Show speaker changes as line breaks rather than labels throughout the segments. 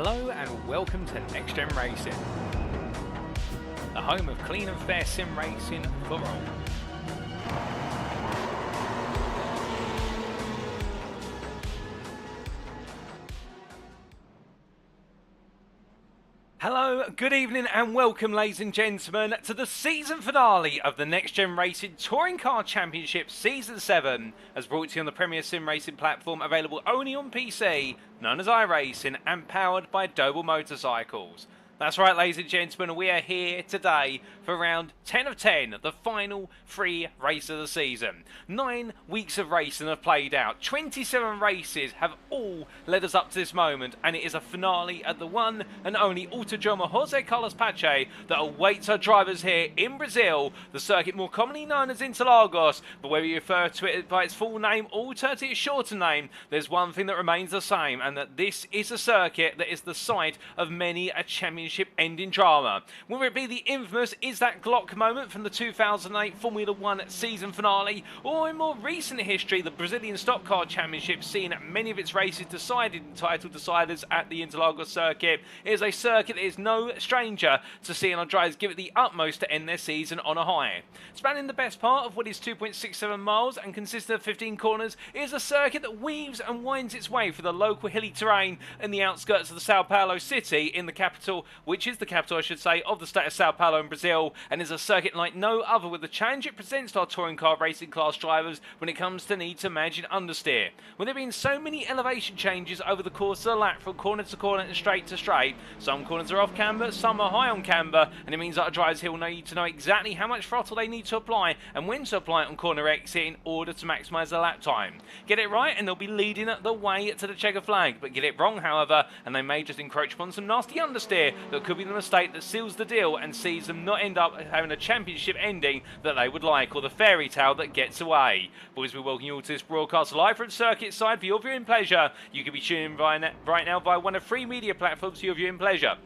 Hello and welcome to NXTGEN Racing, the home of clean and fair sim racing for all. Hello, good evening and welcome ladies and gentlemen to the season finale of the NXTGEN Racing Touring Car Championship Season 7, as brought to you on the premier sim racing platform available only on PC, known as iRacing and powered by Doble Motorcycles. That's right ladies and gentlemen, we are here today for round 10 of 10, the final free race of the season. 9 weeks of racing have played out, 27 races have all led us up to this moment, and it is a finale at the one and only Autódromo José Carlos Pace that awaits our drivers here in Brazil, the circuit more commonly known as Interlagos, but whether you refer to it by its full name or turn to its shorter name, there's one thing that remains the same, and that this is a circuit that is the site of many a championship ending drama. Whether it be the infamous Is That Glock moment from the 2008 Formula 1 season finale, or in more recent history the Brazilian Stock Car Championship, seeing many of its races decided in title deciders at the Interlagos circuit, it is a circuit that is no stranger to seeing our drivers give it the utmost to end their season on a high. Spanning the best part of what is 2.67 miles and consisting of 15 corners, it is a circuit that weaves and winds its way through the local hilly terrain in the outskirts of the São Paulo city in the capital, which is the capital, I should say, of the state of São Paulo in Brazil, and is a circuit like no other with the challenge it presents to our touring car racing class drivers when it comes to need to manage an understeer. With there being so many elevation changes over the course of the lap from corner to corner and straight to straight, some corners are off camber, some are high on camber, and it means that our drivers here will need to know exactly how much throttle they need to apply and when to apply it on corner exit in order to maximise their lap time. Get it right and they'll be leading the way to the checker flag, but get it wrong however and they may just encroach upon some nasty understeer that could be the mistake that seals the deal and sees them not end up having a championship ending that they would like, or the fairy tale that gets away. Boys, we welcome you all to this broadcast live from circuit side for your viewing pleasure. You can be tuning in right now via one of 3 media platforms for your viewing pleasure.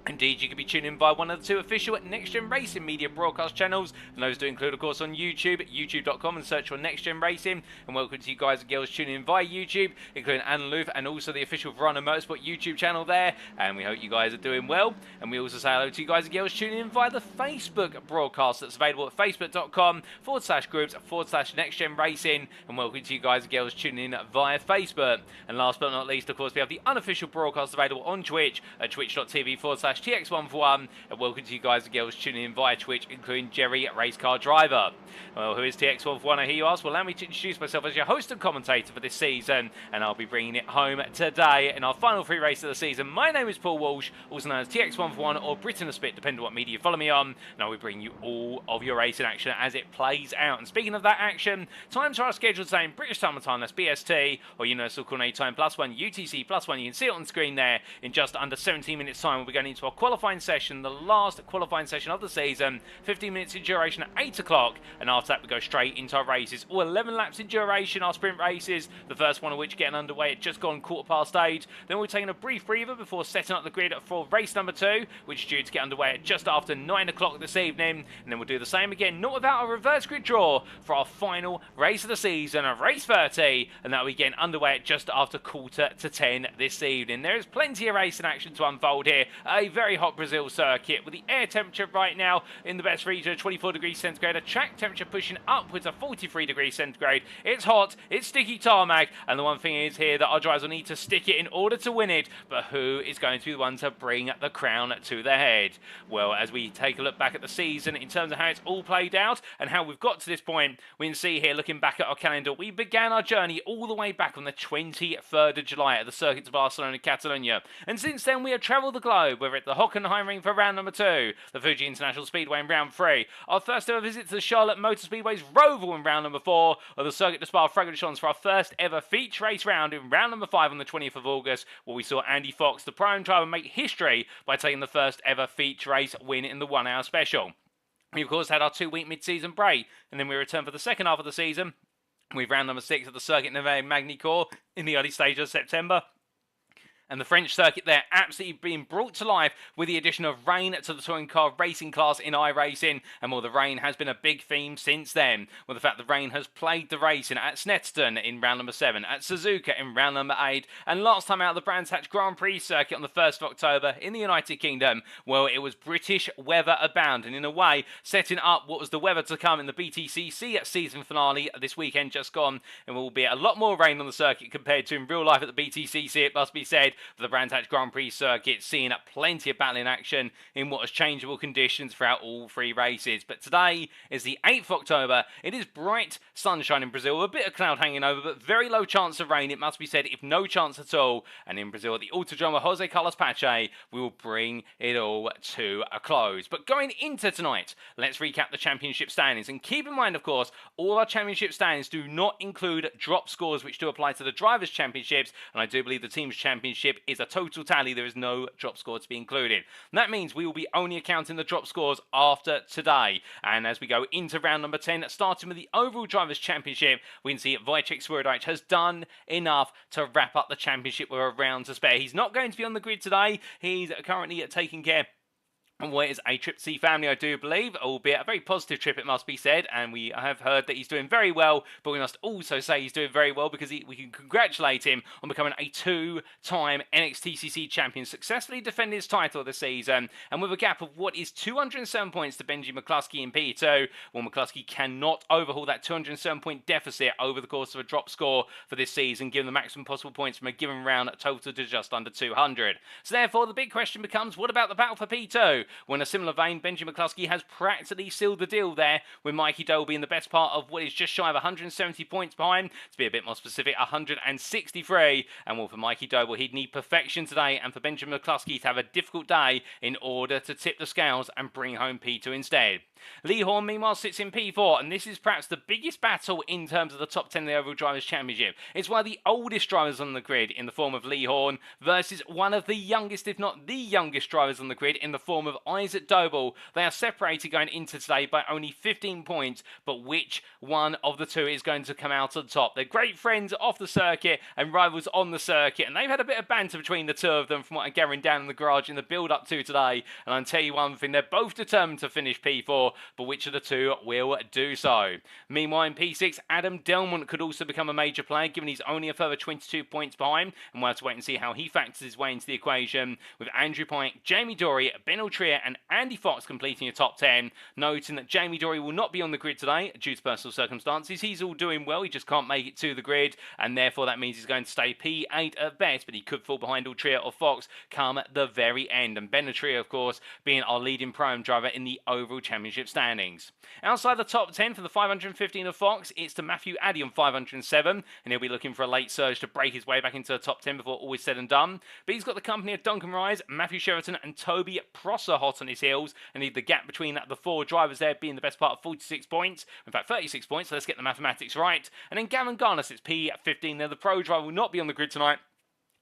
Indeed, you can be tuning in via one of the 2 official NXTGEN Racing media broadcast channels, and those do include, of course, on YouTube at youtube.com and search for NXTGEN Racing. And welcome to you guys and girls tuning in via YouTube, including Anna Loof and also the official Verona Motorsport YouTube channel there. And we hope you guys are doing well. And we also say hello to you guys and girls tuning in via the Facebook broadcast that's available at facebook.com/groups/NXTGEN Racing. And welcome to you guys and girls tuning in via Facebook. And last but not least, of course, we have the unofficial broadcast available on Twitch at twitch.tv/TX141, and welcome to you guys and girls tuning in via Twitch, including Jerry Race Car Driver. Well, who is TX141, I hear you ask? Well, allow me to introduce myself as your host and commentator for this season, and I'll be bringing it home today in our final free race of the season. My name is Paul Walsh, also known as TX141 or Britain a Spit, depending on what media you follow me on, and I'll be bringing you all of your racing action as it plays out. And speaking of that action, times are our scheduled today in British Summer Time, that's BST, or Universal Coordinated Time +1, UTC +1. You can see it on screen there. In just under 17 minutes time, we'll be going into our qualifying session, the last qualifying session of the season, 15 minutes in duration at 8 o'clock, and after that we go straight into our races, all 11 laps in duration, our sprint races, the first one of which getting underway at just gone 8:15. Then we're taking a brief breather before setting up the grid for race number 2, which is due to get underway at just after 9 o'clock this evening, and then we'll do the same again, not without a reverse grid draw, for our final race of the season, race 30, and that will be getting underway at just after 9:45 this evening. There is plenty of racing action to unfold here, a very hot Brazil circuit with the air temperature right now in the best region of 24 degrees centigrade, a track temperature pushing upwards of 43 degrees centigrade. It's hot, it's sticky tarmac, and the one thing is here that our drivers will need to stick it in order to win it, but who is going to be the one to bring the crown to their head? Well, as we take a look back at the season in terms of how it's all played out and how we've got to this point, we can see here, looking back at our calendar, we began our journey all the way back on the 23rd of July at the circuit of Barcelona, Catalonia, and since then we have travelled the globe, whether it's the Hockenheimring for round number 2, the Fuji International Speedway in round 3, our first ever visit to the Charlotte Motor Speedway's Roval in round number 4, or the Circuit de Spa-Francorchamps for our first ever feature race round in round number 5 on the 20th of August, where we saw Andy Fox, the prime driver, make history by taking the first ever feature race win in the 1 hour special. We of course had our 2-week mid-season break, and then we returned for the second half of the season with round number 6 at the Circuit Neve Magny Cours in the early stages of September. And the French circuit there absolutely being brought to life with the addition of rain to the touring car racing class in iRacing. And well, the rain has been a big theme since then. Well, the fact the rain has plagued the racing at Snetterton in round number 7, at Suzuka in round number 8, and last time out of the Brands Hatch Grand Prix circuit on the 1st of October in the United Kingdom, well, it was British weather abound, and in a way, setting up what was the weather to come in the BTCC season finale this weekend just gone, and will be a lot more rain on the circuit compared to in real life at the BTCC, it must be said, for the Brands Hatch Grand Prix circuit, seeing plenty of battling action in what is changeable conditions throughout all 3 races. But today is the 8th of October. It is bright sunshine in Brazil, a bit of cloud hanging over, but very low chance of rain, it must be said, if no chance at all. And in Brazil, at the Autódromo José Carlos Pace, we will bring it all to a close. But going into tonight, let's recap the championship standings. And keep in mind, of course, all our championship standings do not include drop scores, which do apply to the Drivers' Championships. And I do believe the Teams' Championship is a total tally. There is no drop score to be included. And that means we will be only accounting the drop scores after today. And as we go into round number 10, starting with the overall Drivers' Championship, we can see Wojciech Swirydowicz has done enough to wrap up the championship with a round to spare. He's not going to be on the grid today. He's currently taking care and what is a trip to see family, I do believe, albeit a very positive trip, it must be said, and we have heard that he's doing very well, but we must also say he's doing very well because we can congratulate him on becoming a 2-time NXTCC champion, successfully defending his title this season, and with a gap of what is 207 points to Benjamin McCluskey in P2, well, McCluskey cannot overhaul that 207-point deficit over the course of a drop score for this season, given the maximum possible points from a given round total to just under 200. So therefore, the big question becomes, what about the battle for P2? Well, in a similar vein, Benjamin McCluskey has practically sealed the deal there, with Mikey Doble in the best part of what is just shy of 170 points behind. To be a bit more specific, 163. And well, for Mikey Doble, he'd need perfection today, and for Benjamin McCluskey to have a difficult day in order to tip the scales and bring home P2 instead. Lee Horn, meanwhile, sits in P4, and this is perhaps the biggest battle in terms of the top 10 of the overall Drivers' Championship. It's one of the oldest drivers on the grid in the form of Lee Horn versus one of the youngest, if not the youngest drivers on the grid in the form of Isaac Doble. They are separated going into today by only 15 points, but which one of the two is going to come out on top? They're great friends off the circuit and rivals on the circuit, and they've had a bit of banter between the two of them from what I'm gathering down in the garage in the build-up to today, and I'll tell you one thing, they're both determined to finish P4, but which of the two will do so? Meanwhile, in P6, Adam Delmont could also become a major player, given he's only a further 22 points behind, and we'll have to wait and see how he factors his way into the equation, with Andrew Pike, Jamie Dory, Ben Altrier, and Andy Fox completing a top 10, noting that Jamie Dory will not be on the grid today due to personal circumstances. He's all doing well, he just can't make it to the grid, and therefore that means he's going to stay P8 at best, but he could fall behind Altrier or Fox come at the very end. And Ben Altrier, of course, being our leading pro-am driver in the overall championship standings. Outside the top 10 for the 515 of Fox, it's to Matthew Addy on 507, and he'll be looking for a late surge to break his way back into the top 10 before all is said and done. But he's got the company of Duncan Rise, Matthew Sheraton, and Toby Prosser hot on his heels, and the gap between the 4 drivers there being the best part of 46 points, in fact 36 points, so let's get the mathematics right. And then Gavin Garner sits P15 there. The pro driver will not be on the grid tonight,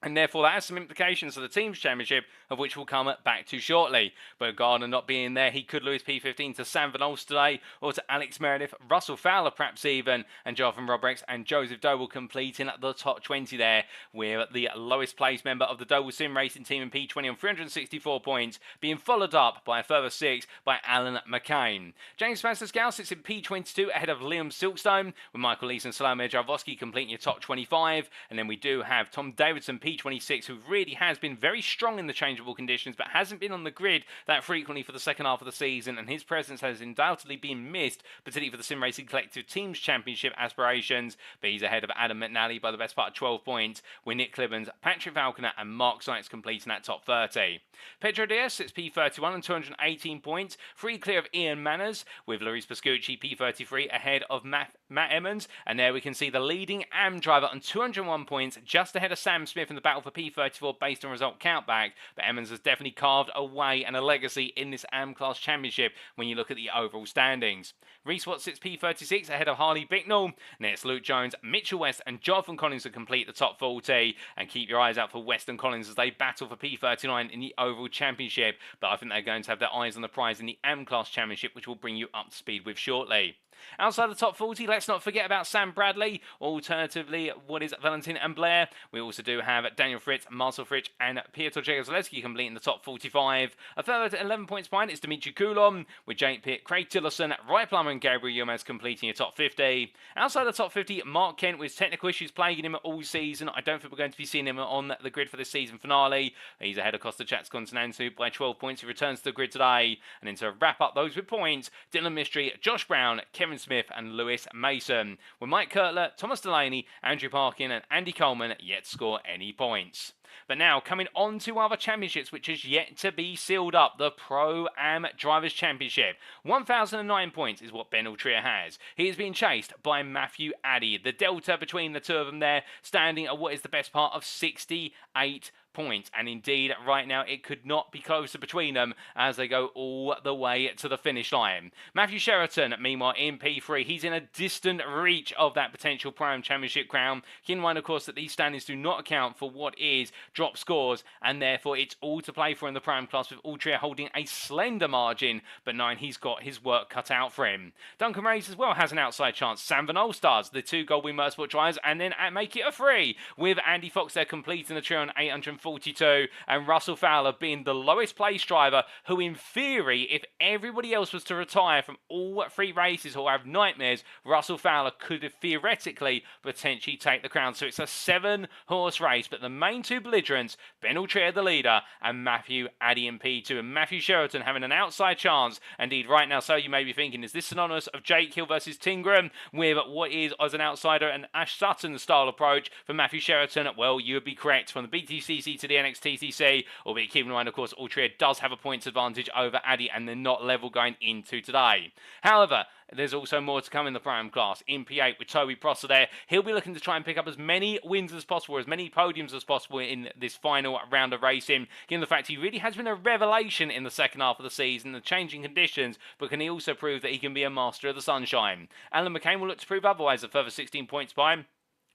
and therefore that has some implications for the Teams' Championship, of which we'll come back to shortly. But Gardner not being there, he could lose P15 to Sam Van Olst today, or to Alex Meredith, Russell Fowler perhaps even, and Jonathan Robrex and Joseph Doble completing at the top 20 there, with the lowest placed member of the Doble Sim Racing team in P20 on 364 points, being followed up by a further 6 by Alan McCain. James Pascal sits in P22 ahead of Liam Silkstone, with Michael Leeson and Salome Jarvosky completing a top 25, and then we do have Tom Davidson P26, who really has been very strong in the changeable conditions, but hasn't been on the grid that frequently for the second half of the season, and his presence has undoubtedly been missed, particularly for the Sim Racing Collective Teams Championship aspirations. But he's ahead of Adam McNally by the best part of 12 points, with Nick Clibbons, Patrick Falconer, and Mark Sykes completing that top 30. Pedro Diaz sits P31 and 218 points, 3 clear of Ian Manners, with Luis Pascucci P33 ahead of Matt Emmons, and there we can see the leading AM driver on 201 points, just ahead of Sam Smith in the battle for P34 based on result countback. But Emmons has definitely carved away and a legacy in this AM Class Championship when you look at the overall standings. Reese Watts sits P36 ahead of Harley Bicknell. Next, Luke Jones, Mitchell West, and Jonathan Collins to complete the top 40. And keep your eyes out for West and Collins as they battle for P39 in the overall championship. But I think they're going to have their eyes on the prize in the AM Class Championship, which will bring you up to speed with shortly. Outside the top 40, let's not forget about Sam Bradley. Alternatively, what is Valentin and Blair? We also do have Daniel Fritz, Marcel Fritsch, and Piotr Jegozalewski completing the top 45. A further 11 points behind is Dimitri Coulomb, with Jake Pitt, Craig Tillerson, Ryan Plummer, and Gabriel Yilmaz completing your top 50. Outside the top 50, Mark Kent, with technical issues plaguing him all season. I don't think we're going to be seeing him on the grid for the season finale. He's ahead of Costa Chatscontinentu by 12 points. He returns to the grid today. And then to wrap up those with points, Dylan Mystery, Josh Brown, Kevin Smith, and Lewis Mason, with Mike Kurtler, Thomas Delaney, Andrew Parkin, and Andy Coleman yet to score any points. But now, coming on to other championships which is yet to be sealed up, the Pro-Am Drivers' Championship. 1,009 points is what Ben Altrier has. He is being chased by Matthew Addy. The delta between the two of them there standing at what is the best part of 68 points, and indeed right now it could not be closer between them as they go all the way to the finish line. Matthew Sheraton, meanwhile, in P3, he's in a distant reach of that potential Pro-Am Championship crown. Keep in mind, of course, that these standings do not account for what is drop scores, and therefore it's all to play for in the Pro-Am class, with Altrier holding a slender margin, but nine, he's got his work cut out for him. Duncan Reyes as well has an outside chance. Sam Van Olstars, the two Goldwing Motorsport drivers, and then make it a 3, with Andy Fox there completing the trio on 842, and Russell Fowler being the lowest place driver, who in theory, if everybody else was to retire from all 3 races or have nightmares, Russell Fowler could theoretically potentially take the crown. So it's a 7-horse race, but the main two belligerents, Ben Altrier the leader, and Matthew Addy in P2, and Matthew Sheraton having an outside chance. Indeed, right now, so you may be thinking, is this synonymous of Jake Hill versus Tingram, with what is, as an outsider, an Ash Sutton style approach for Matthew Sheraton? Well, you would be correct. From the BTCC to the NXTCC, albeit keep in mind, of course, Altrier does have a points advantage over Addy, and they're not level going into today. However, there's also more to come in the Pro-Am class. In P8 with Toby Prosser there, he'll be looking to try and pick up as many wins as possible, as many podiums as possible in this final round of racing, given the fact he really has been a revelation in the second half of the season, the changing conditions, but can he also prove that he can be a master of the sunshine? Alan McCain will look to prove otherwise, a further 16 points behind.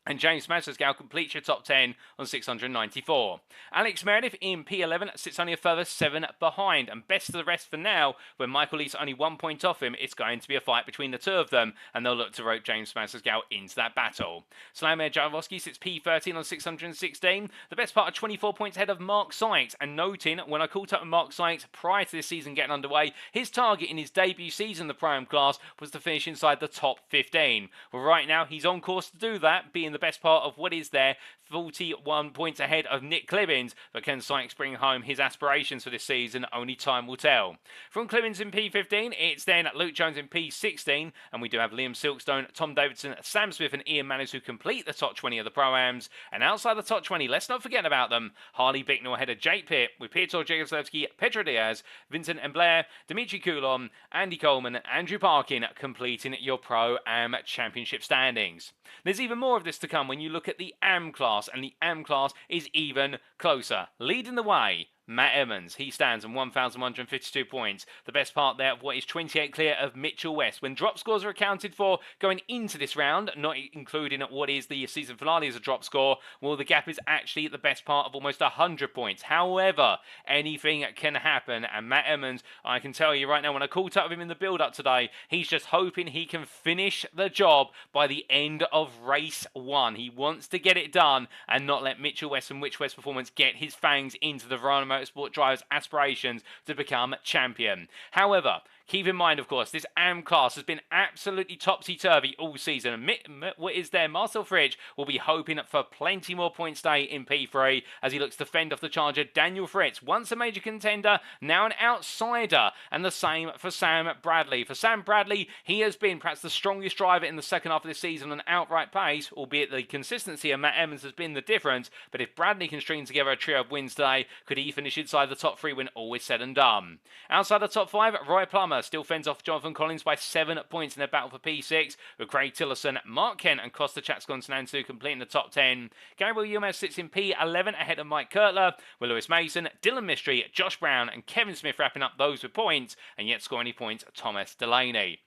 And James Massersgal completes your top 10 on 694. Alex Meredith in P11 sits only a further 7 behind. And best of the rest for now, when Michael Lee's only 1 point off him, it's going to be a fight between the two of them, and they'll look to rope James Massersgal into that battle. Slamir Jarowski sits P13 on 616. The best part of 24 points ahead of Mark Sykes. And noting, when I caught up with Mark Sykes prior to this season getting underway, his target in his debut season, the Pro-Am class, was to finish inside the top 15. Well, right now, he's on course to do that, being the best part of what is there, 41 points ahead of Nick Clibbins, but can Sykes bring home his aspirations for this season? Only time will tell. From Clibbins in P15, it's then Luke Jones in P16, and we do have Liam Silkstone, Tom Davidson, Sam Smith, and Ian Manners who complete the top 20 of the Pro-Ams. And outside the top 20, let's not forget about them. Harley Bicknell ahead of Jake Pitt, with Piotr Jegozalewski, Pedro Diaz, Vincent and Blair, Dimitri Coulomb, Andy Coleman, and Andrew Parkin completing your Pro-Am Championship standings. There's even more of this to come when you look at the AM class, and the AM class is even closer. Leading the way, Matt Emmons, he stands on 1,152 points. The best part there of what is 28 clear of Mitchell West. When drop scores are accounted for going into this round, not including what is the season finale as a drop score, well, the gap is actually the best part of almost 100 points. However, anything can happen, and Matt Emmons, I can tell you right now, when I caught up with him in the build-up today, he's just hoping he can finish the job by the end of race 1. He wants to get it done and not let Mitchell West and Mitch West Performance get his fangs into the Verona Motorsport driver's aspirations to become champion. However, keep in mind, of course, this AM class has been absolutely topsy-turvy all season. And what is there? Marcel Fritsch will be hoping for plenty more points today in P3 as he looks to fend off the charger Daniel Fritz. Once a major contender, now an outsider. And the same for Sam Bradley. For Sam Bradley, he has been perhaps the strongest driver in the second half of this season on outright pace, albeit the consistency of Matt Emmons has been the difference. But if Bradley can string together a trio of wins today, could he finish inside the top 3 when all is said and done? Outside the top 5, Roy Plummer still fends off Jonathan Collins by 7 points in their battle for P6, with Craig Tillerson, Mark Kent, and Costa Chatscontinentu completing the top 10. Gabriel Yilmaz sits in P11 ahead of Mike Kurtler, with Lewis Mason, Dylan Mystery, Josh Brown, and Kevin Smith wrapping up those with points, and yet scoring any points, Thomas Delaney.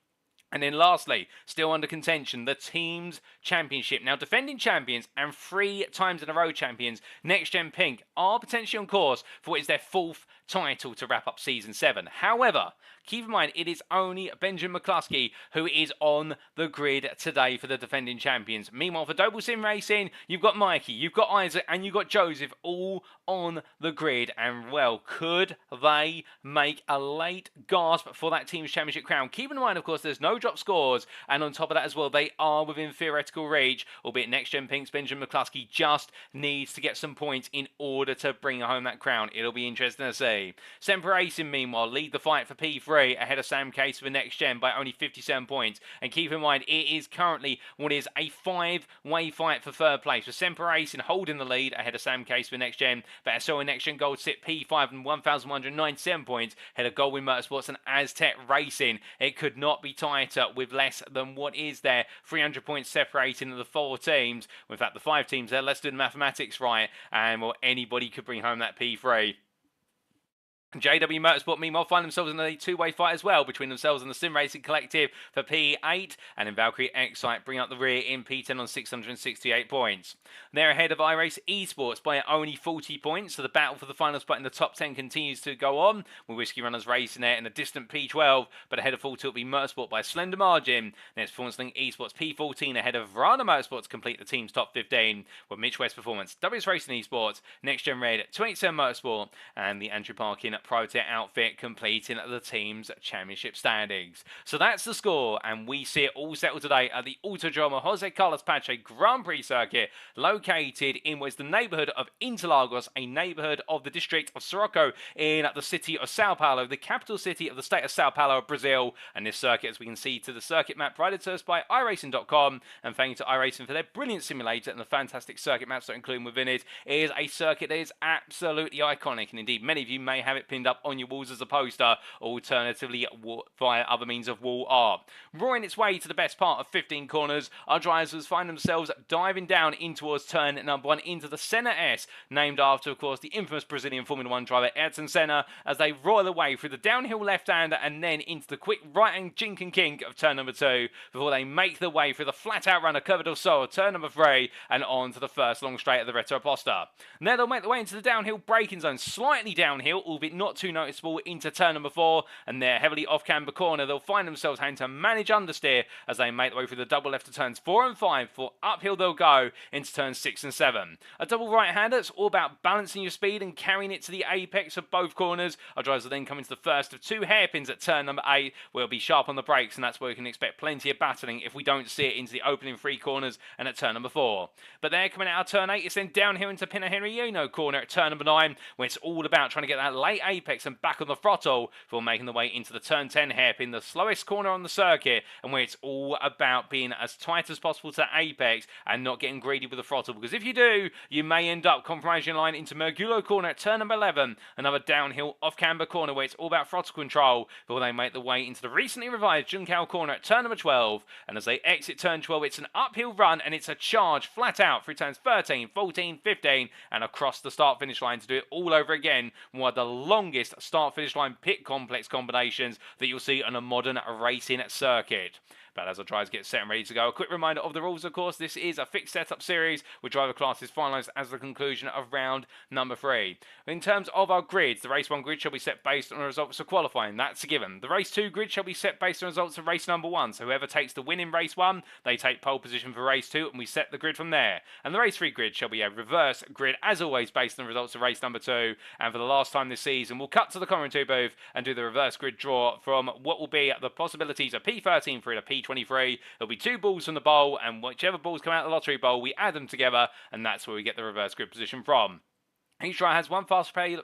And then lastly, still under contention, the Teams Championship. Now, defending champions and 3 times in a row champions, NXTGEN Pink, are potentially on course for what is their 4th title to wrap up Season 7. However, Keep in mind, it is only Benjamin McCluskey who is on the grid today for the defending champions. Meanwhile, for Doble Sim Racing, you've got Mikey, you've got Isaac, and you've got Joseph all on the grid. And, well, could they make a late gasp for that team's championship crown? Keep in mind, of course, there's no drop scores, and on top of that as well, they are within theoretical reach, albeit Next Gen Pink's Benjamin McCluskey just needs to get some points in order to bring home that crown. It'll be interesting to see. Semper Racing, meanwhile, lead the fight for P3 ahead of Sam Case for Next Gen by only 57 points. And keep in mind, it is currently what is a 5-way fight for third place, with Semper Racing holding the lead ahead of Sam Case for Next Gen, but SO and Next Gen Gold sit P5 and 1,197 points ahead of Goldwyn Motorsports and Aztec Racing. It could not be tighter with less than what is there, 300 points separating the 4 teams. In fact, the 5 teams there, let's do the mathematics right, and well, anybody could bring home that P3. JW Motorsport, meanwhile, find themselves in a 2-way fight as well between themselves and the Sim Racing Collective for P8, and then Valkyrie Excite bring up the rear in P10 on 668 points. They're ahead of iRacing Esports by only 40 points, so the battle for the final spot in the top 10 continues to go on, with Whiskey Runners racing there in a distant P12, but ahead of Full Tilt will be Motorsport by a slender margin. Next, Performance Link Esports P14 ahead of Verana Motorsport to complete the team's top 15, with Mitch West Performance, WS Racing Esports, Next Gen Red, 287 Motorsport, and the Andrew Parkin Protect outfit completing the team's championship standings. So that's the score, and we see it all settled today at the Autódromo José Carlos Pace Grand Prix circuit, located in what is the neighbourhood of Interlagos, a neighbourhood of the district of Sorocco in the city of São Paulo, the capital city of the state of São Paulo, Brazil. And this circuit, as we can see to the circuit map provided to us by iRacing.com, and thank you to iRacing for their brilliant simulator and the fantastic circuit maps that are included within it, is a circuit that is absolutely iconic, and indeed many of you may have it pinned up on your walls as a poster, alternatively via other means of wall art. Roaring its way to the best part of 15 corners, our drivers find themselves diving down in towards turn number 1 into the Senna S, named after, of course, the infamous Brazilian Formula 1 driver Ayrton Senna, as they roil away through the downhill left-hander and then into the quick right-hand jink and kink of turn number 2, before they make their way through the flat-out runner Curva del Sol, turn number 3, and on to the first long straight of the Retroposta. Then they'll make their way into the downhill braking zone, slightly downhill, albeit not too noticeable, into turn number 4, and there, heavily off-camber corner, they'll find themselves having to manage understeer as they make their way through the double left to turns 4 and 5, for uphill they'll go into turns 6 and 7. A double right-hander, it's all about balancing your speed and carrying it to the apex of both corners. Our drivers will then come into the first of 2 hairpins at turn number 8, where we'll be sharp on the brakes, and that's where we can expect plenty of battling if we don't see it into the opening 3 corners and at turn number 4. But there, coming out of turn 8, it's then downhill into Pino Henriino corner at turn number 9, where it's all about trying to get that late apex and back on the throttle before making the way into the turn 10 hairpin, the slowest corner on the circuit, and where it's all about being as tight as possible to apex and not getting greedy with the throttle, because if you do, you may end up compromising your line into Mergulo corner at turn number 11, another downhill off-camber corner where it's all about throttle control before they make the way into the recently revived Juncal corner at turn number 12, and as they exit turn 12, it's an uphill run and it's a charge flat out through turns 13, 14, 15, and across the start-finish line to do it all over again, one of the longest start-finish line pit complex combinations that you'll see on a modern racing circuit. But as our drivers get set and ready to go, a quick reminder of the rules, of course. This is a fixed setup series with driver classes finalised as the conclusion of round number 3. In terms of our grids, the race 1 grid shall be set based on the results of qualifying. That's a given. The race 2 grid shall be set based on the results of race number 1. So whoever takes the win in race 1, they take pole position for race 2, and we set the grid from there. And the race 3 grid shall be a reverse grid, as always, based on the results of race number 2. And for the last time this season, we'll cut to the commentary booth and do the reverse grid draw from what will be the possibilities of P13 through to P23. There'll be 2 balls from the bowl, and whichever balls come out of the lottery bowl, we add them together, and that's where we get the reverse grid position from. Each driver has one fast spray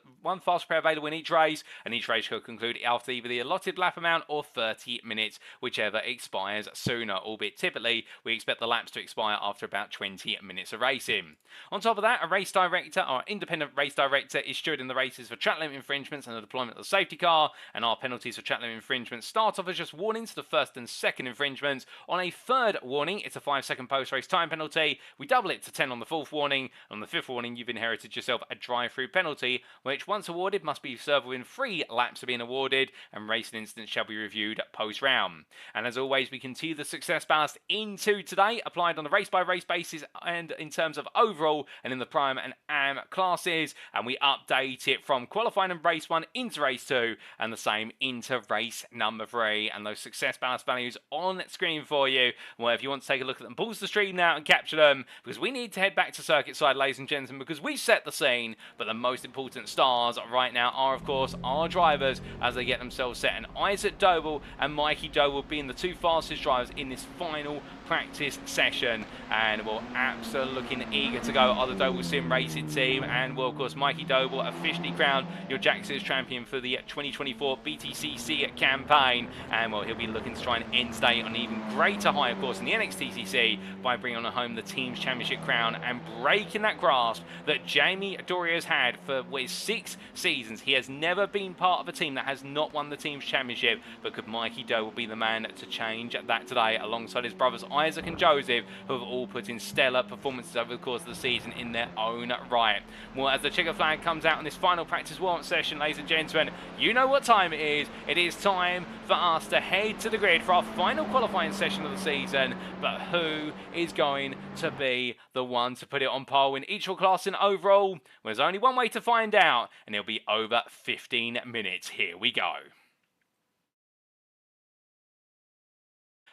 available in each race, and each race will conclude after either the allotted lap amount or 30 minutes, whichever expires sooner, albeit typically we expect the laps to expire after about 20 minutes of racing. On top of that, a race director or independent race director is stewarding the races for track limit infringements and the deployment of the safety car, and our penalties for track limit infringements start off as just warnings for the first and second infringements. On a third warning, it's a 5-second post-race time penalty. We double it to 10 on the 4th warning, and on the 5th warning, you've inherited yourself a drive-through penalty, which once awarded must be served within 3 laps of being awarded, and racing incidents shall be reviewed post-round. And as always, we continue the success ballast into today, applied on a race-by-race basis and in terms of overall and in the Prime and AM classes, and we update it from qualifying in race 1 into race 2, and the same into race number 3, and those success ballast values on screen for you. Well, if you want to take a look at them, pause the stream now and capture them, because we need to head back to circuit side, ladies and gentlemen, because we set the scene, but the most important stars right now are, of course, our drivers as they get themselves set, and Isaac Doble and Mikey Doble being the 2 fastest drivers in this final practice session, and well, absolutely looking eager to go are the Doble Sim Racing team. And well, of course, Mikey Doble officially crowned your Jack Sears champion for the 2024 BTCC campaign, and well, he'll be looking to try and end today on an even greater high, of course, in the NXTCC by bringing on home the team's championship crown and breaking that grasp that Jamie Doria's had for 6 seasons. He has never been part of a team that has not won the team's championship, but could Mikey Doble be the man to change that today, alongside his brothers Isaac and Joseph, who have all put in stellar performances over the course of the season in their own right. Well, as the checker flag comes out in this final practice warm-up session, ladies and gentlemen, you know what time it is. It is time for us to head to the grid for our final qualifying session of the season. But who is going to be the one to put it on pole in each class and overall? Well, there's only one way to find out, and it'll be over 15 minutes. Here we go.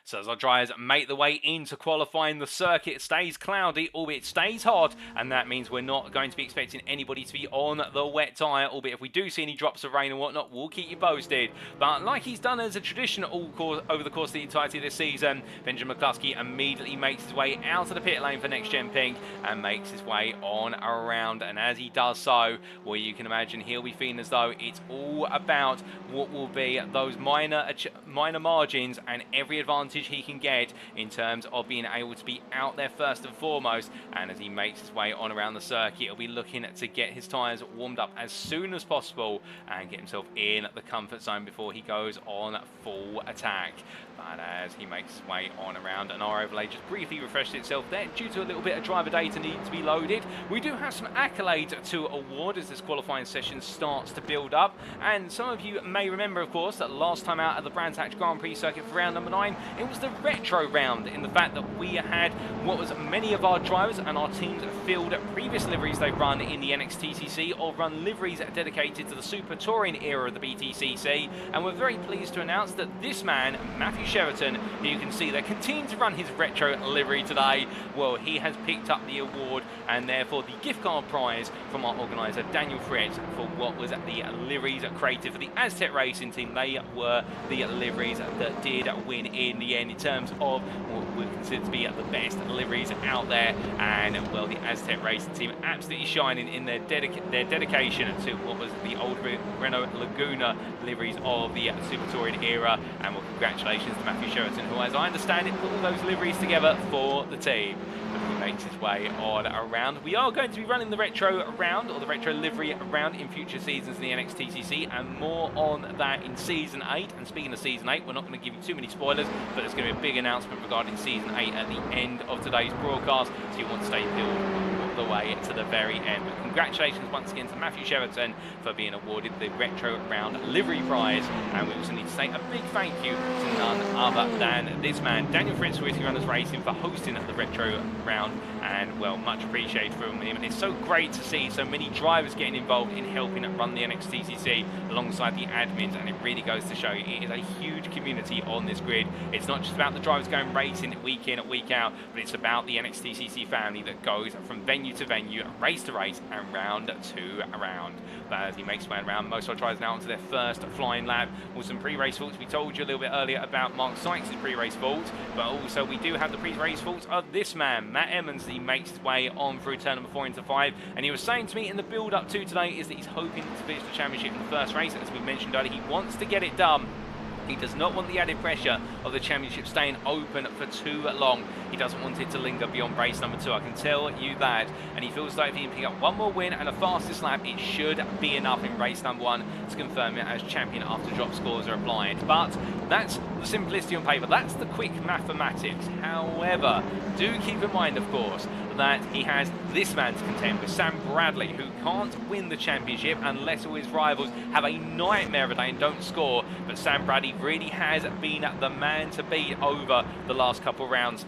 So as our drivers make the way into qualifying, the circuit stays cloudy, albeit stays hot, and that means we're not going to be expecting anybody to be on the wet tyre, albeit if we do see any drops of rain and whatnot, we'll keep you posted. But like he's done as a tradition over the course of the entirety of this season, Benjamin McCluskey immediately makes his way out of the pit lane for NXTGEN Pink and makes his way on around, and as he does so, well, you can imagine he'll be feeling as though it's all about what will be those minor margins and every advantage he can get in terms of being able to be out there first and foremost. And as he makes his way on around the circuit, he'll be looking to get his tyres warmed up as soon as possible and get himself in the comfort zone before he goes on full attack. But as he makes his way on around, and our overlay just briefly refreshed itself there due to a little bit of driver data needing to be loaded. We do have some accolades to award as this qualifying session starts to build up, and some of you may remember, of course, that last time out at the Brands Hatch Grand Prix circuit for round number 9, it was the retro round, in the fact that we had what was many of our drivers and our teams filled previous liveries they've run in the NXTCC or run liveries dedicated to the Super Touring era of the BTCC, and we're very pleased to announce that this man, Matthew Sheraton, who you can see there, continuing to run his retro livery today, well, he has picked up the award and therefore the gift card prize from our organiser Daniel Fritz for what was the liveries created for the Aztec Racing team. They were the liveries that did win in the end in terms of what we consider to be the best liveries out there, and well, the Aztec Racing team absolutely shining in their dedication to what was the old Renault Laguna liveries of the Super Touring era. And well, congratulations to Matthew Sheraton, who, as I understand it, put all those liveries together for the team. He makes his way on around. We are going to be running the retro round, or the retro livery round, in future seasons in the NXTCC, and more on that in Season 8. And speaking of Season 8, we're not going to give you too many spoilers, but there's going to be a big announcement regarding Season 8 at the end of today's broadcast, so you want to stay peeled the way to the very end. But congratulations once again to Matthew Sheraton for being awarded the retro round livery prize, and we also need to say a big thank you to none other than this man, Daniel Fritz, Whiskey Runners Racing, for hosting the retro round, and well, much appreciated from him. And it's so great to see so many drivers getting involved in helping run the NXTCC alongside the admins, and it really goes to show you it is a huge community on this grid. It's not just about the drivers going racing week in and week out, but it's about the NXTCC family that goes from venue to venue, race to race, and round to round. But as he makes his way around, most of our drivers now onto their first flying lap with some pre-race faults. We told you a little bit earlier about Mark Sykes' pre-race faults, but also we do have the pre-race faults of this man, Matt Emmons. He makes his way on through turn number 4 into 5, and he was saying to me in the build-up to today is that he's hoping to finish the championship in the first race. As we mentioned earlier, he wants to get it done. He does not want the added pressure of the championship staying open for too long. He doesn't want it to linger beyond race number 2, I can tell you that. And he feels like if he can pick up one more win and a fastest lap, it should be enough in race number 1 to confirm it as champion after drop scores are applied. But that's the simplicity on paper. That's the quick mathematics. However, do keep in mind, of course, of that, he has this man to contend with, Sam Bradley, who can't win the championship unless all his rivals have a nightmare of a day and don't score. But Sam Bradley really has been the man to beat over the last couple of rounds.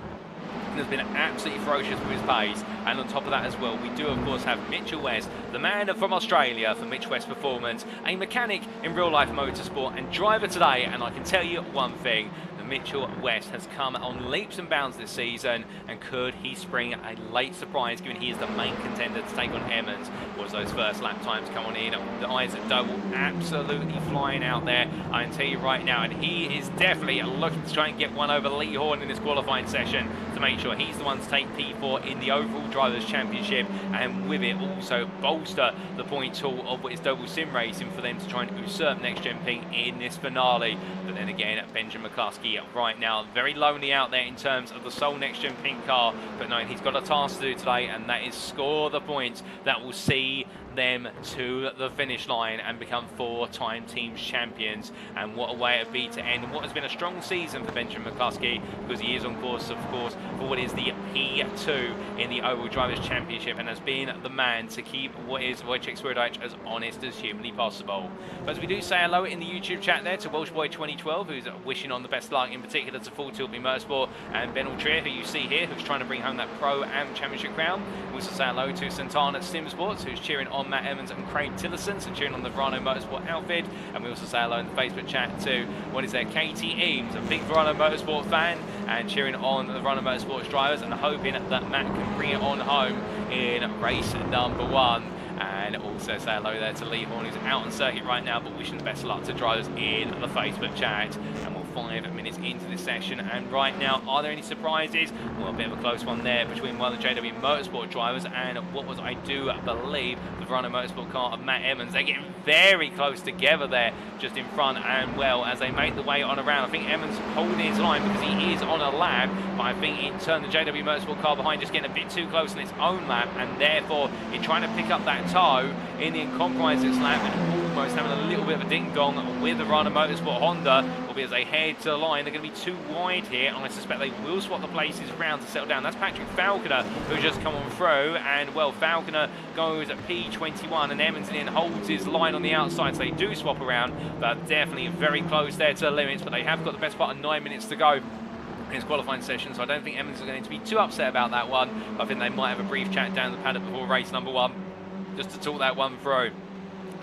Has been absolutely ferocious with his pace, and on top of that as well, we do of course have Mitchell West, the man from Australia for Mitch West Performance, a mechanic in real life motorsport and driver today. And I can tell you one thing, Mitchell West has come on leaps and bounds this season, and could he spring a late surprise given he is the main contender to take on Emmons? Was those first lap times come on in, the eyes at Doble absolutely flying out there, I can tell you right now, and he is definitely looking to try and get one over Lee Horn in this qualifying session to make sure he's the one to take P4 in the overall Drivers' Championship, and with it also bolster the point tool of what is Doble Sim Racing for them to try and usurp Next Gen Pink in this finale. But then again, Benjamin McCluskey right now very lonely out there in terms of the sole Next Gen Pink car, but knowing he's got a task to do today, and that is score the points that will see them to the finish line and become 4-time teams champions. And what a way it would be to end what has been a strong season for Benjamin McCluskey, because he is on course, of course, for what is the P2 in the Overall Drivers' Championship, and has been the man to keep what is Wojciech Swirydowicz as honest as humanly possible. But as we do say hello in the YouTube chat there to Welshboy 2012, who's wishing on the best luck, in particular to Full Tilt Motorsport, and Ben Altrier, who you see here, who's trying to bring home that Pro-Am Championship crown. We also say hello to Santana Sim Sports, who's cheering on Matt Evans and Craig Tillerson, so cheering on the Verano Motorsport outfit. And we also say hello in the Facebook chat to what is there, Katie Eames, a big Verano Motorsport fan, and cheering on the Verano Motorsports drivers and hoping that Matt can bring it on home in race number 1. And also say hello there to Lee Horn, who's out on circuit right now, but wishing the best of luck to drivers in the Facebook chat. And we're 5 minutes into this session, and right now, are there any surprises? Well, a bit of a close one there between one of the JW Motorsport drivers and what was, I do believe, the Verano Motorsport car of Matt Evans. They're getting very close together there, just in front, and well, as they make the way on around, I think Evans holding his line because he is on a lap, but I think in turn the JW Motorsport car behind just getting a bit too close on its own lap, and therefore in trying to pick up that toe in the compromise its lap, and almost having a little bit of a ding-dong with the Verano Motorsport Honda, albeit as they head to the line, they're going to be too wide here, and I suspect they will swap the places around to settle down. That's Patrick Falconer, who's just come on through, and well, Falconer goes at P21, and Emmons then holds his line on the outside, so they do swap around, but definitely very close there to the limits, but they have got the best part of 9 minutes to go in his qualifying session, so I don't think Emmons is going to be too upset about that one. I think they might have a brief chat down the paddock before race number 1, just to talk that one through.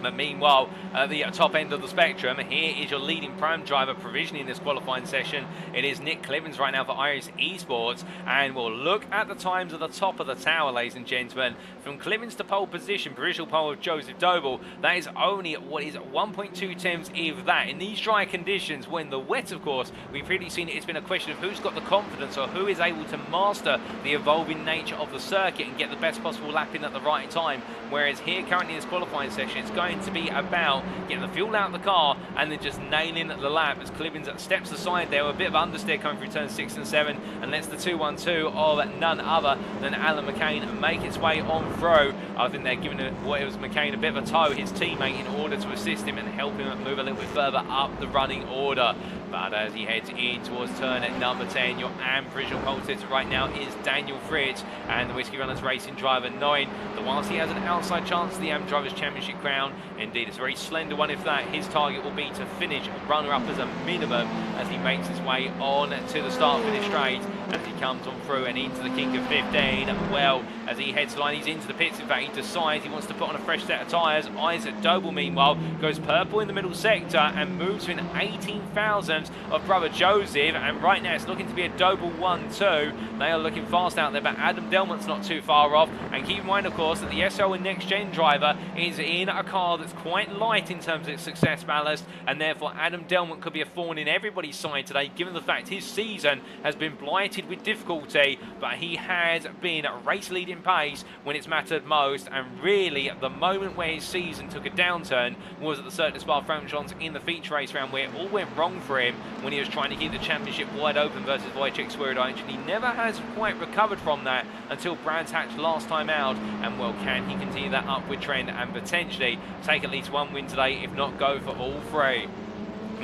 But meanwhile, at the top end of the spectrum, here is your leading Pram driver provisionally in this qualifying session. It is Nick Clivens right now for Iris Esports, and we'll look at the times at the top of the tower, ladies and gentlemen. From Clivens to pole position, provisional pole of Joseph Doble, that is only what is 1.2 times if that. In these dry conditions, when the wet, of course, we've previously seen it's been a question of who's got the confidence or who is able to master the evolving nature of the circuit and get the best possible lap in at the right time. Whereas here currently in this qualifying session, it's going to be about getting the fuel out of the car and then just nailing the lap as Clivens steps aside there with a bit of understeer coming through turns 6 and 7 and lets the 2-1-2 of none other than Alan McCain make its way on through. I think they're giving what it was McCain a bit of a tow, his teammate, in order to assist him and help him move a little bit further up the running order. But as he heads in towards turn at number 10, your AM provisional pole sitter right now is Daniel Fritz, and the Whiskey Runners Racing driver 9. That whilst he has an outside chance of the AM Drivers' Championship crown, indeed it's a very slender one if that, his target will be to finish runner-up as a minimum as he makes his way on to the start-finish straight as he comes on through and into the kink of 15. Well, as he heads the line, he's into the pits. In fact, he decides he wants to put on a fresh set of tyres. Isaac Doble, meanwhile, goes purple in the middle sector and moves to an 18 thousandths of brother Joseph, and right now it's looking to be a Doble 1-2. They are looking fast out there, but Adam Delmont's not too far off. And keep in mind, of course, that the SL and Next Gen driver is in a car that's quite light in terms of its success ballast, and therefore Adam Delmont could be a thorn in everybody's side today, given the fact his season has been blighted with difficulty, but he has been race leading pace when it's mattered most, and really the moment where his season took a downturn was at the Cirque du Spa-Francorchamps in the feature race round, where it all went wrong for him when he was trying to keep the championship wide open versus Wojciech Swirydowicz, and he never has quite recovered from that until Brands Hatch last time out. And well, can he continue that upward trend and potentially take at least one win today, if not go for all three?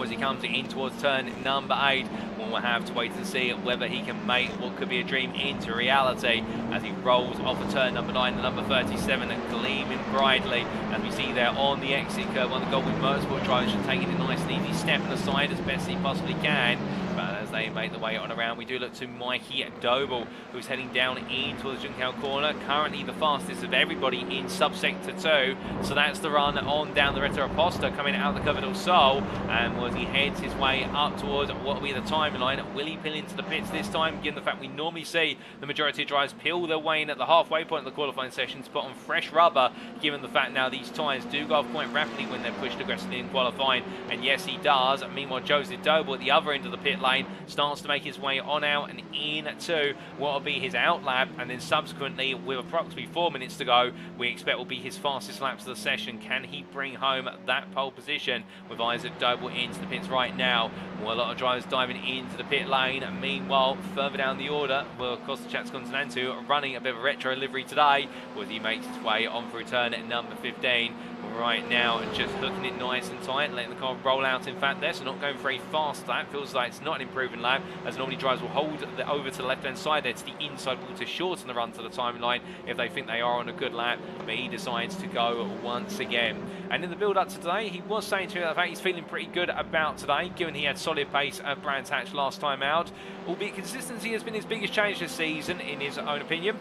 as he comes in towards turn number 8. We'll have to wait and see whether he can make what could be a dream into reality as he rolls off of turn number 9, the number 37, gleaming brightly as we see there on the exit curve. One of the Doble Motorcycles drivers just taking a nice and easy step on the side as best he possibly can. But as they make the way on around, we do look to Mikey Doble, who's heading down into the Juncal corner, currently the fastest of everybody in subsector 2. So that's the run on down the Reta Aposta coming out of the Cover del Sol, and as he heads his way up towards what will be the timeline, will he peel into the pits this time, given the fact we normally see the majority of drivers peel their way in at the halfway point of the qualifying session to put on fresh rubber, given the fact now these tyres do go off quite rapidly when they're pushed aggressively in qualifying, and yes he does. Meanwhile, Wojciech Swirydowicz at the other end of the pit lane starts to make his way on out and into what will be his out lap, and then subsequently with approximately 4 minutes to go, we expect will be his fastest laps of the session. Can he bring home that pole position with Wojciech Swirydowicz into the pits right now? Well, a lot of drivers diving into the pit lane. Meanwhile, further down the order, well, Costa Chats Continental running a bit of a retro livery today, as he makes his way on through turn at number 15. Right now, just hooking it nice and tight, letting the car roll out in fact there, so not going very fast. That feels like it's not an improving lap, as normally drivers will hold over to the left hand side there to the inside wall to shorten the run to the timeline if they think they are on a good lap, but he decides to go once again. And in the build up to today, he was saying to me that he's feeling pretty good about today, given he had solid pace at Brands Hatch last time out, albeit consistency has been his biggest change this season in his own opinion.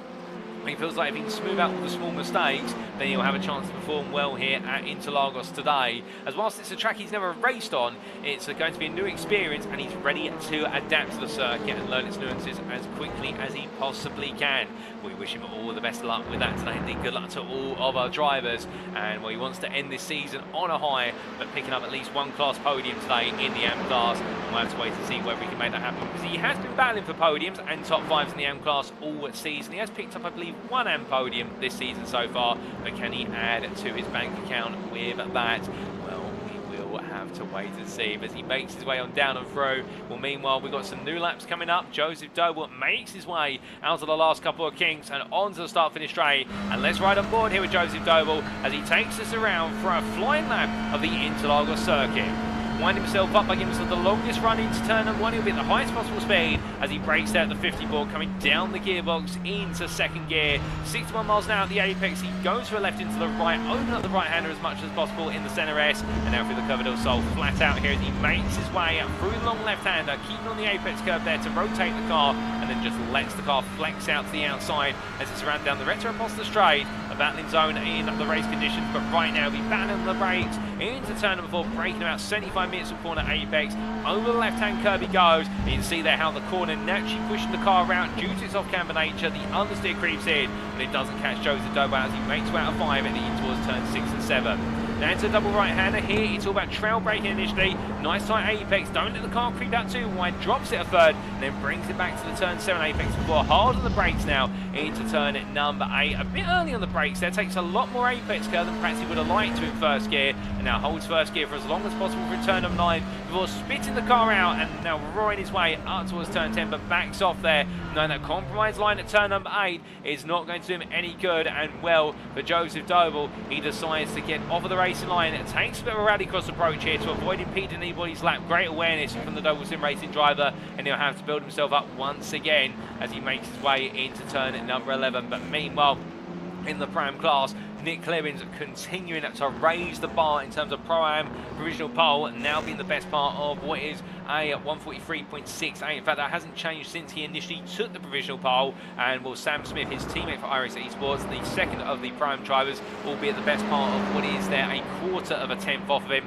He feels like if he can smooth out all the small mistakes, then he'll have a chance to perform well here at Interlagos today. As whilst it's a track he's never raced on, it's going to be a new experience, and he's ready to adapt to the circuit and learn its nuances as quickly as he possibly can. We wish him all the best of luck with that today. Indeed, good luck to all of our drivers. And well, he wants to end this season on a high, but picking up at least one class podium today in the AM class. And we'll have to wait to see whether he can make that happen, because he has been battling for podiums and top 5s in the AM class all season. He has picked up, I believe, one AM podium this season so far, but can he add to his bank account with that? Well, we will have to wait and see as he makes his way on down and through. Well, meanwhile, we've got some new laps coming up. Wojciech Swirydowicz makes his way out of the last couple of kinks and onto the start-finish straight. And let's ride on board here with Wojciech Swirydowicz as he takes us around for a flying lap of the Interlagos circuit. Winding himself up by giving himself the longest run into turn number 1. He'll be at the highest possible speed as he brakes out the 50 board, coming down the gearbox into second gear. 61 miles an hour at the apex. He goes to a left into the right, open up the right hander as much as possible in the centre S, and now through the Cover del Sol flat out here as he makes his way through the long left hander, keeping on the apex curve there to rotate the car, and then just lets the car flex out to the outside as it's around down the Reta Aposta straight. A battling zone in the race conditions, but right now he'll be battling the brakes into turn number 4, braking about 75 meters from corner apex. Over the left hand curve he goes. You can see there how the corner naturally pushing the car around due to its off camber nature. The understeer creeps in, but it doesn't catch Wojciech Swirydowicz as he makes way out of 5 and towards turn 6 and 7. Now into a double right hander here. It's all about trail braking initially. Nice tight apex. Don't let the car creep out too wide. Drops it a third and then brings it back to the turn 7 apex before hard on the brakes now into turn number 8. A bit early on the brakes there. Takes a lot more apex curve than perhaps he would have liked to in first gear. And now holds first gear for as long as possible for turn number 9 before spitting the car out and now roaring his way up towards turn 10, but backs off there. Knowing that compromise line at turn number 8 is not going to do him any good. And well, for Wojciech Swirydowicz, he decides to get off of the racing line. It takes a bit of a rally cross approach here to avoid impeding anybody's lap. Great awareness from the Doble Sim Racing driver, and he'll have to build himself up once again as he makes his way into turn number 11. But meanwhile, in the Pro-Am class, Nick Clevins continuing to raise the bar in terms of Pro-Am provisional pole, and now being the best part of what is a 143.68. In fact, that hasn't changed since he initially took the provisional pole. And well, Sam Smith, his teammate for iRacing Esports, the second of the Pro-Am drivers, albeit the best part of what is there, a quarter of a tenth off of him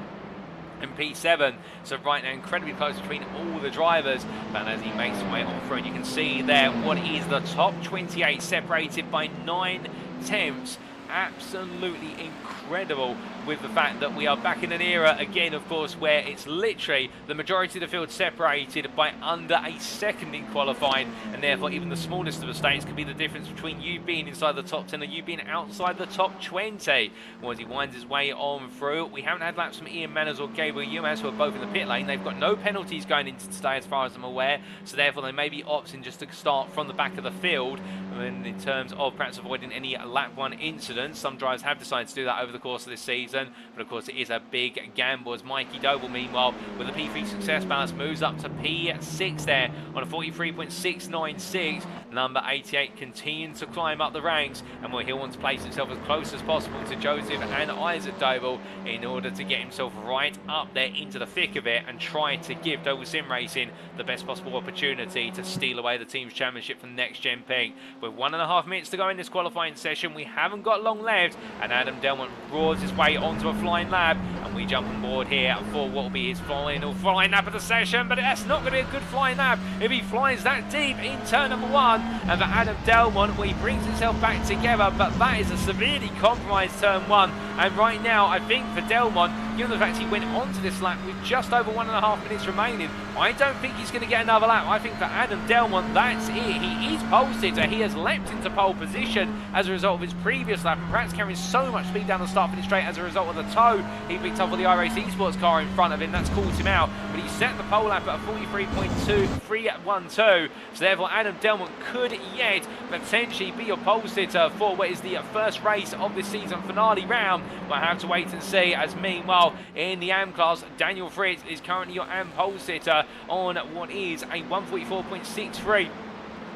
in P7. So right now incredibly close between all the drivers, but as he makes his way on through, you can see there what is the top 28 separated by 9 tenths. Absolutely incredible, with the fact that we are back in an era again, of course, where it's literally the majority of the field separated by under a second in qualifying, and therefore even the smallest of mistakes could be the difference between you being inside the top 10 and you being outside the top 20. Well, as he winds his way on through, we haven't had laps from Ian Manners or Gabriel Umas, who are both in the pit lane. They've got no penalties going into today as far as I'm aware, so therefore they may be opting just to start from the back of the field, and in terms of perhaps avoiding any lap 1 incident. confidence. Some drivers have decided to do that over the course of this season, but of course it is a big gamble as Mikey Doble, meanwhile, with a P3 success balance, moves up to P6 there on a 43.696. Number 88 continues to climb up the ranks, and he'll want to place himself as close as possible to Joseph and Isaac Doble in order to get himself right up there into the thick of it and try to give Doble Sim Racing the best possible opportunity to steal away the team's championship from Next Gen Pink. With 1.5 minutes to go in this qualifying session, we haven't got long left, and Adam Delmont roars his way onto a flying lap, and we jump on board here for what will be his final flying lap of the session. But that's not going to be a good flying lap if he flies that deep in turn number 1. And for Adam Delmont, he brings himself back together, but that is a severely compromised turn 1. And right now, I think for Delmont, given the fact he went onto this lap with just over 1.5 minutes remaining, I don't think he's going to get another lap. I think for Adam Delmont, that's it. He is pole sitter. He has leapt into pole position as a result of his previous lap, and perhaps carrying so much speed down the start finish straight as a result of the tow he picked up for the iRacing Esports car in front of him. That's caught him out, but he set the pole lap at a 43.2312. So therefore, Adam Delmont could yet potentially be a pole sitter for what is the first race of this season finale round. We'll have to wait and see, as meanwhile in the AM class, Daniel Fritz is currently your AM pole sitter on what is a 144.63.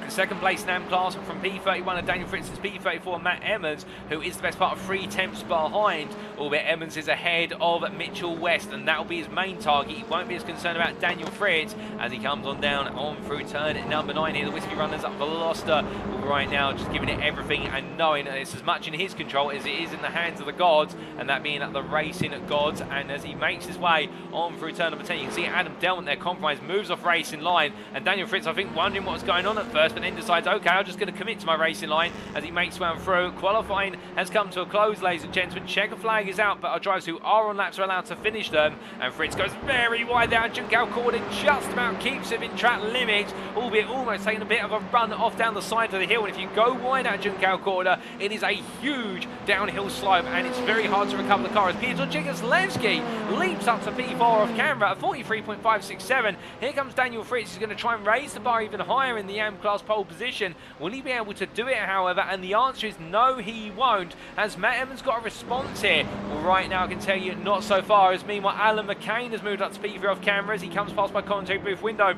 In second place in AM class from P31 and Daniel Fritz's P34, Matt Emmons, who is the best part of 3 tenths behind, albeit Emmons is ahead of Mitchell West, and that will be his main target. He won't be as concerned about Daniel Fritz as he comes on down on through turn number 9 here. The Whiskey Runners up Veloster right now, just giving it everything and knowing that it's as much in his control as it is in the hands of the gods, and that being the racing gods. And as he makes his way on through turn number 10, you can see Adam Delmont there compromised, moves off racing line, and Daniel Fritz, I think, wondering what was going on at first, but then decides, okay, I'm just going to commit to my racing line as he makes way through. Qualifying has come to a close, ladies and gentlemen. Checker flag is out, but our drivers who are on laps are allowed to finish them, and Fritz goes very wide there. Juncal Corden just about keeps him in track limit, albeit almost taking a bit of a run off down the side of the hill. And if you go wide out Juncal Corda, it is a huge downhill slope, and it's very hard to recover the car as Piotr Jigaszlewski leaps up to P4 off camera at 43.567. Here comes Daniel Fritz. He's going to try and raise the bar even higher in the AM class pole position. Will he be able to do it, however? And the answer is no, he won't, as Matt Evans got a response here. Well, right now I can tell you not so far, as meanwhile Alan McCain has moved up to P3 off camera as he comes past my commentary booth window.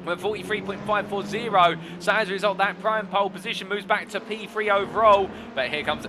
We're 43.540, so as a result, that prime pole position moves back to P3 overall. But here comes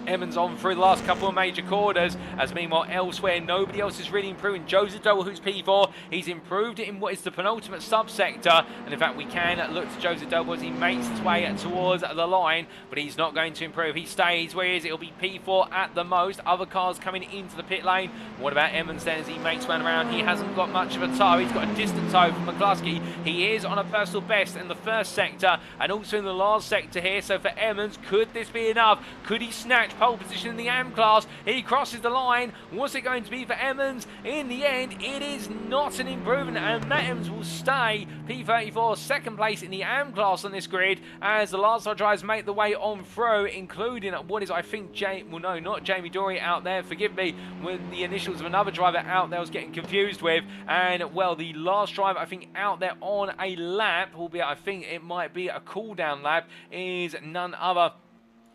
Emmons on through the last couple of major quarters, as meanwhile elsewhere nobody else is really improving. Joseph Doble, who's P4, he's improved in what is the penultimate subsector, and in fact we can look to Joseph Doble as he makes his way towards the line, but he's not going to improve. He stays where he is. It'll be P4 at the most. Other cars coming into the pit lane. What about Emmons then as he makes one around? He hasn't got much of a tow. He's got a distant tow from McCluskey. He is on a personal best in the first sector and also in the last sector here. So for Emmons, could this be enough? Could he snatch pole position in the AM class? He crosses the line. What's it going to be for Emmons? In the end, it is not an improvement, and Matt Emmons will stay P34, second place in the AM class on this grid, as the last our drivers make the way on through, including what is, I think, not Jamie Dory out there, forgive me, with the initials of another driver out there I was getting confused with. And well, the last driver I think out there on a lap, albeit I think it might be a cool down lap, is none other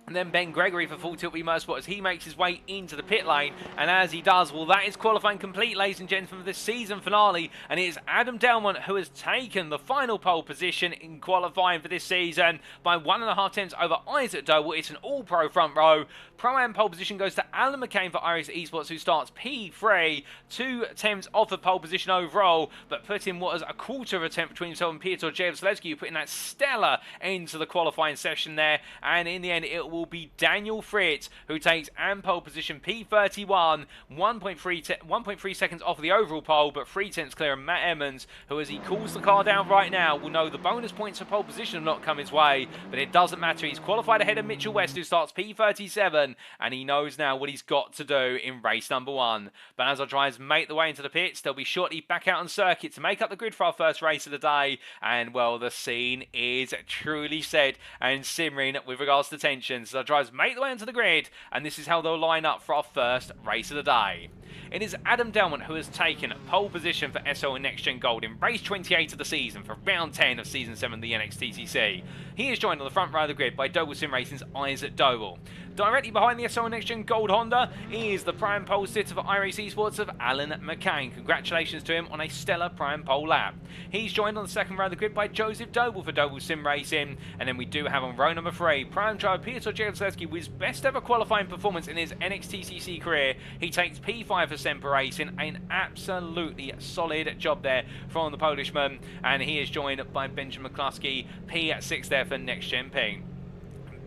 and then Ben Gregory for Full Tilt Motorsport as he makes his way into the pit lane. And as he does, well, that is qualifying complete, ladies and gentlemen, for this season finale. And it is Adam Delmont who has taken the final pole position in qualifying for this season by 1.5 tenths over Isaac Doble. It's an all-pro front row. Pro-Am pole position goes to Alan McCain for iRacing Esports, who starts P3, 2 attempts off the pole position overall, but put in what is a quarter of a attempt between himself and Piotr Jigaszlewski, who put in that stellar end to the qualifying session there. And in the end, it will be Daniel Fritz who takes AM pole position P31, 1.3 seconds off of the overall pole, but 3 tenths clear of Matt Emmons, who as he cools the car down right now will know the bonus points for pole position have not come his way, but it doesn't matter. He's qualified ahead of Mitchell West, who starts P37, and he knows now what he's got to do in race number 1. But as our drivers make the way into the pits, they'll be shortly back out on circuit to make up the grid for our first race of the day. And well, the scene is truly set and simmering with regards to tensions. So our drivers make the way into the grid, and this is how they'll line up for our first race of the day. It is Adam Delmont who has taken pole position for SO and Next Gen Gold in race 28 of the season for round 10 of season 7 of the NXTCC. He is joined on the front row of the grid by Doble Sim Racing's Isaac Doble. Directly behind the SL NXTGEN Gold Honda is the prime pole sitter for iRacing Esports of Alan McCain. Congratulations to him on a stellar prime pole lap. He's joined on the second row of the grid by Joseph Doble for Doble Sim Racing. And then we do have on row number 3, prime driver Piotr Jegorzelski with his best ever qualifying performance in his NXTCC career. He takes P5 for Semper Racing. An absolutely solid job there from the Polishman. And he is joined by Benjamin McCluskey, P6 there for NXTGEN P.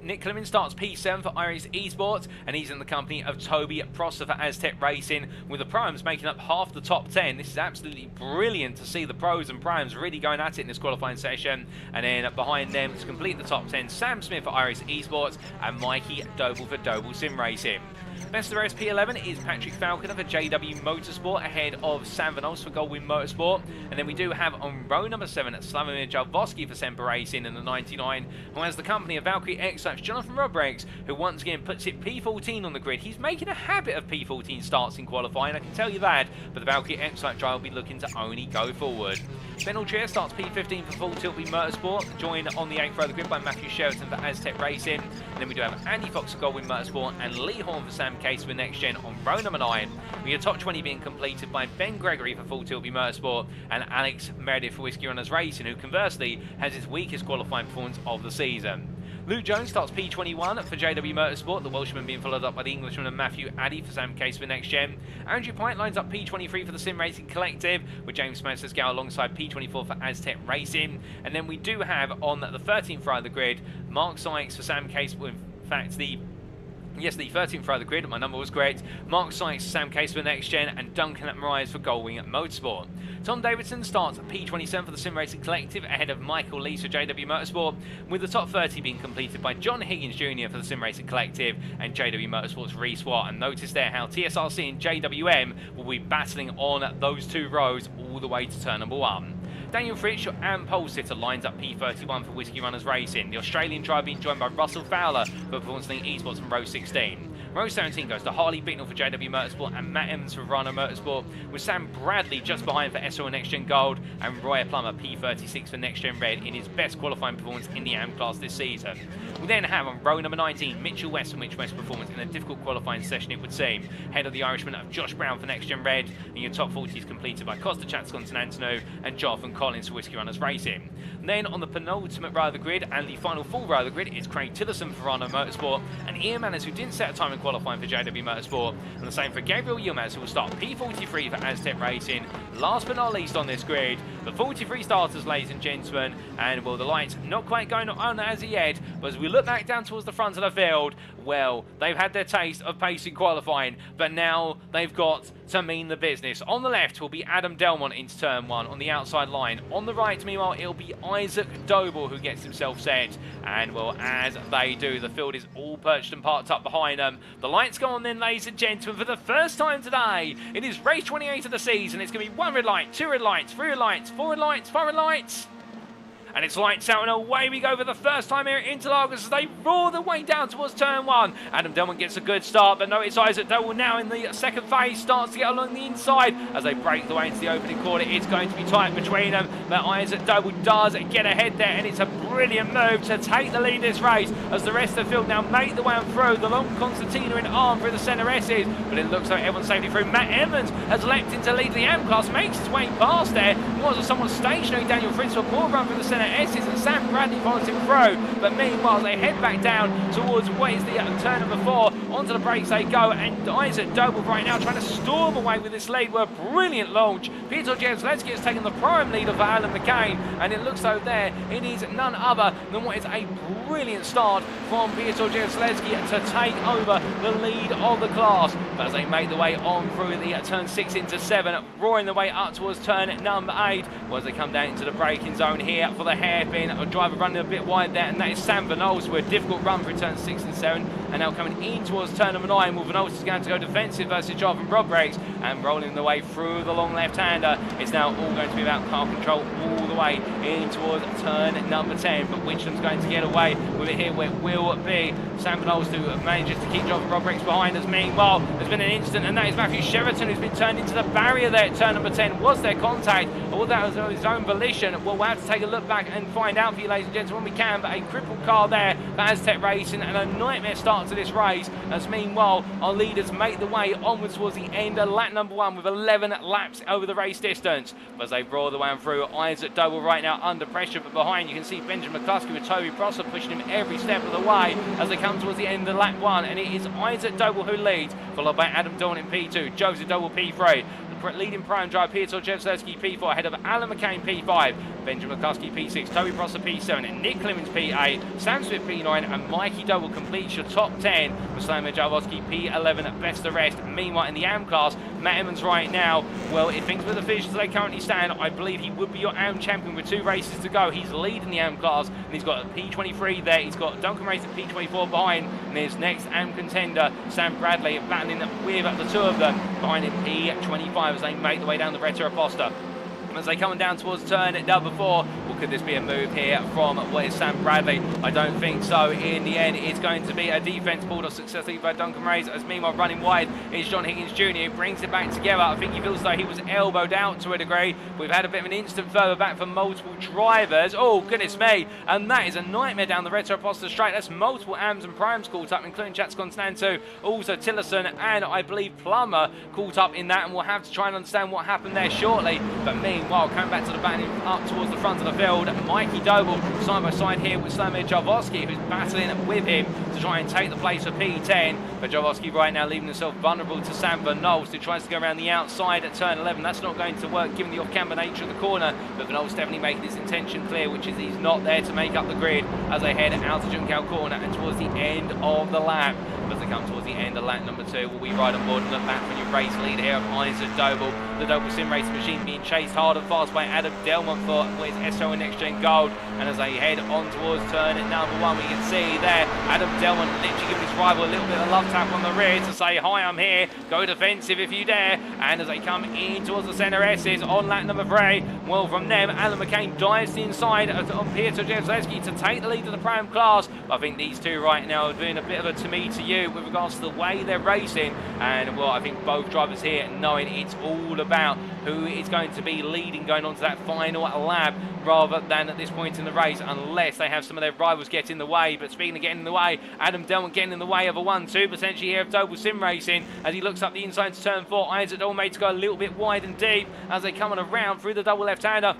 Nick Clemens starts P7 for iRacing Esports, and he's in the company of Toby Prosser for Aztec Racing, with the primes making up half the top 10. This is absolutely brilliant to see the pros and primes really going at it in this qualifying session. And then behind them to complete the top 10, Sam Smith for iRacing Esports and Mikey Doble for Doble Sim Racing. Best of the rest P11 is Patrick Falconer for JW Motorsport ahead of Sam Van Os for Goldwyn Motorsport. And then we do have on row number 7 Slavomir Jalvoski for Semper Racing in the 99, who has the company of Valkyrie X-Type's Jonathan Rodriguez, who once again puts it P14 on the grid. He's making a habit of P14 starts in qualifying, I can tell you that, but the Valkyrie X-Type driver will be looking to only go forward. Ben Altrier starts P15 for Full Tilt Motorsport, joined on the 8th row of the grid by Matthew Sheraton for Aztec Racing. And then we do have Andy Fox for Goldwyn Motorsport and Lee Horn for Sam Case for NXTGEN on row number 9. We have top 20 being completed by Ben Gregory for Full Tilt Motorsport and Alex Meredith for Whiskey Runners Racing, who conversely has his weakest qualifying performance of the season. Luke Jones starts P21 for JW Motorsport, the Welshman being followed up by the Englishman and Matthew Addy for Sam Case for NXTGEN. Andrew Pite lines up P23 for the Sim Racing Collective, with James Spencer's Gow alongside P24 for Aztec Racing. And then we do have on the 13th row of the grid, Mark Sykes for Sam Case, in fact the 13th row of the grid, my number was correct. Mark Sykes, Sam Case for NXTGEN, and Duncan Moraes for Goldwyn Motorsport. Tom Davidson starts at P27 for the Sim Racing Collective ahead of Michael Lees for JW Motorsport, with the top 30 being completed by John Higgins Jr. for the Sim Racing Collective and JW Motorsport's Reese Watt. And notice there how TSRC and JWM will be battling on those two rows all the way to turn number 1. Daniel Fritsch and pole sitter lines up P31 for Whiskey Runners Racing. The Australian driver being joined by Russell Fowler for Performance Link Esports from row 16. Row 17 goes to Harley Bicknell for JW Motorsport and Matt Evans for Rana Motorsport, with Sam Bradley just behind for SL NXTGEN Gold and Roy Plummer P36 for NXTGEN Red in his best qualifying performance in the AM class this season. We then have on row number 19 Mitchell West for Mitch West performance in a difficult qualifying session it would seem, ahead of the Irishman of Josh Brown for NXTGEN Red, and your top 40 is completed by Costa Chatscon Antonio and Jonathan Collins for Whiskey Runners Racing. And then on the penultimate row of the grid and the final full row of the grid is Craig Tillison for Rana Motorsport and Ian Manners, who didn't set a time in qualifying for JW Motorsport, and the same for Gabriel Yilmaz, who will start P43 for Aztec Racing. Last but not least on this grid, the 43 starters, ladies and gentlemen, and well, the lights not quite going on as yet, but as we look back down towards the front of the field, well, they've had their taste of pacing qualifying, but now they've got to mean the business. On the left will be Adam Delmont into turn 1 on the outside line. On the right, meanwhile, it'll be Isaac Doble who gets himself set, and well, as they do, the field is all perched and parked up behind them. The lights go on then, ladies and gentlemen, for the first time today. It is race 28 of the season. It's going to be 1 red light, 2 red lights, 3 red lights, 4 red lights, 5 red lights. And it's lights out and away we go for the first time here at Interlagos as they roar their way down towards turn 1. Adam Delmont gets a good start, but no, it's Isaac Doble now in the second phase, starts to get along the inside as they break the way into the opening corner. It's going to be tight between them, but Isaac Doble does get ahead there, and it's a brilliant move to take the lead this race as the rest of the field now make the way on through. The long Constantina in arm through the centre S's, but it looks like everyone's safely through. Matt Evans has leapt into lead the AM class, makes his way past there. Was a somewhat stationary Daniel Fritz for a poor run through the centre S's, and Sam Bradley follows him through. But meanwhile, they head back down towards what is the turn number 4. Onto the brakes they go, and Isaac Doble right now trying to storm away with this lead. With a brilliant launch, Piotr Jegorzelski has taken the prime lead of Alan McCain, and it looks like there it is none other than what is a brilliant start from Piotr Jegorzelski to take over the lead of the class. But as they make the way on through the turn 6 into 7, roaring the way up towards turn number 8, as they come down into the braking zone here for the hairpin. A driver running a bit wide there, and that is Sam Van Ols with a difficult run through turn 6 and 7, and now coming in towards turn number 9. Well, Van Ols is going to go defensive versus Jonathan Rodriguez, and rolling the way through the long left-hander. It's now all going to be about car control all the way in towards turn number 10, but Wincham's going to get away with it here, where it will be Sam Van Ols who manages to keep Jonathan Rodriguez behind us. Meanwhile, there's been an incident, and that is Matthew Sheraton who's been turned into the barrier there at turn number 10. Was there contact? or that was on his own volition. Well, we'll have to take a look back and find out for you, ladies and gentlemen, when we can. But a crippled car there for Aztec Racing, and a nightmare start to this race, as meanwhile our leaders make the way onwards towards the end of lap number 1 with 11 laps over the race distance. But as they roar the way through, Isaac Doble right now under pressure, but behind you can see Benjamin McCluskey with Toby Prosser pushing him every step of the way as they come towards the end of lap 1, and it is Isaac Doble who leads, followed by Adam Dawn in P2, Joseph Doble P3. Leading prime driver Piotr Jevzelski P4 ahead of Alan McCain P5, Benjamin McCluskey P6, Toby Prosser P7, Nick Clemens P8, Sam Smith P9, and Mikey Doble completes your top 10 with Slamer Jaworski P11 at best the rest. Meanwhile, in the AM class, Matt Emmons right now, well, if things were the fish as they currently stand, I believe he would be your AM champion with 2 races to go. He's leading the AM class, and he's got a P23 there. He's got Duncan Race at P24 behind, and his next AM contender, Sam Bradley, battling with the 2 of them behind him P25 as they make the way down the Retta Aposta. As they come down towards turn number 4, well, could this be a move here from what is Sam Bradley? I don't think so. In the end, it's going to be a defense pulled off successfully by Duncan Rays, as meanwhile running wide is John Higgins Jr. who brings it back together. I think he feels though he was elbowed out to a degree. We've had a bit of an instant further back from multiple drivers. Oh, goodness me. And that is a nightmare down the Retro Aposta straight. That's multiple AMs and Primes caught up, including Chats Constanto, also Tillerson, and I believe Plummer caught up in that, and we'll have to try and understand what happened there shortly. But meanwhile, coming back to the batting up towards the front of the field, Mikey Doble side by side here with Slamir Jaworski, who's battling with him to try and take the place of P10. But Jaworski right now leaving himself vulnerable to Sam Van Nolst, who tries to go around the outside at turn 11. That's not going to work given the off-camber nature of the corner, but Van Nolst definitely making his intention clear, which is he's not there to make up the grid as they head out to Juncal corner and towards the end of the lap. As they come towards the end of lap number 2, will we ride on board and look back for your race leader here of Isaac Doble. The Doble Sim Racing machine being chased hard and fast by Adam Delmont for his SO and NXTGEN Gold. And as they head on towards turn number 1, we can see there Adam Delmont literally giving his rival a little bit of a love tap on the rear to say, hi, I'm here, go defensive if you dare. And as they come in towards the centre S's on lap number 3, well, from them, Alan McCain dives to the inside on Piotr Jevzelski to take the lead of the Pram class. But I think these two right now are doing a bit of a to me to you with regards to the way they're racing, and well, I think both drivers here knowing it's all about who is going to be leading going on to that final lap rather than at this point in the race, unless they have some of their rivals get in the way. But speaking of getting in the way, Adam Delmont getting in the way of a 1-2 potentially here of Doble Sim Racing as he looks up the inside to turn 4. Isaac Doble made to go a little bit wide and deep as they come on around through the double left-hander.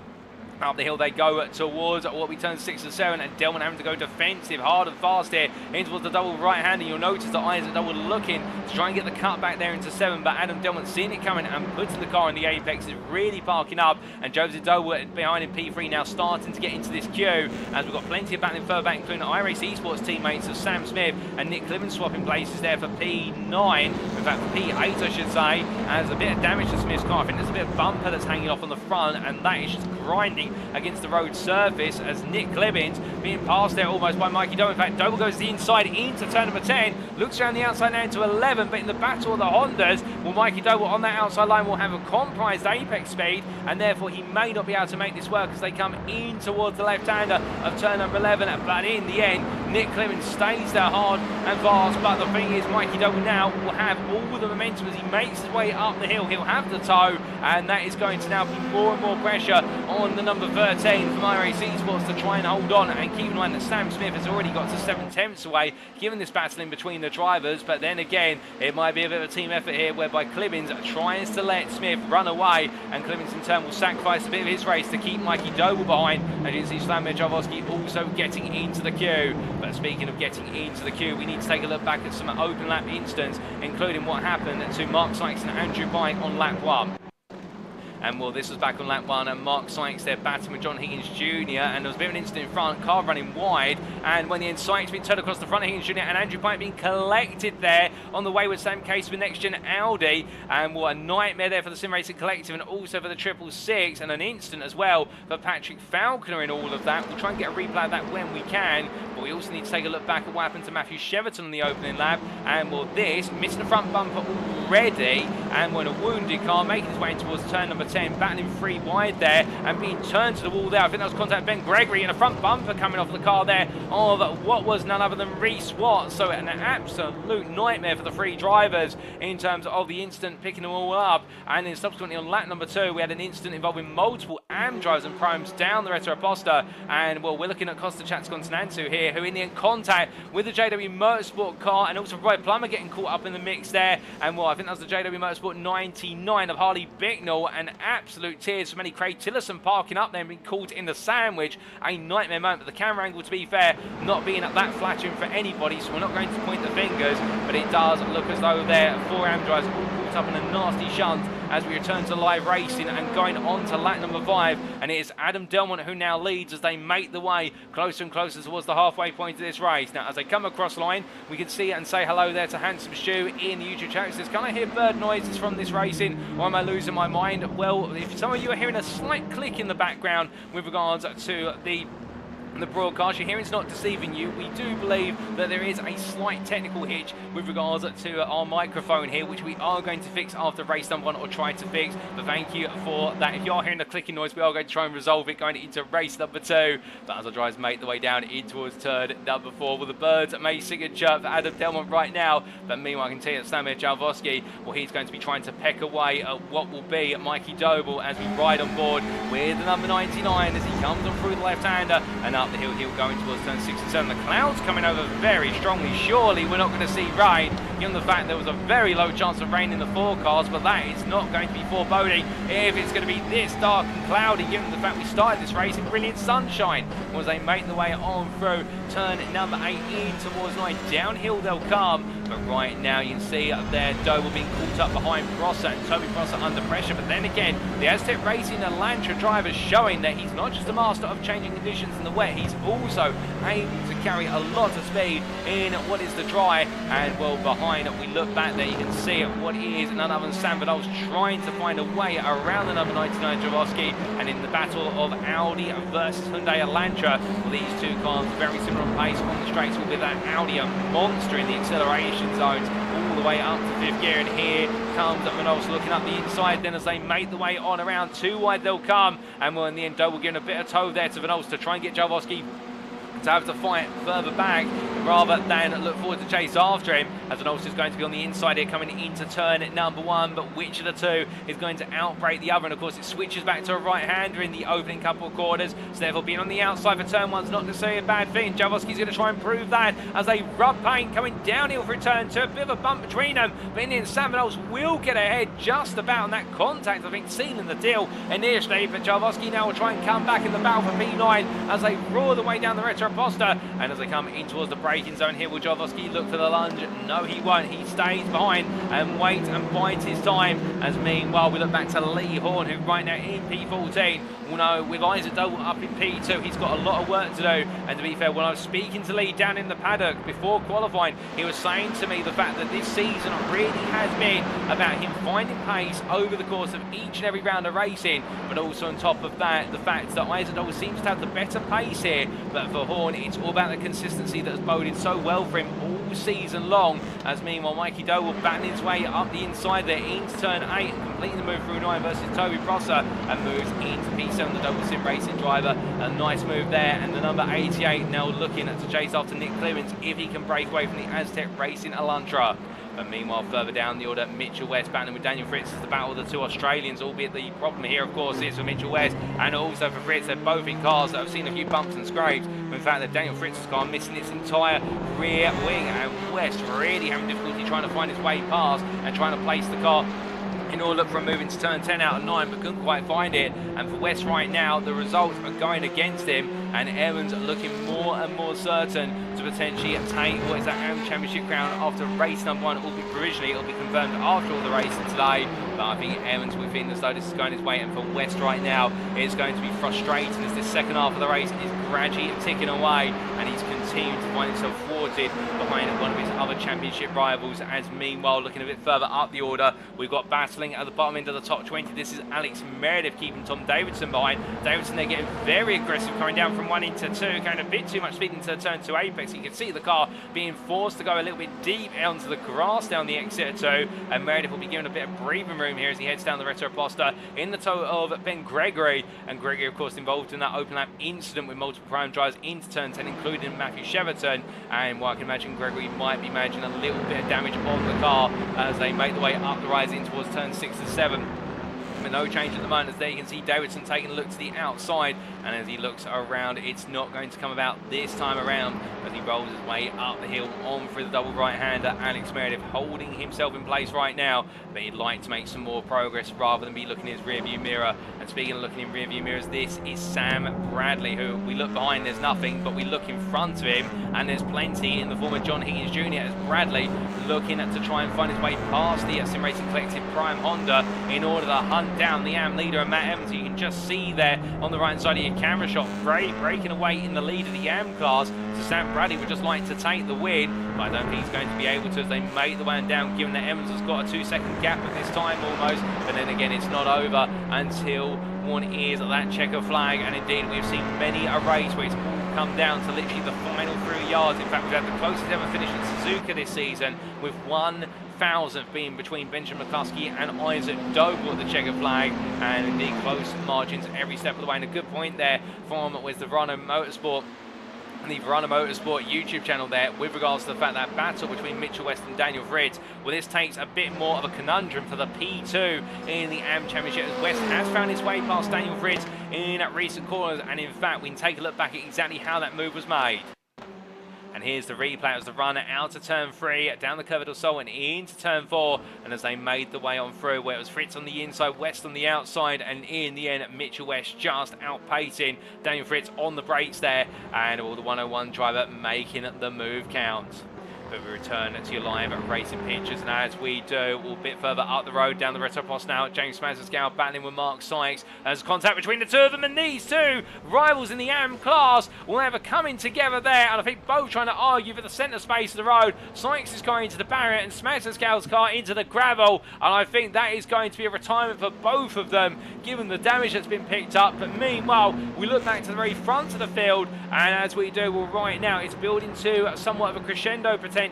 Up the hill they go towards what we turn 6 and 7, and Delmont having to go defensive hard and fast here in towards the double right-hander. You'll notice that Isaac Doble looking to try and get the cut back there into 7, but Adam Delmont seeing it coming and putting the car in the apex, is really parking up, and Joseph Doble behind him P3 now starting to get into this queue as we've got plenty of battling further back, including iRacing Esports teammates of Sam Smith and Nick Clemens swapping places there for P9, in fact for P8 I should say, as a bit of damage to Smith's car. I think there's a bit of bumper that's hanging off on the front, and that is just grinding against the road surface as Nick Clemens being passed there almost by Mikey Doble. In fact, Doble goes the inside into turn number 10, looks around the outside now into 11, but in the battle of the Hondas, well, Mikey Doble on that outside line will have a compromised apex speed, and therefore he may not be able to make this work as they come in towards the left-hander of turn number 11. But in the end, Nick Clemens stays there hard and fast, but the thing is, Mikey Doble now will have all the momentum as he makes his way up the hill. He'll have the toe, and that is going to now be more and more pressure on the number 13 from iRacing Esports to try and hold on, and keep in mind that Sam Smith has already got to 7/10 away given this battle in between the drivers. But then again, it might be a bit of a team effort here whereby Clemens tries to let Smith run away, and Clemens in turn will sacrifice a bit of his race to keep Mikey Doble behind. And you can see Slamir Jaworski also getting into the queue. But speaking of getting into the queue, we need to take a look back at some open lap incidents, including what happened to Mark Sykes and Andrew Pike on lap 1. And well, this was back on lap 1, and Mark Sykes there battling with John Higgins Jr. And there was a bit of an incident in front, car running wide, and when the end Sykes being turned across the front of Higgins Jr. and Andrew Pike being collected there on the way with Sam Case with NXTGEN Audi. And what a nightmare there for the Sim Racing Collective and also for the 666, and an instant as well for Patrick Falconer in all of that. We'll try and get a replay of that when we can, but we also need to take a look back at what happened to Matthew Cheverton on the opening lap. And well, this missing the front bumper already, and when a wounded car making his way towards turn number 10, battling 3 wide there and being turned to the wall there. I think that was contact Ben Gregory, and a front bumper coming off the car there of what was none other than Reese Watt. So an absolute nightmare for the 3 drivers in terms of the incident, picking them all up. And then subsequently on lap number 2, we had an incident involving multiple AM drivers and primes down the Retro-Aposta. And well, we're looking at Costa Chatscontinentu here, who in the end contact with the JW Motorsport car, and also Roy Plummer getting caught up in the mix there. And well, I think that was the JW Motorsport 99 of Harley Bicknell, and absolute tears for many. Craig Tillerson parking up there and being caught in the sandwich. A nightmare moment, but the camera angle, to be fair, not being that flattering for anybody, so we're not going to point the fingers, but it does look as though there 4 AM drivers all caught up in a nasty shunt as we return to live racing and going on to lap number 5, and it is Adam Delmont who now leads as they make the way closer and closer towards the halfway point of this race. Now, as they come across line, we can see and say hello there to Handsome Shoe in the YouTube chat. It says, can I hear bird noises from this racing, or am I losing my mind? Well, if some of you are hearing a slight click in the background with regards to the broadcast, you're hearing it's not deceiving you. We do believe that there is a slight technical hitch with regards to our microphone here, which we are going to fix after race number 1, or try to fix, but thank you for that. If you are hearing a clicking noise, we are going to try and resolve it going into race number 2, but as our drivers make the way down in towards turn number 4, well, the birds may sing a chirp for Adam Delmont right now, but meanwhile I can tell you that Stamir Jalvosky, well, he's going to be trying to peck away at what will be Mikey Doble as we ride on board with the number 99 as he comes on through the left-hander and up the hill going towards turn 6 and 7. The clouds coming over very strongly. Surely we're not going to see rain, given the fact there was a very low chance of rain in the forecast, but that is not going to be foreboding if it's going to be this dark and cloudy, given the fact we started this race in brilliant sunshine as they make the way on through turn number 18 towards 9. Downhill they'll come, but right now you can see there Doble being caught up behind Prosser, and Toby Prosser under pressure. But then again, the Aztec Racing Elantra driver showing that he's not just a master of changing conditions in the wet, he's also able to carry a lot of speed in what is the dry. And well, behind we look back there, you can see what is none other than Sam Vidal's trying to find a way around the number 99 Jaworski. And in the battle of Audi versus Hyundai Elantra, well, these two cars very similar on pace on the straights, with that Audi a monster in the acceleration zones all the way up to 5th gear. And here comes Manos looking up the inside then as they make the way on around 2 wide they'll come, and well, in the end Doble giving a bit of toe there to Vanos to try and get Jalvosky to have to fight further back rather than look forward to chase after him, as Vanos is going to be on the inside here coming into turn number 1, but which of the two is going to outbrake the other? And of course it switches back to a right-hander in the opening couple of quarters, so therefore being on the outside for turn 1's not necessarily a bad thing. Jalvosky's going to try and prove that as they rub paint coming downhill for turn 2, a bit of a bump between them, but in the end Sam Vanos will get ahead just about on that contact I think seen in the deal initially, but Jalvosky now will try and come back in the battle for P9 as they roar the way down the Retro-Aposta. And as they come in towards the braking zone here, will Jalvosky look for the lunge? No, he won't. He stays behind and waits and bides his time, as meanwhile we look back to Lee Horn, who right now in P14. Well, no, with Isaac Doble up in P2, he's got a lot of work to do. And to be fair, when I was speaking to Lee down in the paddock before qualifying, he was saying to me the fact that this season really has been about him finding pace over the course of each and every round of racing, but also on top of that, the fact that Isaac Doble seems to have the better pace here. But for Horn, it's all about the consistency that has boded so well for him all season long, as meanwhile Mikey Doble battling his way up the inside there into turn 8, completing the move through 9 versus Toby Prosser, and moves into P7, the Double Sim Racing driver. A nice move there, and the number 88 now looking to chase after Nick Clements if he can break away from the Aztec Racing Elantra. But meanwhile, further down the order, Mitchell West battling with Daniel Fritz as the battle of the 2 Australians, albeit the problem here, of course, is for Mitchell West and also for Fritz. They're both in cars that have seen a few bumps and scrapes. In fact, that Daniel Fritz's car missing its entire rear wing, and West really having difficulty trying to find his way past and trying to place the car in order for moving to turn 10 out of 9, but couldn't quite find it. And for West right now, the results are going against him, and Evans looking more and more certain to potentially take what is that AM Championship crown after race number 1, albeit provisionally. It'll be confirmed after all the racing today, but I think Evans will feel as though this is going his way, and for West right now, it's going to be frustrating as this second half of the race is gradually ticking away, and he's team to find himself thwarted behind one of his other championship rivals. As meanwhile, looking a bit further up the order, we've got battling at the bottom end of the top 20. This is Alex Meredith keeping Tom Davidson behind. Davidson, they're getting very aggressive, coming down from 1 into 2, going a bit too much speed into turn 2 apex. You can see the car being forced to go a little bit deep onto the grass down the exit of 2, and Meredith will be given a bit of breathing room here as he heads down the Retroposter in the tow of Ben Gregory. And Gregory, of course, involved in that open lap incident with multiple prime drives into turn 10, including Matthew Cheverton. And what I can imagine, Gregory might be managing a little bit of damage on the car as they make the way up the rise in towards turn 6 and 7. But no change at the moment, as there you can see Davidson taking a look to the outside, and as he looks around, it's not going to come about this time around as he rolls his way up the hill on through the double right-hander. Alex Meredith holding himself in place right now, but he'd like to make some more progress rather than be looking in his rearview mirror. And speaking of looking in rearview mirrors, this is Sam Bradley, who we look behind, there's nothing, but we look in front of him and there's plenty in the form of John Higgins Jr. as Bradley looking to try and find his way past the Sim Racing Collective Prime Honda in order to hunt down the AM leader, and Matt Evans, you can just see there on the right side of your camera shot, breaking away in the lead of the AM class. So Sam Bradley would just like to take the win, but I don't think he's going to be able to as they make the way down, given that Evans has got a 2-second gap at this time almost. But then again, it's not over until one is that checker flag, and indeed we've seen many a race where it's all come down to literally the final 3 yards. In fact, we've had the closest ever finish in Suzuka this season, with 1,000th being between Benjamin McCluskey and Isaac Doble at the checker flag, and indeed close margins every step of the way. And a good point there from the Verano Motorsport YouTube channel there with regards to the fact that battle between Mitchell West and Daniel Fritz, well, this takes a bit more of a conundrum for the P2 in the AM Championship, as West has found his way past Daniel Fritz in recent corners, and in fact we can take a look back at exactly how that move was made. And here's the replay as the runner out of turn 3, down the curve of Sol and into turn 4. And as they made the way on through, where it was Fritz on the inside, West on the outside, and in the end, Mitchell West just outpacing Daniel Fritz on the brakes there. And all the 101 driver making the move count. But we return to your live racing pictures, and as we do, we'll a bit further up the road, down the Retropos now, James Mazescal battling with Mark Sykes. There's contact between the two of them, and these two rivals in the AM class will have a coming together there, and I think both trying to argue for the centre space of the road. Sykes' car into the barrier, and Mazescal's car into the gravel, and I think that is going to be a retirement for both of them, given the damage that's been picked up. But meanwhile, we look back to the very front of the field, and as we do, well, right now, it's building to somewhat of a crescendo potentially.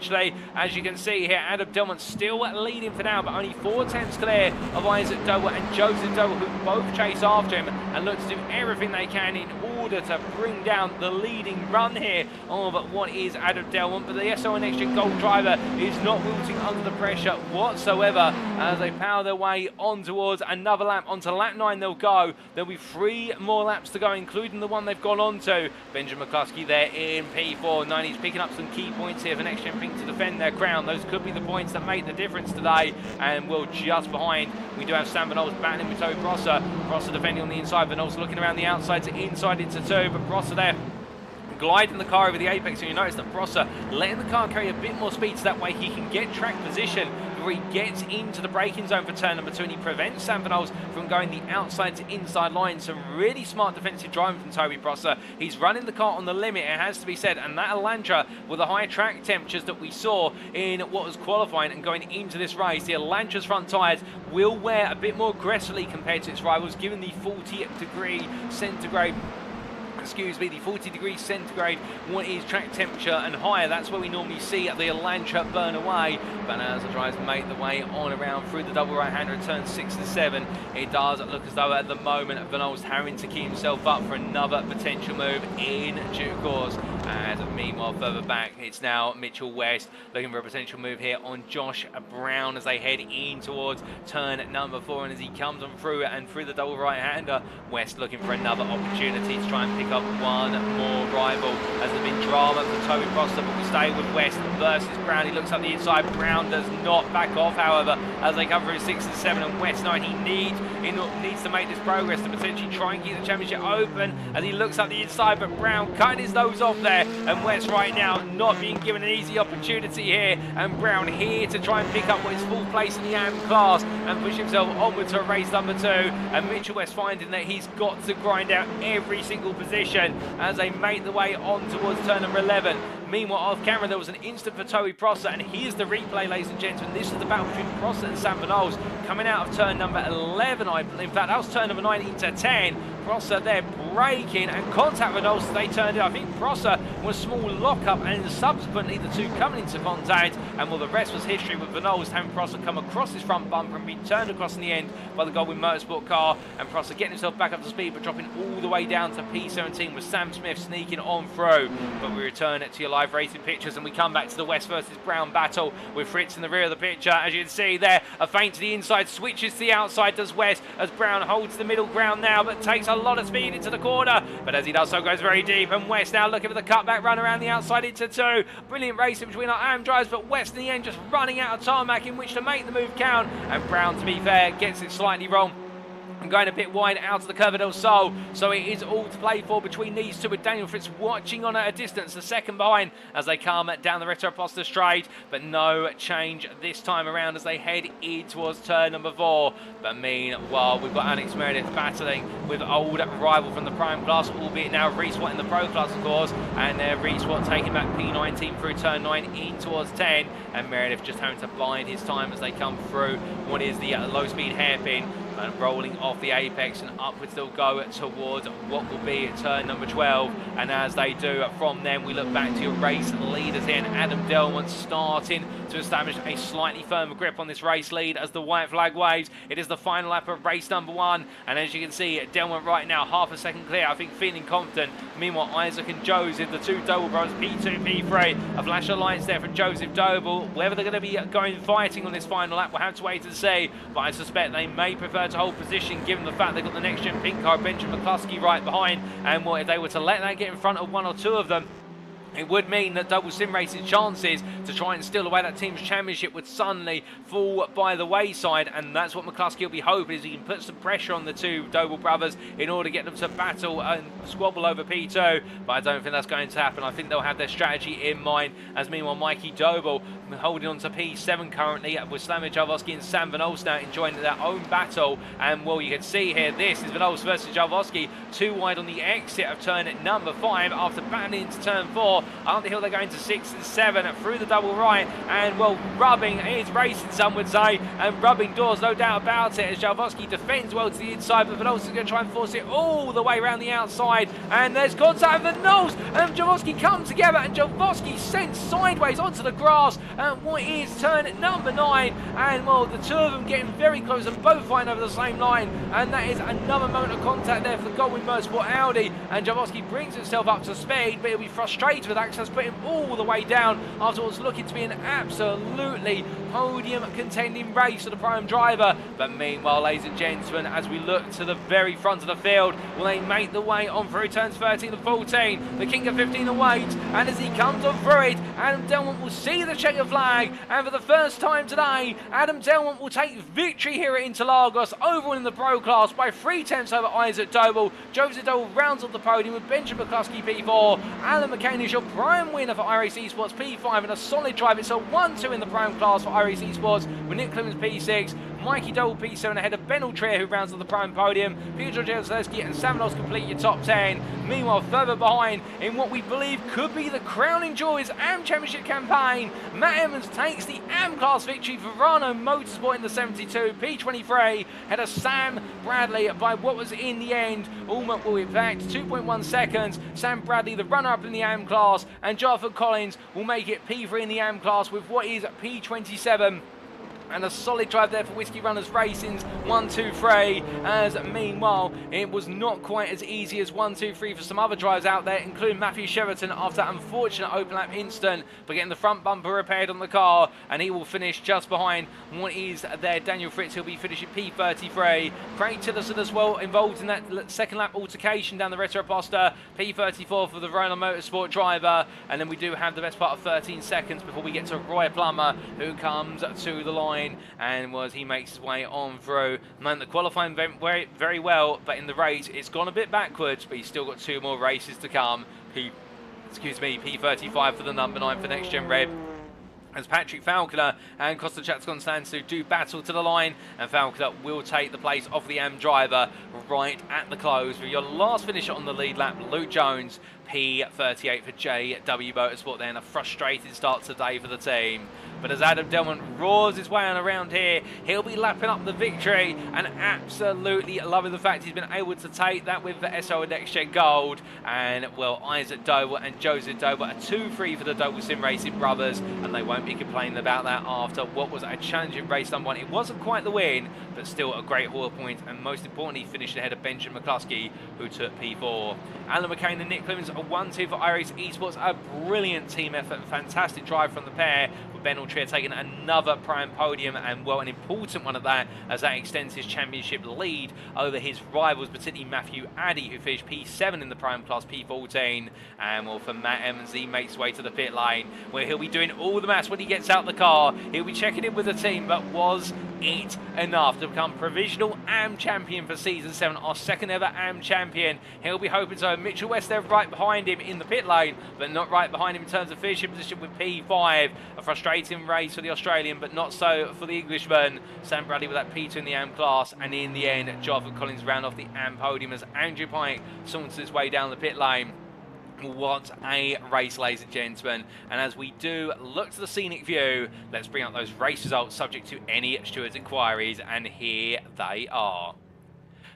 As you can see here, Adam Dillman still leading for now, but only 4/10 clear of Isaac Doble and Joseph Doble, who both chase after him and look to do everything they can in order to bring down the leading run here of what is Adam Dillman. But the SO NXTGEN Gold driver is not wilting under the pressure whatsoever as they power their way on towards another lap. Onto lap 9 they'll go. There'll be 3 more laps to go, including the one they've gone on to. Benjamin McCluskey there in P4. 90's picking up some key points here for NXTGEN Pink to defend their crown. Those could be the points that make the difference today. And we'll just behind, we do have Sam Van Ols battling with Toby Prosser. Prosser defending on the inside, Van Ols looking around the outside to inside into 2, but Prosser there gliding the car over the apex, and you notice that Prosser letting the car carry a bit more speed so that way he can get track position before he gets into the braking zone for turn number 2, and he prevents Sam Van Ols from going the outside to inside line. Some really smart defensive driving from Toby Prosser. He's running the car on the limit, it has to be said, and that Elantra with the high track temperatures that we saw in what was qualifying and going into this race, the Elantra's front tyres will wear a bit more aggressively compared to its rivals, given the 40-degree centigrade. The 40 degrees centigrade, what is track temperature and higher, that's where we normally see the Elantra burn away. But as the drivers make the way on around through the double right-hander at turn 6 and 7, it does look as though at the moment Van Ols having to keep himself up for another potential move in due course. And meanwhile, further back, it's now Mitchell West looking for a potential move here on Josh Brown as they head in towards turn number 4. And as he comes on through and through the double right-hander, West looking for another opportunity to try and pick up one more rival. As there's been drama for Toby Prosser, but we stay with West versus Brown. He looks up the inside. Brown does not back off, however, as they come through 6 and 7, and West 9. He needs to make this progress to potentially try and keep the championship open as he looks up the inside, but Brown cutting his nose off there there, and West right now not being given an easy opportunity here, and Brown here to try and pick up what is full place in the AM class and push himself onward to race number 2, and Mitchell West finding that he's got to grind out every single position as they make the way on towards turn number 11. Meanwhile, off camera, there was an instant for Toby Prosser, and here's the replay, ladies and gentlemen. This is the battle between Prosser and Sam Van coming out of turn number 11. In fact, that was turn number 9 into 10. Prosser there braking and contact with Van they turned it. I think Prosser was a small lock-up, and then subsequently the two coming into contact, and well, the rest was history with Van having Prosser come across his front bumper and be turned across in the end by the Goldwyn Motorsport car, and Prosser getting himself back up to speed, but dropping all the way down to P17 with Sam Smith sneaking on through. But we return it to your live racing pictures, and we come back to the West versus Brown battle with Fritz in the rear of the picture. As you can see there, a feint to the inside, switches to the outside, does West, as Brown holds the middle ground now, but takes a lot of speed into the corner, but as he does so goes very deep, and West now looking for the cutback run around the outside into 2. Brilliant racing between our AM drivers, but West in the end just running out of tarmac in which to make the move count, and Brown, to be fair, gets it slightly wrong and going a bit wide out of the Curva del Sol. So it is all to play for between these two, with Daniel Fritz watching on at a distance, the second behind as they come down the Retroposta straight, but no change this time around as they head in towards turn number 4. But meanwhile, we've got Alex Meredith battling with old rival from the Prime class, albeit now Reese Watt in the Pro class, of course, and Reese Watt taking back P19 through turn 9 in towards 10, and Meredith just having to bide his time as they come through what is the low-speed hairpin, and rolling off the apex, and upwards they'll go towards what will be turn number 12. And as they do, from them we look back to your race leaders in. Adam Delmont starting to establish a slightly firmer grip on this race lead as the white flag waves. It is the final lap of race number 1, and as you can see, Delmont right now half a second clear, I think, feeling confident. Meanwhile, Isaac and Joseph, the two Doble brothers, P2, P3, a flash of lights there from Joseph Doble. Whether they're going to be going fighting on this final lap, we'll have to wait and see, but I suspect they may prefer to hold position given the fact they've got the next gen pink car, Benjamin McCluskey, right behind, and well, if they were to let that get in front of one or two of them, it would mean that Double Sim Racing's chances to try and steal away that team's championship would suddenly fall by the wayside, and that's what McCluskey will be hoping, is he can put some pressure on the two Doble brothers in order to get them to battle and squabble over P2, but I don't think that's going to happen. I think they'll have their strategy in mind, as meanwhile Mikey Doble holding on to P7 currently, with Slamir Jalvosky and Sam Van Olst now enjoying their own battle, and well, you can see here, this is Van Olst versus Jalvosky, too wide on the exit of turn number 5 after battling into turn 4. Up the hill they're going to 6 and 7 through the double right, and well, rubbing is racing, some would say, and rubbing doors, no doubt about it, as Jalvosky defends well to the inside, but Van Olst is going to try and force it all the way around the outside, and there's contact with Van Olst, and Jalvosky come together, and Jalvosky sent sideways onto the grass, and what is turn number 9, and well, the two of them getting very close and both flying over the same line, and that is another moment of contact there for the Goldwyn Motorsport Audi, and Jalvosky brings himself up to speed, but he'll be frustrated with access, put him all the way down after what's looking to be an absolutely podium contending race for the prime driver. But meanwhile, ladies and gentlemen, as we look to the very front of the field, will they make the way on through turns 13 and 14? The King of 15 awaits, and as he comes on through it, Adam Delmont will see the checker flag, and for the first time today, Adam Delmont will take victory here at Interlagos, overwinning the Pro class by 3/10 over Isaac Doble. Joseph Doble rounds off the podium with Benjamin McCluskey P4. Alan McCain is your prime winner for iRacing Esports P5 and a solid drive. It's a 1-2 in the prime class for iRacing Esports with Nick Clemens P6. Mikey Doble P7 ahead of Ben Altrier, who rounds on the prime podium. Peter Jalzewski and Sam Loss complete your top 10. Meanwhile, further behind in what we believe could be the crowning joys AM Championship campaign, Matt Evans takes the AM class victory for Rano Motorsport in the 72. P23 ahead of Sam Bradley by what was in the end, almost, well, in fact, 2.1 seconds. Sam Bradley, the runner-up in the AM class, and Jonathan Collins will make it P3 in the AM class with what is P27. And a solid drive there for Whiskey Runners Racing's 1-2-3, as meanwhile it was not quite as easy as 1-2-3 for some other drives out there, including Matthew Sheraton after that unfortunate open lap incident, but getting the front bumper repaired on the car, and he will finish just behind what is there Daniel Fritz. He'll be finishing P33. Craig Tillerson as well involved in that second lap altercation down the Retroposta, P34 for the Rona Motorsport driver, and then we do have the best part of 13 seconds before we get to Roy Plummer, who comes to the line, and he makes his way on through. Man, the qualifying went very well, but in the race it's gone a bit backwards, but he's still got 2 more races to come. P35 for the number 9 for Next Gen Red. As Patrick Falconer and Kostachats Konstantinou do battle to the line, and Falconer will take the place of the AM driver right at the close. With your last finisher on the lead lap, Luke Jones, P38 for JW Motorsport. Then a frustrating start today for the team. But as Adam Delman roars his way on around here, he'll be lapping up the victory and absolutely loving the fact he's been able to take that with the SO Next Gen Gold. And, well, Isaac Doble and Joseph Doble are 2-3 for the Doble Sim Racing brothers, and they won't be complaining about that after what was a challenging race number 1. It wasn't quite the win, but still a great haul of points, and most importantly, finished ahead of Benjamin McCluskey, who took P4. Alan McCain and Nick Clemens are 1-2 for iRacing Esports. A brilliant team effort and fantastic drive from the pair, with Ben Altrier taking another prime podium, and, well, an important one at that, as that extends his championship lead over his rivals, particularly Matthew Addy, who finished P7 in the prime class, P14. And, well, for Matt Evans, he makes his way to the pit lane, where he'll be doing all the maths when he gets out the car. He'll be checking in with the team, but was it enough to become provisional AM champion for Season 7, our second ever AM champion? He'll be hoping so. Mitchell West there right behind him in the pit lane, but not right behind him in terms of finishing position with P5. A frustrating race for the Australian, but not so for the Englishman. Sam Bradley with that P2 in the AM class, and in the end, Jonathan Collins round off the AM podium as Andrew Pike saunters his way down the pit lane. What a race, ladies and gentlemen. And as we do look to the scenic view, let's bring up those race results subject to any stewards' inquiries, and here they are.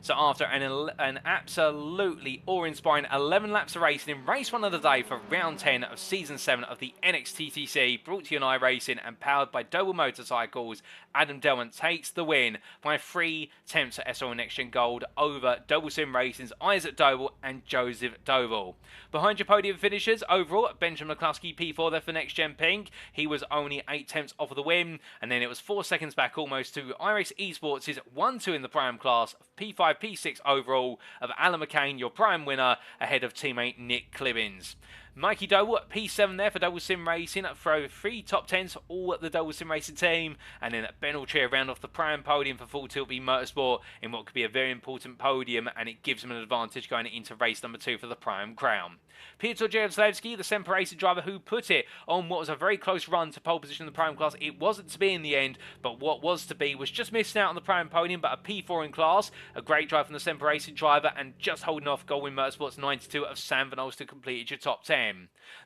So after an absolutely awe-inspiring 11 laps of racing in race 1 of the day for round 10 of Season 7 of the NXTCC, brought to you on iRacing and powered by Doble Motorcycles, Adam Delman takes the win by 3 tenths at SO Next Gen Gold over Doble Sim Racing's Isaac Doble and Joseph Doble. Behind your podium finishers, overall, Benjamin McCluskey P4 there for Next Gen Pink. He was only 8 tenths off of the win, and then it was 4 seconds back almost to iRacing Esports' 1-2 in the prime class, P5, P6 overall of Alan McCain, your prime winner, ahead of teammate Nick Clibbins. Mikey Doble, P7 there for Doble Sim Racing, for 3 top 10s, all at the Doble Sim Racing team. And then Ben Altrier round off the prime podium for Full Tilt B Motorsport in what could be a very important podium, and it gives him an advantage going into race number 2 for the prime crown. Piotr Jezlewski, the Semper Racing driver who put it on what was a very close run to pole position in the prime class. It wasn't to be in the end, but what was to be was just missing out on the prime podium, but a P4 in class. A great drive from the Semper Racing driver, and just holding off Goldwyn Motorsport's 92 of Sam Van Olst to complete your top 10.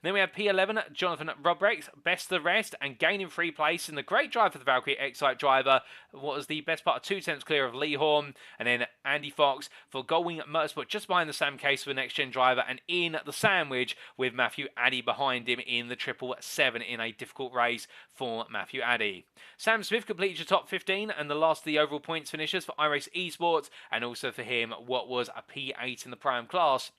Then we have P11, Jonathan Robrix, best of the rest, and gaining 3 place in the great drive for the Valkyrie Excite driver. What was the best part of 2 tenths clear of Lee Horn, and then Andy Fox for Goldwyn Motorsport just behind the Sam Case for the Next Gen driver, and in the sandwich with Matthew Addy behind him in the 777 in a difficult race for Matthew Addy. Sam Smith completed your top 15 and the last of the overall points finishers for iRacing Esports, and also for him what was a P8 in the prime class.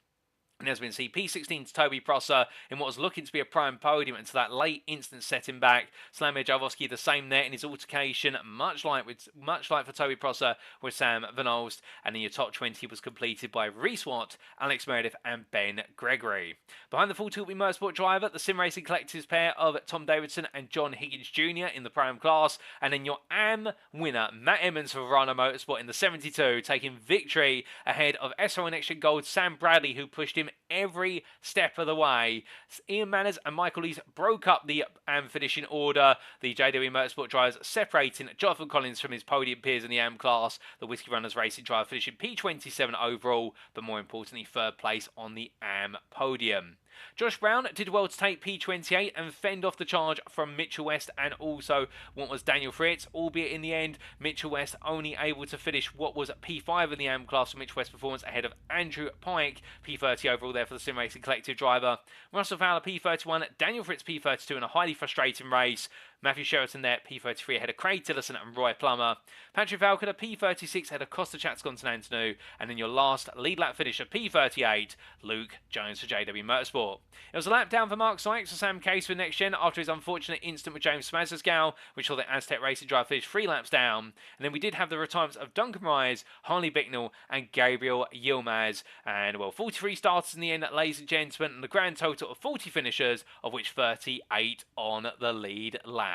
And as we can see, P16 to Toby Prosser in what was looking to be a prime podium until that late instant setting back. Slamir Javosky the same there in his altercation, much like for Toby Prosser with Sam Van Olst. And in your top 20 was completed by Reese Watt, Alex Meredith and Ben Gregory. Behind the Full Tilt Motorsport driver, the Sim Racing Collectives pair of Tom Davidson and John Higgins Jr. in the prime class. And then your AM winner, Matt Emmons for Verano Motorsport in the 72, taking victory ahead of SRO Next Gen Gold Sam Bradley, who pushed him every step of the way. Ian Manners and Michael Lees broke up the AM finishing order. The JW Motorsport drivers separating Jonathan Collins from his podium peers in the AM class. The Whiskey Runners Racing driver finishing P27 overall, but more importantly, 3rd place on the AM podium. Josh Brown did well to take P28 and fend off the charge from Mitchell West and also what was Daniel Fritz, albeit in the end, Mitchell West only able to finish what was P5 in the AM class for Mitchell West performance ahead of Andrew Pike, P30 overall there for the Sim Racing Collective driver. Russell Fowler P31, Daniel Fritz P32 in a highly frustrating race. Matthew Sheraton there, P33 ahead of Craig Tillison and Roy Plummer. Patrick Falconer, P36 ahead of Kostachats Konstantinou. And then your last lead lap finisher, P38, Luke Jones for JW Motorsport. It was a lap down for Mark Sykes for Sam Case for Next Gen after his unfortunate incident with James Smazerskow, which saw the Aztec Racing driver finish 3 laps down. And then we did have the retirements of Duncan Rise, Harley Bicknell and Gabriel Yilmaz. And, well, 43 starters in the end, ladies and gentlemen, and the grand total of 40 finishers, of which 38 on the lead lap.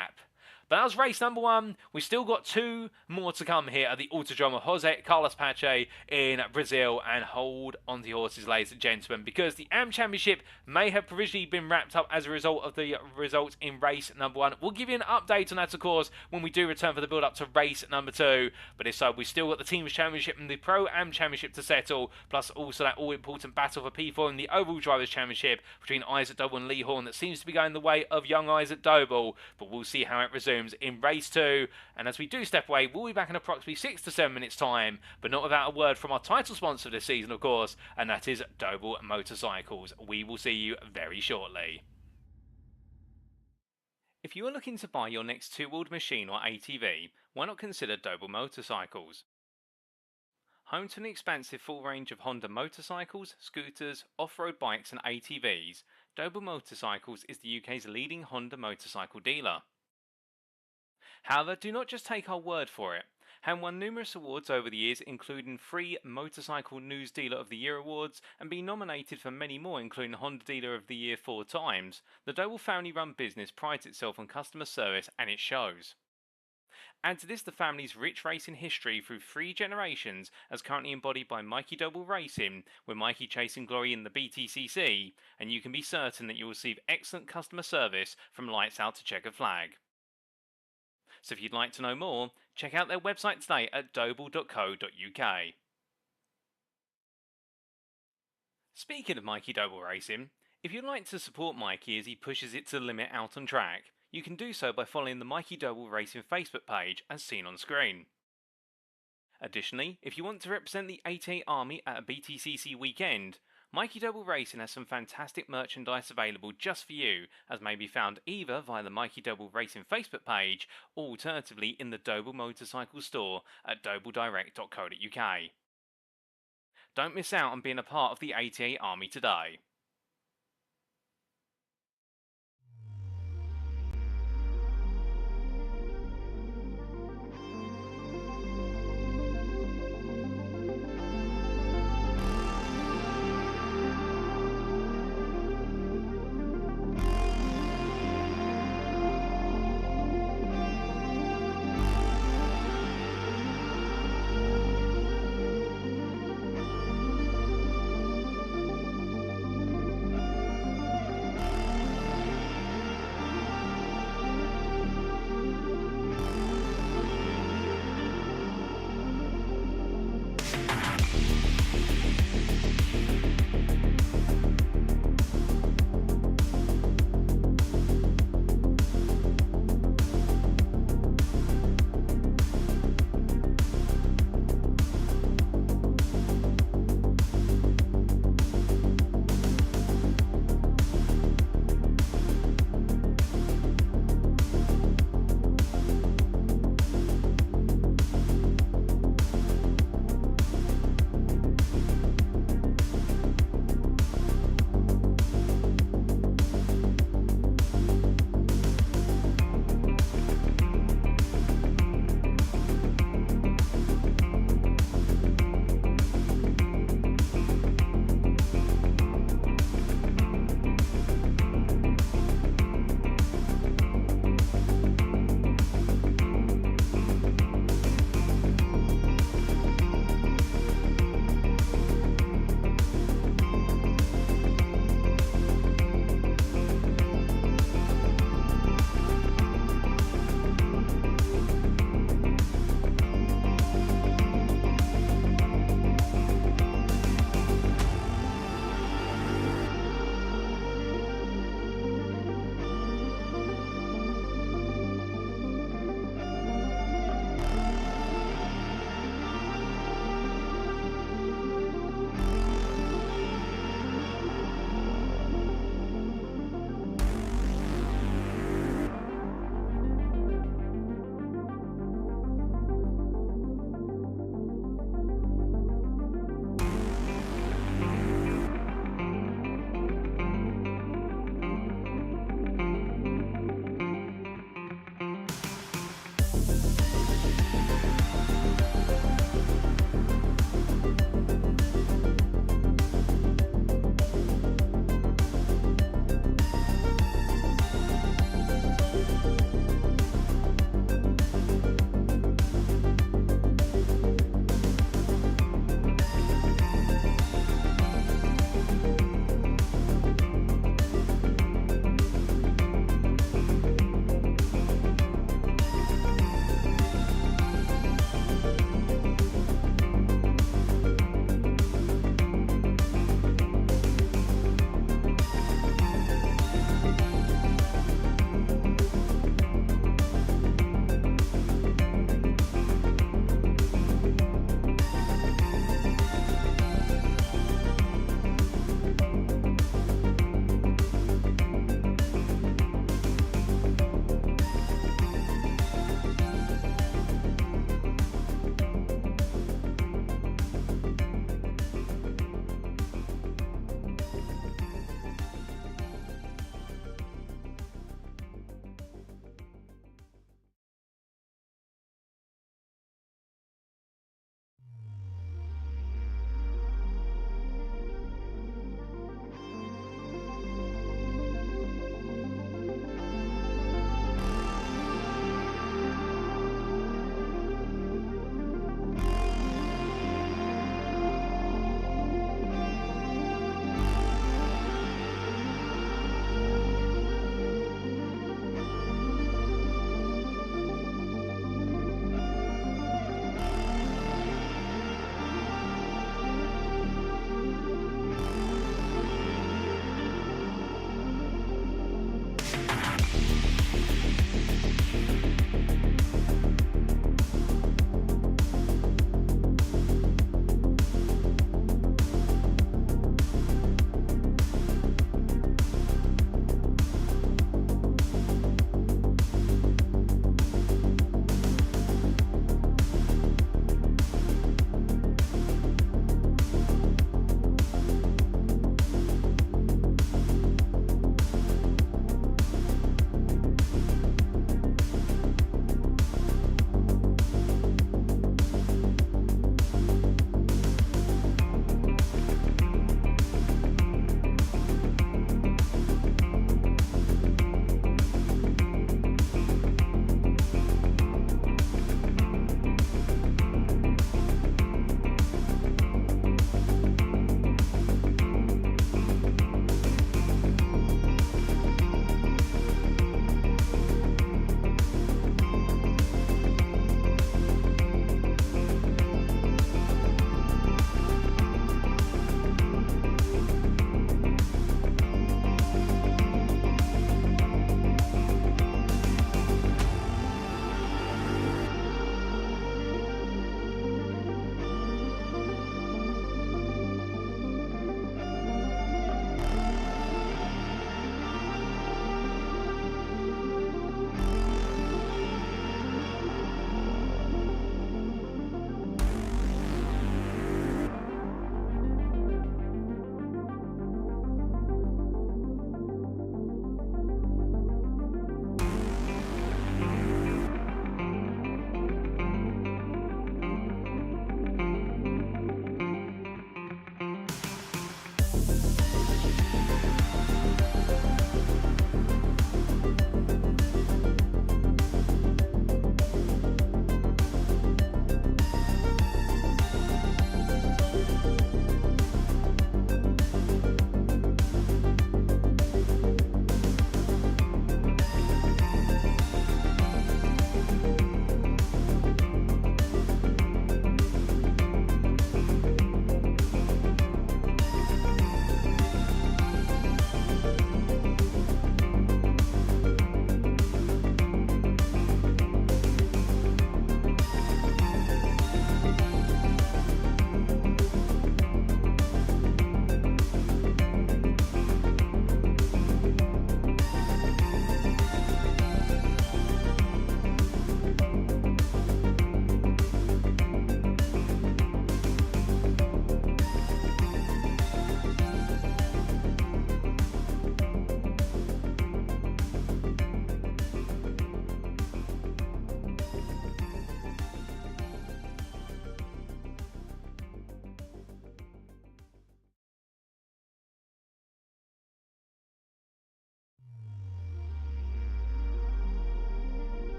But that was race number 1. We've still got 2 more to come here at the Autódromo José Carlos Pace in Brazil. And hold on to your horses, ladies and gentlemen, because the AM Championship may have provisionally been wrapped up as a result of the results in race number 1. We'll give you an update on that, of course, when we do return for the build-up to race number 2. But if so, we've still got the Teams Championship and the Pro-Am Championship to settle, plus also that all-important battle for P4 in the Overall Drivers' Championship between Isaac Doble and Lee Horn that seems to be going the way of young Isaac Doble. But we'll see how it resumes in race 2, and as we do step away, we'll be back in approximately 6 to 7 minutes time, but not without a word from our title sponsor this season, of course, and that is Doble Motorcycles. We will see you very shortly. If you are looking to buy your next two-wheeled machine or ATV, why not consider Doble Motorcycles? Home to an expansive full range of Honda motorcycles, scooters, off-road bikes and ATVs, Doble Motorcycles is the UK's leading Honda motorcycle dealer. However, do not just take our word for it. Having won numerous awards over the years, including 3 Motorcycle News Dealer of the Year awards, and being nominated for many more, including Honda Dealer of the Year 4 times, the Doble family-run business prides itself on customer service, and it shows. Add to this the family's rich racing history through 3 generations, as currently embodied by Mikey Doble Racing, with Mikey chasing glory in the BTCC, and you can be certain that you will receive excellent customer service from lights out to checkered flag. So if you'd like to know more, check out their website today at doble.co.uk. Speaking of Mikey Doble Racing, if you'd like to support Mikey as he pushes it to the limit out on track, you can do so by following the Mikey Doble Racing Facebook page as seen on screen. Additionally, if you want to represent the 88 Army at a BTCC weekend, Mikey Doble Racing has some fantastic merchandise available just for you, as may be found either via the Mikey Doble Racing Facebook page or alternatively in the Doble Motorcycle store at dobledirect.co.uk. Don't miss out on being a part of the 88 Army today.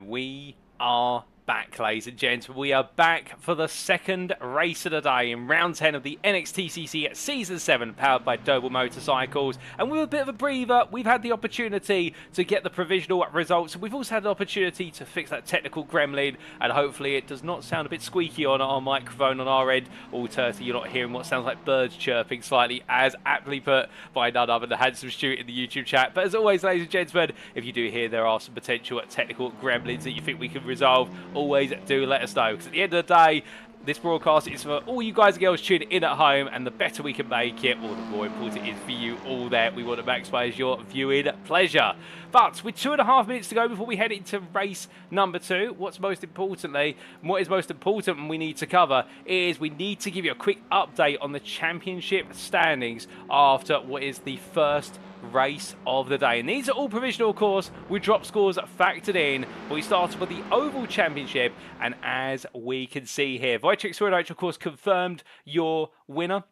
We are back, ladies and gents. We are back for the second race of the day in round 10 of the NXTCC Season 7, powered by Doble Motorcycles. And with a bit of a breather, we've had the opportunity to get the provisional results. We've also had the opportunity to fix that technical gremlin, and hopefully it does not sound a bit squeaky on our microphone on our end. All turtle, you're not hearing what sounds like birds chirping slightly, as aptly put by none other than Handsome Stu in the YouTube chat. But as always, ladies and gentlemen, if you do hear there are some potential technical gremlins that you think we can resolve, always do let us know, because at the end of the day, this broadcast is for all you guys and girls tuning in at home, and the better we can make it, or the more important it is for you all there. We want to maximise your viewing pleasure. But with 2.5 minutes to go before we head into race number 2, what is most important we need to cover is we need to give you a quick update on the championship standings after what is the first race of the day. And these are all provisional, of course, with drop scores factored in. But we started with the Oval Championship, and as we can see here, Wojciech Swirydowicz, of course, confirmed your winner.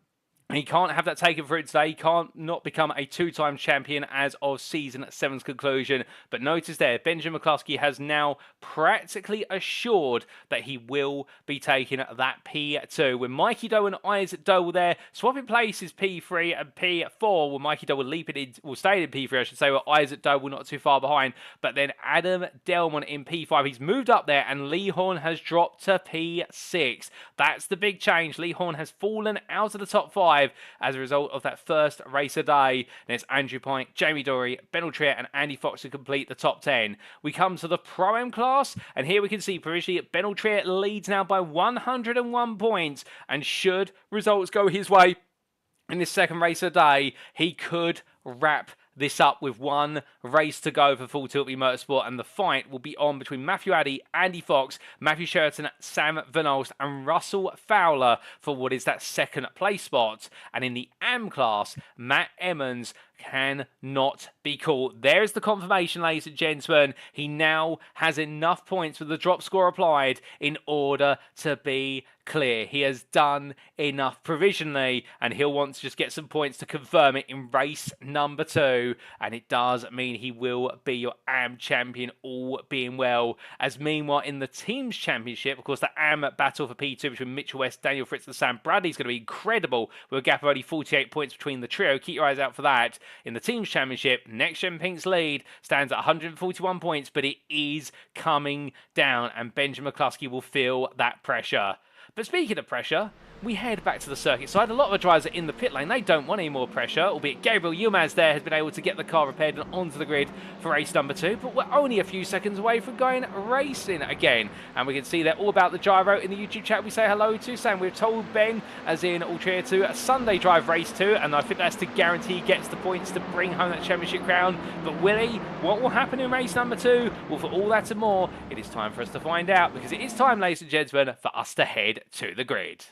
He can't have that taken for it today. He can't not become a 2-time champion as of Season 7's conclusion. But notice there, Benjamin McCluskey has now practically assured that he will be taking that P2. With Mikey Doe and Isaac Doe there, swapping places P3 and P4, with Mikey Doe will stay in P3, I should say, with Isaac Doe not too far behind. But then Adam Delmont in P5, he's moved up there, and Lee Horn has dropped to P6. That's the big change. Lee Horn has fallen out of the top 5 as a result of that first race of the day. And it's Andrew Pike, Jamie Dory, Ben Altrier and Andy Fox to complete the top 10. We come to the Pro-Am class, and here we can see provisionally Ben Altrier leads now by 101 points, and should results go his way in this second race of the day, he could wrap this up with one race to go for Full Tilt V Motorsport, and the fight will be on between Matthew Addy, Andy Fox, Matthew Sheraton, Sam Van Olst and Russell Fowler for what is that second place spot. And in the AM class, Matt Emmons cannot be caught. There's the confirmation, ladies and gentlemen. He now has enough points with the drop score applied in order to be clear. He has done enough provisionally, and he'll want to just get some points to confirm it in race number 2. And it does mean he will be your AM champion, all being well. As meanwhile, in the teams championship, of course, the AM battle for P2 between Mitchell West, Daniel Fritz and Sam Bradley is going to be incredible, with a gap of only 48 points between the trio. Keep your eyes out for that. In the teams championship, NXTGEN Pink's lead stands at 141 points, but it is coming down, and Benjamin McCluskey will feel that pressure. But speaking of pressure, we head back to the circuit side. A lot of the drivers are in the pit lane. They don't want any more pressure, albeit Gabriel Yilmaz there has been able to get the car repaired and onto the grid for race number 2. But we're only a few seconds away from going racing again. And we can see they're all about the gyro in the YouTube chat. We say hello to Sam. We've told Ben, as in Altrier, to a Sunday drive race 2. And I think that's to guarantee he gets the points to bring home that championship crown. But will he? What will happen in race number 2? Well, for all that and more, it is time for us to find out. Because it is time, ladies and gentlemen, for us to head to the grid.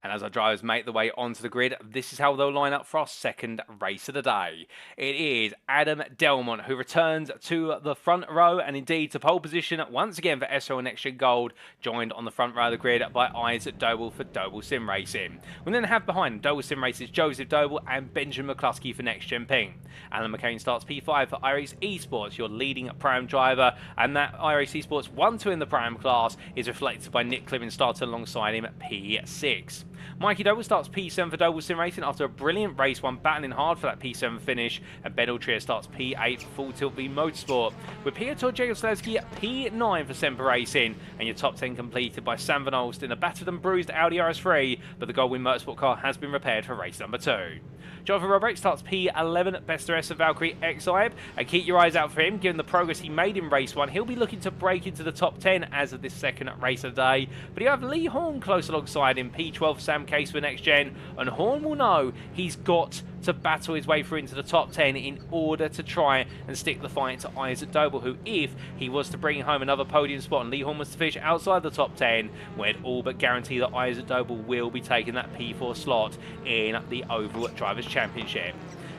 And as our drivers make their way onto the grid, this is how they'll line up for our second race of the day. It is Adam Delmont who returns to the front row, and indeed to pole position once again for SRL NXTGEN Gold, joined on the front row of the grid by Isaac Doble for Doble Sim Racing. We then have behind Doble Sim Racing's Joseph Doble and Benjamin McCluskey for NXTGEN Ping. Alan McCain starts P5 for iRacing Esports, your leading Pro-Am driver, and that iRacing Esports 1-2 in the Pro-Am class is reflected by Nick Clement starting alongside him at P6. Mikey Doble starts P7 for Doble Sim Racing after a brilliant race one, battling hard for that P7 finish, and Ben Altrier starts P8 for Full Tilt V Motorsport, with Piotr Jegoslavski at P9 for Semper Racing, and your top 10 completed by Sam Van Olst in a battered and bruised Audi RS3, but the Goldwing Motorsport car has been repaired for race number 2. Jonathan Roderick starts P11 Best of Valkyrie X-Ibe, and keep your eyes out for him. Given the progress he made in race 1, he'll be looking to break into the top 10 as of this second race of the day. But you have Lee Horn close alongside him, P12 Sam Case for NXTGEN, and Horn will know he's got to battle his way through into the top 10 in order to try and stick the fight to Isaac Doble, who, if he was to bring home another podium spot and Lee Horn was to finish outside the top 10, we'd all but guarantee that Isaac Doble will be taking that P4 slot in the Oval Drivers' Championship.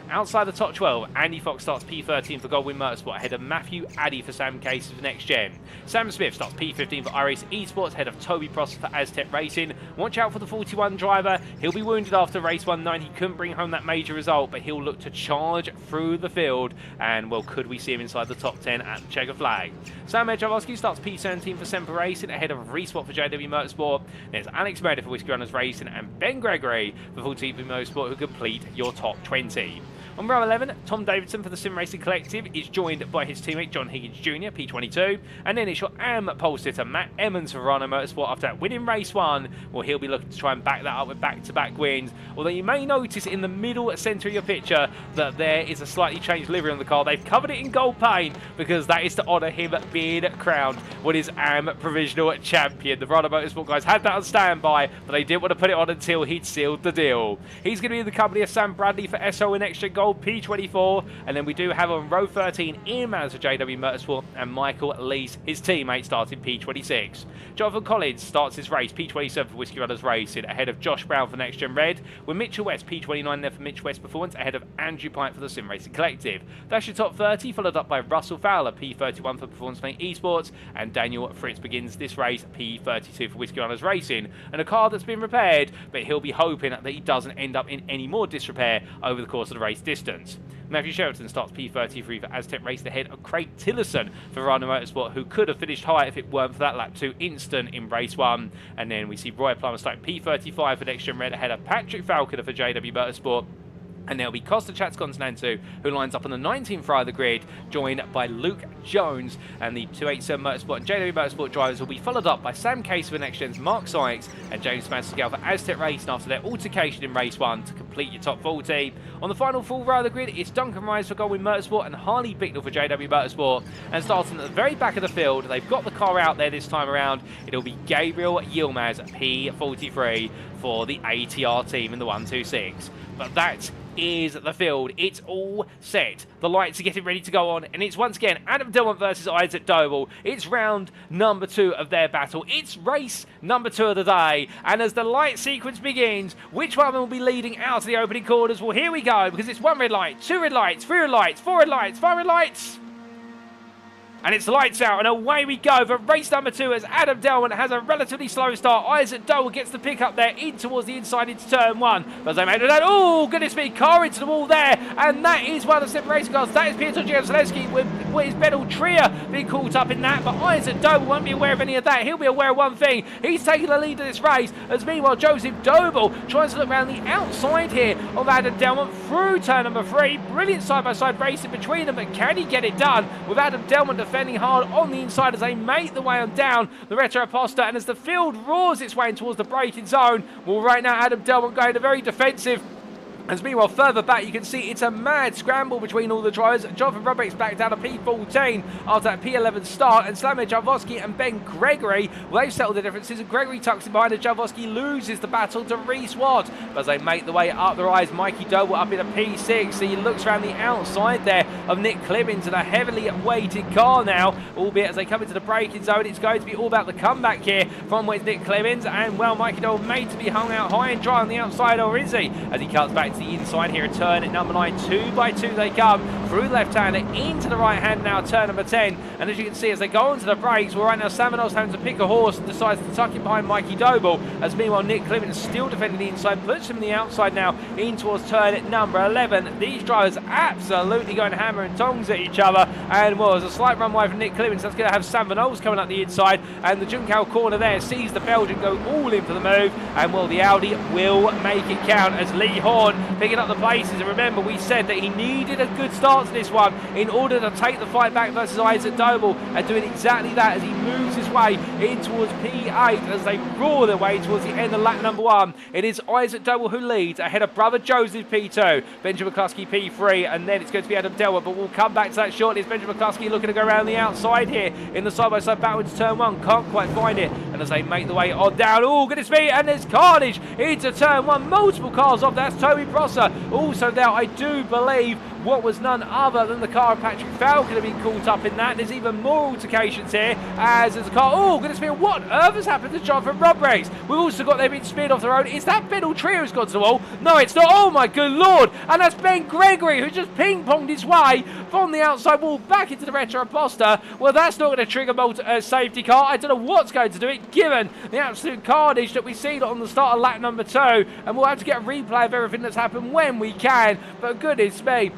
Outside the top 12, Andy Fox starts P13 for Goldwyn Motorsport ahead of Matthew Addy for Sam Case for NXTGEN. Sam Smith starts P15 for iRacing Esports ahead of Toby Prosser for Aztec Racing. Watch out for the 41 driver. He'll be wounded after race 1-9. He couldn't bring home that major result, but he'll look to charge through the field. And, well, could we see him inside the top 10 at the checker flag? Sam Jarvosky starts P17 for Semper Racing ahead of Reswap for JW Motorsport. There's Alex Meredith for Whiskey Runners Racing and Ben Gregory for Full TV Motorsport who complete your top 20. On row 11, Tom Davidson for the Sim Racing Collective is joined by his teammate John Higgins Jr., P22, and then it's your AM pole sitter Matt Emmons for Rhino Motorsport after that winning race 1. Well, he'll be looking to try and back that up with back-to-back wins, although you may notice in the middle centre of your picture that there is a slightly changed livery on the car. They've covered it in gold paint because that is to honour him being crowned what is AM Provisional Champion. The Rhino Motorsport guys had that on standby, but they didn't want to put it on until he'd sealed the deal. He's going to be in the company of Sam Bradley for SO and Extra Gold P24, and then we do have on row 13 Ian Manners for JW Motorsport and Michael Lees, his teammate, starting P26. Jonathan Collins starts his race P27 for Whiskey Runners Racing ahead of Josh Brown for NextGen Red, with Mitchell West P29 there for Mitch West Performance ahead of Andrew Pike for the Sim Racing Collective. That's your top 30, followed up by Russell Fowler P31 for Performance Lane Esports, and Daniel Fritz begins this race P32 for Whiskey Runners Racing, and a car that's been repaired, but he'll be hoping that he doesn't end up in any more disrepair over the course of the race distance. Matthew Sheraton starts P33 for Aztec Race ahead of Craig Tillerson for Rhino Motorsport, who could have finished high if it weren't for that lap 2 instant in race 1. And then we see Roy Plummer starting P35 for NextGen Red ahead of Patrick Falconer for JW Motorsport. And there'll be Costa Chatscontinentu, who lines up on the 19th row of the grid, joined by Luke Jones. And the 287 Motorsport and JW Motorsport drivers will be followed up by Sam Case for NextGen's Mark Sykes and James Mansell for Aztec Racing after their altercation in race 1 to complete your top 40. On the final full row of the grid, it's Duncan Rise for Goldwyn Motorsport and Harley Bicknell for JW Motorsport. And starting at the very back of the field, they've got the car out there this time around. It'll be Gabriel Yilmaz, P43, for the ATR team in the 126. But that is the field. It's all set. The lights are getting ready to go on, and it's once again Adam Dillon versus Isaac Doble. It's round number 2 of their battle. It's race number 2 of the day, and as the light sequence begins, which one will be leading out to the opening corners? Well, here we go, because it's 1 red light, 2 red lights, 3 red lights, 4 red lights, 5 red lights. And it's lights out, and away we go for race number 2 as Adam Delman has a relatively slow start. Isaac Doble gets the pick up there in towards the inside into turn 1. But as they make that, oh, goodness me, car into the wall there. And that is one of the separate cars. That is Pietro Gianzaleski with his Benel Trier being caught up in that. But Isaac Doble won't be aware of any of that. He'll be aware of one thing. He's taking the lead of this race. As meanwhile, Joseph Doble tries to look around the outside here of Adam Delman through turn number 3. Brilliant side-by-side racing between them. But can he get it done with Adam Delman defending hard on the inside as they make the way on down the Retro Aposta, and as the field roars its way in towards the braking zone, well, right now Adam Delman going to very defensive. As meanwhile, further back, you can see it's a mad scramble between all the drivers. Jonathan Rubbeck's back down to P14 after that P11 start, and Slamir Jarvosky and Ben Gregory, well, they've settled the differences, and Gregory tucks in behind, and Jarvosky loses the battle to Reese Watt. But as they make the way up the rise, Mikey Doble up in a P6, so he looks around the outside there of Nick Clemens in a heavily weighted car now, albeit as they come into the braking zone, it's going to be all about the comeback here from Nick Clemens, and well, Mikey Doble made to be hung out high and dry on the outside, or is he? As he cuts back to the inside here, a turn at number 9, 2 by 2 they come through the left-hander into the right-hand now, turn number 10, and as you can see as they go onto the brakes, well, right now Samanos having to pick a horse and decides to tuck it behind Mikey Doble, as meanwhile Nick Clemens still defending the inside, puts him in the outside now in towards turn at number 11. These drivers absolutely going hammer and tongs at each other, and well, there's a slight runway from Nick Clemens. That's going to have Sam Van Ols coming up the inside, and the Juncal corner there sees the Belgian go all in for the move, and well, the Audi will make it count as Lee Horn picking up the places. And remember, we said that he needed a good start to this one in order to take the fight back versus Isaac Doble, and doing exactly that as he moves his way in towards P8 as they roar their way towards the end of lap number 1. It is Isaac Doble who leads ahead of brother Joseph P2, Benjamin McCluskey P3, and then it's going to be Adam Delma, but we'll come back to that shortly. It's Benjamin McCluskey looking to go around the outside here in the side-by-side battle into turn 1, can't quite find it and as they make the way on down, oh goodness me, and there's carnage into turn one, multiple cars off. That's Toby Prosser also there. I do believe what was none other than the car of Patrick Falcon have been caught up in that. There's even more altercations here as there's a car. Oh goodness me, what earth has happened to Jonathan Rodbriggs? We've also got them being speared off the road. Is that Ben Trio who's gone to the wall? No, it's not. Oh my good lord, and that's Ben Gregory who just ping-ponged his way from the outside wall back into the retro imposter. Well, that's not going to trigger safety car. I don't know what's going to do it given the absolute carnage that we've seen on the start of lap number 2, and we'll have to get a replay of everything that's happened when we can, but goodness me.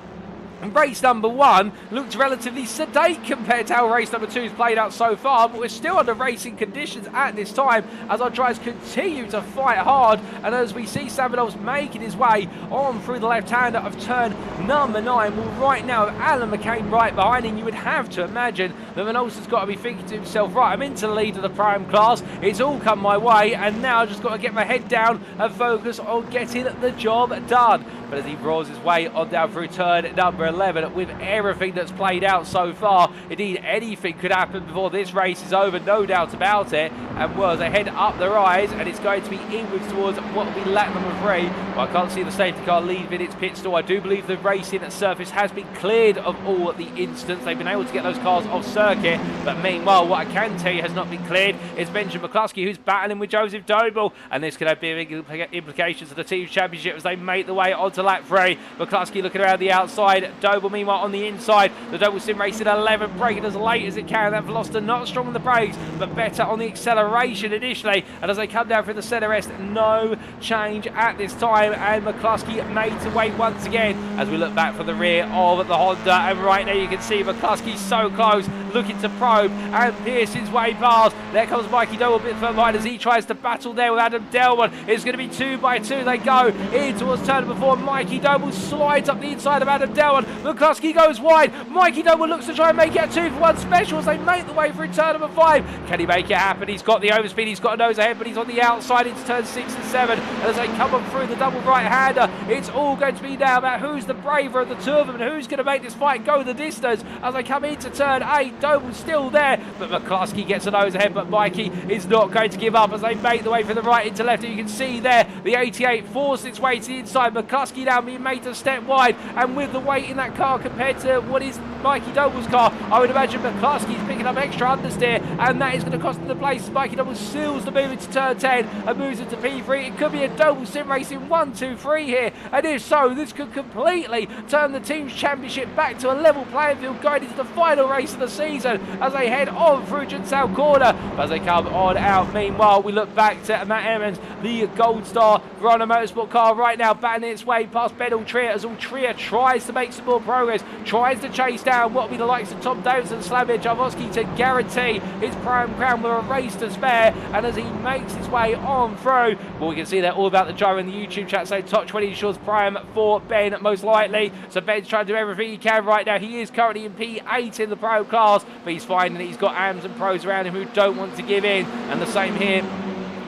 Race number 1 looked relatively sedate compared to how race number 2 has played out so far, but we're still under racing conditions at this time as our drivers continue to fight hard, and as we see Savinov's making his way on through the left-hander of turn number 9. Well, right now with Alan McCain right behind him, you would have to imagine that Manolsa's got to be thinking to himself, right, I'm into the lead of the prime class, it's all come my way, and now I've just got to get my head down and focus on getting the job done. But as he roars his way on down through turn number 11, with everything that's played out so far, indeed anything could happen before this race is over, no doubt about it. And well, they head up the rise, and it's going to be inwards towards what will be lap number 3. Well, I can't see the safety car leaving its pit stall. I do believe the racing surface has been cleared of all the incidents. They've been able to get those cars off circuit, but meanwhile, what I can tell you has not been cleared is Benjamin McCluskey, who's battling with Joseph Doble, and this could have big implications for the team championship as they make the way onto lap 3. McCluskey looking around the outside, Doble meanwhile on the inside. The Doble Sim Racing 11 braking as late as it can. That Veloster not strong on the brakes, but better on the acceleration initially. And as they come down through the centre rest, no change at this time. And McCluskey made to wait once again as we look back from the rear of the Honda. And right now you can see McCluskey so close, looking to probe and pierce his way past. There comes Mikey Doble a bit further behind as he tries to battle there with Adam Delman. It's going to be 2 by 2. They go in towards turn number 4. Mikey Doble slides up the inside of Adam Delman. McCluskey goes wide. Mikey Doble looks to try and make it a 2-for-1 special as they make the way through turn number 5. Can he make it happen? He's got the overspeed, he's got a nose ahead, but he's on the outside into turn 6 and 7. And as they come up through the double right-hander, it's all going to be now about who's the braver of the two of them and who's going to make this fight go the distance. As they come into turn 8, Doble's still there, but McCluskey gets a nose ahead, but Mikey is not going to give up as they make the way from the right into left. And you can see there, the 88 forced its way to the inside. McCluskey now being made to step wide, and with the weight in that car compared to what is Mikey Doble's car, I would imagine McCluskey's picking up extra understeer, and that is going to cost him the place. Mikey Doble seals the move into turn 10 and moves into P3. It could be a Doble Sim Racing 1, 2, 3 here, and if so, this could completely turn the team's championship back to a level playing field going into the final race of the season as they head on through Jinsao Corner. But as they come on out, meanwhile, we look back to Matt Emmons, the Gold Star Verona Motorsport car right now battling its way past Ben Altria as Altria tries to make some more progress, tries to chase down what will be the likes of Tom Davis and Slavia Jarvosky to guarantee his prime crown with a race to spare. And as he makes his way on through, well, we can see they're all about the gyro in the YouTube chat, so top 20 ensures prime for Ben most likely. So Ben's trying to do everything he can right now. He is currently in P8 in the pro class, but he's finding that he's got AMs and pros around him who don't want to give in. And the same here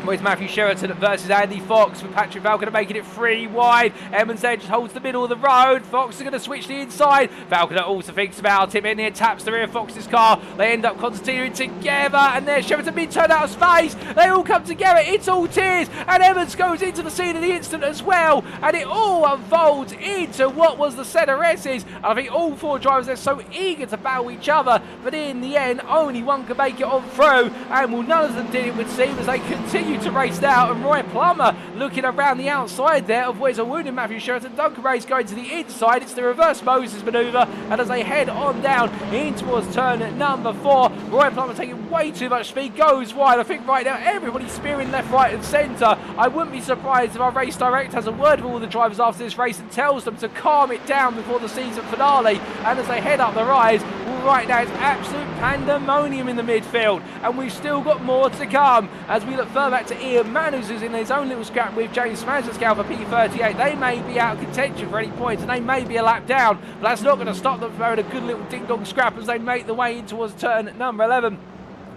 with Matthew Sheraton versus Andy Fox, with Patrick Falconer making it 3 wide. Emmons then just holds the middle of the road. Fox is going to switch the inside. Falconer also thinks about him in here, taps the rear of Fox's car. They end up continuing together, and there's Sheraton being turned out of space. They all come together. It's all tears, and Emmons goes into the scene of the incident as well, and it all unfolds into what was the centre S's. And I think all 4 drivers are so eager to battle each other, but in the end, only one can make it on through, and well, none of them did, it would seem, as they continue to race out. And Roy Plummer looking around the outside there of where's a wounded Matthew Sheraton. Duncan Ray's going to the inside. It's the reverse Moses manoeuvre, and as they head on down in towards turn number 4, Roy Plummer taking way too much speed, goes wide. I think right now everybody's spearing left, right and centre. I wouldn't be surprised if our race director has a word with all the drivers after this race and tells them to calm it down before the season finale. And as they head up the rise, well, right now it's absolute pandemonium in the midfield, and we've still got more to come as we look further back to Ian Manners, who's in his own little scrap with James Smazerscow for P38. They may be out of contention for any points, and they may be a lap down, but that's not going to stop them from having a good little ding-dong scrap as they make the way in towards turn number 11.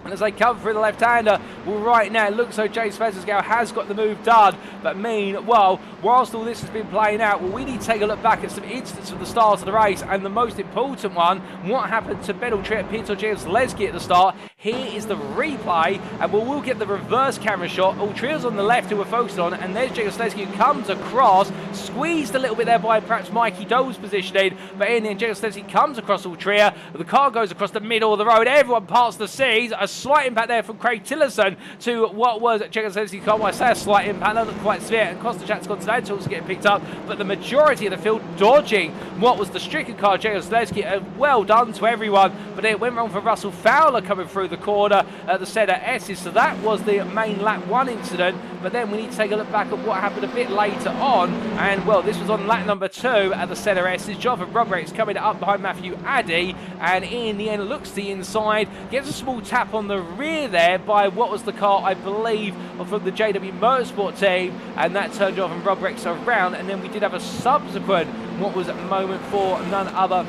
And as they come through the left-hander, well, right now it looks like James Smazerscow has got the move done. But meanwhile, whilst all this has been playing out, well, we need to take a look back at some instances of the start of the race, and the most important one, what happened to Ben Altria, Peter James Lesky at the start. Here is the replay, and we'll get the reverse camera shot. Ultria's on the left who we're focused on, and there's Wojciech Swirydowicz who comes across, squeezed a little bit there by perhaps Mikey Doble's positioning, but in the end Wojciech Swirydowicz comes across Ultria. The car goes across the middle of the road. Everyone parts the seas. A slight impact there from Craig Tillerson to what was Wojciech Swirydowicz's car. Well, I say a slight impact, not quite severe, and Kostachat's Continentals getting picked up, but the majority of the field dodging what was the stricken car. Wojciech Swirydowicz, well done to everyone, but it went wrong for Russell Fowler coming through the corner at the set of S's, so that was the main lap 1 incident. But then we need to take a look back at what happened a bit later on, and well, this was on lap number 2 at the set of S's. Jonathan Roderick's coming up behind Matthew Addy, and in the end looks to the inside, gets a small tap on the rear there by what was the car, I believe, from the JW Motorsport team, and that turned Jonathan Roderick's around. And then we did have a subsequent, what was a moment for none other,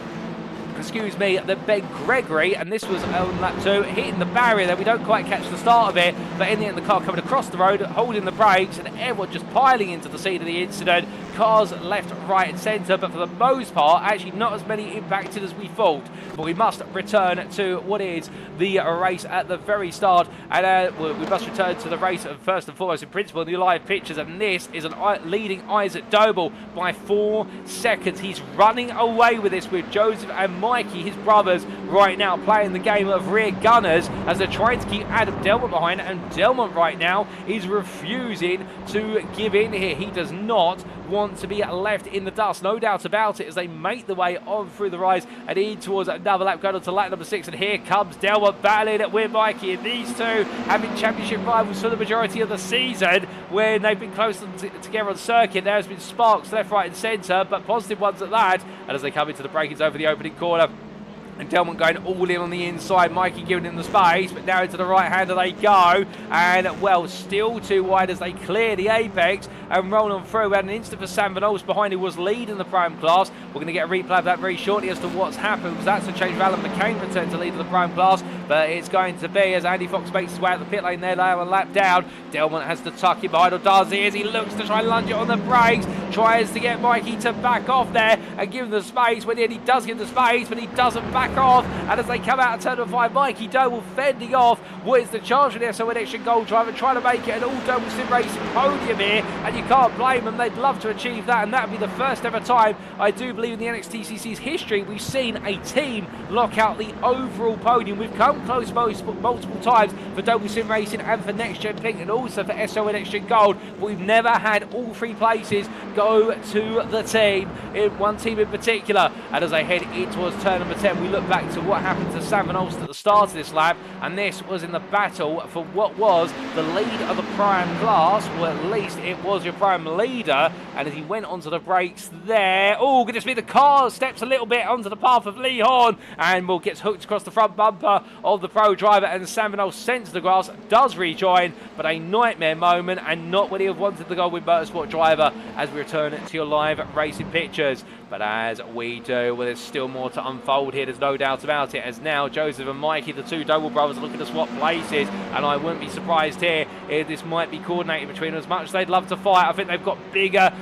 excuse me, the Ben Gregory, and this was on lap 2, hitting the barrier there. We don't quite catch the start of it, but in the end the car coming across the road, holding the brakes, and everyone just piling into the scene of the incident. Cars left, right and centre, but for the most part actually not as many impacted as we thought. But we must return to what is the race at the very start, and we must return to the race first and foremost in principle in the live pictures, and this is leading Isaac Doble by 4 seconds. He's running away with this with Joseph and Mikey, his brothers, right now playing the game of rear gunners as they're trying to keep Adam Delmont behind, and Delmont right now is refusing to give in here. He does not want to be left in the dust, no doubt about it, as they make the way on through the rise and in towards another lap, going on to lap number 6, and here comes Delmont battling with Mikey, and these two have been championship rivals for the majority of the season when they've been close together on circuit. There has been sparks left, right and centre, but positive ones at that, and as they come into the break-ins over the opening corner, and Delmont going all in on the inside, Mikey giving him the space, but now into the right hander they go, and well, still too wide as they clear the apex and roll on through. We had an instant for Sam Van Olst behind, who was leading the Prime class. We're going to get a replay of that very shortly as to what's happened, because that's a change of Alan McCain return to lead of the Prime class, but it's going to be as Andy Fox makes his way out the pit lane there, now a lap down. Delmont has to tuck it behind, or does he, as he looks to try and lunge it on the brakes, tries to get Mikey to back off there and give him the space. When he does give the space, but he doesn't back off, and as they come out of turn number 5, Mikey Doble fending off what is the charge for the NXTGEN Gold driver, trying to make it an all-Doble Sim Racing podium here, and you can't blame them. They'd love to achieve that, and that would be the first ever time, I do believe, in the NXTCC's history we've seen a team lock out the overall podium. We've come close multiple times for Doble Sim Racing and for Next Gen Pink, and also for SO NXTGEN Gold, but we've never had all 3 places go to the team, in one team in particular. And as they head in towards turn number 10, we look back to what happened to Sam Van Olst at the start of this lap, and this was in the battle for what was the lead of the Prime class, or at least it was your Prime leader. And as he went onto the brakes there, oh goodness me, the car steps a little bit onto the path of Lee Horn, and well, gets hooked across the front bumper of the Pro driver, and Sam Van Olst sends the grass, does rejoin, but a nightmare moment, and not what he have wanted the Goldwing Motorsport driver, as we return to your live racing pictures. But as we do, well, there's still more to unfold here, there's no doubt about it, as now Joseph and Mikey, the 2 Doble brothers, are looking to swap places, and I wouldn't be surprised here if this might be coordinated between them. As much as they'd love to fight, I think they've got bigger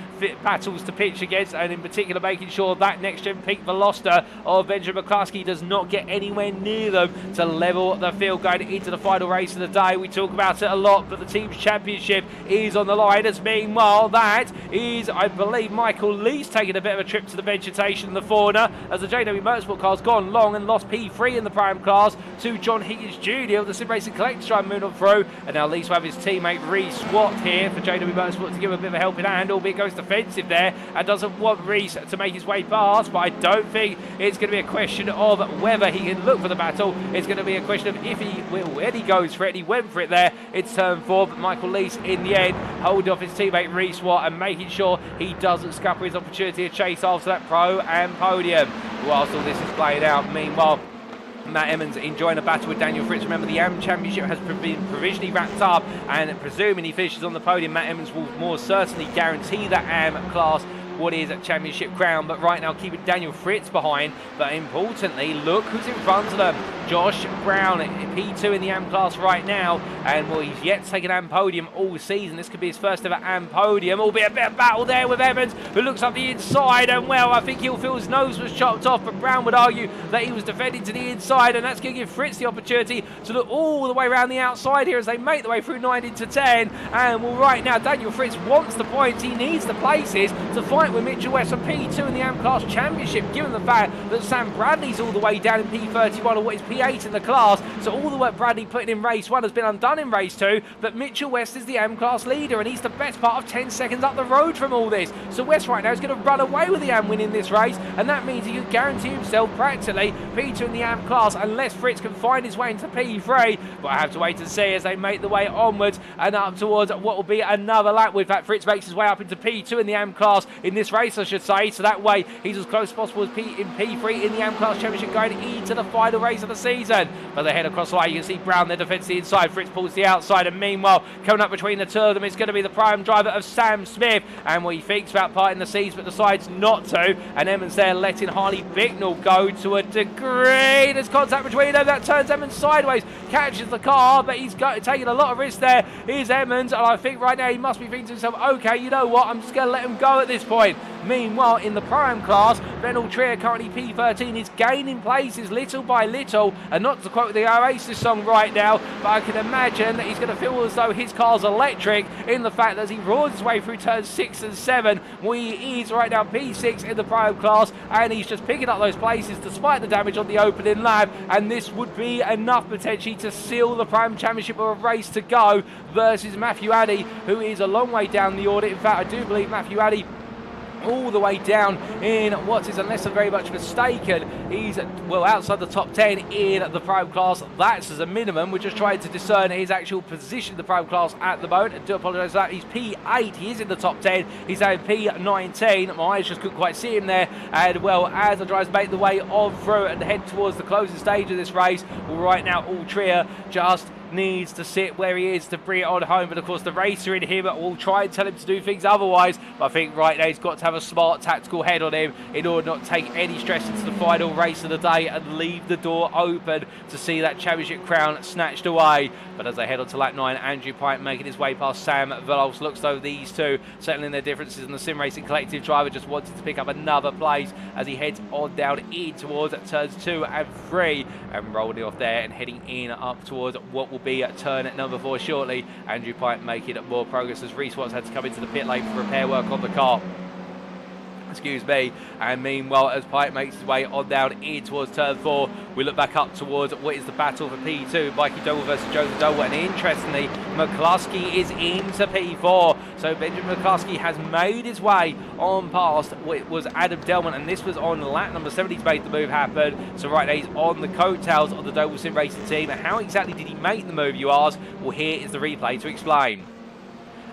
battles to pitch against, and in particular making sure that Next Gen Pink Veloster of Benjamin McCluskey does not get anywhere near them to level the field going into the final race of the day. We talk about it a lot, but the team's championship is on the line, as meanwhile that is, I believe, Michael Lee's taking a bit of a trip to the vegetation in the fauna, as the JW Motorsport car's gone long and lost P3 in the Prime class to John Higgins Jr. of the Sim Racing Collector, trying to move on through, and now Lee's will have his teammate Reese Watt here for JW Motorsport to give him a bit of a helping hand, albeit goes defensive there and doesn't want Reese to make his way past. But I don't think it's going to be a question of whether he can look for the battle, it's going to be a question of if he will, when he goes for it. He went for it there, it's turn 4, but Michael Leese in the end holding off his teammate Reese Watt and making sure he doesn't scupper his opportunity to chase after that Pro and podium. Whilst all this is playing out, meanwhile, Matt Emmons enjoying a battle with Daniel Fritz. Remember, the AM Championship has been provisionally wrapped up, and presuming he finishes on the podium, Matt Emmons will more certainly guarantee that AM class what is a championship crown. But right now keeping Daniel Fritz behind, but importantly, look who's in front of them. Josh Brown, P2 in the AM class right now, and well, he's yet to take an AM podium all season. This could be his first ever AM podium, albeit a bit of battle there with Evans, who looks up the inside, and well, I think he'll feel his nose was chopped off, but Brown would argue that he was defending to the inside, and that's going to give Fritz the opportunity to look all the way around the outside here as they make the way through 9 into 10. And well, right now, Daniel Fritz wants the points. He needs the places to fight with Mitchell West for P2 in the AM class championship, given the fact that Sam Bradley's all the way down in P31, or what is P8 in the class. So all the work Bradley put in race 1 has been undone in race 2, but Mitchell West is the AM class leader, and he's the best part of 10 seconds up the road from all this. So West right now is going to run away with the AM win in this race, and that means he can guarantee himself practically P2 in the AM class unless Fritz can find his way into P3. But I have to wait and see as they make the way onwards and up towards what will be another lap. With that, Fritz makes his way up into P2 in the AM class in this race, I should say, so that way he's as close as possible as in P3 in the AM class championship going into the final race of the season. But they head across the line, you can see Brown there defends the inside, Fritz pulls the outside, and meanwhile coming up between the two of them is going to be the prime driver of Sam Smith, and well, he thinks about parting the seas but decides not to, and Emmons there letting Harley Bicknell go to a degree. There's contact between them, that turns Emmons sideways, catches the car, but he's taking a lot of risk there. Here's Emmons, and I think right now he must be thinking to himself, okay, you know what, I'm just going to let him go at this point. Meanwhile, in the prime class, Benel Trier, currently P13, is gaining places little by little, and not to quote the iRacing song right now, but I can imagine that he's going to feel as though his car's electric in the fact that as he roars his way through turns 6 and 7, he is right now P6 in the prime class, and he's just picking up those places despite the damage on the opening lap, and this would be enough potentially to seal the prime championship of a race to go versus Matthew Addy, who is a long way down the order. In fact, I do believe Matthew Addy all the way down in what is, unless I'm very much mistaken, he's well outside the top 10 in the prime class. That's as a minimum. We're just trying to discern his actual position in the prime class at the moment. I do apologise for that. He's P8. He is in the top 10. He's at P19. My eyes just couldn't quite see him there. And well, as the drivers make the way on through and head towards the closing stage of this race, well, right now all Trier just needs to sit where he is to bring it on home. But of course the racer in him will try and tell him to do things otherwise, but I think right now he's got to have a smart tactical head on him in order not to take any stress into the final race of the day and leave the door open to see that championship crown snatched away. But as they head on to lap 9, Andrew Pike making his way past Sam Velols. Looks though these two settling their differences, and the Sim Racing Collective driver just wanted to pick up another place as he heads on down in towards turns 2 and 3, and rolling off there and heading in up towards what will be at turn at number 4 shortly. Andrew Pike making more progress as Reese Watts had to come into the pit lane for repair work on the car. Excuse me. And meanwhile, as Pike makes his way on down in towards turn 4, we look back up towards what is the battle for P2, Mikey Doble versus Joseph Doble, and interestingly, McCluskey is into P4. So Benjamin McCluskey has made his way on past what was Adam Delman, and this was on lap number 7 he's made the move happen. So right now he's on the coattails of the Doble Sim Racing team. How exactly did he make the move, you ask? Well, here is the replay to explain.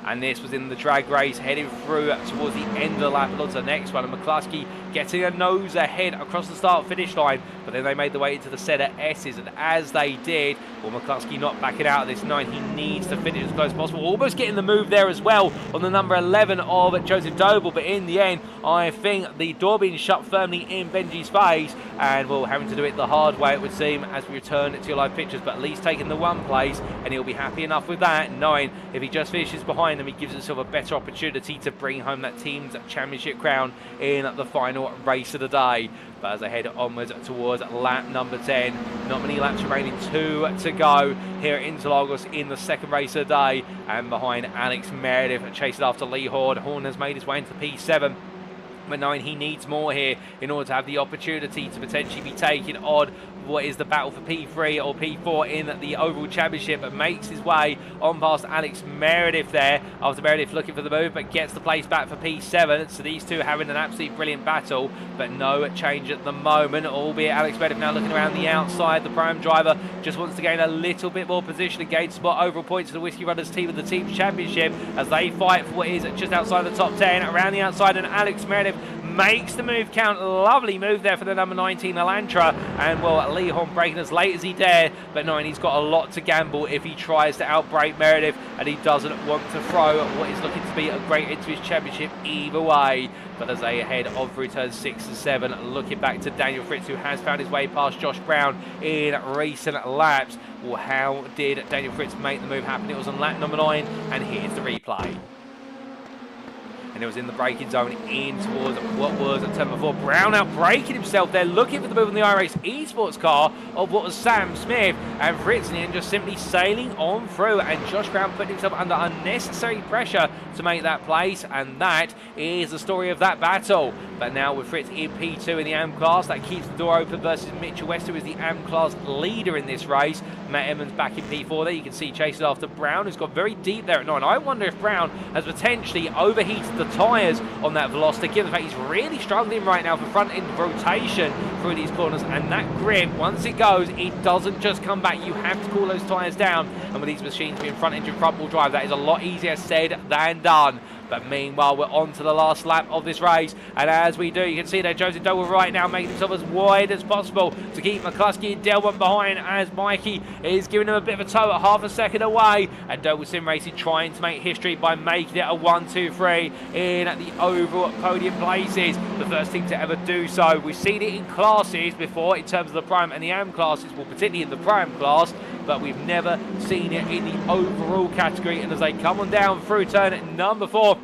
And this was in the drag race, heading through towards the end of the lap and on to the next one. And McCluskey getting a nose ahead across the start-finish line, but then they made the way into the set of S's, and as they did, well, McCluskey not backing out of this 9. He needs to finish as close as possible, almost getting the move there as well on the number 11 of Joseph Doble, but in the end, I think the door being shut firmly in Benji's face, and well, having to do it the hard way, it would seem, as we return to your live pictures, but at least taking the 1 place, and he'll be happy enough with that, knowing if he just finishes behind them, he gives himself a better opportunity to bring home that team's championship crown in the final race of the day. But as I head onwards towards lap number 10, not many laps remaining, 2 to go here at Interlagos in the second race of the day, and behind Alex Meredith chasing after Lee Horn. Horn has made his way into P7, but knowing he needs more here in order to have the opportunity to potentially be taking on what is the battle for P3 or P4 in the overall championship, but makes his way on past Alex Meredith there, after Meredith looking for the move, but gets the place back for P7. So these two having an absolutely brilliant battle, but no change at the moment, albeit Alex Meredith now looking around the outside. The prime driver just wants to gain a little bit more position and gain spot overall points for the Whiskey Runners team of the team's championship as they fight for what is just outside the top 10 around the outside, and Alex Meredith makes the move count. Lovely move there for the number 19 Elantra, and well, Leon braking as late as he dare, but knowing he's got a lot to gamble if he tries to outbrake Meredith, and he doesn't want to throw what is looking to be a great into his championship either way. But as they head on through turns 6 and 7, looking back to Daniel Fritz, who has found his way past Josh Brown in recent laps. Well, how did Daniel Fritz make the move happen? It was on lap number 9, and here's the replay. And it was in the braking zone in towards what was a turn before. Brown out braking himself there, looking for the move on the iRacing esports car of what was Sam Smith, and Fritz in the end just simply sailing on through, and Josh Brown putting himself under unnecessary pressure to make that place, and that is the story of that battle. But now with Fritz in P2 in the AM class, that keeps the door open versus Mitchell West, who is the AM class leader in this race. Matt Emmons back in P4 there, you can see chasing after Brown, who's got very deep there at 9. I wonder if Brown has potentially overheated the tyres on that velocity, given the fact he's really struggling right now for front end rotation through these corners, and that grip, once it goes, it doesn't just come back. You have to cool those tyres down, and with these machines being front engine front wheel drive, that is a lot easier said than done. But meanwhile, we're on to the last lap of this race, and as we do, you can see that Joseph Doble right now making himself as wide as possible to keep McCluskey and Delwyn behind, as Mikey is giving him a bit of a tow at half a second away, and Doble Sim Racing trying to make history by making it a 1-2-3 in the overall podium places. The first team to ever do so. We've seen it in classes before in terms of the Prime and the AM classes, well, particularly in the Prime class, but we've never seen it in the overall category. And as they come on down through turn number 4,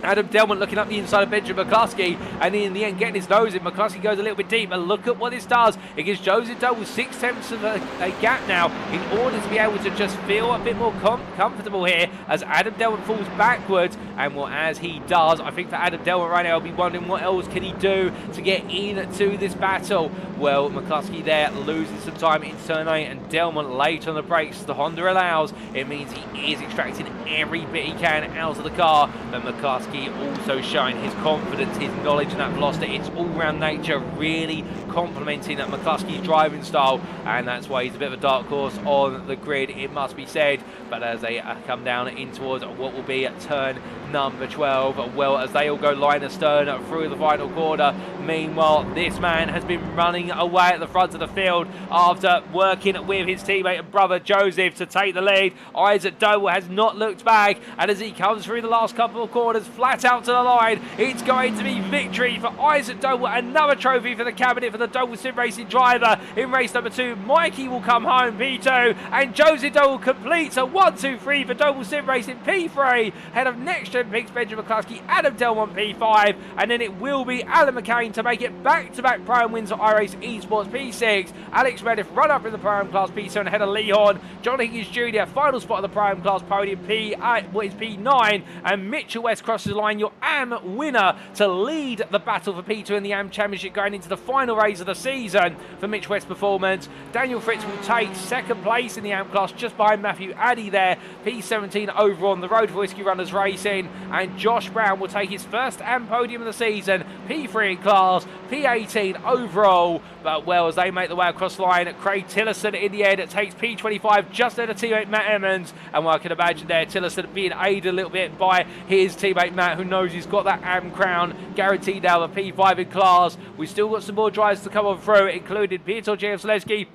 Adam Delman looking up the inside of Benjamin McCluskey, and in the end getting his nose in. McCluskey goes a little bit deep, and look at what this does. It gives Joseph Doble 6 tenths of a gap now in order to be able to just feel a bit more comfortable here as Adam Delman falls backwards. And well, as he does, I think for Adam Delman right now, I'll be wondering what else can he do to get into this battle. Well, McCluskey there losing some time in turn 8, and Delman late on the brakes. The Honda allows. It means he is extracting every bit he can out of the car, but McCluskey also showing his confidence, his knowledge and that velocity. It's all-round nature really complementing that McCluskey's driving style, and that's why he's a bit of a dark horse on the grid, it must be said. But as they come down in towards what will be at turn number 12, well, as they all go line astern through the final quarter, meanwhile this man has been running away at the front of the field after working with his teammate and brother Joseph to take the lead. Isaac Doble has not looked back, and as he comes through the last couple of quarters flat out to the line, it's going to be victory for Isaac Doble. Another trophy for the cabinet for the Doble Sim Racing driver in race number 2. Mikey will come home P2, and Joseph Doble completes a 1-2-3 for Doble Sim Racing P3, head of NXTGEN picks Benjamin McCluskey, Adam Delmont P5, and then it will be Alan McCain to make it back-to-back Prime wins at iRacing Esports P6. Alex Meredith run up in the Prime class P7 ahead of Leon. John Higgins Jr. final spot of the Prime class podium P9, and Mitchell West crosses the line, your AM winner, to lead the battle for P2 in the AM Championship going into the final race of the season for Mitch West's performance. Daniel Fritz will take second place in the AM class just behind Matthew Addy there, P17 over on the road for Whiskey Runners Racing, and Josh Brown will take his first AM podium of the season, P3 in class, P18 overall. But well, as they make the way across the line, Craig Tillerson in the end takes P25 just ahead of teammate Matt Emmons, and well, I can imagine there Tillerson being aided a little bit by his teammate Matt, who knows he's got that AM crown guaranteed now, the P5 in class. We've still got some more drivers to come on through, including Piotr Jędrzejewski,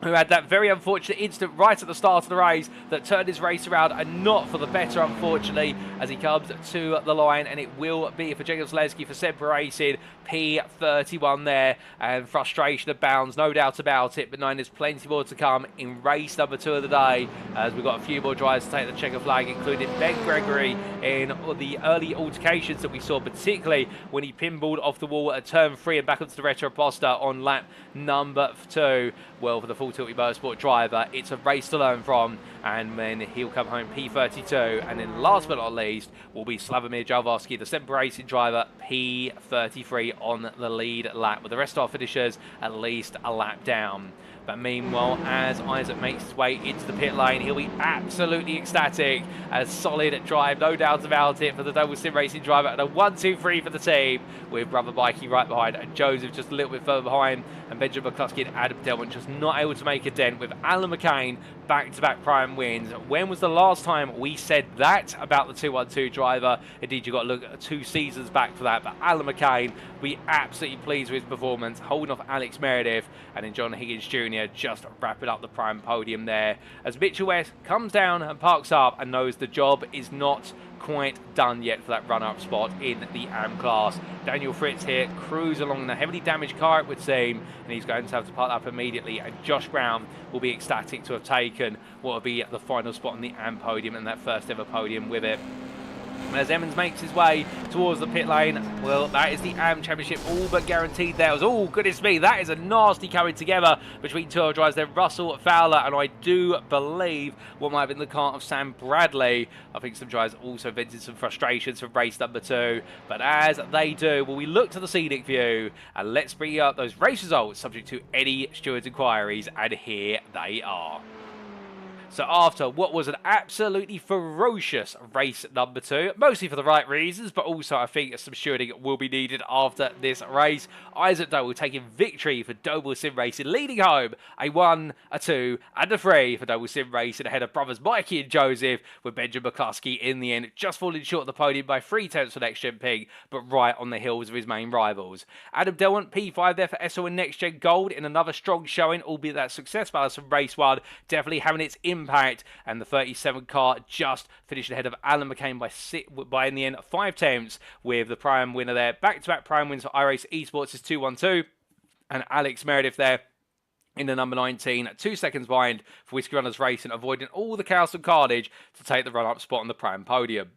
who had that very unfortunate incident right at the start of the race that turned his race around, and not for the better, unfortunately, as he comes to the line, and it will be for Jędrzejewski for Semper Racing, P31 there, and frustration abounds, no doubt about it, but there's plenty more to come in race number 2 of the day, as we've got a few more drivers to take the checker flag, including Ben Gregory in the early altercations that we saw, particularly when he pinballed off the wall at turn 3 and back onto the Retro Posta on lap number 2. Well, for the Full Tilt Motorsport driver, it's a race to learn from, and then he'll come home P32, and then last but not least will be Slavomir Jalvarski, the Semper Racing driver, P33 on the lead lap, with the rest of our finishers at least a lap down. But meanwhile, as Isaac makes his way into the pit lane, he'll be absolutely ecstatic. A solid drive, no doubts about it, for the Doble Sim Racing driver, and a 1-2-3 for the team, with Brother Mikey right behind, and Joseph just a little bit further behind, and Benjamin McCluskey and Adam Delman just not able to make a dent, with Alan McCain back-to-back prime wins. When was the last time we said that about the 212 driver? Indeed, you've got to look at 2 seasons back for that, but Alan McCain, we absolutely pleased with his performance, holding off Alex Meredith, and then John Higgins Jr. just wrapping up the prime podium there, as Mitchell West comes down and parks up and knows the job is not quite done yet for that run-up spot in the AM class. Daniel Fritz here cruise along in a heavily damaged car, it would seem, and he's going to have to park up immediately, and Josh Brown will be ecstatic to have taken what will be the final spot on the AM podium, and that first ever podium with it. As Emmons makes his way towards the pit lane, well, that is the AM Championship all but guaranteed there. Oh, goodness me, that is a nasty coming together between 2 drivers there. Russell Fowler, and I do believe what might have been the car of Sam Bradley. I think some drivers also vented some frustrations from race number 2. But as they do, well, we look to the scenic view, and let's bring you up those race results subject to any steward's inquiries, and here they are. So after what was an absolutely ferocious race number 2, mostly for the right reasons, but also I think some stewarding will be needed after this race, Isaac Doble taking victory for Doble Sim Racing, leading home a 1, a 2, and a 3 for Doble Sim Racing ahead of brothers Mikey and Joseph, with Benjamin McCluskey in the end just falling short of the podium by 3/10 for NXTGEN Pig, but right on the heels of his main rivals. Adam Delman, P5 there for SO and NXTGEN Gold in another strong showing, albeit that success balance from race 1 definitely having its impact, and the 37 car just finished ahead of Alan McCain by in the end 5/10, with the prime winner there. Back-to-back prime wins for iRacing Esports is 212, and Alex Meredith there in the number 19, 2 seconds behind for Whiskey Runners Racing, avoiding all the chaos and carnage to take the run-up spot on the prime podium.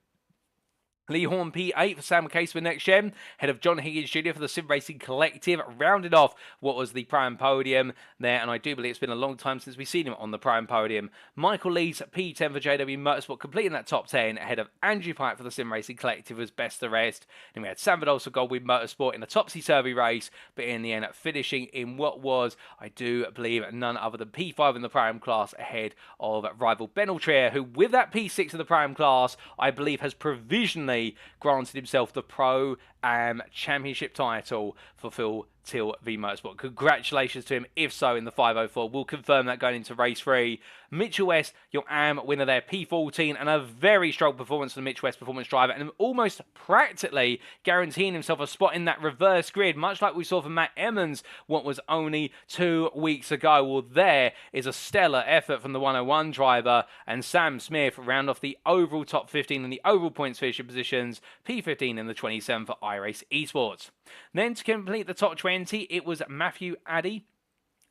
Lee Horn P8 for Sam Case for NXTGEN, head of John Higgins Jr. for the Sim Racing Collective, rounded off what was the prime podium there, and I do believe it's been a long time since we've seen him on the prime podium. Michael Lees P10 for JW Motorsport, completing that top 10, ahead of Andrew Pike for the Sim Racing Collective, was best the rest. Then we had Sam Vidal for Goldwyn Motorsport in a topsy-turvy race, but in the end finishing in what was, I do believe, none other than P5 in the prime class, ahead of rival Ben Altrier, who with that P6 in the prime class, I believe has provisionally granted himself the Pro Am Championship title for Phil Till v Motorsport. Congratulations to him, if so, in the 504. We'll confirm that going into race 3. Mitchell West, your AM winner there, P14, and a very strong performance from the Mitchell West performance driver, and almost practically guaranteeing himself a spot in that reverse grid, much like we saw from Matt Emmons what was only 2 weeks ago. Well, there is a stellar effort from the 101 driver, and Sam Smith round off the overall top 15 in the overall points finishing positions, P15 in the 27 for iRacing Esports. Then to complete the top 20, it was Matthew Addy,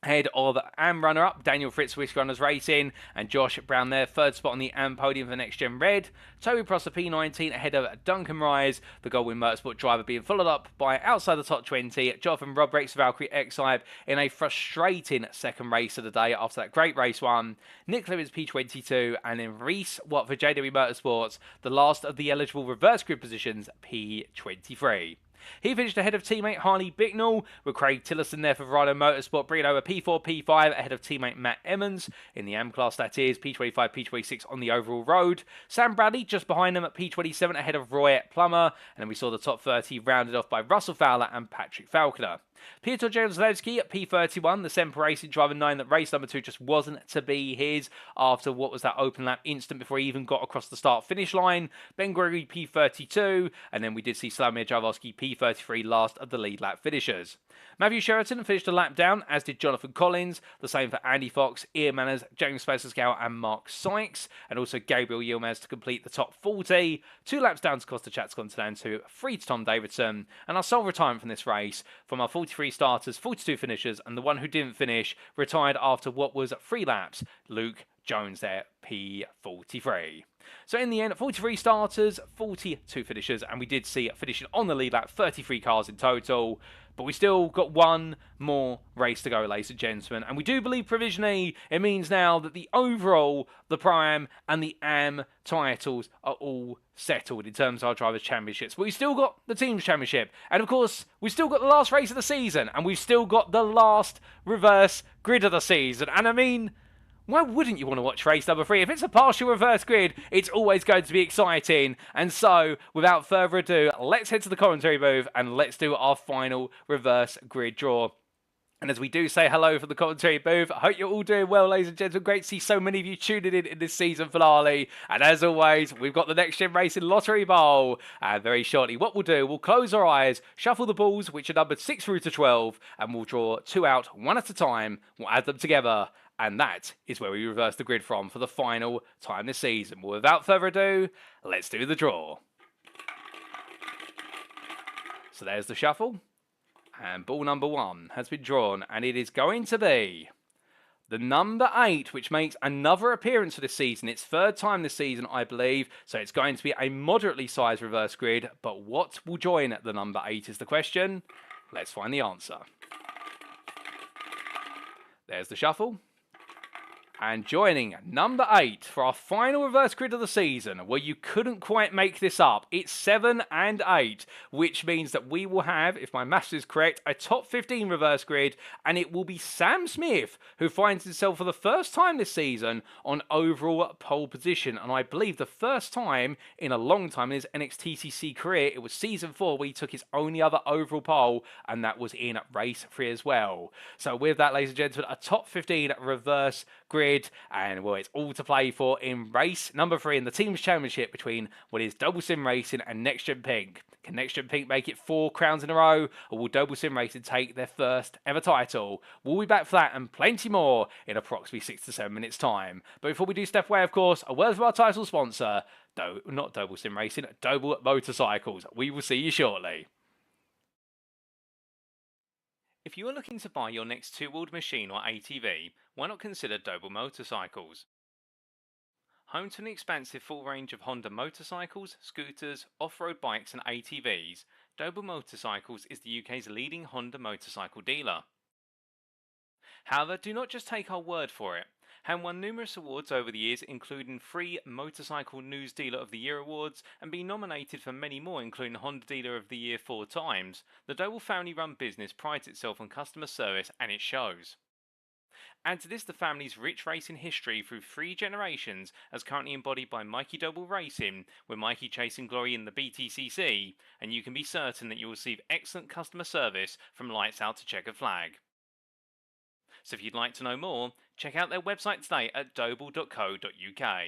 head of AM runner-up Daniel Fritz Whiskey Runners Racing, and Josh Brown there, 3rd spot on the AM podium for NXTGEN Red. Toby Prosser P19 ahead of Duncan Rise, the Goldwyn Motorsport driver, being followed up by outside the top 20, Jonathan Robrix Valkyrie X-Hype in a frustrating second race of the day after that great race 1. Nick Clemens P22, and then Reese Watt for JW Motorsports, the last of the eligible reverse grid positions, P23. He finished ahead of teammate Harley Bicknell, with Craig Tillerson there for Rhino Motorsport, bringing over P4, P5 ahead of teammate Matt Emmons in the AM class, that is, P25, P26 on the overall road. Sam Bradley just behind them at P27 ahead of Roy Plummer, and then we saw the top 30 rounded off by Russell Fowler and Patrick Falconer. Piotr Jaroslawski at P31, the Semper Racing driver, knowing that race number 2 just wasn't to be his after what was that open lap instant before he even got across the start-finish line. Ben Gregory P32, and then we did see Slavomir Jaworski P33, last of the lead lap finishers. Matthew Sheraton finished a lap down, as did Jonathan Collins, the same for Andy Fox, Ian Manners, James Spacerscow and Mark Sykes, and also Gabriel Yilmaz to complete the top 40. 2 laps down to Costa Chatscon down to 3 to Tom Davidson, and our sole retirement from this race from our 43 starters, 42 finishers, and the one who didn't finish retired after what was 3 laps, Luke Jones there, P43. So in the end, 43 starters, 42 finishers, and we did see finishing on the lead lap, 33 cars in total. But we still got one more race to go, ladies and gentlemen. And we do believe provisionally it means now that the overall, the Pro-Am and the Am titles are all settled in terms of our Drivers' Championships. But we still got the Teams' Championship. And of course, we've still got the last race of the season. And we've still got the last reverse grid of the season. And I mean, why wouldn't you want to watch race number 3? If it's a partial reverse grid, it's always going to be exciting. And so, without further ado, let's head to the commentary booth and let's do our final reverse grid draw. And as we do say hello from the commentary booth, I hope you're all doing well, ladies and gentlemen. Great to see so many of you tuning in this season finale. And as always, we've got the Next Gen Racing Lottery Bowl. And very shortly, what we'll do, we'll close our eyes, shuffle the balls, which are numbered 6 through to 12, and we'll draw 2 out, 1 at a time. We'll add them together. And that is where we reverse the grid from for the final time this season. Well, without further ado, let's do the draw. So there's the shuffle. And ball number 1 has been drawn. And it is going to be the number 8, which makes another appearance for this season. It's 3rd time this season, I believe. So it's going to be a moderately sized reverse grid. But what will join the number 8 is the question. Let's find the answer. There's the shuffle. And joining number 8 for our final reverse grid of the season, where you couldn't quite make this up, it's 7 and 8, which means that we will have, if my maths is correct, a top 15 reverse grid, and it will be Sam Smith who finds himself for the first time this season on overall pole position, and I believe the first time in a long time in his NXTCC career. It was season 4 where he took his only other overall pole, and that was in race 3 as well. So with that, ladies and gentlemen, a top 15 reverse grid. And well, it's all to play for in race number 3 in the Teams Championship between what is Doble Sim Racing and Next Gen Pink. Can Next Gen Pink make it 4 crowns in a row, or will Doble Sim Racing take their first ever title? We'll be back for that and plenty more in approximately 6 to 7 minutes time. But before we do step away, of course, a word from our title sponsor, not Doble Sim Racing, Doble Motorcycles. We will see you shortly. If you are looking to buy your next two-wheeled machine or ATV, why not consider Doble Motorcycles? Home to an expansive full range of Honda motorcycles, scooters, off-road bikes and ATVs, Doble Motorcycles is the UK's leading Honda motorcycle dealer. However, do not just take our word for it. Having won numerous awards over the years, including 3 Motorcycle News Dealer of the Year awards, and being nominated for many more, including Honda Dealer of the Year 4 times, the Doble family-run business prides itself on customer service, and it shows. Add to this the family's rich racing history through 3 generations, as currently embodied by Mikey Doble Racing, with Mikey chasing glory in the BTCC, and you can be certain that you will receive excellent customer service from lights out to checkered flag. So if you'd like to know more, check out their website today at doble.co.uk.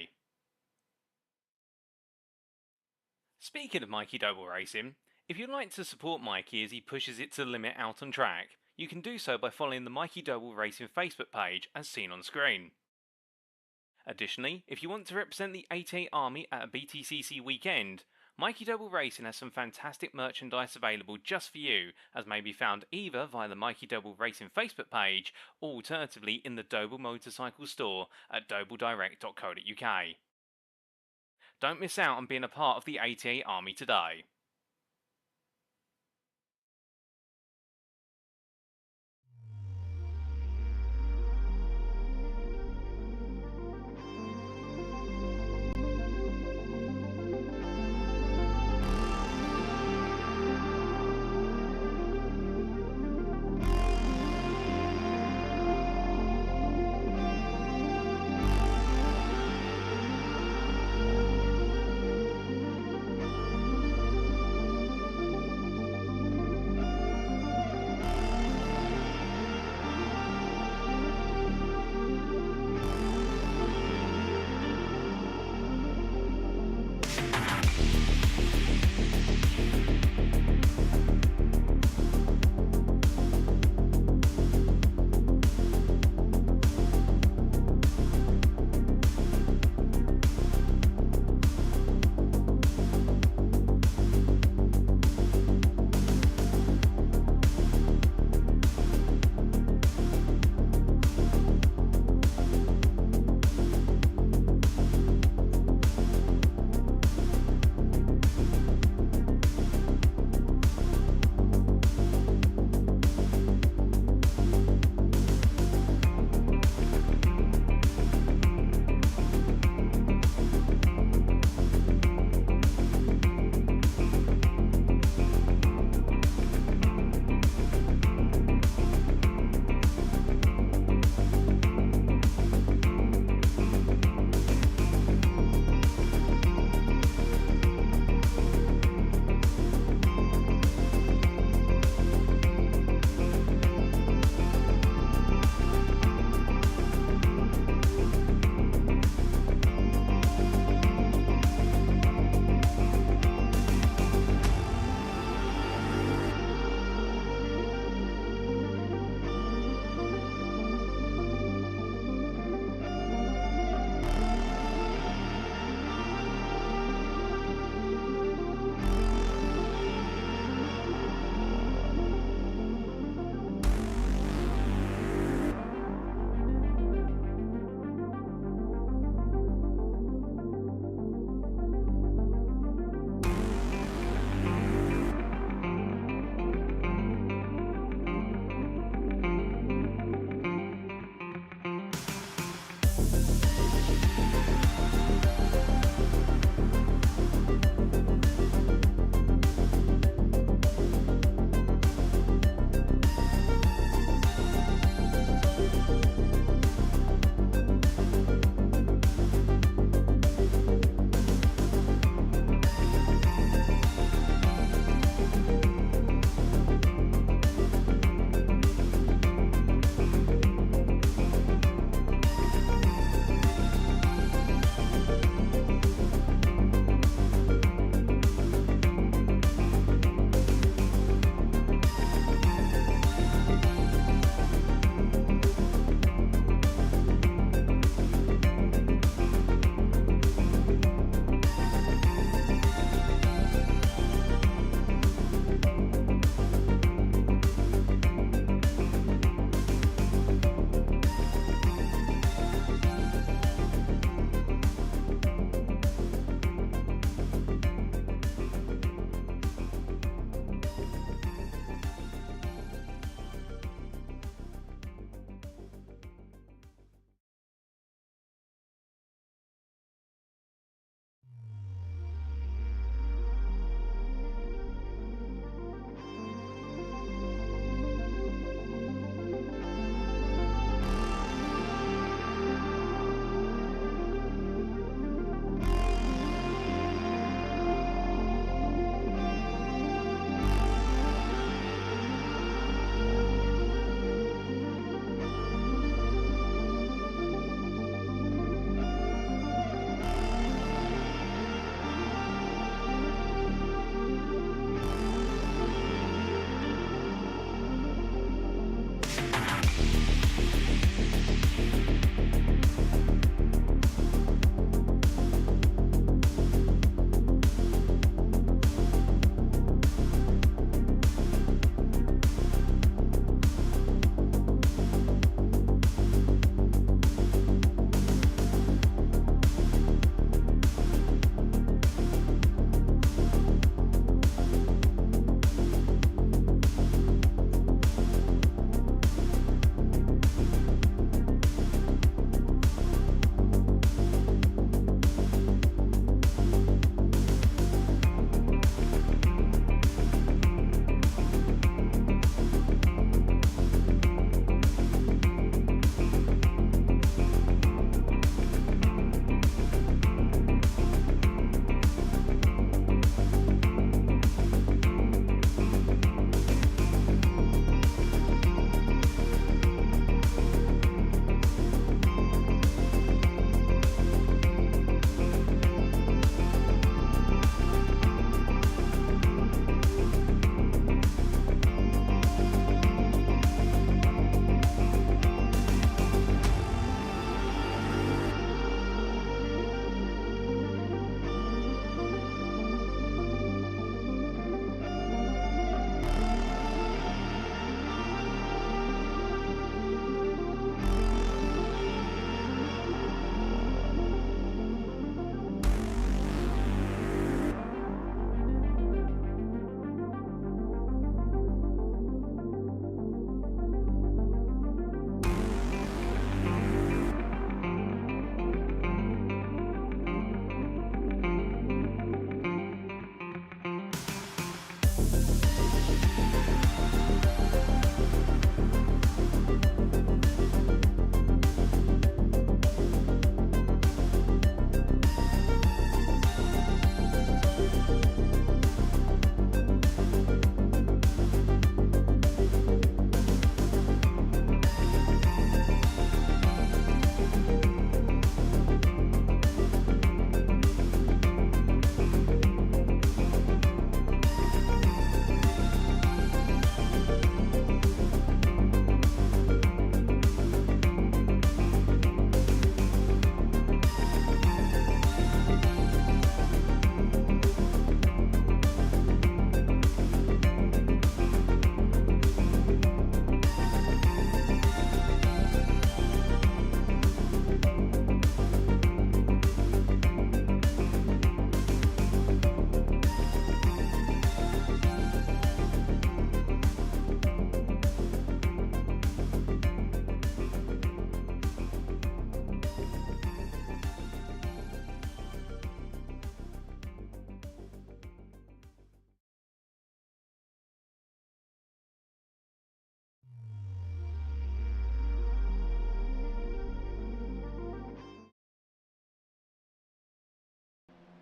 Speaking of Mikey Doble Racing, if you'd like to support Mikey as he pushes it to the limit out on track, you can do so by following the Mikey Doble Racing Facebook page as seen on screen. Additionally, if you want to represent the 88 Army at a BTCC weekend, Mikey Doble Racing has some fantastic merchandise available just for you, as may be found either via the Mikey Doble Racing Facebook page, or alternatively in the Doble Motorcycle store at dobledirect.co.uk. Don't miss out on being a part of the 88 Army today.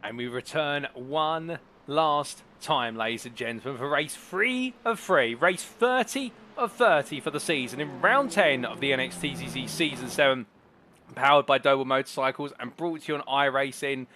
And we return one last time, ladies and gentlemen, for race 3 of 3, race 30 of 30 for the season in round 10 of the NXTCC Season 7, powered by Doble Motorcycles and brought to you on iRacing.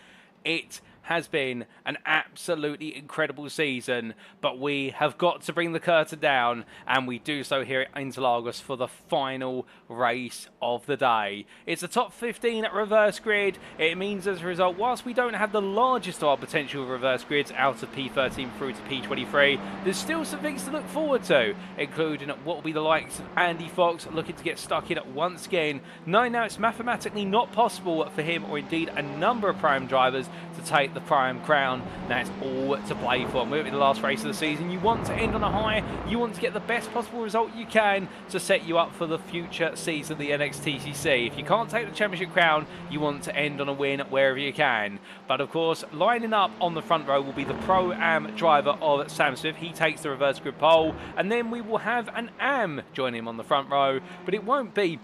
It has been an absolutely incredible season, but we have got to bring the curtain down, and we do so here at Interlagos for the final race of the day. It's a top 15 at reverse grid. It means as a result, whilst we don't have the largest of our potential reverse grids out of P13 through to P23, there's still some things to look forward to, including what will be the likes of Andy Fox looking to get stuck in once again, knowing now it's mathematically not possible for him or indeed a number of prime drivers to take the prime crown. Now it's all to play for. And we're in the last race of the season. You want to end on a high. You want to get the best possible result you can to set you up for the future season of the NXTCC. If you can't take the championship crown, you want to end on a win wherever you can. But of course, lining up on the front row will be the Pro-Am driver of Sam Smith. He takes the reverse grid pole, and then we will have an Am join him on the front row, but it won't be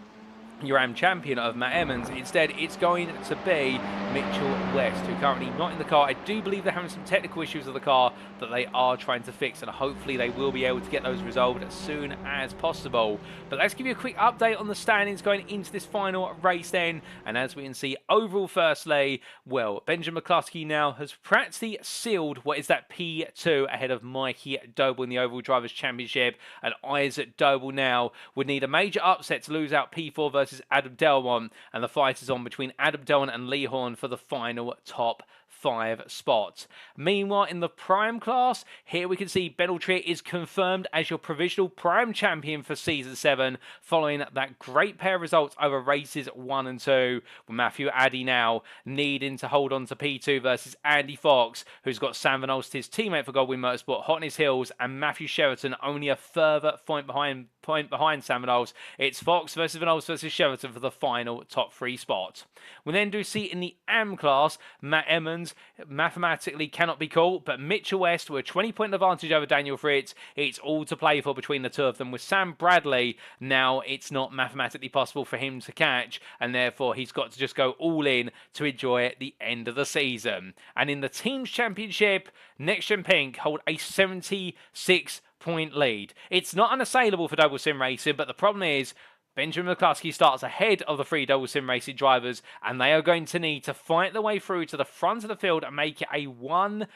your Am champion of Matt Emmons. Instead, it's going to be Mitchell West, who currently not in the car. I do believe they're having some technical issues with the car that they are trying to fix, and hopefully they will be able to get those resolved as soon as possible. But let's give you a quick update on the standings going into this final race then. And as we can see, overall firstly, well, Benjamin McCluskey now has practically sealed what is that P2 ahead of Mikey Doble in the overall Drivers' Championship, and Isaac Doble now would need a major upset to lose out P4 versus Adam Delmont, and the fight is on between Adam Delmont and Lee Horn for the final top 5 spots. Meanwhile, in the Prime class, here we can see Beneltrier is confirmed as your provisional Prime champion for Season 7, following that great pair of results over races 1 and 2, with Matthew Addy now needing to hold on to P2 versus Andy Fox, who's got Sam Van Olst, his teammate for Goldwyn Motorsport, hot on his heels, and Matthew Sheraton only a further point behind Sam Van Olst. It's Fox versus Van Olst versus Sheraton for the final top 3 spot. We then do see in the Am class, Matt Emmons mathematically cannot be caught, but Mitchell West with a 20-point advantage over Daniel Fritz. It's all to play for between the two of them. With Sam Bradley, now it's not mathematically possible for him to catch, and therefore he's got to just go all in to enjoy the end of the season. And in the Teams Championship, NXTGEN Pink hold a 76-point lead. It's not unassailable for Double Sim Racing, but the problem is Benjamin McCluskey starts ahead of the 3 Double Sim Racing drivers, and they are going to need to fight their way through to the front of the field and make it a 1-2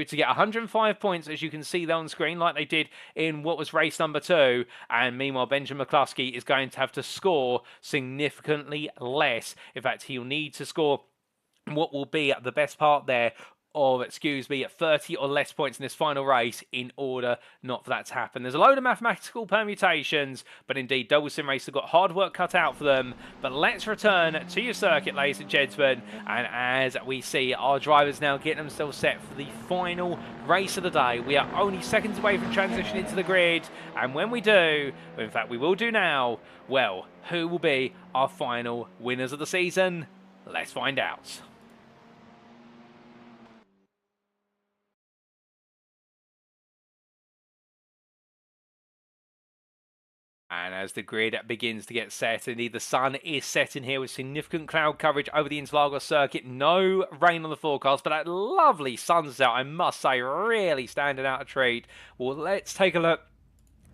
to get 105 points, as you can see there on screen, like they did in what was race number 2. And meanwhile, Benjamin McCluskey is going to have to score significantly less. In fact, he'll need to score what will be the best part there of, 30 or less points in this final race in order not for that to happen. There's a load of mathematical permutations, but indeed, Double Sim Race have got hard work cut out for them. But let's return to your circuit, ladies and gentlemen, and as we see our drivers now getting themselves set for the final race of the day. We are only seconds away from transitioning into the grid, and when we do, in fact we will do now, well, who will be our final winners of the season? Let's find out. And as the grid begins to get set, indeed the sun is setting here with significant cloud coverage over the Interlagos circuit. No rain on the forecast, but that lovely sunset, I must say, really standing out a treat. Well, let's take a look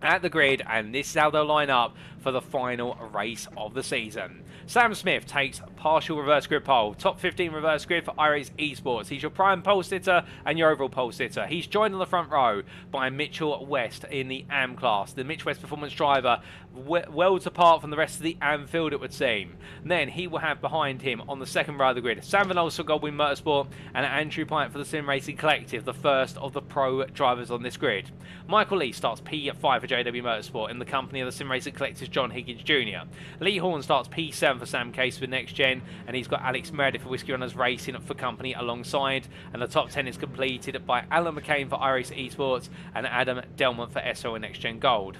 at the grid, and this is how they'll line up for the final race of the season. Sam Smith takes partial reverse grid pole. Top 15 reverse grid for iRacing Esports. He's your prime pole sitter and your overall pole sitter. He's joined on the front row by Mitchell West in the Am class. The Mitch West performance driver, worlds apart from the rest of the Am field, it would seem. And then he will have behind him on the second row of the grid Sam Van Olst for Goldwyn Motorsport and Andrew Pyatt for the Sim Racing Collective, the first of the pro drivers on this grid. Michael Lee starts P5 for JW Motorsport in the company of the Sim Racing Collective's John Higgins Jr. Lee Horn starts P7 for Sam Case with NXTGEN, and he's got Alex Meredith for Whiskey Runners Racing for company alongside. And the top 10 is completed by Alan McCain for iRacing Esports and Adam Delmont for SO and NXTGEN Gold.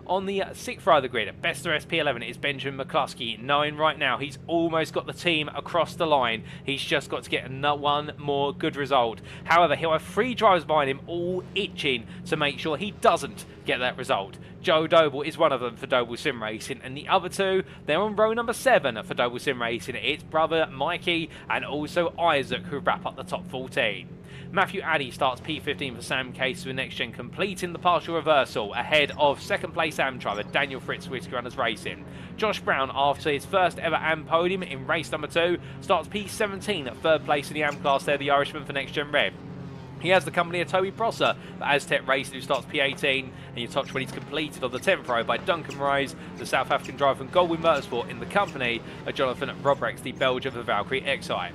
On the 6th row of the grid, best of SP11 is Benjamin McCluskey, knowing right now he's almost got the team across the line. He's just got to get one more good result. However, he'll have 3 drivers behind him, all itching to make sure he doesn't get that result. Joe Doble is one of them for Doble Sim Racing, and the other two, they're on row number 7 for Doble Sim Racing. It's brother Mikey and also Isaac who wrap up the top 14. Matthew Addy starts P15 for Sam Case with NXTGEN, completing the partial reversal ahead of second place AM driver Daniel Fritz Whiskey Runners Racing. Josh Brown, after his first ever AM podium in race number 2, starts P17 at third place in the AM class there, the Irishman for NXTGEN Red. He has the company of Toby Prosser for Aztec Racing, who starts P18, and your top 20 is completed on the 10th row by Duncan Rose, the South African driver from Goldwyn Motorsport, in the company of Jonathan Robrex, the Belgian for Valkyrie XI.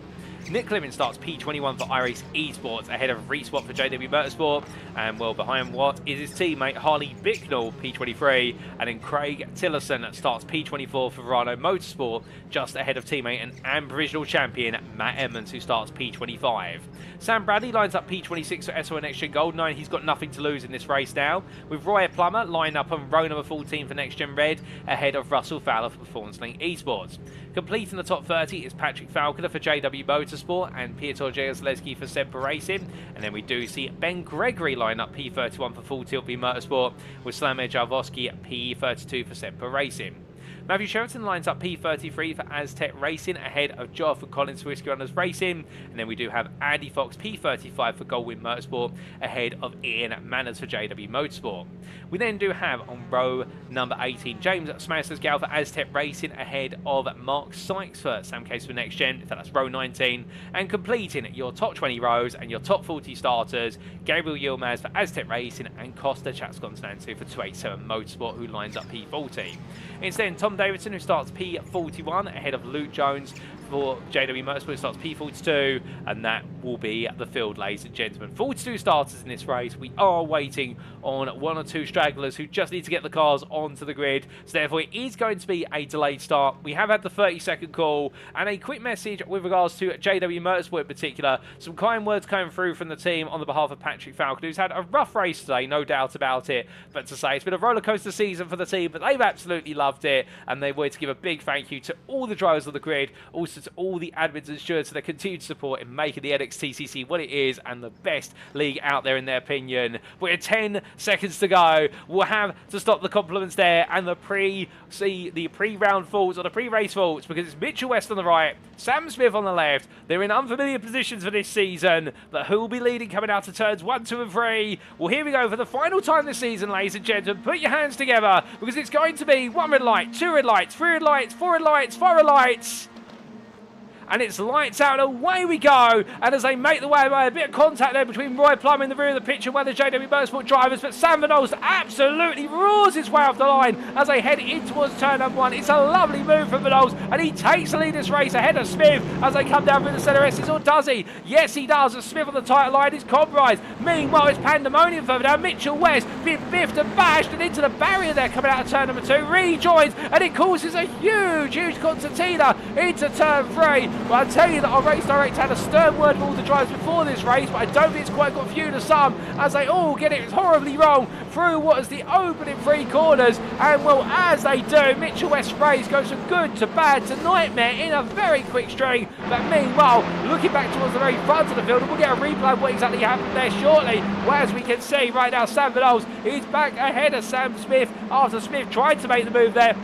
Nick Clement starts P21 for iRacing Esports ahead of Reswap for JW Motorsport, and well behind what is his teammate Harley Bicknell, P23, and then Craig Tillerson starts P24 for Verano Motorsport, just ahead of teammate and provisional champion Matt Edmonds, who starts P25. Sam Bradley lines up P26 for SO NXTGEN Goldeneye. He's got nothing to lose in this race now, with Roy Plummer lined up on row number 14 for NXTGEN Red ahead of Russell Fowler for Performance Link Esports. Completing the top 30 is Patrick Falconer for JW Motorsport and Piotr Jazlewski for Semper Racing. And then we do see Ben Gregory line up P31 for Full Tilt V Motorsport, with Slamir Jarvosky at P32 for Semper Racing. Matthew Sheraton lines up P33 for Aztec Racing ahead of Jonathan Collins for Whiskey Runners Racing. And then we do have Andy Fox P35 for Goldwyn Motorsport ahead of Ian Manners for JW Motorsport. We then do have on row number 18 James Smashers Gal for Aztec Racing ahead of Mark Sykes for Sam Case for NXTGEN. So that's row 19. And completing your top 20 rows and your top 40 starters, Gabriel Yilmaz for Aztec Racing and Costa Chatsconstantu for 287 Motorsport, who lines up P40. It's then Tom Davidson, who starts P41 ahead of Luke Jones for JW Motorsport, starts P42, and that will be the field, ladies and gentlemen. 42 starters in this race. We are waiting on 1 or 2 stragglers who just need to get the cars onto the grid, so therefore it is going to be a delayed start. We have had the 30-second call, and a quick message with regards to JW Motorsport in particular. Some kind words coming through from the team on the behalf of Patrick Falcon, who's had a rough race today, no doubt about it, but to say it's been a rollercoaster season for the team, but they've absolutely loved it, and they wanted to give a big thank you to all the drivers on the grid, also to all the admins and stewards for their continued support in making the NXTCC what it is and the best league out there in their opinion. We're 10 seconds to go. We'll have to stop the compliments there and the pre-round faults or the pre-race faults, because it's Mitchell West on the right, Sam Smith on the left. They're in unfamiliar positions for this season, but who will be leading coming out to turns 1, 2 and 3? Well, here we go for the final time this season, ladies and gentlemen. Put your hands together, because it's going to be 1 red light, 2 red lights, 3 red lights, 4 red lights, 5 red lights. And it's lights out, and away we go. And as they make the way by a bit of contact there between Roy Plum in the rear of the picture, one of the JW Motorsport drivers, but Sam Van Olst absolutely roars his way off the line as they head in towards turn number 1. It's a lovely move from Van Olst, and he takes the lead this race ahead of Smith as they come down through the centre S's, or does he? Yes, he does. And Smith on the title line is compromised. Meanwhile, it's pandemonium further down. Mitchell West being biffed and bashed and into the barrier there coming out of turn number 2. Rejoins, and it causes a huge concertina into turn 3. Well, I tell you that our race director had a stern word for all the drivers before this race, but I don't think it's quite got viewed to some, as they all get it horribly wrong through what is the opening 3 corners. And well, as they do, Mitchell West's race goes from good to bad to nightmare in a very quick string. But meanwhile, looking back towards the very front of the field, and we'll get a replay of what exactly happened there shortly. Well, as we can see right now, Sam Van Olst is back ahead of Sam Smith after Smith tried to make the move there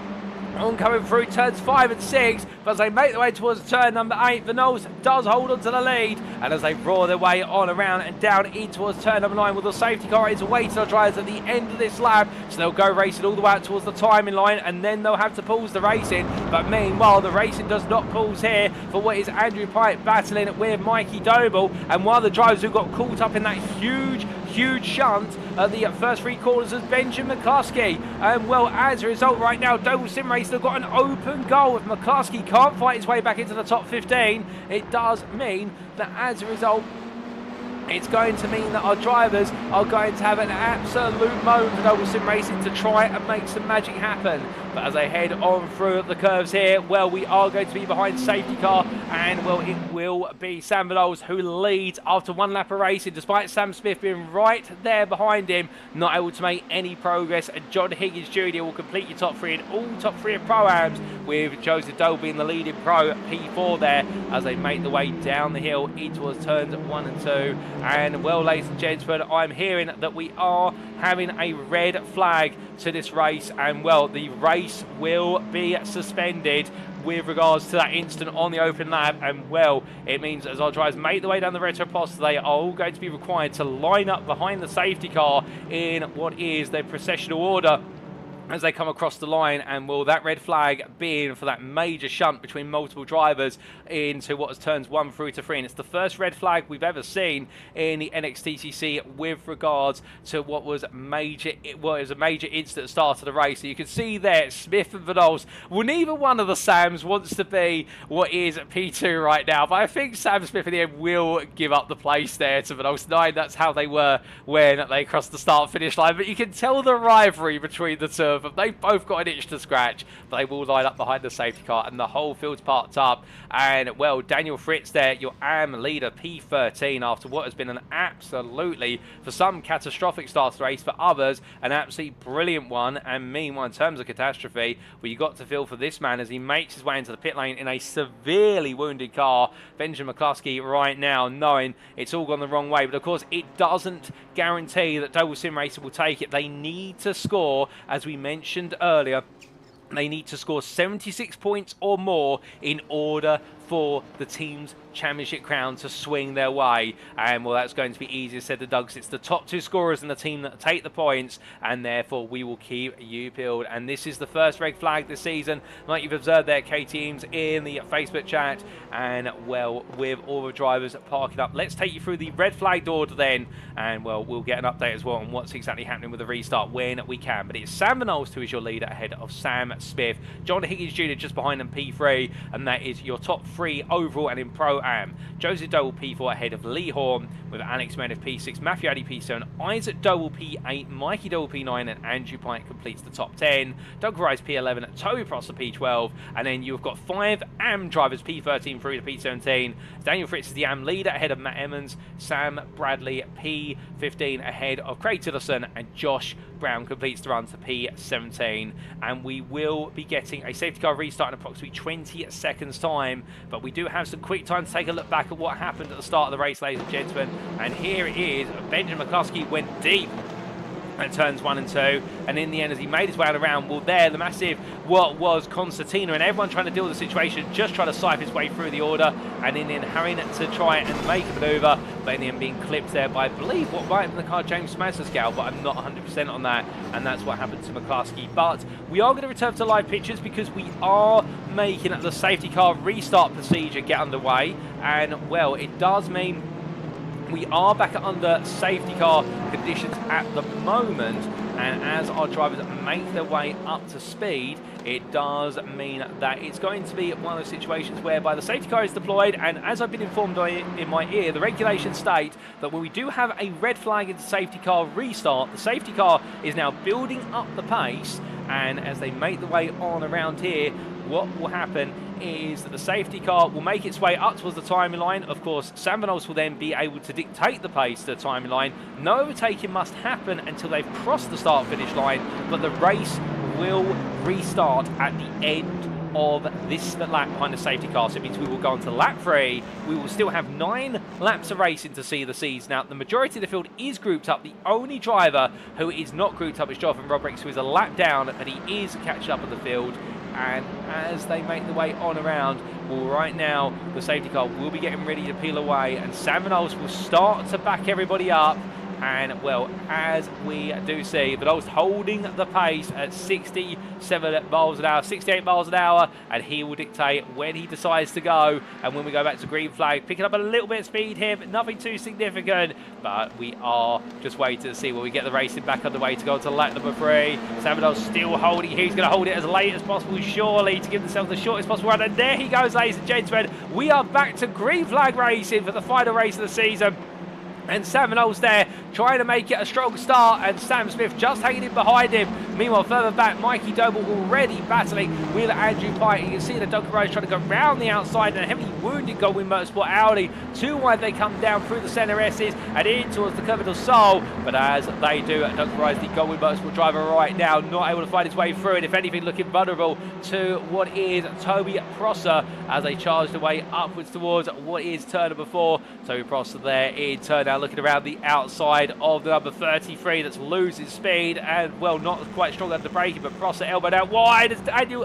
on coming through turns 5 and 6, but as they make their way towards turn number 8, Van Olst does hold on to the lead, and as they roar their way on around and down in towards turn number 9, with the safety car is awaiting our drivers at the end of this lap, so they'll go racing all the way out towards the timing line, and then they'll have to pause the racing. But meanwhile, the racing does not pause here for what is Andrew Pike battling with Mikey Doble, and one of the drivers who got caught up in that huge shunt at the first 3 corners is Benjamin McCluskey. And well, as a result right now, Doble Sim Racing have got an open goal. If McCluskey can't fight his way back into the top 15, it does mean that as a result, it's going to mean that our drivers are going to have an absolute moment for Doble Sim Racing to try and make some magic happen. But as they head on through the curves here, well, we are going to be behind safety car, and well, it will be Sam Van Olst who leads after 1 lap of racing, despite Sam Smith being right there behind him, not able to make any progress. And John Higgins Jr. will complete your top 3 in all top 3 of Pro-Ams, with Joseph Doble being the leading pro P4 there as they make the way down the hill in towards turns 1 and 2. And well, ladies and gentlemen, I'm hearing that we are having a red flag to this race, and well, the race will be suspended with regards to that incident on the open lap. And well, it means as our drivers make their way down the retro post, they are all going to be required to line up behind the safety car in what is their processional order as they come across the line. And will that red flag being for that major shunt between multiple drivers into what has turns 1 through to 3, and it's the first red flag we've ever seen in the NXTCC with regards to what was a major incident at the start of the race. So you can see there Smith and Vidols, well, neither one of the Sams wants to be what is P2 right now, but I think Sam Smith in the end will give up the place there to Vidols 9. That's how they were when they crossed the start finish line, but you can tell the rivalry between the two of them. They've both got an itch to scratch, but they will line up behind the safety car, and the whole field's parked up. And well, Daniel Fritz there, your AM leader, P13, after what has been an absolutely, for some, catastrophic start to the race, for others an absolutely brilliant one. And meanwhile, in terms of catastrophe, well, you got to feel for this man as he makes his way into the pit lane in a severely wounded car. Benjamin McCluskey right now knowing it's all gone the wrong way, but of course it doesn't guarantee that Doble Sim Racing will take it. They need to score, as we mentioned earlier, they need to score 76 points or more in order for the team's championship crown to swing their way. And well, that's going to be easier said than done, because it's the top two scorers in the team that take the points, and therefore we will keep you peeled. And this is the first red flag this season, like you've observed there, K-Teams, in the Facebook chat. And well, with all the drivers parking up, let's take you through the red flagged order then, and well, we'll get an update as well on what's exactly happening with the restart when we can. But it's Sam Vidols who is your leader ahead of Sam Smith, John Higgins Jr. just behind him, P3, and that is your top 3 overall. And in Pro-Am, Joseph Doble P4 ahead of Lee Horn, with Alex Meredith P6, Matthew Addy P7, Isaac Doble P8, Mikey Doble P9, and Andrew Pike completes the top 10. Doug Rise P11, Toby Prosser P12, and then you've got 5 AM drivers P13 through to P17. Daniel Fritz is the AM leader ahead of Matt Emmons, Sam Bradley P15 ahead of Craig Tillerson, and Josh Brown completes the run to P17. And we will be getting a safety car restart in approximately 20 seconds time, but we do have some quick time to take a look back at what happened at the start of the race, ladies and gentlemen. And here it is. Benjamin McCluskey went deep at turns 1 and 2, and in the end, as he made his way around, well, there the massive what was Constantino and everyone trying to deal with the situation, just trying to sipe his way through the order, and in the end having to try and make a manoeuvre, but in the end being clipped there by, I believe, what might have been the car James Mazzerscale, but I'm not 100% on that, and that's what happened to McCluskey. But we are going to return to live pictures because we are making the safety car restart procedure get underway, and well, it does mean we are back under safety car conditions at the moment, and as our drivers make their way up to speed, it does mean that it's going to be one of those situations whereby the safety car is deployed, and as I've been informed in my ear, the regulations state that when we do have a red flag in the safety car restart, the safety car is now building up the pace, and as they make the way on around here, what will happen is that the safety car will make its way up towards the timing line. Of course, Sam Vidols will then be able to dictate the pace to the timing line. No overtaking must happen until they've crossed the start-finish line, but the race will restart at the end of this lap behind the safety car. So it means we will go on to lap 3. We will still have 9 laps of racing to see the seas. Now, the majority of the field is grouped up. The only driver who is not grouped up is Jonathan Robrix, who is a lap down, but he is catching up on the field. And as they make the way on around, well, right now the safety car will be getting ready to peel away, and Sam Vidols will start to back everybody up. And well, as we do see, Vidols holding the pace at 67 miles an hour, 68 miles an hour, and he will dictate when he decides to go. And when we go back to green flag, picking up a little bit of speed here, but nothing too significant. But we are just waiting to see when we get the racing back underway to go to lap number 3. Sam Vidols still holding. He's going to hold it as late as possible, surely, to give themselves the shortest possible run. And there he goes, ladies and gentlemen. We are back to green flag racing for the final race of the season. And Sam Vidols there trying to make it a strong start, and Sam Smith just hanging in behind him. Meanwhile, further back, Mikey Doble already battling with Andrew Pike. You can see the Duncan Rose trying to go round the outside, and a heavily wounded Goldwyn Motorsport Audi. Too wide, they come down through the centre S's and in towards the Curve del Sol. But as they do, Duncan Rose, the Goldwyn Motorsport driver right now, not able to find his way through it. If anything, looking vulnerable to what is Toby Prosser as they charge their way upwards towards what is turn number 4. Toby Prosser there in turn now looking around the outside. inside of the number 33 that's losing speed and, well, not quite strong under braking, but Prosser elbowed out wide as Andrew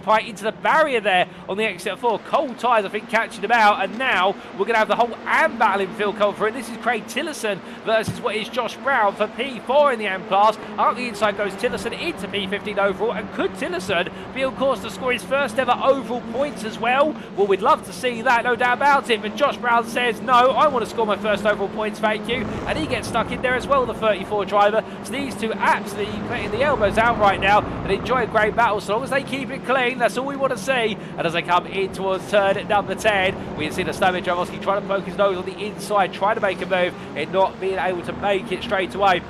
Pike into the barrier there on the exit of 4. Cold tyres, I think, catching him out, and now we're going to have the whole AM battle in field cover, and this is Craig Tillerson versus what is Josh Brown for P4 in the AM class. Up the inside goes Tillerson into P15 overall, and could Tillerson be on course to score his first ever overall points as well? Well, we'd love to see that, no doubt about it, but Josh Brown says, no, I want to score my first overall points, thank you, and he gets stuck in there as well, the 34 driver. So these two absolutely putting the elbows out right now and enjoy a great battle. So long as they keep it clean, that's all we want to see. And as they come in towards turn number 10, we can see the Slavik Javoski trying to poke his nose on the inside, trying to make a move and not being able to make it straight away.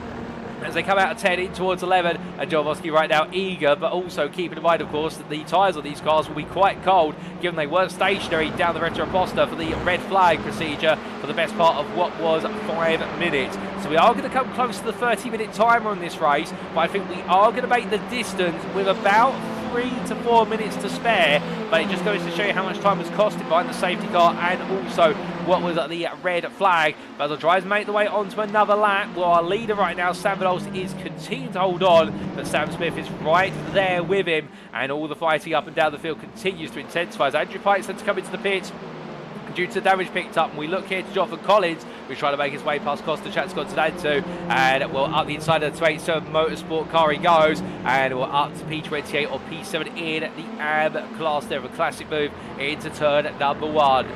As they come out of 10 in towards 11, and Javoski right now eager, but also keeping in mind, of course, that the tyres on these cars will be quite cold, given they weren't stationary down the Retro Posta for the red flag procedure for the best part of what was 5 minutes. So we are going to come close to the 30-minute timer on this race, but I think we are going to make the distance with about 3 to 4 minutes to spare, but it just goes to show you how much time was costed behind the safety car and also what was at the red flag. But the drivers make the way onto another lap. Well, our leader right now, Sam Vidols, is continuing to hold on, but Sam Smith is right there with him, and all the fighting up and down the field continues to intensify as Andrew Pike starts to come into the pit due to the damage picked up. And we look here to Jonathan Collins, who's trying to make his way past Costa Chatscontinental, and well, up the inside of the 27 Motorsport car he goes, and we're up to P28 or P7 in the AM class there, a classic move into turn number 1.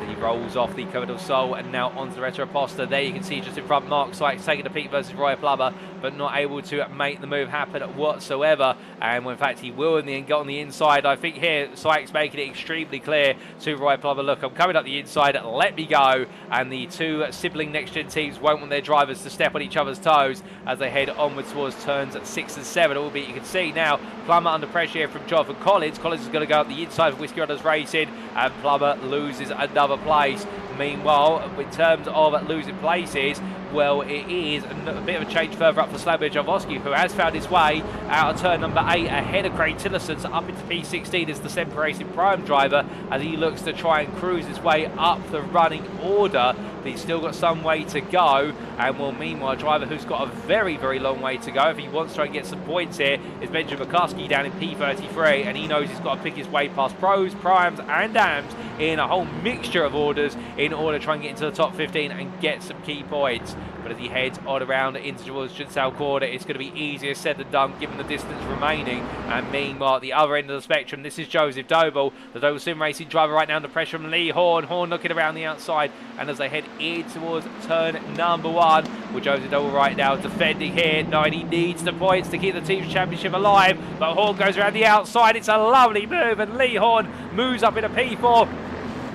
He rolls off the Commodore del Sol and now onto the Retro Posta. There you can see just in front Mark Sykes taking the peak versus Roy Plummer, but not able to make the move happen whatsoever. And when in fact he will in the end get on the inside. I think here Sykes making it extremely clear to Roy Plummer, look, I'm coming up the inside, let me go. And the two sibling next-gen teams won't want their drivers to step on each other's toes as they head onwards towards turns 6 and 7. Albeit you can see now Plummer under pressure here from Jonathan Collins. Collins is going to go up the inside of Whiskey Runners Racing, and Plummer loses another place. Meanwhile, in terms of losing places, well, it is a bit of a change further up for Slavik Javoski, who has found his way out of turn number 8 ahead of Craig Tillerson, so up into P16 as the Semper Racing Prime driver as he looks to try and cruise his way up the running order. But he's still got some way to go, and well, meanwhile, a driver who's got a very, very long way to go if he wants to try and get some points here is Benjamin McCluskey down in P33, and he knows he's got to pick his way past pros, primes and dams in a whole mixture of orders in order to try and get into the top 15 and get some key points. But as he heads on around into towards Jinsao Corner, it's going to be easier said than done given the distance remaining. And meanwhile, at the other end of the spectrum, this is Joseph Doble, the Doble Sim Racing driver right now under pressure from Lee Horn. Horn looking around the outside, and as they head in towards turn number 1, with Joseph Doble right now defending here, knowing he needs the points to keep the team's championship alive. But Horn goes around the outside. It's a lovely move, and Lee Horn moves up in a P4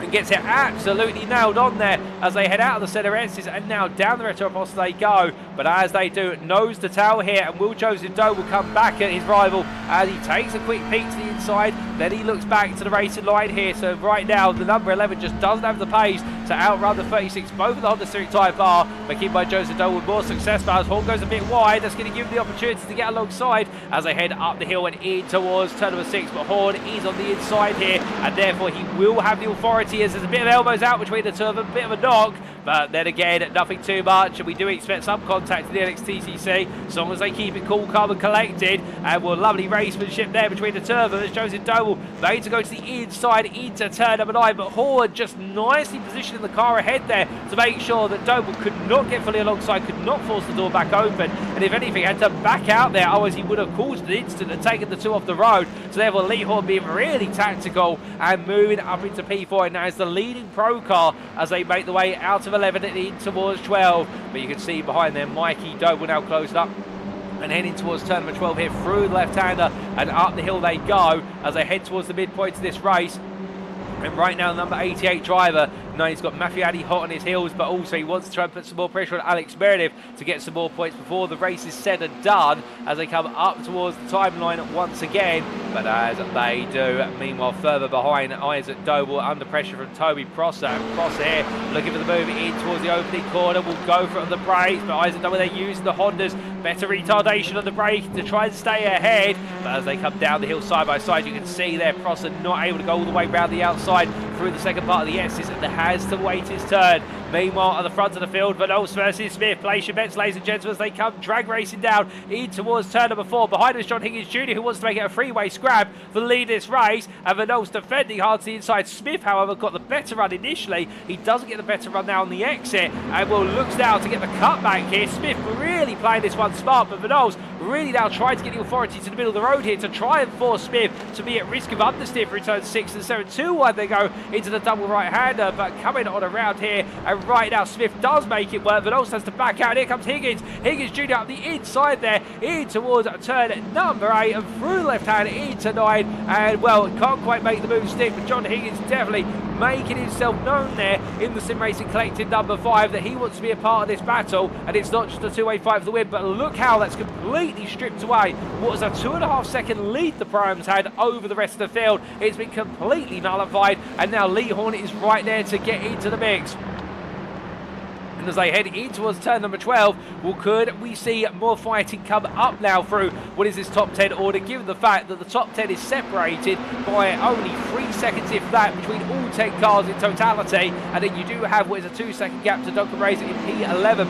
and gets it absolutely nailed on there as they head out of the centre S's, and now down the Retro Posta they go. But as they do, nose to tail here, and will Joseph Doble come back at his rival as he takes a quick peek to the inside, then he looks back to the racing line here. So right now the number 11 just doesn't have the pace to outrun the 36, both of the Honda Civic Type R, but kept by Joseph Doble with more success. But as Horn goes a bit wide, that's going to give him the opportunity to get alongside as they head up the hill and in towards turn number 6. But Horn is on the inside here, and therefore he will have the authority as there's a bit of elbows out between the two of them, a bit of a knock, but then again, nothing too much, and we do expect some contact in the NXTCC, as long as they keep it cool, calm and collected. And well, lovely racemanship there between the two of them as Joseph Doble made to go to the inside into turn number 9, but Horn just nicely positioning the car ahead there to make sure that Doble could not get fully alongside, could not force the door back open, and if anything had to back out there, otherwise he would have caused an instant and taken the two off the road. So therefore Lee Horn being really tactical and moving up into P4, and now is the leading pro car as they make the way out of 11 and in towards 12. But you can see behind them Mikey Doble now closed up and heading towards turn number 12 here through the left-hander, and up the hill they go as they head towards the midpoint of this race. And right now, the number 88 driver, now he's got Matthew Addy hot on his heels, but also he wants to try and put some more pressure on Alex Meredith to get some more points before the race is said and done, as they come up towards the timeline once again. But as they do, meanwhile, further behind, Isaac Doble under pressure from Toby Prosser. And Prosser here looking for the move in towards the opening corner. Will go for it on the brakes, but Isaac Doble, they're using the Hondas. Better retardation on the brake to try and stay ahead. But as they come down the hill side by side, you can see there Prosser not able to go all the way around the outside through the second part of the S's, and has to wait his turn. Meanwhile, at the front of the field, Vanols versus Smith. Place your bets, ladies and gentlemen, as they come drag racing down in towards turn number 4. Behind us, John Higgins Jr., who wants to make it a freeway scrap for the lead this race. And Vanols defending hard to the inside. Smith, however, got the better run initially. He doesn't get the better run now on the exit. And will looks now to get the cutback here. Smith really playing this one smart, but Vanols really now trying to get the authority to the middle of the road here to try and force Smith to be at risk of understeer for turns 6 and 7. 2-1 they go into the double right-hander, but coming on around here, and right now Smith does make it work, but also has to back out. Here comes Higgins. Higgins Jr. up the inside there, in towards turn number 8, and through left hand into 9, and well, can't quite make the move stick, but John Higgins definitely making himself known there in the Sim Racing Collective number 5 that he wants to be a part of this battle, and it's not just a two-way fight for the win, but look how that's completely stripped away what was a 2.5 second lead the Primes had over the rest of the field. It's been completely nullified, and now Lee Hornet is right there to get into the mix. And as they head in towards turn number 12, well, could we see more fighting come up now through what is this top 10 order, given the fact that the top 10 is separated by only 3 seconds, if that, between all 10 cars in totality, and then you do have what is a 2-second gap to Duncan Racing in P11.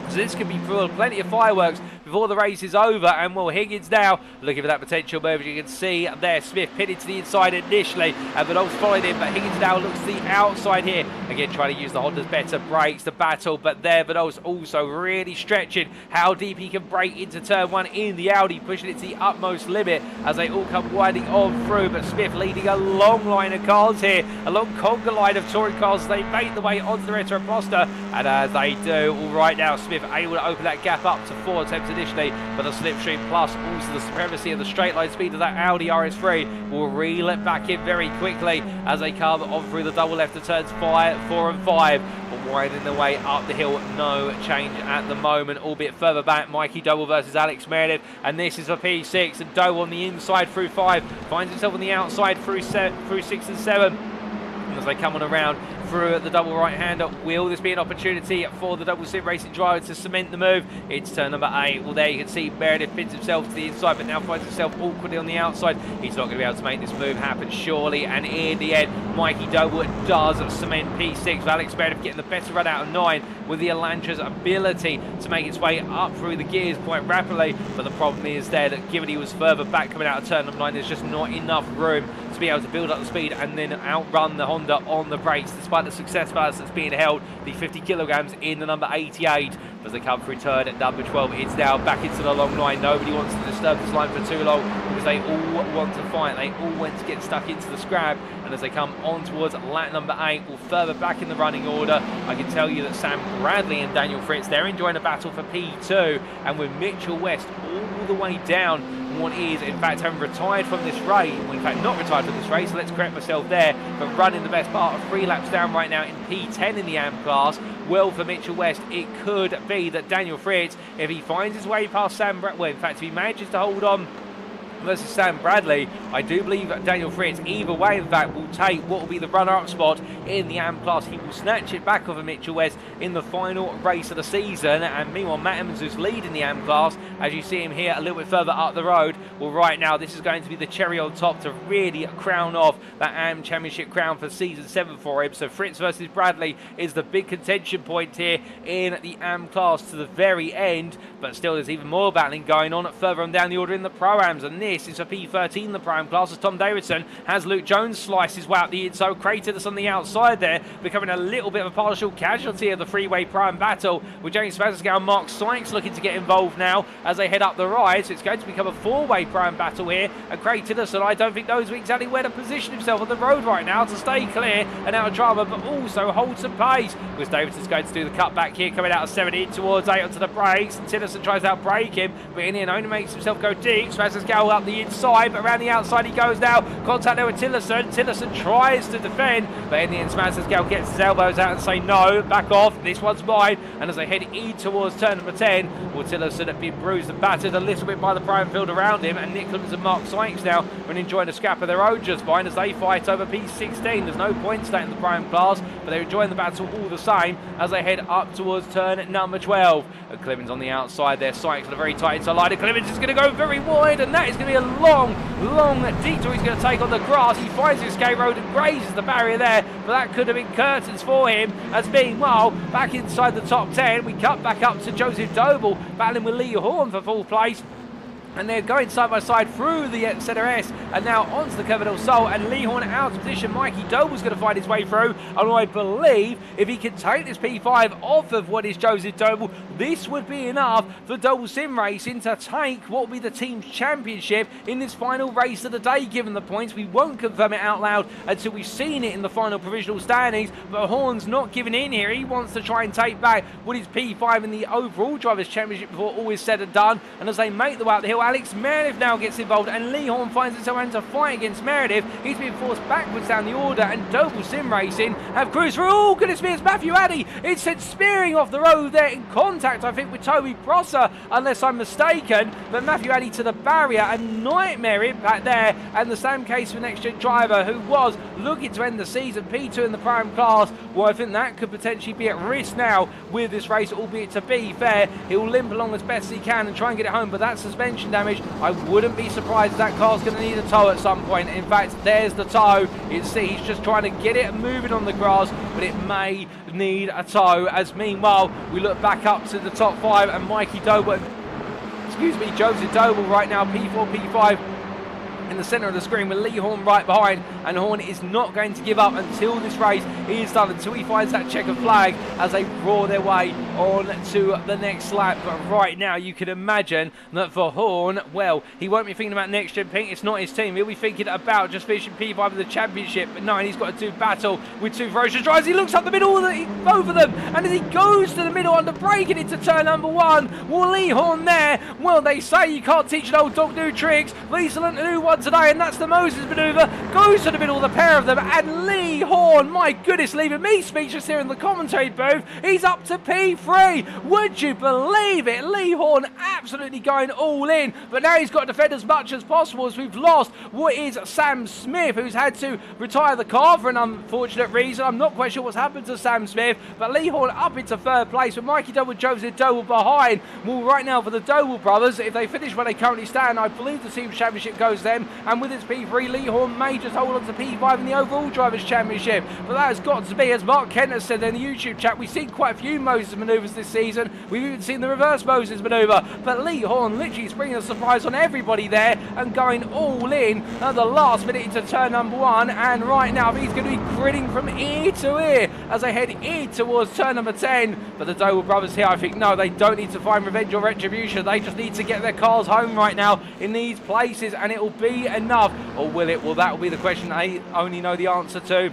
So this could be full of plenty of fireworks before the race is over. And well, Higgins now looking for that potential move. As you can see there, Smith pitted to the inside initially, and Vanols followed him, but Higgins now looks to the outside here. Again, trying to use the Honda's better brakes to battle, but there Vanols also really stretching how deep he can brake into turn 1 in the Audi, pushing it to the utmost limit as they all come winding on through. But Smith leading a long line of cars here, a long conga line of touring cars as they make the way onto the Retro Imposter, and as they do, all right now, Smith able to open that gap up to 4 attempts initially, but the slipstream plus also the supremacy of the straight line speed of that Audi RS3 will reel it back in very quickly as they come on through the double left of turns 5, 4 and 5, but winding their way up the hill. No change at the moment, albeit further back. Mikey Doble versus Alex Meredith, and this is for P6, and Doble on the inside through 5 finds himself on the outside through 6 and 7. As they come on around through the double right-hander, will this be an opportunity for the double sim racing driver to cement the move? It's turn number 8. Well, there you can see Meredith pins himself to the inside, but now finds himself awkwardly on the outside. He's not going to be able to make this move happen, surely. And in the end, Mikey Doble does cement P6, with Alex Meredith getting the better run out of 9, with the Elantra's ability to make its way up through the gears quite rapidly. But the problem is there that given he was further back coming out of turn number 9, there's just not enough room to be able to build up the speed and then outrun the Honda on the brakes, despite the success balance that's being held, the 50 kilograms in the number 88. As they come through turn at number 12, it's now back into the long line. Nobody wants to disturb this line for too long because they all want to fight. They all want to get stuck into the scrap. And as they come on towards lap number 8, well, further back in the running order, I can tell you that Sam Bradley and Daniel Fritz, they're enjoying a battle for P2, and with Mitchell West all the way down, one is in fact having retired from this race, well, in fact not retired from this race, so let's correct myself there, but running the best part of 3 laps down right now in P10 in the AM class. Well, for Mitchell West, it could be that Daniel Fritz, if he finds his way past Sam Bradley, well, in fact, if he manages to hold on versus Sam Bradley, I do believe that Daniel Fritz, either way, in fact, will take what will be the runner-up spot in the AM class. He will snatch it back over Mitchell West in the final race of the season. And meanwhile, Matt Emmons is leading the AM class, as you see him here a little bit further up the road. Well, right now, this is going to be the cherry on top to really crown off that AM Championship crown for season 7 for him. So Fritz versus Bradley is the big contention point here in the AM class to the very end. But still, there's even more battling going on further on down the order in the Pro-Ams. And this is for P13, the Pro-Am class, as Tom Davidson has Luke Jones slice his way out the inside. Crater on the outside there, becoming a little bit of a partial casualty of the freeway Pro-Am battle, with James Spaziscow and Mark Sykes looking to get involved now as they head up the ride. So it's going to become a 4-way Pro-Am battle here. And Craig Tillerson, I don't think knows exactly where to position himself on the road right now to stay clear and out of drama, but also hold some pace. Because Davidson's going to do the cutback here, coming out of 7 in towards 8 onto the brakes. And Tillerson tries to outbrake him, but in the end only makes himself go deep. Spaziscow up the inside, but around the outside he goes now. Contact there with Tillerson. Tillerson tries to defend, but in the end Spaziscow gets his elbows out and say no, back off, this one's mine. And as they head in towards turn number 10, well, Tillerson have been brutal bruised and battered a little bit by the prime field around him, and Nick Clemens and Mark Sykes now are enjoying a scrap of their own just fine as they fight over P16. There's no points stat in the prime class, but they're enjoying the battle all the same as they head up towards turn number 12. And Clemens on the outside there, Sykes on a very tight inside line. Clemens is going to go very wide, and that is going to be a long detour he's going to take on the grass. He finds the escape road and grazes the barrier there, but that could have been curtains for him. As meanwhile, back inside the top 10, we cut back up to Joseph Doble battling with Lee Horn for 4th place. And they're going side by side through the Centre S and now onto the Curva del Sol, and Lee Horn out of position. Mikey Doble's going to find his way through, and I believe if he can take this P5 off of what is Joseph Doble, this would be enough for Doble Sim Racing to take what will be the team's championship in this final race of the day. Given the points, we won't confirm it out loud until we've seen it in the final provisional standings, but Horn's not giving in here. He wants to try and take back what is P5 in the overall Drivers' Championship before all is said and done. And as they make the way up the hill, Alex Meredith now gets involved, and Lee Horn finds himself having to fight against Meredith. He's been forced backwards down the order, and Doble Sim Racing have cruised through. Oh goodness me, it's Matthew Addy. It's sent spearing off the road there in contact, I think, with Toby Prosser, unless I'm mistaken. But Matthew Addy to the barrier, a nightmare impact there, and the same case for NXTGEN driver who was looking to end the season, P2 in the prime class. Well, I think that could potentially be at risk now with this race, albeit to be fair, he'll limp along as best he can and try and get it home, but that suspension damage, I wouldn't be surprised if that car's going to need a tow at some point. In fact, there's the tow. He's just trying to get it moving on the grass, but it may need a tow. As meanwhile, we look back up to the top 5, and Mikey Doble, Joseph Doble right now, P4, P5 in the centre of the screen with Lee Horn right behind, and Horn is not going to give up until this race is done, until he finds that checkered flag as they roar their way on to the next lap. But right now you can imagine that for Horn, well, he won't be thinking about NXTGEN Pink. It's not his team. He'll be thinking about just finishing P5 of the championship, but no, and he's got to do battle with two ferocious drivers. He looks up the middle, both of them, and as he goes to the middle under braking into turn number 1, well, Lee Horn there, well, they say you can't teach an old dog new tricks, but he's learned a new one today, and that's the Moses manoeuvre. Goes to the middle, the pair of them, and Lee Horn, my goodness, leaving me speechless here in the commentary booth. He's up to P3. Would you believe it? Lee Horn absolutely going all in, but now he's got to defend as much as possible as we've lost what is Sam Smith, who's had to retire the car for an unfortunate reason. I'm not quite sure what's happened to Sam Smith, but Lee Horn up into 3rd place with Mikey Doble and Joseph Doble behind. Well, right now for the Doble brothers, if they finish where they currently stand, I believe the team's championship goes them, and with its P3, Lee Horn may just hold on to P5 in the overall Drivers' Championship. But that has got to be, as Mark Kent has said in the YouTube chat, we've seen quite a few Moses manoeuvres this season. We've even seen the reverse Moses manoeuvre, but Lee Horn literally springing a surprise on everybody there and going all in at the last minute into turn number 1. And right now he's going to be grinning from ear to ear as they head in towards turn number 10. But the Doble brothers here, I think, no, they don't need to find revenge or retribution. They just need to get their cars home right now in these places, and it will be enough. Or will it? Well, that will be the question I only know the answer to,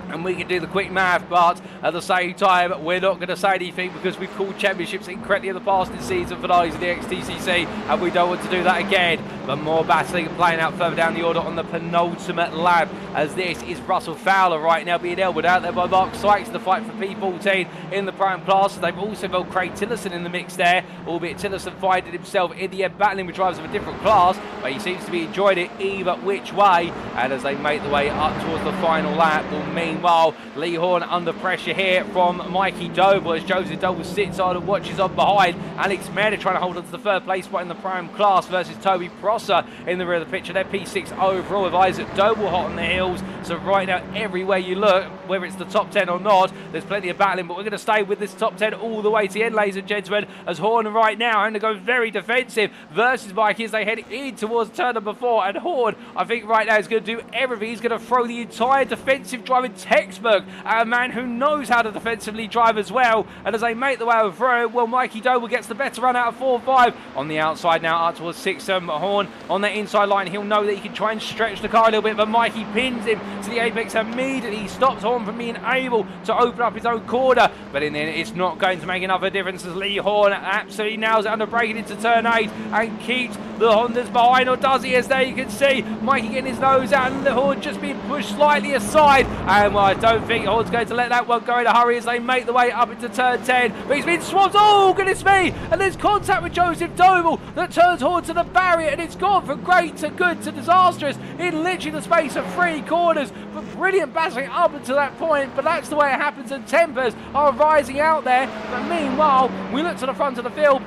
and we can do the quick math, but at the same time, we're not going to say anything because we've called championships incorrectly in the past in season finales of the NXTCC, and we don't want to do that again. But more battling and playing out further down the order on the penultimate lap, as this is Russell Fowler right now being elbowed out there by Mark Sykes in the fight for P14 in the prime class. They've also got Craig Tillerson in the mix there, albeit Tillerson finding himself in the end battling with drivers of a different class, but he seems to be enjoying it either which way. And as they make the way up towards the final lap, well, meanwhile, Lee Horn under pressure here from Mikey Doble as Joseph Doble sits on and watches on behind. Alex Meredith trying to hold on to the 3rd place spot in the prime class versus Toby Prosser in the rear of the picture. They're P6 overall with Isaac Doble hot on the heels. So right now, everywhere you look, whether it's the top 10 or not, there's plenty of battling, but we're going to stay with this top 10 all the way to the end, ladies and gentlemen, as Horn right now having to go very defensive versus Mikey as they head in towards turn number 4. And Horn, I think right now, is going to do everything. He's going to throw the entire defensive driving textbook at a man who knows how to defensively drive as well. And as they make the way through, well, Mikey Doble gets the better run out of 4-5 on the outside now up towards 6-7. Horn on the inside line, he'll know that he can try and stretch the car a little bit, but Mikey pins him to the apex immediately. He stops Horn from being able to open up his own corner, but in the end it's not going to make enough of a difference as Lee Horn absolutely nails it under braking into turn 8 and keeps the Hondas behind, or does he? As there you can see Mikey getting his nose out and the Horn just being pushed slightly aside, and And well, I don't think Horn's going to let that one go in a hurry as they make the way up into turn 10. But he's been swamped. Oh, goodness me. And there's contact with Joseph Doble that turns Horn to the barrier. And it's gone from great to good to disastrous in literally the space of 3 corners. But brilliant battling up until that point. But that's the way it happens, and tempers are rising out there. But meanwhile, we look to the front of the field.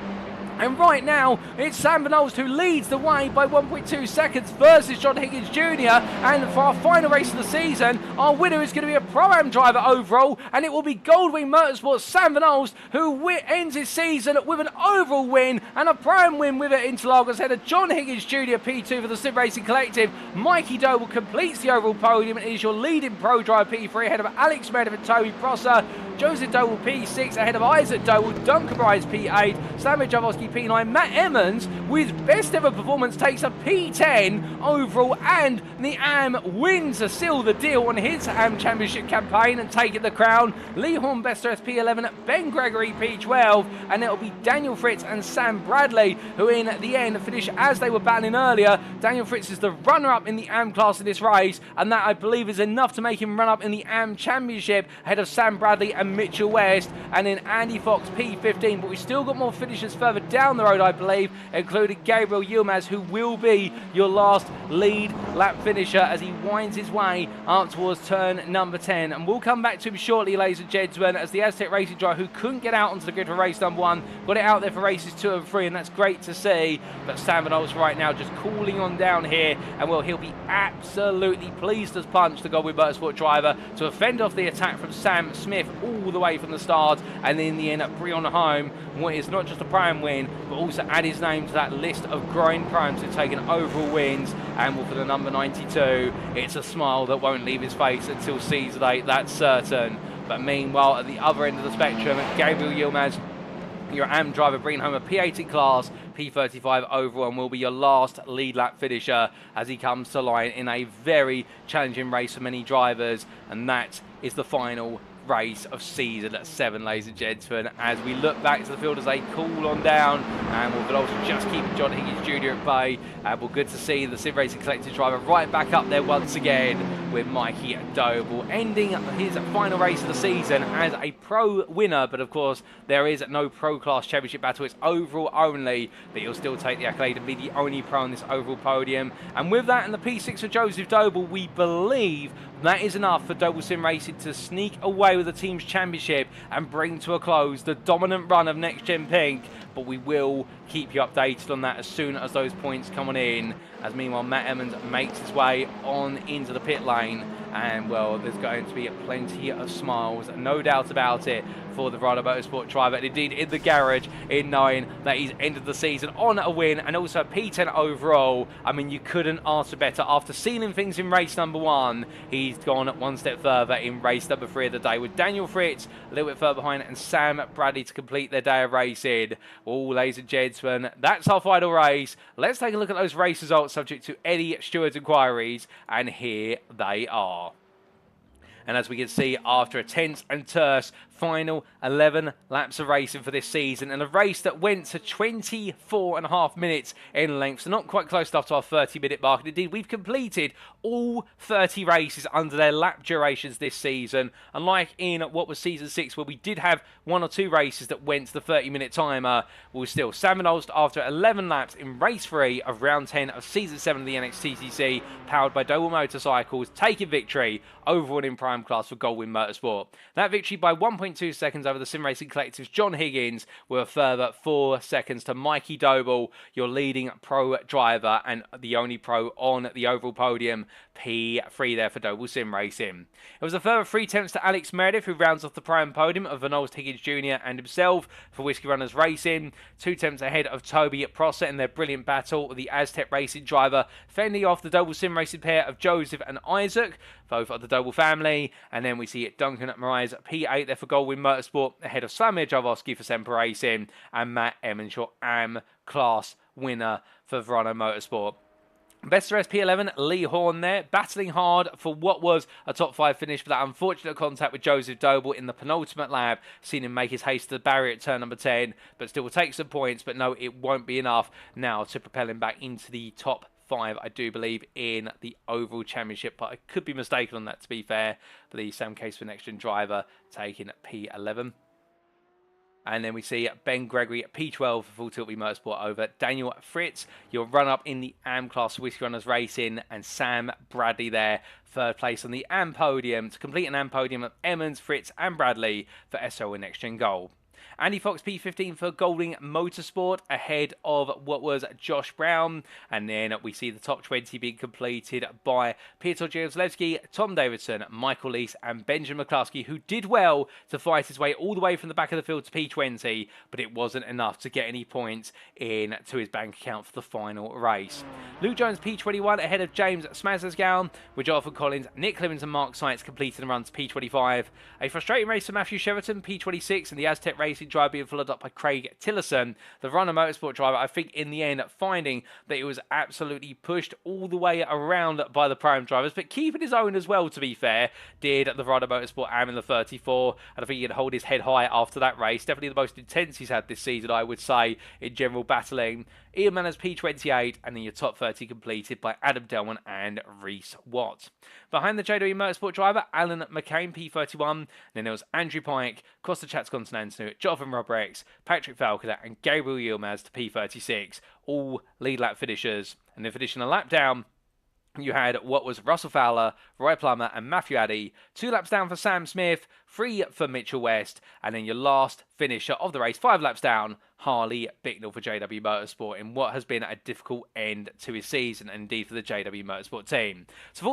And right now, it's Sam Van Olst who leads the way by 1.2 seconds versus John Higgins Jr. And for our final race of the season, our winner is going to be a Pro-Am driver overall, and it will be Goldwing Motorsports' Sam Van Olst, who ends his season with an overall win and a Pro-Am win with it at Interlagos ahead of John Higgins Jr. P2 for the Sim Racing Collective. Mikey Doble completes the overall podium and is your leading pro driver P3 ahead of Alex Meredith and Toby Prosser. Joseph Doble P6 ahead of Isaac Doble, Duncan Bryce P8, Slamir Javosky P9, Matt Emmons with best ever performance takes a P10 overall, and the AM wins to seal the deal on his AM Championship campaign and taking the crown. Lee Horn best P11, Ben Gregory P12, and it'll be Daniel Fritz and Sam Bradley who in the end finish as they were battling earlier. Daniel Fritz is the runner-up in the AM class in this race, and that I believe is enough to make him run up in the AM Championship ahead of Sam Bradley and Mitchell West, and then Andy Fox P15. But we've still got more finishers further down the road, I believe, including Gabriel Yilmaz, who will be your last lead lap finisher as he winds his way up towards turn number 10. And we'll come back to him shortly, ladies and gentlemen, as the Aztec Racing driver who couldn't get out onto the grid for race number 1 got it out there for races 2 and 3, and that's great to see. But Sam Van Olst right now just cooling on down here, and well, he'll be absolutely pleased as punch, the Goldwing Motorsport driver, to fend off the attack from Sam Smith all the way from the start, and in the end Brion home what is not just a Pro-Am win but also add his name to that list of growing Pro-Ams who've taken overall wins. And well, for the number 92, it's a smile that won't leave his face until season 8, that's certain. But meanwhile, at the other end of the spectrum, Gabriel Yilmaz, your AM driver, bringing home a P80 class, P35 overall, and will be your last lead lap finisher as he comes to line in a very challenging race for many drivers. And that is the final race of season 7, ladies and gentlemen, as we look back to the field as they cool on down, and we'll also just keep John Higgins Jr. at bay. Well, good to see the Sim Racing Collective driver right back up there once again, with Mikey Doble ending his final race of the season as a pro winner. But of course, there is no pro class championship battle, it's overall only, but he'll still take the accolade and be the only pro on this overall podium. And with that and the P6 for Joseph Doble, we believe that is enough for Doble Sim Racing to sneak away with the team's championship and bring to a close the dominant run of Next Gen Pink. But we will keep you updated on that as soon as those points come on in. As meanwhile, Matt Emmons makes his way on into the pit lane, and well, there's going to be plenty of smiles, no doubt about it, for the Ryder Motorsport driver, and indeed in the garage, in knowing that he's ended the season on a win and also a P10 overall. I mean, you couldn't ask for better. After sealing things in race number 1, he's gone one step further in race number 3 of the day, with Daniel Fritz a little bit further behind and Sam Bradley to complete their day of racing. Well, ladies and gentlemen, that's our final race. Let's take a look at those race results subject to Eddie Stewart's inquiries, and here they are. And as we can see, after a tense and terse final 11 laps of racing for this season, and a race that went to 24.5 minutes in length, so not quite close enough to our 30-minute mark. And indeed, we've completed all 30 races under their lap durations this season, unlike in what was season 6, where we did have 1 or 2 races that went to the 30-minute timer. Well, still, Sam Van Olst, after 11 laps in race 3 of round 10 of season 7 of the NXTCC, powered by Doble Motorcycles, taking victory overall in prime class for Goldwing Motorsport. That victory by 1.2 seconds over the Sim Racing Collective's John Higgins, with a further 4 seconds to Mikey Doble, your leading pro driver and the only pro on the overall podium. P3 there for Doble Sim Racing. It was a further 3 attempts to Alex Meredith, who rounds off the prime podium of Van Olst, Higgins Jr. and himself for Whiskey Runners Racing. 2 attempts ahead of Toby Prosser in their brilliant battle with the Aztec Racing driver, fending off the Doble Sim Racing pair of Joseph and Isaac, both of the Doble family. And then we see Duncan Morais P8 there for Goldwing Motorsport, ahead of Slamir Javosky for Semper Racing, and Matt Emmons, your AM class winner for Verano Motorsport. Best of P11, Lee Horn there, battling hard for what was a top 5 finish, for that unfortunate contact with Joseph Doble in the penultimate lap, seeing him make his haste to the barrier at turn number 10, but still will take some points, but no, it won't be enough now to propel him back into the top 5, I do believe, in the overall championship, but I could be mistaken on that, to be fair. But the same case for NXTGEN driver taking P11. And then we see Ben Gregory at P12 for Full Tilt Motorsport over Daniel Fritz, your run-up in the AM class Whiskey Runners Racing, and Sam Bradley there, third place on the AM podium, to complete an AM podium of Emmons, Fritz and Bradley for SO and NXTGEN Gold. Andy Fox P15 for Golding Motorsport ahead of what was Josh Brown. And then we see the top 20 being completed by Piotr Jezlewski, Tom Davidson, Michael Lees and Benjamin McCluskey, who did well to fight his way all the way from the back of the field to P20, but it wasn't enough to get any points in to his bank account for the final race. Luke Jones P21 ahead of James Smazasgown, with Jonathan Collins, Nick Clemens and Mark Sites completing the run to P25. A frustrating race for Matthew Sheraton, P26, and the Aztec Racing driver being followed up by Craig Tillerson, the Runner Motorsport driver. I think in the end finding that it was absolutely pushed all the way around by the Prime drivers, but keeping his own as well, to be fair, did the Runner Motorsport AM in the 34, and I think he could hold his head high after that race. Definitely the most intense he's had this season, I would say, in general battling. Ian Manners P28, and then your top 30 completed by Adam Delman and Reese Watt. Behind the JW Motorsport driver, Alan McCain P31, then there was Andrew Pike, Costa Chatscontinental, Jonathan Robrex, Patrick Falconer and Gabriel Yilmaz to P36, all lead lap finishers. And then finishing a lap down, you had what was Russell Fowler, Roy Plummer and Matthew Addy, 2 laps down for Sam Smith, 3 for Mitchell West, and then your last finisher of the race, 5 laps down, Harley Bicknell for JW Motorsport in what has been a difficult end to his season, and indeed for the JW Motorsport team. So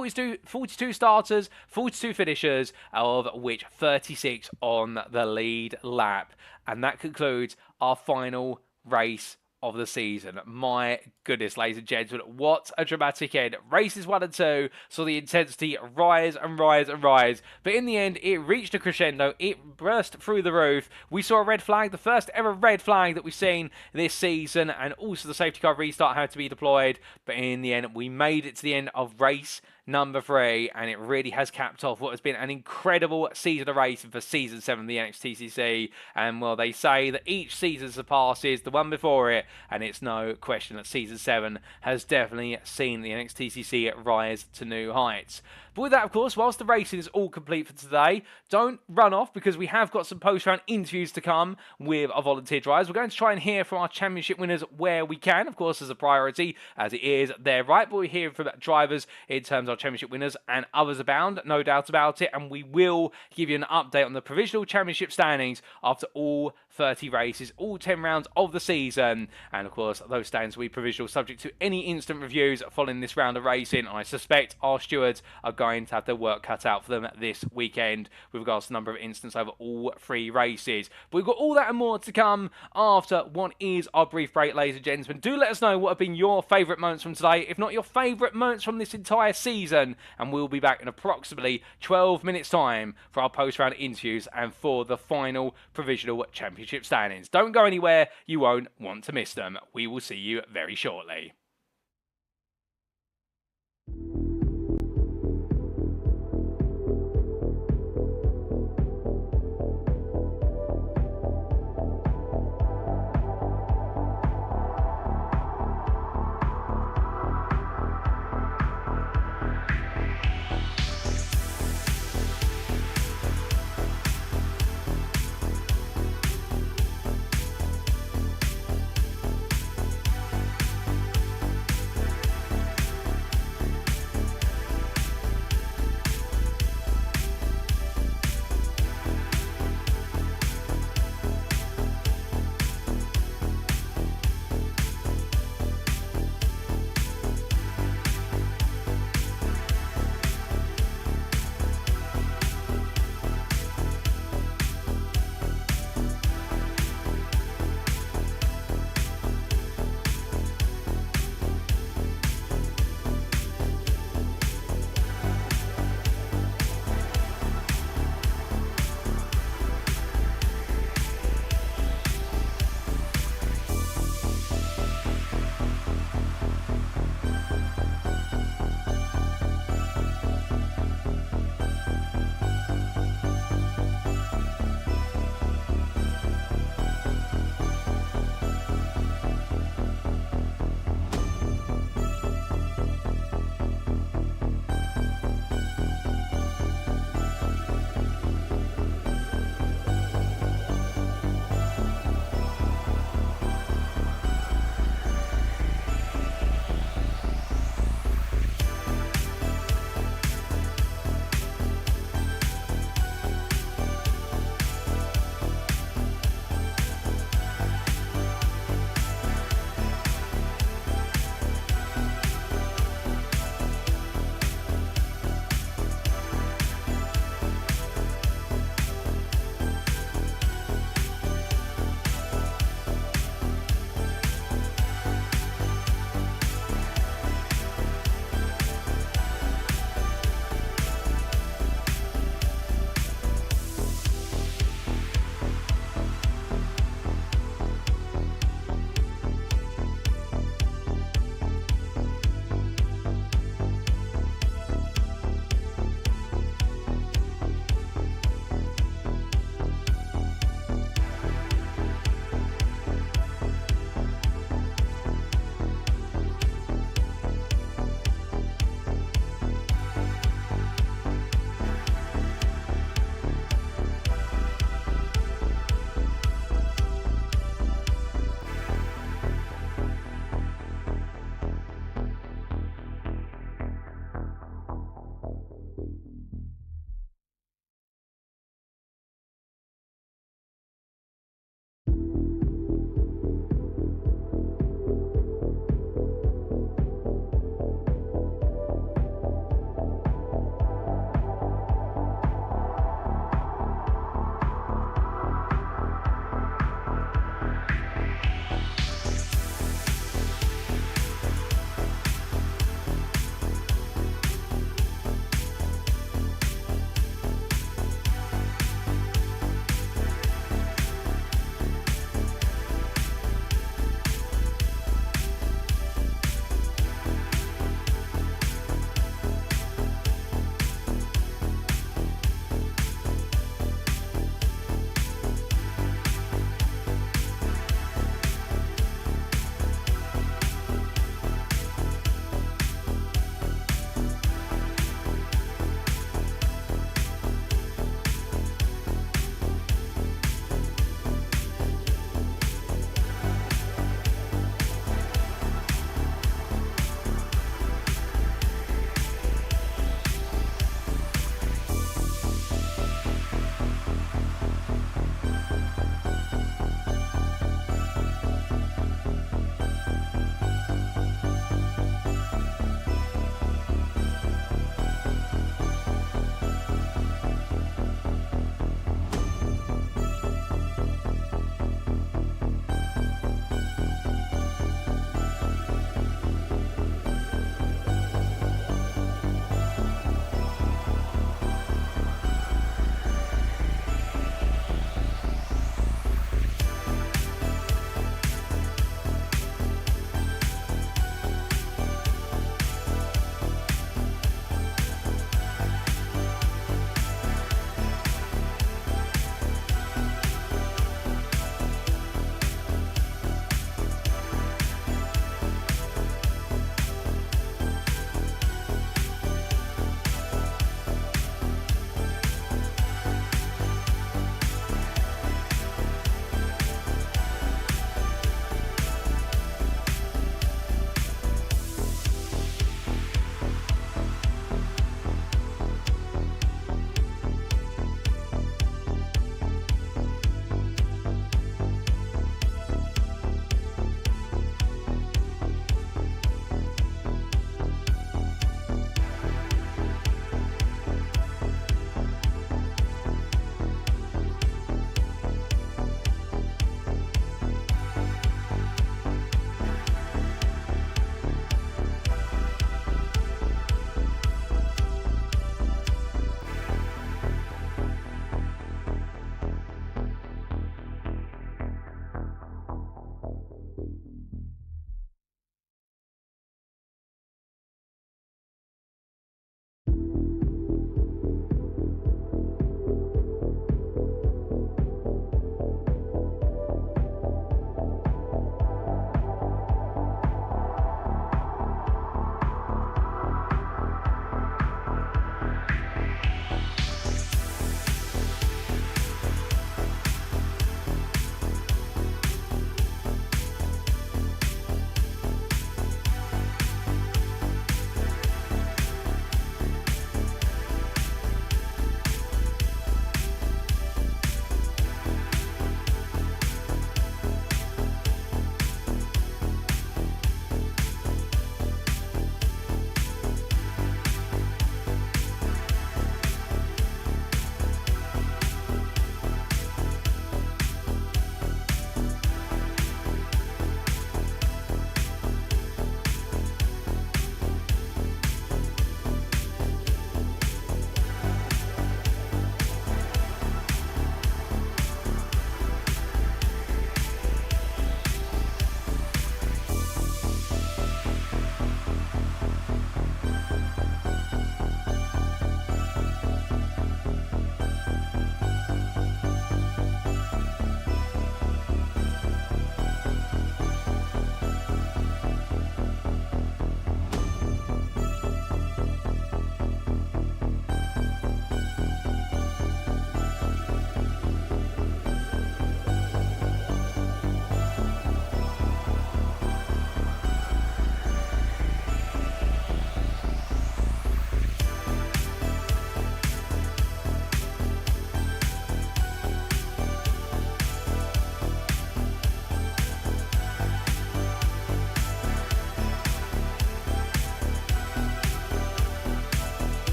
42 starters, 42 finishers, of which 36 on the lead lap. And that concludes our final race of the season. My goodness, ladies and gentlemen, what a dramatic end. Races 1 and 2 saw the intensity rise and rise and rise, but in the end it reached a crescendo. It burst through the roof. We saw a red flag, the first ever red flag that we've seen this season, and also the safety car restart had to be deployed, but in the end we made it to the end of race number 3, and it really has capped off what has been an incredible season of racing for Season 7 of the NXTCC. And well, they say that each season surpasses the one before it, and it's no question that Season 7 has definitely seen the NXTCC rise to new heights. But with that, of course, whilst the racing is all complete for today, don't run off, because we have got some post-round interviews to come with our volunteer drivers. We're going to try and hear from our championship winners where we can, of course, as a priority, as it is their right. But we're hearing from drivers in terms of our championship winners, and others abound, no doubt about it. And we will give you an update on the provisional championship standings after all 30 races, all 10 rounds of the season. And of course, those standings will be provisional, subject to any instant reviews following this round of racing. I suspect our stewards are going to have their work cut out for them this weekend with regards to the number of instants over all 3 races. But we've got all that and more to come after what is our brief break, ladies and gentlemen. Do let us know what have been your favourite moments from today, if not your favourite moments from this entire season, and we'll be back in approximately 12 minutes time for our post-round interviews and for the final provisional championship standings. Don't go anywhere, you won't want to miss them. We will see you very shortly.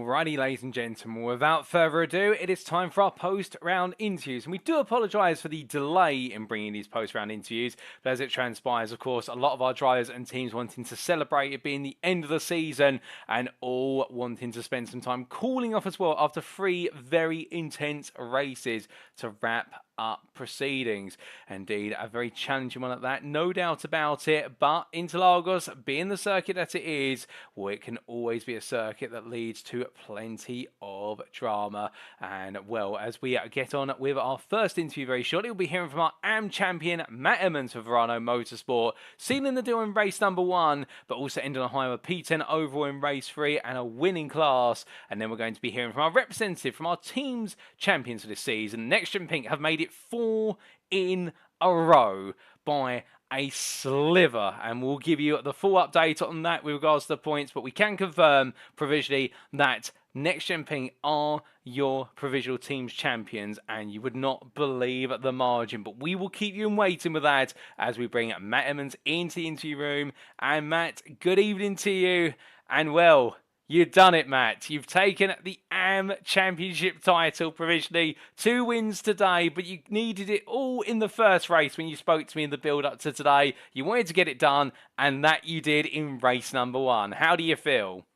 Alrighty, ladies and gentlemen, without further ado, it is time for our post-round interviews. And we do apologise for the delay in bringing these post-round interviews, but as it transpires, of course, a lot of our drivers and teams wanting to celebrate it being the end of the season and all wanting to spend some time cooling off as well after 3 very intense races to wrap up proceedings. Indeed, a very challenging one at that, no doubt about it, but Interlagos, being the circuit that it is, well, it can always be a circuit that leads to plenty of drama. And well, as we get on with our first interview very shortly, we'll be hearing from our AM champion Matt Emmons of Verano Motorsport, sealing the deal in race number 1, but also ending on a high of a P10 overall in race 3 and a winning class. And then we're going to be hearing from our representative from our team's champions for this season. NXTGEN Pink have made it 4 in a row by a sliver, and we'll give you the full update on that with regards to the points, but we can confirm provisionally that NXTGEN Pink are your provisional team's champions, and you would not believe the margin, but we will keep you in waiting with that as we bring Matt Emmons into the interview room. And Matt, good evening to you, and well, you've done it, Matt. You've taken the AM Championship title provisionally. 2 wins today, but you needed it all in the first race when you spoke to me in the build-up to today. You wanted to get it done, and that you did in race number 1. How do you feel?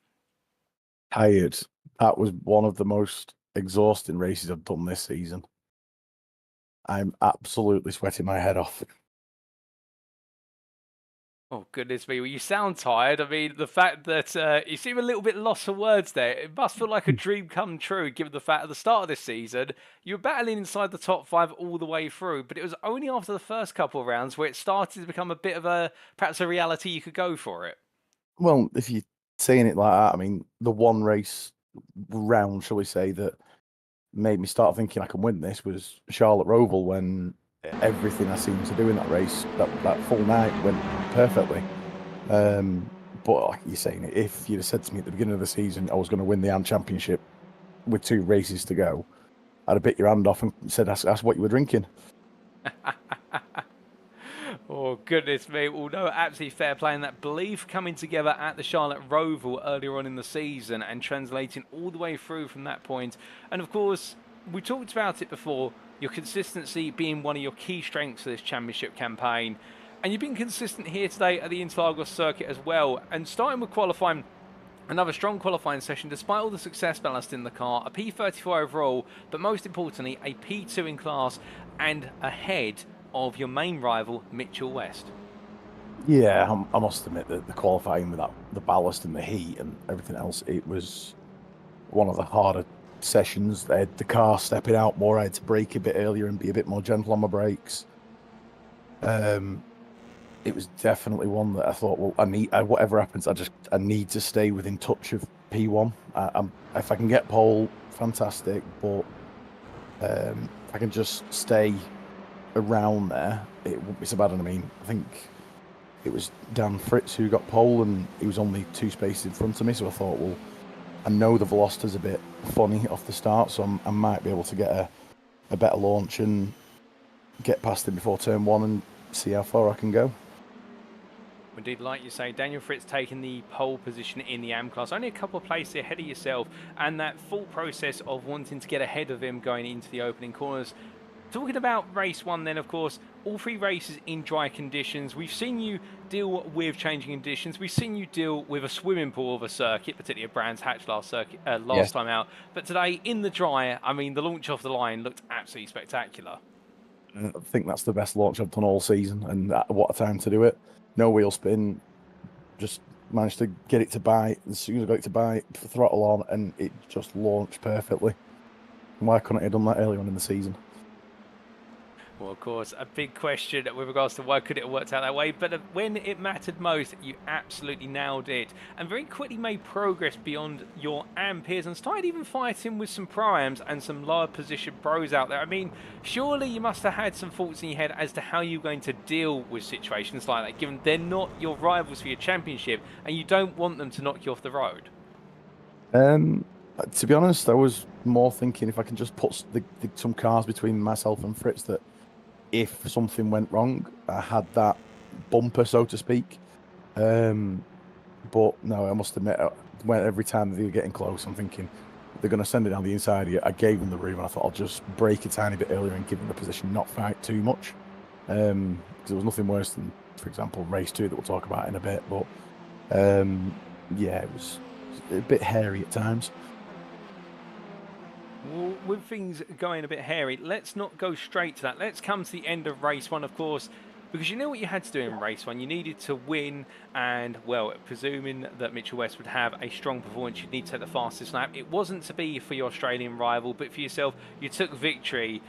Tired. That was one of the most exhausting races I've done this season. I'm absolutely sweating my head off.
Oh, goodness me. Well, you sound tired. I mean, the fact that you seem a little bit lost for words there, it must feel like a dream come true, given the fact at the start of this season, you were battling inside the top 5 all the way through, but it was only after the first couple of rounds where it started to become a bit of perhaps a reality you could go for it.
Well, if you're saying it like that, I mean, the one race round, shall we say, that made me start thinking I can win this was Charlotte Roval, when everything I seemed to do in that race, that full night went perfectly. But like you're saying, if you'd have said to me at the beginning of the season I was going to win the AM Championship with 2 races to go, I'd have bit your hand off and said that's what you were drinking.
Oh, goodness me. Well, no, absolutely fair play. And that belief coming together at the Charlotte Roval earlier on in the season and translating all the way through from that point. And of course, we talked about it before, your consistency being one of your key strengths for this championship campaign. And you've been consistent here today at the Interlagos circuit as well. And starting with qualifying, another strong qualifying session despite all the success ballast in the car, a P34 overall, but most importantly, a P2 in class and ahead of your main rival, Mitchell West.
Yeah, I must admit that the qualifying with the ballast and the heat and everything else, it was one of the harder sessions. They had the car stepping out more. I had to brake a bit earlier and be a bit more gentle on my brakes. It was definitely one that I thought, well, whatever happens, I need to stay within touch of P1. If I can get pole, fantastic, but I can just stay around there, it won't be so bad. And I mean, I think it was Dan Fritz who got pole, and he was only 2 spaces in front of me, so I thought, well, I know the velocity's a bit funny off the start, so I might be able to get a better launch and get past him before turn 1 and see how far I can go.
Indeed, like you say, Daniel Fritz taking the pole position in the AM class, only a couple of places ahead of yourself, and that full process of wanting to get ahead of him going into the opening corners. Talking about race 1 then, of course, all 3 races in dry conditions. We've seen you deal with changing conditions. We've seen you deal with a swimming pool of a circuit, particularly at Brands Hatch last time out. But today, in the dry, I mean, the launch off the line looked absolutely spectacular.
I think that's the best launch I've done all season, and what a time to do it. No wheel spin, just managed to get it to bite. As soon as I got it to bite, throttle on, and it just launched perfectly. Why couldn't I have done that early on in the season?
Well, of course, a big question with regards to why could it have worked out that way, but when it mattered most, you absolutely nailed it, and very quickly made progress beyond your AM peers and started even fighting with some Pro-Ams and some lower position pros out there. I mean, surely you must have had some thoughts in your head as to how you're going to deal with situations like that, given they're not your rivals for your championship, and you don't want them to knock you off the road.
To be honest, I was more thinking if I can just put some cars between myself and Fritz, that if something went wrong, I had that bumper, so to speak. But no, I must admit, when every time they were getting close, I'm thinking they're going to send it down the inside here. I gave them the room, and I thought I'll just break a tiny bit earlier and give them the position, not fight too much. There was nothing worse than, for example, race 2 that we'll talk about in a bit. But yeah, it was a bit hairy at times.
Well, with things going a bit hairy, let's not go straight to that. Let's come to the end of race 1, of course, because you know what you had to do in race 1. You needed to win, and, well, presuming that Mitchell West would have a strong performance, you'd need to take the fastest lap. It wasn't to be for your Australian rival, but for yourself. You took victory.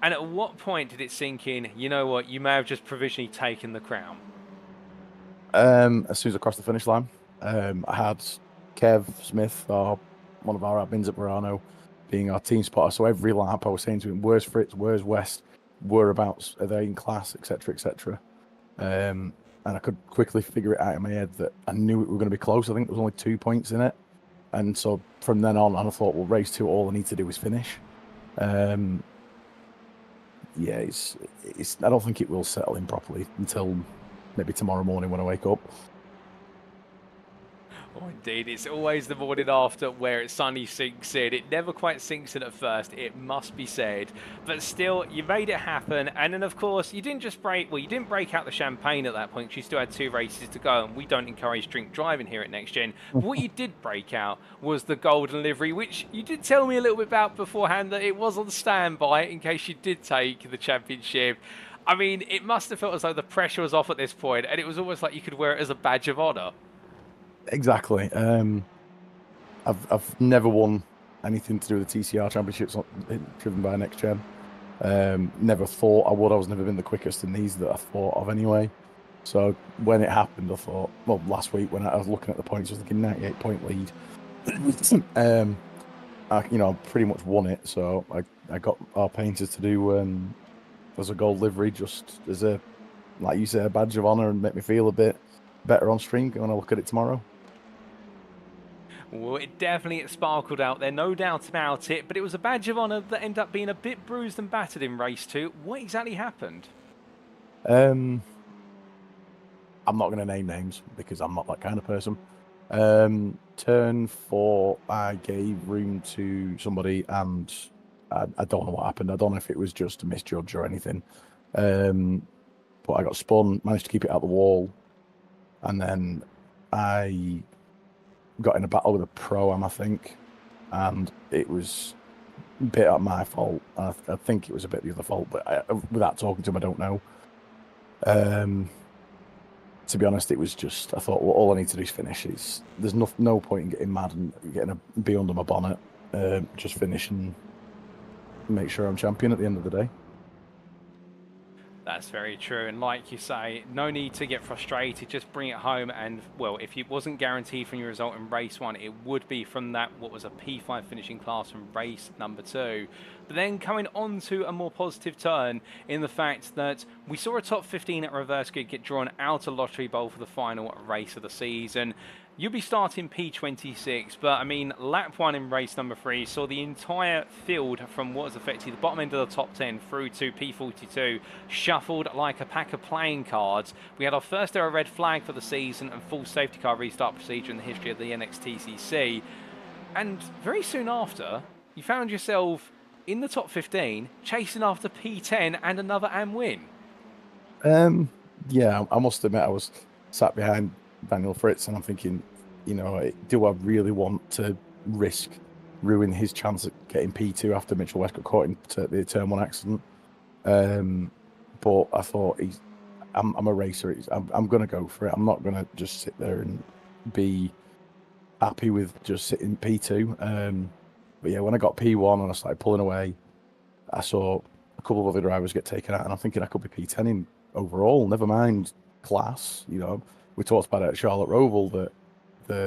And at what point did it sink in, you know what, you may have just provisionally taken the crown?
As soon as I crossed the finish line, I had Kev Smith, one of our admins at Verano, being our team spotter. So every lap I was saying to him, where's Fritz, where's West, whereabouts are they in class, etc., etc. And I could quickly figure it out in my head that I knew it were going to be close. I think there was only 2 points in it. And so from then on, I thought, well, race 2, all I need to do is finish. Yeah, I don't think it will settle in properly until maybe tomorrow morning when I wake up.
Oh, indeed. It's always the morning after where it suddenly sinks in. It never quite sinks in at first, it must be said. But still, you made it happen. And then, of course, you didn't just break... Well, you didn't break out the champagne at that point, because you still had 2 races to go, and we don't encourage drink driving here at NXTGEN. But what you did break out was the golden livery, which you did tell me a little bit about beforehand, that it was on standby in case you did take the championship. I mean, it must have felt as though the pressure was off at this point, and it was almost like you could wear it as a badge of honour.
Exactly. I've never won anything to do with the TCR championships driven by NXTGEN. Never thought I would. I was never been the quickest in these that I thought of anyway. So when it happened, I thought, well, last week when I was looking at the points, I was thinking 98-point lead. I pretty much won it. So I got our painters to do as a gold livery, just as a, like you say, a badge of honour, and make me feel a bit better on stream when I look at it tomorrow.
Well, it definitely sparkled out there, no doubt about it, but it was a badge of honour that ended up being a bit bruised and battered in race 2. What exactly happened?
I'm not going to name names because I'm not that kind of person. Turn 4, I gave room to somebody, and I don't know what happened. I don't know if it was just a misjudge or anything. But I got spun, managed to keep it out the wall, and then I got in a battle with a pro-am, I think, and it was a bit at my fault. I think it was a bit the other fault, but without talking to him, I don't know. To be honest, it was just, I thought, well, all I need to do is finish. There's no point in getting mad and getting a bee under my bonnet. Just finish and make sure I'm champion at the end of the day.
That's very true, and like you say, no need to get frustrated, just bring it home. And, well, if it wasn't guaranteed from your result in race 1, it would be from that, what was a P5 finishing class from race number 2. But then coming on to a more positive turn in the fact that we saw a top 15 at reverse grid get drawn out of Lottery Bowl for the final race of the season. You'll be starting P26, but I mean, lap 1 in race number 3 saw the entire field from what was effectively the bottom end of the top 10 through to P42 shuffled like a pack of playing cards. We had our first ever red flag for the season and full safety car restart procedure in the history of the NXTCC. And very soon after, you found yourself in the top 15, chasing after P10 and another AM win.
Yeah, I must admit I was sat behind Daniel Fritz, and I'm thinking, do I really want to risk ruin his chance at getting P2 after Mitchell West got caught in the turn 1 accident? But I thought I'm a racer. I'm going to go for it. I'm not going to just sit there and be happy with just sitting P2. But yeah, when I got P1 and I started pulling away, I saw a couple of other drivers get taken out, and I'm thinking I could be P10 in overall, never mind class. We talked about it at Charlotte Roval that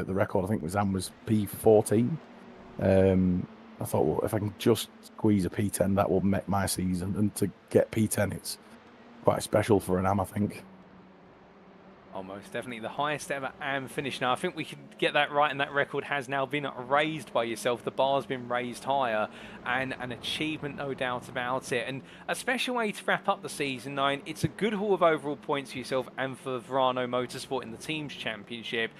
the record, I think, was P14. I thought, well, if I can just squeeze a P10, that will make my season. And to get P10, it's quite special for an AM, I think.
Almost definitely the highest ever AM finish. Now, I think we can get that right, and that record has now been raised by yourself. The bar's been raised higher, and an achievement, no doubt about it. And a special way to wrap up the season 9. It's a good haul of overall points for yourself and for Verano Motorsport in the Teams Championship.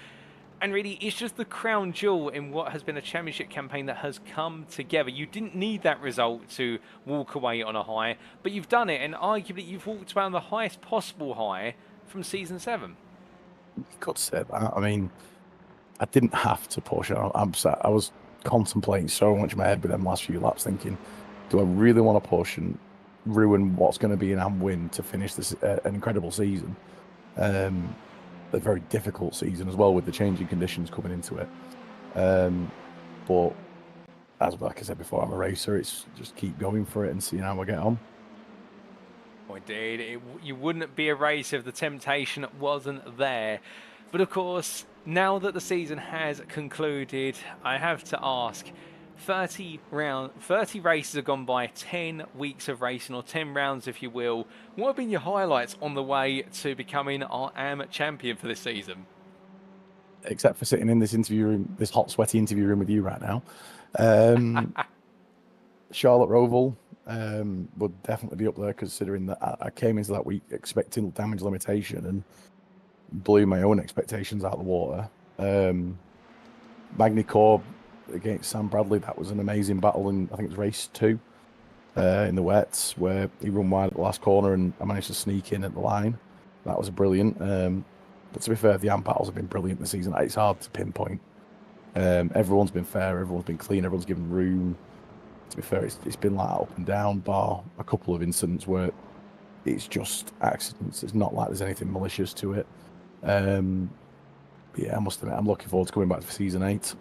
And really, it's just the crown jewel in what has been a championship campaign that has come together. You didn't need that result to walk away on a high, but you've done it, and arguably you've walked away on the highest possible high from Season 7.
You could say that. I mean, I didn't have to push. I was contemplating so much in my head with them last few laps, thinking, do I really want to push and ruin what's going to be an AM win to finish this an incredible season? A very difficult season as well, with the changing conditions coming into it. But as like I said before, I'm a racer. It's just keep going for it and seeing how I get on.
Oh, indeed, you wouldn't be a racer if the temptation wasn't there. But of course, now that the season has concluded, I have to ask, 30 races have gone by, 10 weeks of racing, or 10 rounds if you will. What have been your highlights on the way to becoming our AM champion for this season?
Except for sitting in this interview room, this hot, sweaty interview room with you right now. Charlotte Roval would definitely be up there, considering that I came into that week expecting damage limitation and blew my own expectations out of the water. Magny Corp against Sam Bradley, that was an amazing battle in, I think it was race 2 in the wets, where he ran wide at the last corner and I managed to sneak in at the line. That was brilliant. But to be fair, the AM battles have been brilliant this season. It's hard to pinpoint. Everyone's been fair, everyone's been clean, everyone's given room. To be fair, it's been like up and down, bar a couple of incidents where it's just accidents. It's not like there's anything malicious to it. Yeah, I must admit, I'm looking forward to coming back for Season 8.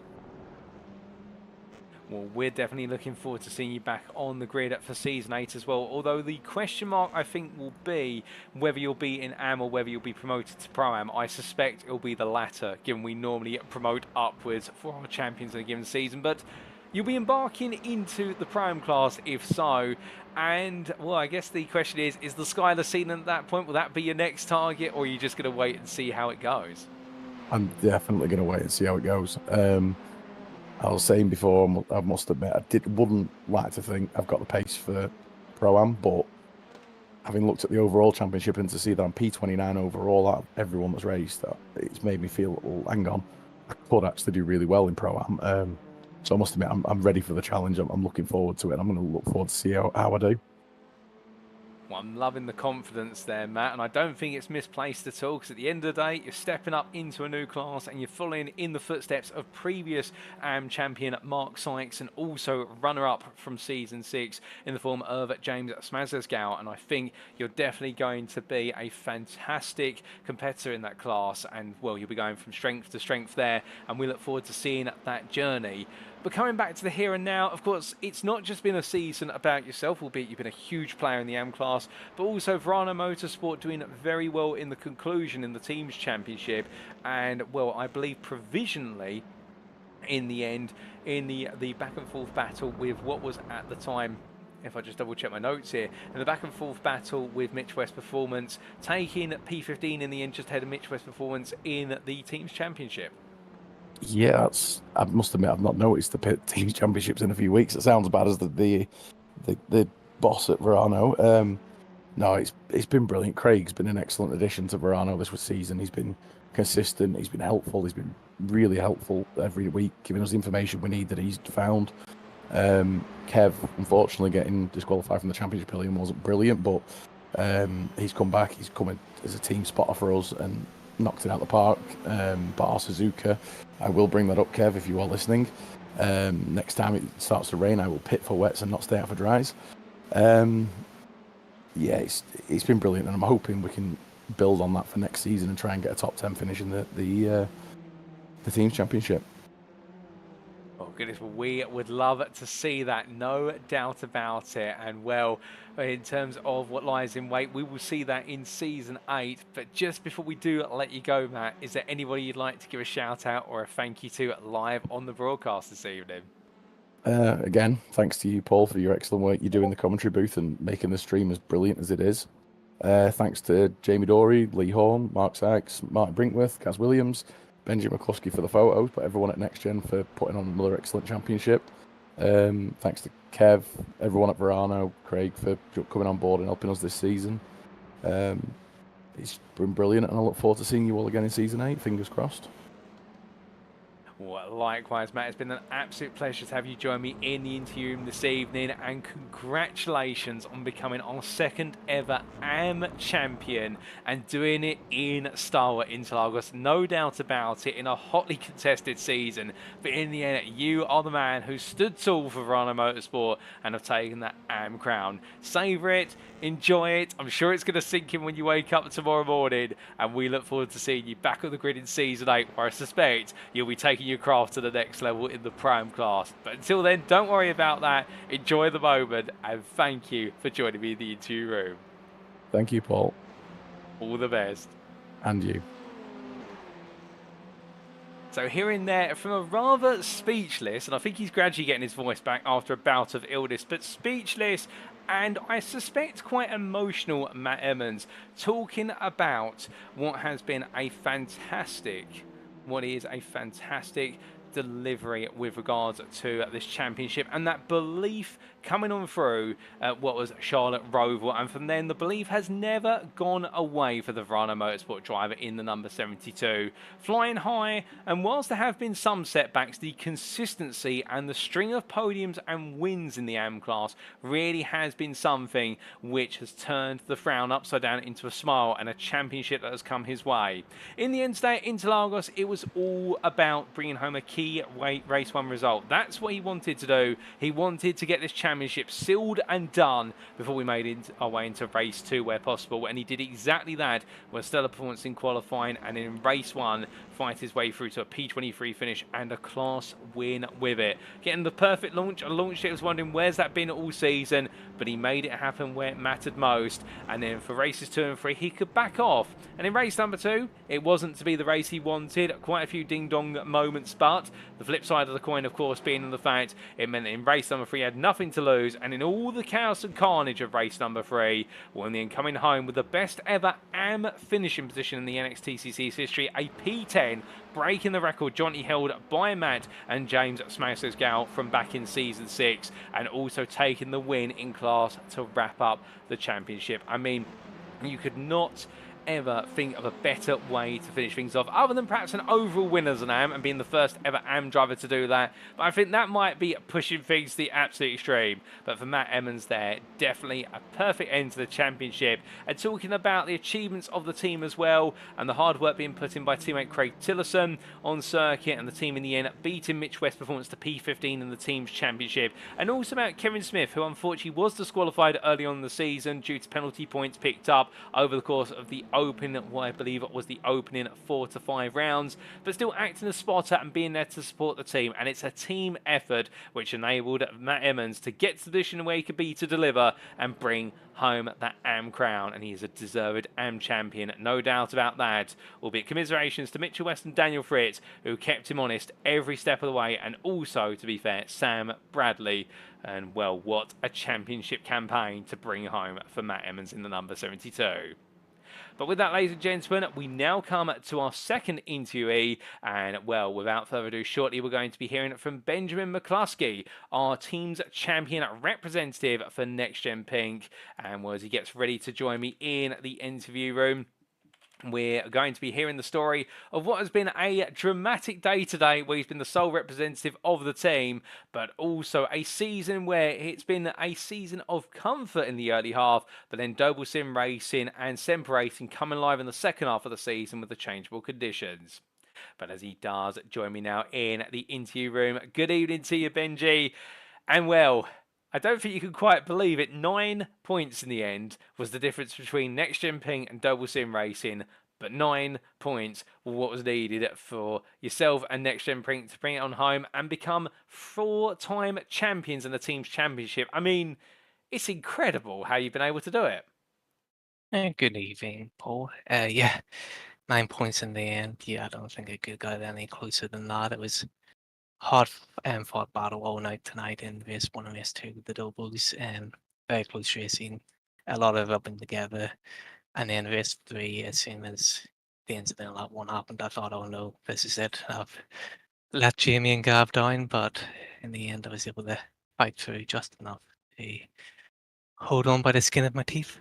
Well, we're definitely looking forward to seeing you back on the grid for Season 8 as well. Although the question mark, I think, will be whether you'll be in AM or whether you'll be promoted to Pro-Am. I suspect it'll be the latter, given we normally promote upwards for our champions in a given season. But you'll be embarking into the Pro-Am class, if so. And, well, I guess the question is the sky the ceiling at that point? Will that be your next target, or are you just going to wait and see how it goes?
I'm definitely going to wait and see how it goes. I was saying before, I must admit, wouldn't like to think I've got the pace for Pro-Am, but having looked at the overall championship and to see that I'm P29 overall out of everyone that's raced, it's made me feel, well, hang on, I could actually do really well in Pro-Am. So I must admit, I'm ready for the challenge. I'm looking forward to it. I'm going to look forward to see how I do.
Well, I'm loving the confidence there, Matt, and I don't think it's misplaced at all, because at the end of the day, you're stepping up into a new class and you're following in the footsteps of previous AM champion Mark Sykes, and also runner-up from Season 6 in the form of James Smazesgow, and I think you're definitely going to be a fantastic competitor in that class, and, well, you'll be going from strength to strength there, and we look forward to seeing that journey. But coming back to the here and now, of course, it's not just been a season about yourself, albeit you've been a huge player in the AM class, but also Verano Motorsport doing very well in the conclusion in the Teams Championship, and, well, I believe provisionally, in the end, in the back and forth battle with what was at the time, if I just double check my notes here, in the back and forth battle with Mitch West Performance, taking P15 in the end, just ahead of Mitch West Performance in the Teams Championship.
Yeah, I must admit, I've not noticed the Teams Championships in a few weeks. It sounds bad as the boss at Verano. No, it's been brilliant. Craig's been an excellent addition to Verano this season. He's been consistent. He's been helpful. He's been really helpful every week, giving us the information we need that he's found. Kev, unfortunately, getting disqualified from the championship podium wasn't brilliant, but he's come back. He's come in as a team spotter for us and knocked it out of the park. Bar Suzuka, I will bring that up, Kev, if you are listening. Next time it starts to rain, I will pit for wets and not stay out for dries. Yeah, it's been brilliant, and I'm hoping we can build on that for next season and try and get a top 10 finish in the Teams Championship.
Oh goodness, well, we would love to see that, no doubt about it. And, well, in terms of what lies in wait, we will see that in Season 8. But just before we do let you go, Matt, is there anybody you'd like to give a shout out or a thank you to live on the broadcast this evening?
Again, thanks to you, Paul, for your excellent work you do in the commentary booth and making the stream as brilliant as it is. Thanks to Jamie Dorey, Lee Horn, Mark Sykes, Mark Brinkworth, Kaz Williams, Benjamin McCluskey for the photos, but everyone at NXTGEN for putting on another excellent championship. Thanks to Kev, everyone at Verano, Craig for coming on board and helping us this season. It's been brilliant, and I look forward to seeing you all again in Season 8. Fingers crossed.
Well, likewise, Matt. It's been an absolute pleasure to have you join me in the interview room this evening, and congratulations on becoming our second ever AM champion and doing it in style at Interlagos. No doubt about it, in a hotly contested season. But in the end, you are the man who stood tall for Verano Motorsport and have taken that AM crown. Savour it, enjoy it. I'm sure it's going to sink in when you wake up tomorrow morning, and we look forward to seeing you back on the grid in Season 8, where I suspect you'll be taking your craft to the next level in the Pro-Am class. But until then, don't worry about that. Enjoy the moment, and thank you for joining me in the interview room.
Thank you, Paul.
All the best.
And you.
So hearing there from a rather speechless, and I think he's gradually getting his voice back after a bout of illness, but speechless and I suspect quite emotional Matt Emmons, talking about what is a fantastic delivery with regards to this championship, and that belief coming on through what was Charlotte Roval, and from then the belief has never gone away for the Verano Motorsport driver in the number 72, flying high. And whilst there have been some setbacks, the consistency and the string of podiums and wins in the AM class really has been something which has turned the frown upside down into a smile, and a championship that has come his way. In the end today at Interlagos, it was all about bringing home a key race 1 result. That's what he wanted to do. He wanted to get this championship sealed and done before we made our way into race 2 where possible, and he did exactly that with a stellar performance in qualifying, and in race 1 fight his way through to a P23 finish and a class win with it. Getting the perfect launch, a launch that was wondering where's that been all season, but he made it happen where it mattered most. And then for races 2 and 3 he could back off, and in race number 2 it wasn't to be the race he wanted. Quite a few ding-dong moments, but the flip side of the coin of course being the fact it meant that in race number 3 he had nothing to lose, and in all the chaos and carnage of race number 3, well, in the end coming home with the best ever AM finishing position in the NXTCC's history, a P10, breaking the record jointly held by Matt and James Smassersgal from back in season 6, and also taking the win in class to wrap up the championship. I mean, you could not ever think of a better way to finish things off, other than perhaps an overall winner as an AM and being the first ever AM driver to do that. But I think that might be pushing things to the absolute extreme. But for Matt Emmons there, definitely a perfect end to the championship. And talking about the achievements of the team as well, and the hard work being put in by teammate Craig Tillerson on circuit, and the team in the end beating Mitch West's performance to P15 in the team's championship. And also about Kevin Smith, who unfortunately was disqualified early on in the season due to penalty points picked up over the course of the open, what I believe was the opening 4 to 5 rounds, but still acting as spotter and being there to support the team. And it's a team effort which enabled Matt Emmons to get to the position where he could be to deliver and bring home that AM crown, and he is a deserved AM champion, no doubt about that. Albeit commiserations to Mitchell West and Daniel Fritz, who kept him honest every step of the way, and also, to be fair, Sam Bradley. And well, what a championship campaign to bring home for Matt Emmons in the number 72. But with that, ladies and gentlemen, we now come to our second interviewee, and well, without further ado, shortly we're going to be hearing from Benjamin McCluskey, our team's champion representative for NXTGEN Pink. And well, as he gets ready to join me in the interview room, we're going to be hearing the story of what has been a dramatic day today, where he's been the sole representative of the team, but also a season where it's been a season of comfort in the early half, but then Doble Sim Racing and Semper Racing coming live in the second half of the season with the changeable conditions. But as he does join me now in the interview room, good evening to you, Benji. And well, I don't think you can quite believe it. 9 points in the end was the difference between NXTGEN Pink and Doble Sim Racing. But 9 points were what was needed for yourself and NXTGEN Pink to bring it on home and become 4-time champions in the team's championship. I mean, it's incredible how you've been able to do it.
Good evening, Paul. Yeah, 9 points in the end. Yeah, I don't think I could get any closer than that. It was hard fought battle all night tonight in race 1 and race 2 with the doubles, very close racing, a lot of rubbing together. And then race 3, as soon as the incident of that one happened, I thought, oh no, this is it. I've let Jamie and Gav down, but in the end I was able to fight through just enough to hold on by the skin of my teeth.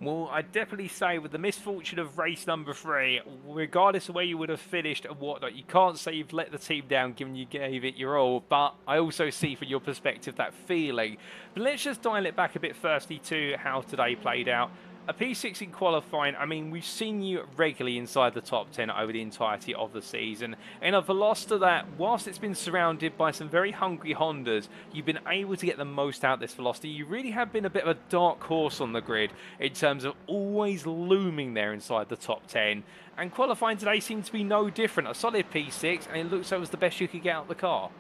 Well, I'd definitely say with the misfortune of race number 3, regardless of where you would have finished and whatnot, you can't say you've let the team down given you gave it your all, but I also see from your perspective that feeling. But let's just dial it back a bit firstly to how today played out. A P6 in qualifying, I mean, we've seen you regularly inside the top 10 over the entirety of the season. In a Veloster that, whilst it's been surrounded by some very hungry Hondas, you've been able to get the most out of this Veloster. You really have been a bit of a dark horse on the grid in terms of always looming there inside the top 10. And qualifying today seemed to be no different. A solid P6, and it looks like it was the best you could get out of the car.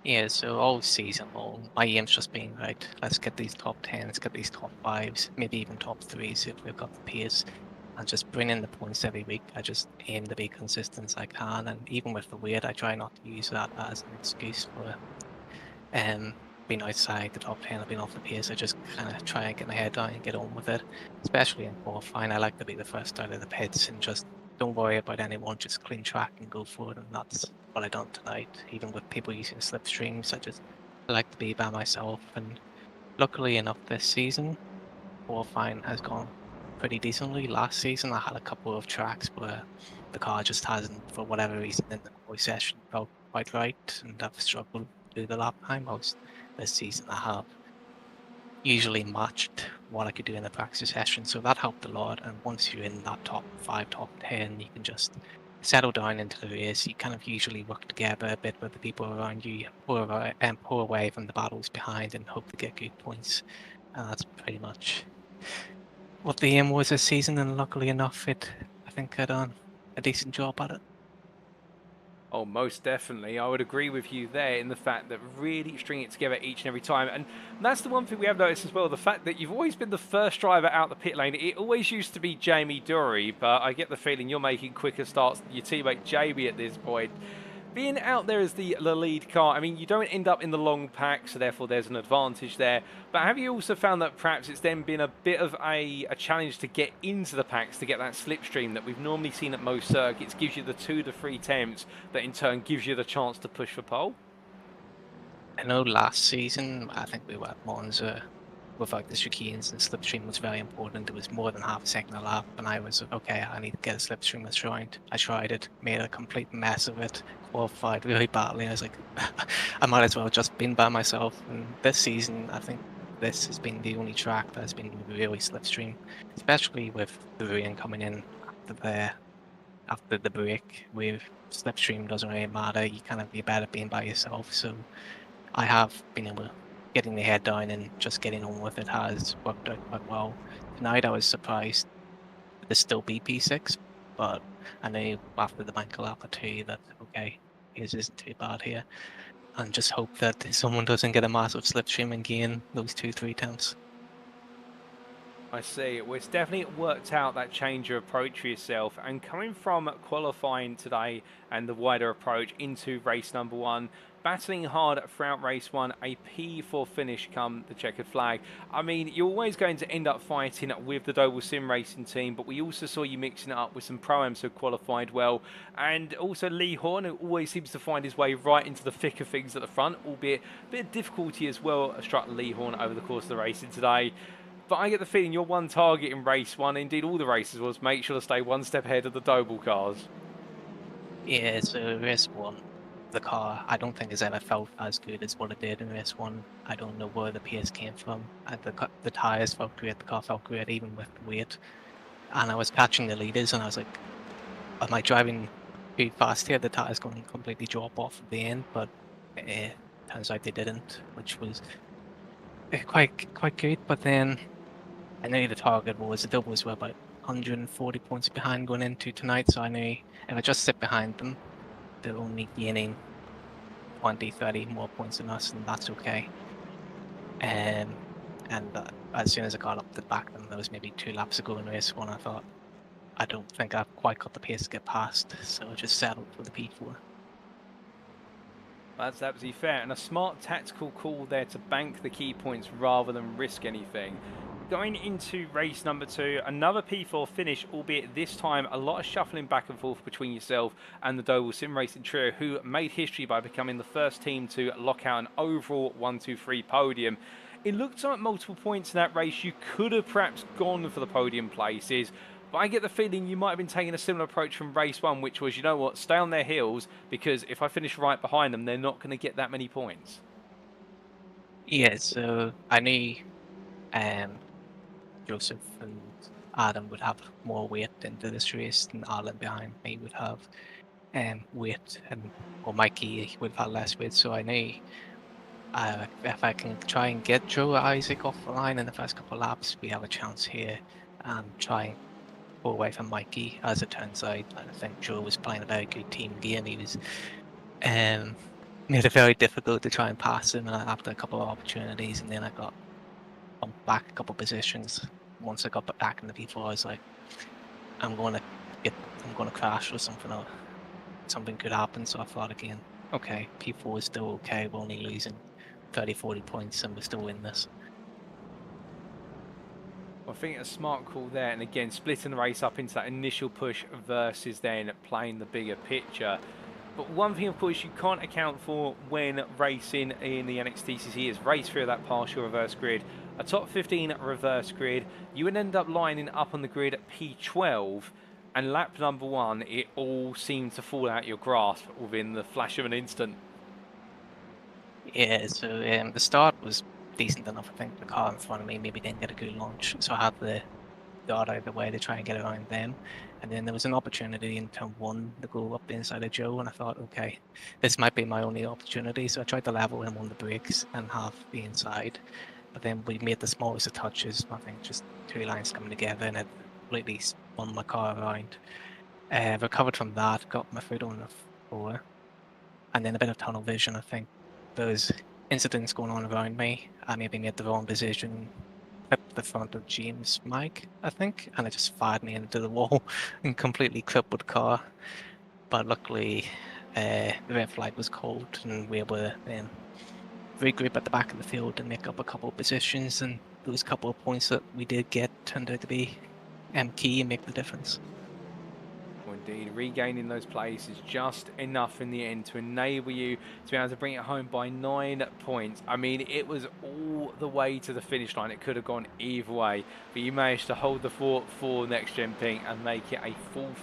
Yeah, so all season long, my aim's just been, right, let's get these top 10s, get these top 5s, maybe even top 3s if we've got the pace, and just bring in the points every week. I just aim to be consistent as I can, and even with the weight, I try not to use that as an excuse for being outside the top 10 or being off the pace. I just kind of try and get my head down and get on with it, especially in qualifying. I like to be the first out of the pits and just don't worry about anyone, just clean track and go for it, and that's what I done tonight. Even with people using slipstreams, I like to be by myself, and luckily enough this season, qualifying has gone pretty decently. Last season I had a couple of tracks where the car just hasn't, for whatever reason, in the quali session felt quite right, and I've struggled to do the lap time. Most this season I have usually matched what I could do in the practice session, so that helped a lot. And once you're in that top 5, top 10, you can just settle down into the race. You kind of usually work together a bit with the people around you, pull away from the battles behind and hope to get good points. And that's pretty much what the aim was this season, and luckily enough, I think I done a decent job at it.
Oh, most definitely. I would agree with you there in the fact that really string it together each and every time. And that's the one thing we have noticed as well, the fact that you've always been the first driver out the pit lane. It always used to be Jamie Dury, but I get the feeling you're making quicker starts than your teammate Jamie at this point. Being out there as the lead car, I mean, you don't end up in the long pack, so therefore there's an advantage there. But have you also found that perhaps it's then been a bit of a challenge to get into the packs, to get that slipstream that we've normally seen at most circuits, gives you the 2 to 3 attempts that in turn gives you the chance to push for pole?
I know last season, I think we were at Monza without the chicanes, and slipstream was very important. It was more than half a second a lap, and I was, okay, I need to get a slipstream that's joined. I tried it, made a complete mess of it, qualified really badly. I was like, I might as well just been by myself. And this season, I think this has been the only track that has been really slipstream, especially with the rain coming in after the break. With slipstream doesn't really matter. You're better being by yourself. So I have been able to getting the head down and just getting on with it has worked out quite well. Tonight I was surprised there's still be P6, but I know after the bank lap or 2 that, okay, his isn't too bad here. And just hope that someone doesn't get a massive slipstream and gain those 2-3 attempts.
I see. Well, it's definitely worked out that change of approach for yourself. And coming from qualifying today and the wider approach into race number 1, battling hard throughout race 1, a P4 finish come the checkered flag. I mean, you're always going to end up fighting with the Doble Sim Racing team, but we also saw you mixing it up with some Pro-Ams who qualified well. And also Lee Horn, who always seems to find his way right into the thick of things at the front, albeit a bit of difficulty as well struck Lee Horn over the course of the racing today. But I get the feeling your one target in race 1, indeed all the races, was make sure to stay one step ahead of the Doble cars.
Yeah, so race 1, the car I don't think has ever felt as good as what it did in race 1. I don't know where the pace came from. The tyres felt great, the car felt great even with the weight. And I was catching the leaders and I was like, am I driving too fast here? The tyres going to completely drop off at the end, but turns out they didn't, which was quite good. But then I knew the target was, the doubles were about 140 points behind going into tonight, so I knew if I just sit behind them, they're only gaining 20, 30 more points than us, and that's okay. And as soon as I got up to back them, there was maybe 2 laps ago in race 1, I thought, I don't think I've quite got the pace to get past, so I just settled for the P4.
That's absolutely fair, and a smart tactical call there to bank the key points rather than risk anything. Going into race number 2, another P4 finish, albeit this time a lot of shuffling back and forth between yourself and the Doble Sim Racing trio, who made history by becoming the first team to lock out an overall 1-2-3 podium. it looked like multiple points in that race. You could have perhaps gone for the podium places, but I get the feeling you might have been taking a similar approach from race 1, which was, you know what, stay on their heels, because if I finish right behind them, they're not going to get that many points.
Yeah, so I knew Joseph and Adam would have more weight into this race than Alan behind me would have weight, and or Mikey would have had less weight. So I knew if I can try and get Joe Isaac off the line in the first couple of laps, we have a chance here, and try and pull away from Mikey. As it turns out, I think Joe was playing a very good team game. He was made it very difficult to try and pass him after a couple of opportunities, and then I got bumped back a couple of positions. Once I got back in the P4, I was like, I'm going to crash or something, or something could happen. So I thought again, okay, P4 is still okay. We're only losing 30-40 points, and we're still in this.
I think a smart call there, and again, splitting the race up into that initial push versus then playing the bigger picture. But one thing, of course, you can't account for when racing in the NXTCC is race through that partial reverse grid. A top 15 reverse grid, you would end up lining up on the grid at P12, and lap number 1, it all seemed to fall out your grasp within the flash of an instant.
Yeah, so the start was decent enough. I think the car in front of me maybe didn't get a good launch, so I had the dart out of the way to try and get around them. And then there was an opportunity in turn 1 to go up the inside of Joe, and I thought, okay, this might be my only opportunity. So I tried to level him on the brakes and have the inside. But then we made the smallest of touches, I think just 2 lines coming together, and it completely spun my car around. Recovered from that, got my foot on the floor, and then a bit of tunnel vision. I think there was incidents going on around me. I maybe made the wrong decision, clipped the front of James' mic, I think, and it just fired me into the wall and completely crippled the car. But luckily, the red flag was called, and we were then regroup at the back of the field and make up a couple of positions, and those couple of points that we did get turned out to be key and make the difference.
Well, indeed, regaining those places just enough in the end to enable you to be able to bring it home by 9 points. I mean, it was all the way to the finish line. It could have gone either way, but you managed to hold the fort for Next Gen Pink and make it a 4th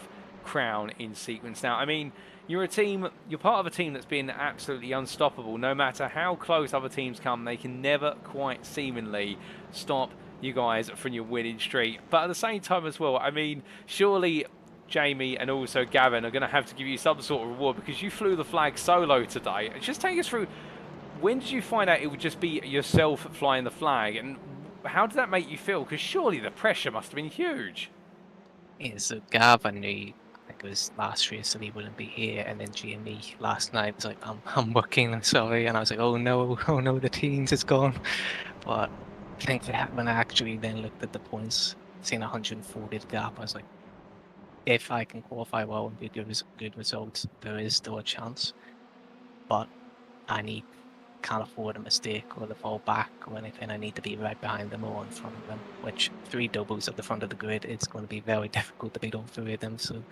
crown in sequence. Now, I mean, you're part of a team that's been absolutely unstoppable. No matter how close other teams come, they can never quite seemingly stop you guys from your winning streak. But at the same time as well, I mean, surely Jamie and also Gavin are going to have to give you some sort of reward, because you flew the flag solo today. Just take us through, when did you find out it would just be yourself flying the flag, and how did that make you feel? Because surely the pressure must have been huge.
Yeah, so Gav, I knew, I think it was last race that he wouldn't be here, and then Jamie last night was like, I'm working, I'm sorry, and I was like, oh no, the teens is gone. But I think when I actually then looked at the points, seeing 140 to gap, I was like, if I can qualify well and get good results, there is still a chance. But I can't afford a mistake or to fall back or anything. I need to be right behind them or in front of them, which 3 doubles at the front of the grid, it's going to be very difficult to beat all 3 of them. So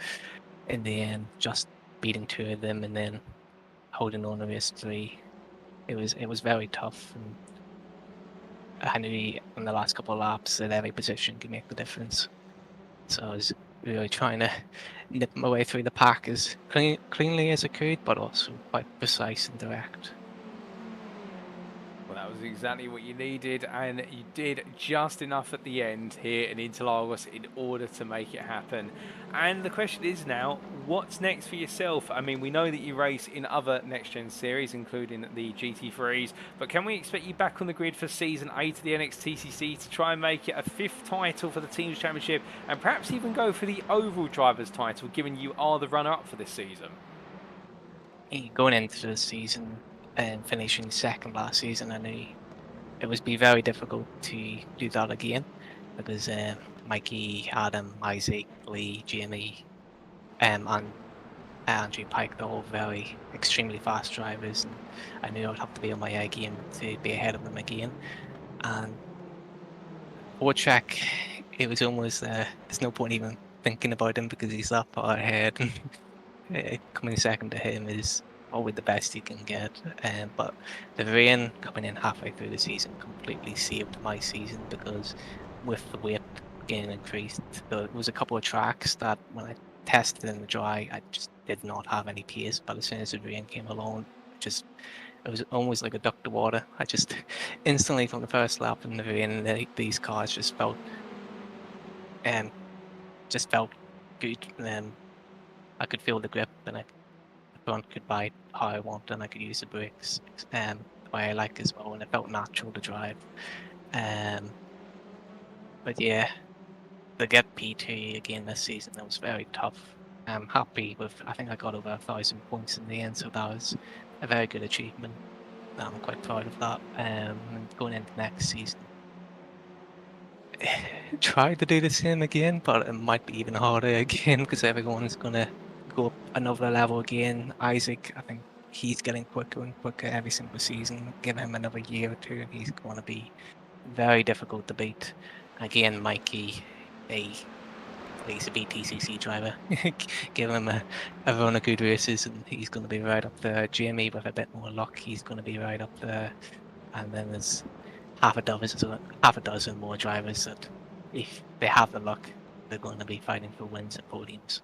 in the end, just beating 2 of them and then holding on to race 3, it was very tough. And I knew in the last couple of laps that every position could make the difference. So I was really trying to nip my way through the pack as cleanly as I could, but also quite precise and direct.
Well, that was exactly what you needed, and you did just enough at the end here in Interlagos in order to make it happen. And the question is now, what's next for yourself? I mean, we know that you race in other next-gen series, including the GT3s, but can we expect you back on the grid for Season 8 of the NXTCC to try and make it a 5th title for the Teams Championship, and perhaps even go for the overall Drivers' title, given you are the runner-up for this season?
Going into the season and finishing 2nd last season, I knew it would be very difficult to do that again, because Mikey, Adam, Isaac, Lee, Jamie, and Andrew Pike, they're all very extremely fast drivers, and I knew I would have to be on my A game to be ahead of them again. And Wojciech, it was almost there's no point even thinking about him because he's that far ahead. Coming second to him is probably the best you can get. But the rain coming in halfway through the season completely saved my season, because with the weight getting increased, there was a couple of tracks that when I tested in the dry, I just did not have any pace. But as soon as the rain came along, it was almost like a duck to water. I just instantly from the first lap in the rain, these cars just felt good. I could feel the grip, and the front could bite how I want, and I could use the brakes the way I like as well, and it felt natural to drive. But yeah, to get P2 again this season, that was very tough. I'm happy with, I think I got over 1,000 points in the end, so that was a very good achievement. I'm quite proud of that. And going into next season, try to do the same again, but it might be even harder again, because everyone's gonna go up another level again. Isaac, I think he's getting quicker and quicker every single season. Give him another year or two, and he's going to be very difficult to beat. Again, Mikey, he's a BTCC driver. Give him a run of good races, and he's going to be right up there. Jamie, with a bit more luck, he's going to be right up there. And then there's half a dozen more drivers that, if they have the luck, they're going to be fighting for wins and podiums.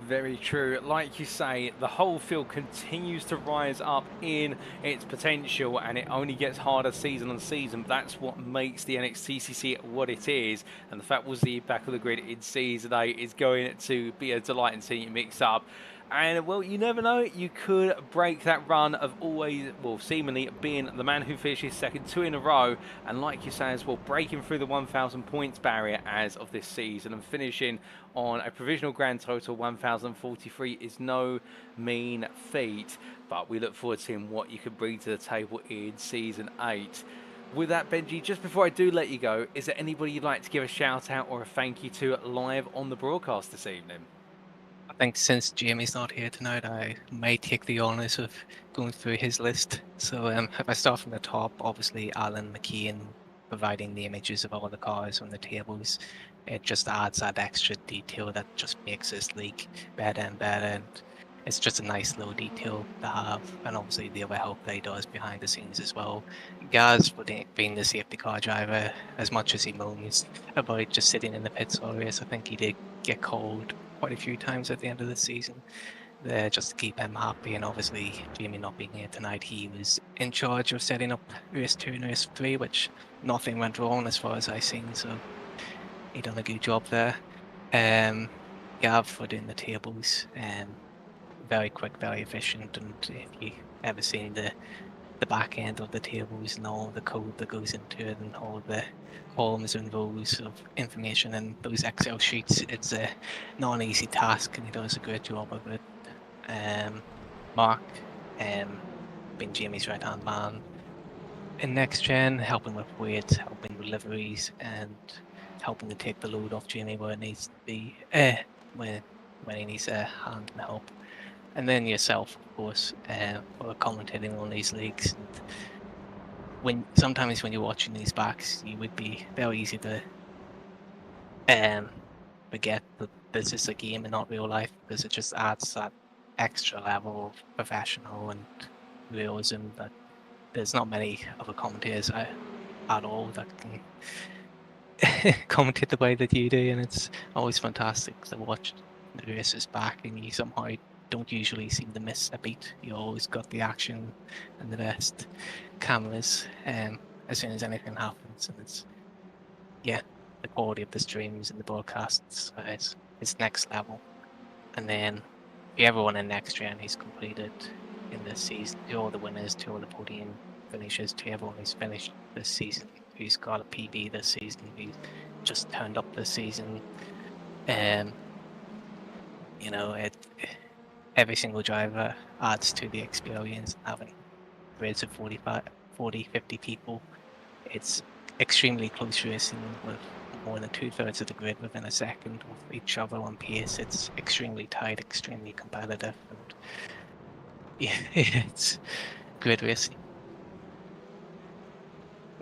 Very true. Like you say, the whole field continues to rise up in its potential, and it only gets harder season on season. But that's what makes the NXTCC what it is. And the fact we'll see back of the grid in season 8 is going to be a delight in seeing it mix up. And, well, you never know, you could break that run of always, well, seemingly being the man who finishes second 2 in a row. And like you say as well, breaking through the 1,000 points barrier as of this season and finishing on a provisional grand total 1,043 is no mean feat. But we look forward to seeing what you can bring to the table in season 8. With that, Benji, just before I do let you go, is there anybody you'd like to give a shout out or a thank you to live on the broadcast this evening?
I think since Jamie's not here tonight, I may take the honours of going through his list. So if I start from the top, obviously Alan McKeon providing the images of all the cars on the tables. It just adds that extra detail that just makes this league better and better. And it's just a nice little detail to have. And obviously the other help that he does behind the scenes as well. Gaz, for being the safety car driver, as much as he moans about just sitting in the pits all race, I think he did get called quite a few times at the end of the season, just to keep him happy. And obviously Jamie not being here tonight, he was in charge of setting up race 2 and race 3, which nothing went wrong as far as I seen, so he done a good job there. Gav for doing the tables, very quick, very efficient, and if you ever seen the back end of the tables and all the code that goes into it and all the columns and rows of information in those Excel sheets, it's not an easy task, and he does a great job of it. Mark, being Jamie's right hand man in NXTGEN, helping with weights, helping with liveries, and helping to take the load off Jamie where it needs to be, when he needs a hand and help. And then yourself, of course, for commentating on these leagues. And sometimes when you're watching these backs, you would be very easy to forget that this is a game and not real life, because it just adds that extra level of professional and realism that there's not many other commentators at all that can commentate the way that you do, and it's always fantastic to watch the races back, and you somehow don't usually seem to miss a beat. You always got the action and the best cameras as soon as anything happens, and it's, yeah, the quality of the streams and the broadcasts, it's next level. And then everyone in NXTGEN who's completed in this season, to all the winners, to all the podium finishes, to everyone who's finished this season, who's got a PB this season, who's just turned up this season, you know, every single driver adds to the experience. Having grids of 40, 50 people, it's extremely close racing with more than 2/3 of the grid within a second of each other on pace. It's extremely tight, extremely competitive, and yeah, it's grid racing.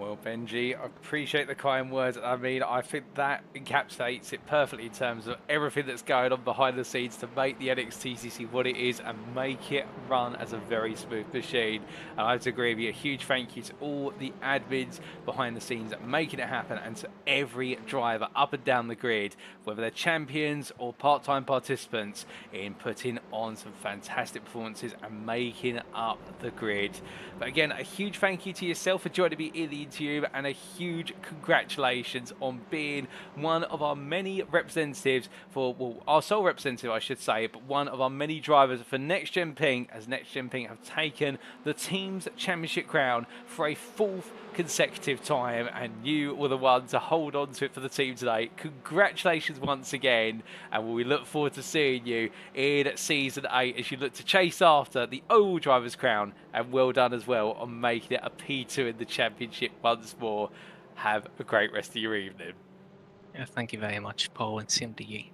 Well, Benji, I appreciate the kind words. I mean, I think that encapsulates it perfectly in terms of everything that's going on behind the scenes to make the NXTCC what it is and make it run as a very smooth machine. And I have to agree with you. A huge thank you to all the admins behind the scenes making it happen, and to every driver up and down the grid, whether they're champions or part-time participants, in putting on some fantastic performances and making up the grid. But again, a huge thank you to yourself for joining me in the interview, and a huge congratulations on being one of our many representatives for, well, our sole representative, I should say, but one of our many drivers for NextGen Ping, as NextGen Ping have taken the team's championship crown for a 4th consecutive time, and you were the one to hold on to it for the team today. Congratulations once again, and we look forward to seeing you in Season 8 as you look to chase after the Oval Drivers' crown, and well done as well on making it a P2 in the championship once more. Have a great rest of your evening.
Yeah, thank you very much, Paul, and same to you.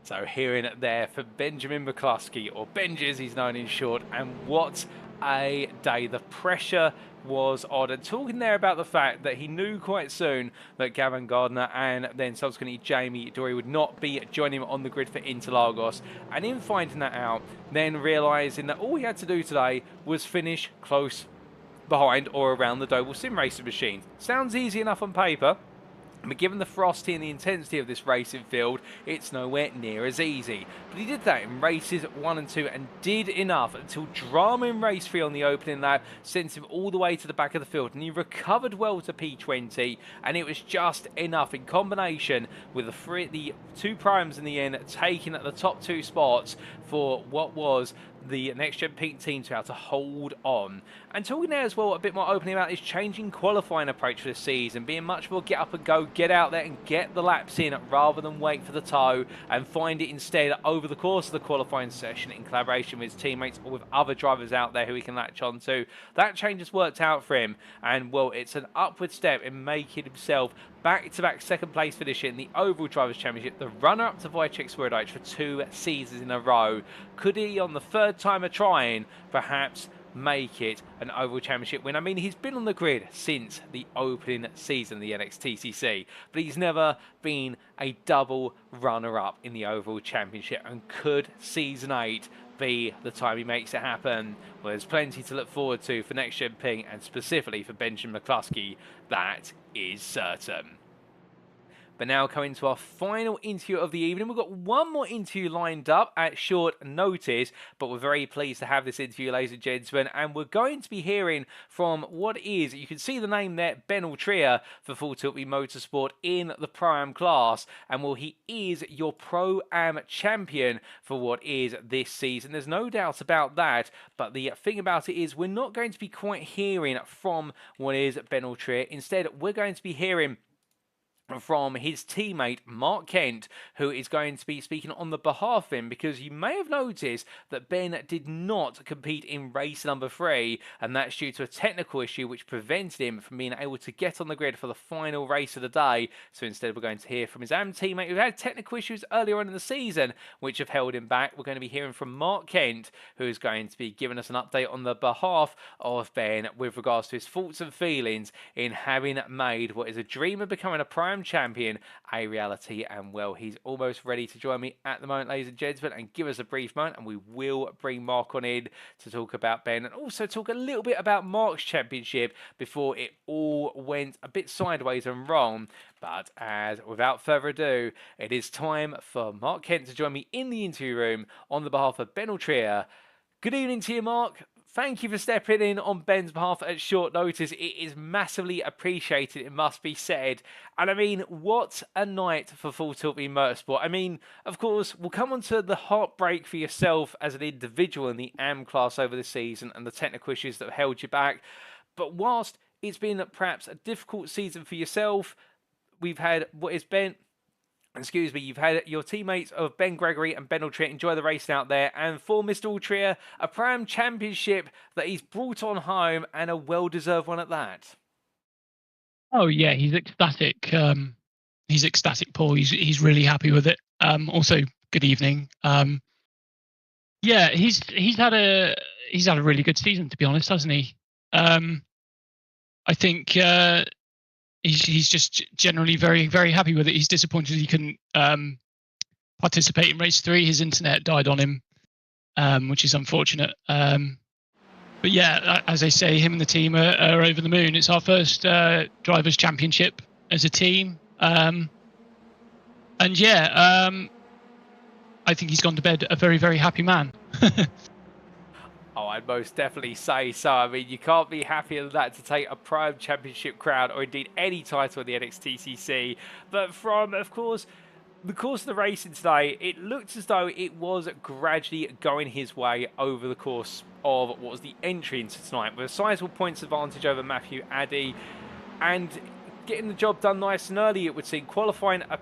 So hearing it there for Benjamin McCluskey, or Benji as he's known in short, and what a day. The pressure was on, and talking there about the fact that he knew quite soon that Gavin Gardner and then subsequently Jamie Dory would not be joining him on the grid for Interlagos, and in finding that out, then realising that all he had to do today was finish close behind or around the Doble Sim Racing machine. Sounds easy enough on paper, but given the ferocity and the intensity of this racing field, it's nowhere near as easy. But he did that in races 1 and 2, and did enough until drama in race 3 on the opening lap sent him all the way to the back of the field, and he recovered well to P20, and it was just enough in combination with the 2 primes in the end taking the top 2 spots for what was the NextGen Pink team to be able to hold on. And talking there as well a bit more openly about his changing qualifying approach for the season, being much more get up and go, get out there and get the laps in rather than wait for the tow, and find it instead over the course of the qualifying session in collaboration with his teammates or with other drivers out there who he can latch on to. That change has worked out for him, and well, it's an upward step in making himself back-to-back second place finisher in the Oval Drivers' Championship, the runner-up to Wojciech Swirydowicz for 2 seasons in a row. Could he, on the 3rd time of trying, perhaps make it an Oval Championship win? I mean, he's been on the grid since the opening season of the NXTCC, but he's never been a double runner-up in the Oval Championship. And could Season 8 be the time he makes it happen? Well, there's plenty to look forward to for NextGen Ping, and specifically for Benjamin McCluskey, that is certain. But now coming to our final interview of the evening. We've got one more interview lined up at short notice, but we're very pleased to have this interview, ladies and gentlemen, and we're going to be hearing from what is, you can see the name there, Ben Ultrier for Full Tilt Motorsport in the Pro-Am class, and well, he is your Pro-Am champion for what is this season. There's no doubt about that, but the thing about it is we're not going to be quite hearing from what is Ben Ultrier. Instead, we're going to be hearing from his teammate Mark Kent, who is going to be speaking on the behalf of him, because you may have noticed that Ben did not compete in race number 3, and that's due to a technical issue which prevented him from being able to get on the grid for the final race of the day. So instead, we're going to hear from his AM teammate who had technical issues earlier on in the season which have held him back. We're going to be hearing from Mark Kent, who is going to be giving us an update on the behalf of Ben with regards to his thoughts and feelings in having made what is a dream of becoming a Pro-Am champion a reality. And well, he's almost ready to join me at the moment, ladies and gentlemen, and give us a brief moment, and we will bring Mark on in to talk about Ben and also talk a little bit about Mark's championship before it all went a bit sideways and wrong. But as without further ado, it is time for Mark Kent to join me in the interview room on the behalf of Ben Ultrier. Good evening to you, Mark. Thank you for stepping in on Ben's behalf at short notice. It is massively appreciated, it must be said. And I mean, what a night for Full Tilt Motorsport. I mean, of course, we'll come on to the heartbreak for yourself as an individual in the AM class over the season and the technical issues that have held you back. But whilst it's been perhaps a difficult season for yourself, we've had what is Ben... you've had your teammates of Ben Gregory and Ben Ultrier enjoy the race out there, and for Mr. Ultrier, a Pro-Am championship that he's brought on home, and a well-deserved one at that.
Oh yeah, he's ecstatic. He's ecstatic, Paul. He's really happy with it. Also, good evening. Yeah, he's had he's had a really good season, to be honest, hasn't he? I think he's just generally very, very happy with it. He's disappointed he couldn't participate in race 3. His internet died on him, which is unfortunate. But yeah, as I say, him and the team are over the moon. It's our first drivers' championship as a team, and yeah, I think he's gone to bed a very, very happy man.
Oh, I'd most definitely say so. I mean, you can't be happier than that to take a Prime Championship crown, or indeed any title in the NXTCC. But from, of course, the course of the racing today, it looked as though it was gradually going his way over the course of what was the entry into tonight, with a sizable points advantage over Matthew Addy, and getting the job done nice and early, it would seem, qualifying a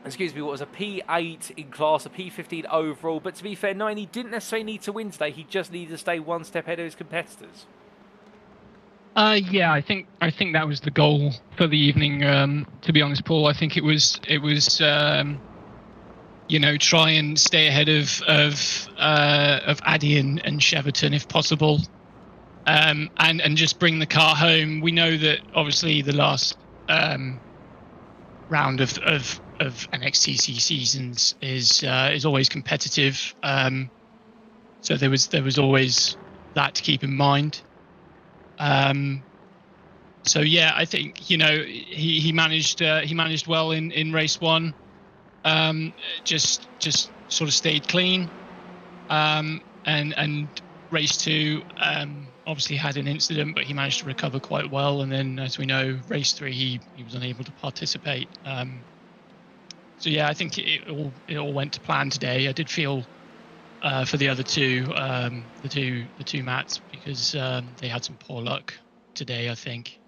what was a P8 in class, a P15 overall. But to be fair, no, he didn't necessarily need to win today. He just needed to stay one step ahead of his competitors.
Yeah, I think that was the goal for the evening. To be honest, Paul, I think it was try and stay ahead of Addy and Cheverton if possible, and just bring the car home. We know that obviously the last round of NXTCC seasons is always competitive. So there was always that to keep in mind. So yeah, I think he managed well in race 1. Just sort of stayed clean. And race 2 obviously had an incident, but he managed to recover quite well. And then, as we know, race 3 he was unable to participate. So yeah, I think it all went to plan today. I did feel for the other two, the two Mats, because they had some poor luck today, I think.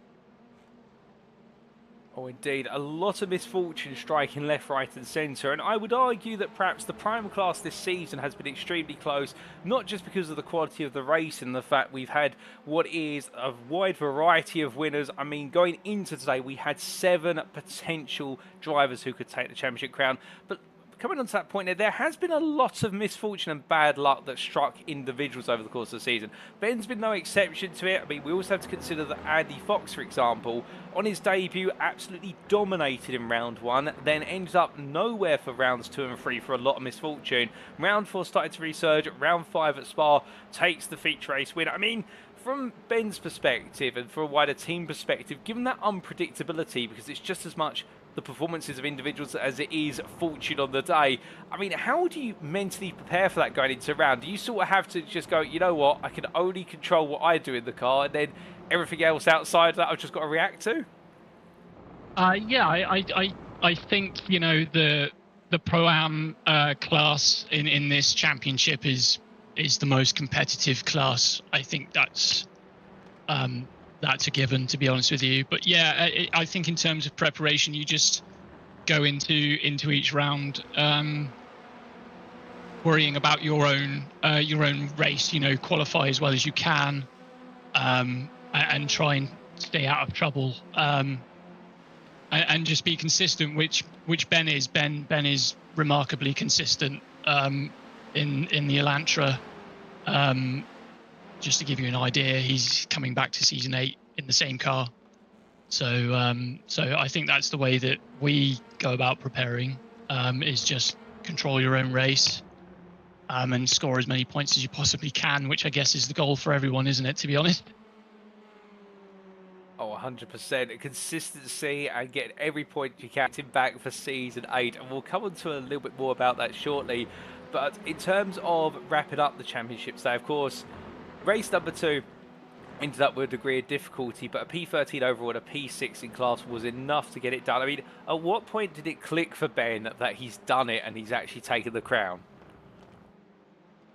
Oh, indeed. A lot of misfortune striking left, right and centre. And I would argue that perhaps the Prime class this season has been extremely close, not just because of the quality of the race and the fact we've had what is a wide variety of winners. I mean, going into today, we had 7 potential drivers who could take the championship crown. But coming on to that point, there has been a lot of misfortune and bad luck that struck individuals over the course of the season. Ben's been no exception to it. I mean, we also have to consider that Andy Fox, for example, on his debut, absolutely dominated in round 1, then ended up nowhere for rounds 2 and 3 for a lot of misfortune. Round 4 started to resurge. Round 5 at Spa takes the feature race win. I mean, from Ben's perspective and from a wider team perspective, given that unpredictability, because it's just as much the performances of individuals as it is fortune on the day, I mean, how do you mentally prepare for that going into a round? Do you sort of have to just go, you know what, I can only control what I do in the car, and then everything else outside that I've just got to react to?
Yeah, I think the Pro-Am class in this championship is the most competitive class. I think that's a given, to be honest with you. But yeah, I think in terms of preparation, you just go into each round worrying about your own race. Qualify as well as you can, and try and stay out of trouble, and just be consistent, which Ben is. Ben is remarkably consistent in the Elantra. Just to give you an idea, he's coming back to season 8 in the same car. So I think that's the way that we go about preparing, is just control your own race, and score as many points as you possibly can, which I guess is the goal for everyone, isn't it, to be honest?
Oh, 100%. Consistency and get every point you can back for season 8. And we'll come on to a little bit more about that shortly. But in terms of wrapping up the championship today, of course, race number 2 ended up with a degree of difficulty, but a P13 overall and a P6 in class was enough to get it done. I mean, at what point did it click for Ben that he's done it and he's actually taken the crown?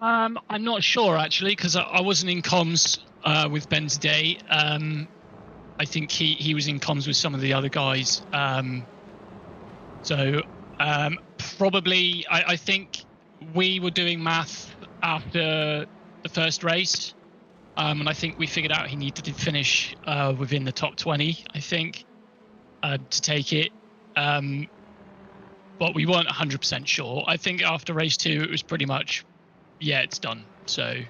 I'm not sure, actually, because I wasn't in comms with Ben today. I think he was in comms with some of the other guys. Probably, I think we were doing math after the first race. And I think we figured out he needed to finish within the top 20, I think, to take it. But we weren't 100% sure. I think after race 2, it was pretty much, yeah, it's done. So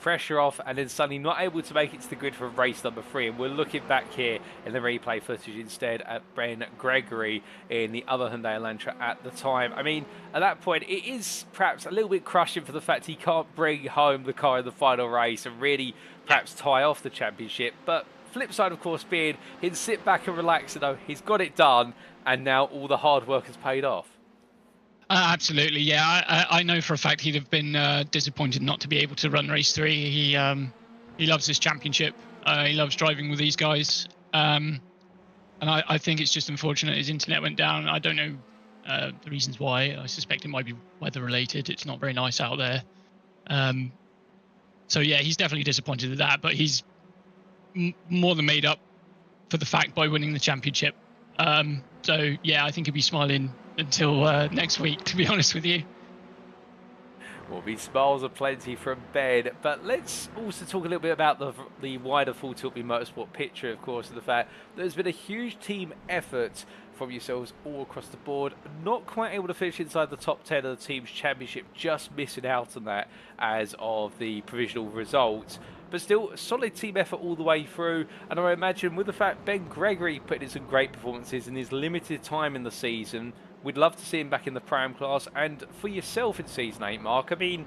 pressure off, and then suddenly not able to make it to the grid for race number 3. And we're looking back here in the replay footage instead at Ben Gregory in the other Hyundai Elantra at the time. I mean, at that point, it is perhaps a little bit crushing for the fact he can't bring home the car in the final race and really perhaps tie off the championship. But flip side, of course, being he'd sit back and relax, you know, he's got it done, and now all the hard work has paid off.
Absolutely, yeah. I know for a fact he'd have been disappointed not to be able to run race 3. He loves this championship. He loves driving with these guys. And I think it's just unfortunate his internet went down. I don't know the reasons why. I suspect it might be weather related. It's not very nice out there. So yeah, he's definitely disappointed at that, but he's more than made up for the fact by winning the championship. So yeah, I think he'll be smiling until next week, to be honest with you.
Will be smiles aplenty from Ben, but let's also talk a little bit about the wider Full Tilt Motorsport picture, of course, and the fact that there's been a huge team effort from yourselves all across the board, not quite able to finish inside the top 10 of the team's championship, just missing out on that as of the provisional results. But still, solid team effort all the way through. And I imagine with the fact Ben Gregory put in some great performances in his limited time in the season, we'd love to see him back in the Pram class. And for yourself in Season 8, Mark, I mean,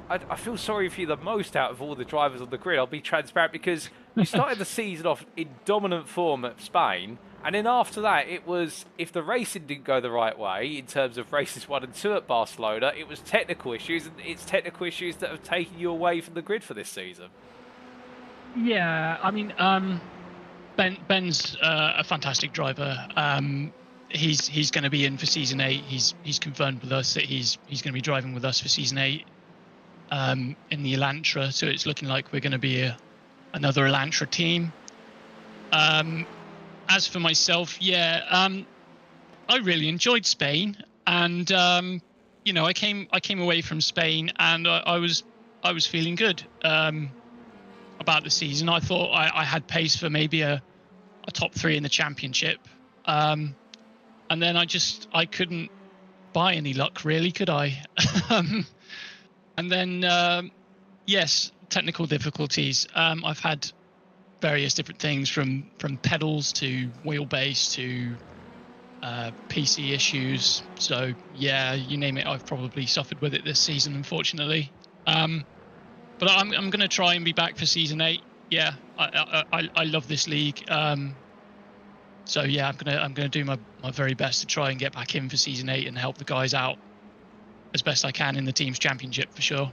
I feel sorry for you the most out of all the drivers on the grid. I'll be transparent, because you started the season off in dominant form at Spain. And then after that, it was, if the racing didn't go the right way in terms of races 1 and 2 at Barcelona, it was technical issues. And it's technical issues that have taken you away from the grid for this season.
Yeah, I mean, Ben's a fantastic driver. He's going to be in for Season 8. He's confirmed with us that he's going to be driving with us for Season 8 in the Elantra. So it's looking like we're going to be another Elantra team. As for myself, yeah, I really enjoyed Spain, and you know, I came away from Spain, and I was feeling good about the season. I thought I had pace for maybe a top 3 in the championship, and then I couldn't buy any luck, really, could I? And then yes, technical difficulties. I've had various different things from pedals to wheelbase to PC issues. So yeah, you name it, I've probably suffered with it this season, unfortunately. But I'm going to try and be back for Season 8. Yeah, I love this league. So yeah, I'm gonna do my very best to try and get back in for Season 8 and help the guys out as best I can in the team's championship, for sure.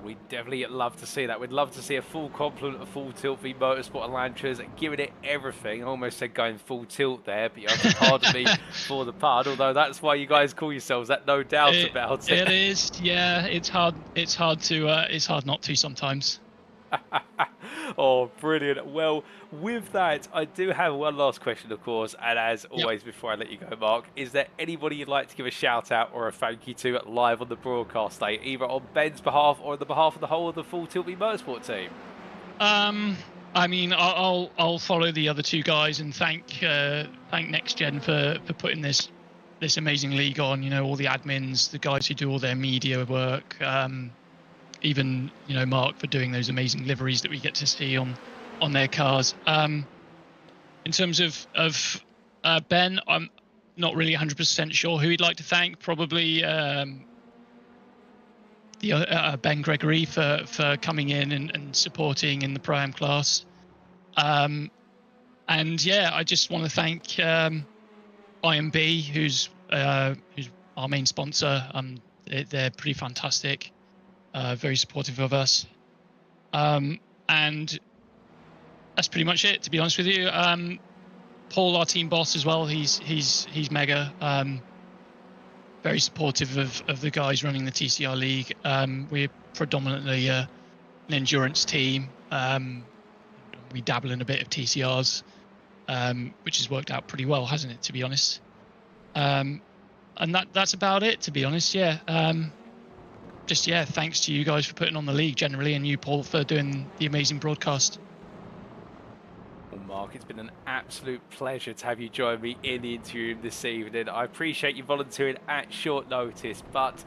We'd definitely love to see that. We'd love to see a full complement of Full Tilt v Motorsport Elantras, giving it everything. I almost said going full tilt there, but you have to pardon me for the pun, although that's why you guys call yourselves that, no doubt about it.
It is, yeah. It's hard not to sometimes.
Oh, brilliant. Well, with that, I do have one last question, of course, and as always, before I let you go, Mark, is there anybody you'd like to give a shout out or a thank you to live on the broadcast day, either on Ben's behalf or on the behalf of the whole of the Full Tilt Motorsport team?
I mean, I'll follow the other 2 guys and thank NXTGEN for putting this amazing league on. You know, all the admins, the guys who do all their media work. Even, you know, Mark for doing those amazing liveries that we get to see on their cars. In terms of Ben, I'm not really 100% sure who he'd like to thank. Probably Ben Gregory for coming in and supporting in the Pro-Am class. And yeah, I just want to thank IMB, who's our main sponsor. They're pretty fantastic. Very supportive of us, and that's pretty much it, to be honest with you. Paul, our team boss as well, he's mega, very supportive of the guys running the TCR league. We're predominantly an endurance team. We dabble in a bit of TCRs, which has worked out pretty well, hasn't it, to be honest? And that's about it, to be honest. Just thanks to you guys for putting on the league generally, and you, Paul, for doing the amazing broadcast.
Well, Mark, it's been an absolute pleasure to have you join me in the interview this evening. I appreciate you volunteering at short notice, but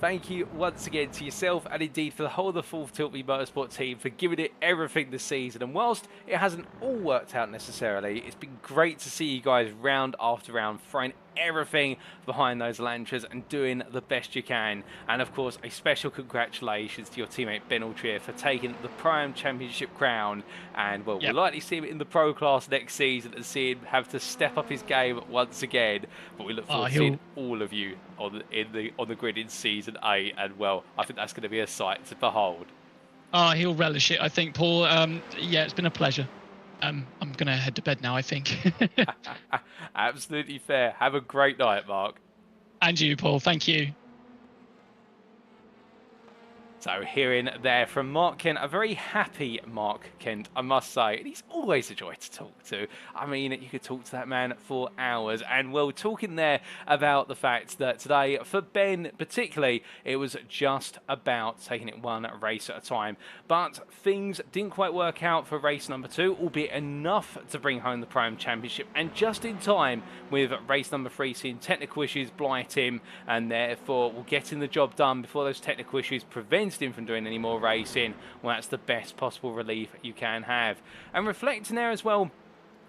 Thank you once again to yourself and indeed for the whole of the Full Tilt Me Motorsport team for giving it everything this season. And whilst it hasn't all worked out necessarily, it's been great to see you guys round after round throwing everything behind those Lantras and doing the best you can. And of course, a special congratulations to your teammate Ben Altrier for taking the Prime Championship crown. And well, we'll likely see him in the Pro class next season and see him have to step up his game once again. But we look forward to seeing all of you on the grid in season 8. And well, I think that's going to be a sight to behold.
Oh, he'll relish it, I think, Paul. Yeah, it's been a pleasure. I'm going to head to bed now, I think.
Absolutely fair. Have a great night, Mark.
And you, Paul. Thank you.
So hearing there from Mark Kent, a very happy Mark Kent, I must say. And he's always a joy to talk to. I mean, you could talk to that man for hours. And well, talking there about the fact that today, for Ben particularly, it was just about taking it one race at a time. But things didn't quite work out for race number 2, albeit enough to bring home the Prime Championship. And just in time with race number 3 seeing technical issues blight him. And therefore, we'll getting the job done before those technical issues prevent him from doing any more racing. Well, that's the best possible relief you can have. And reflecting there as well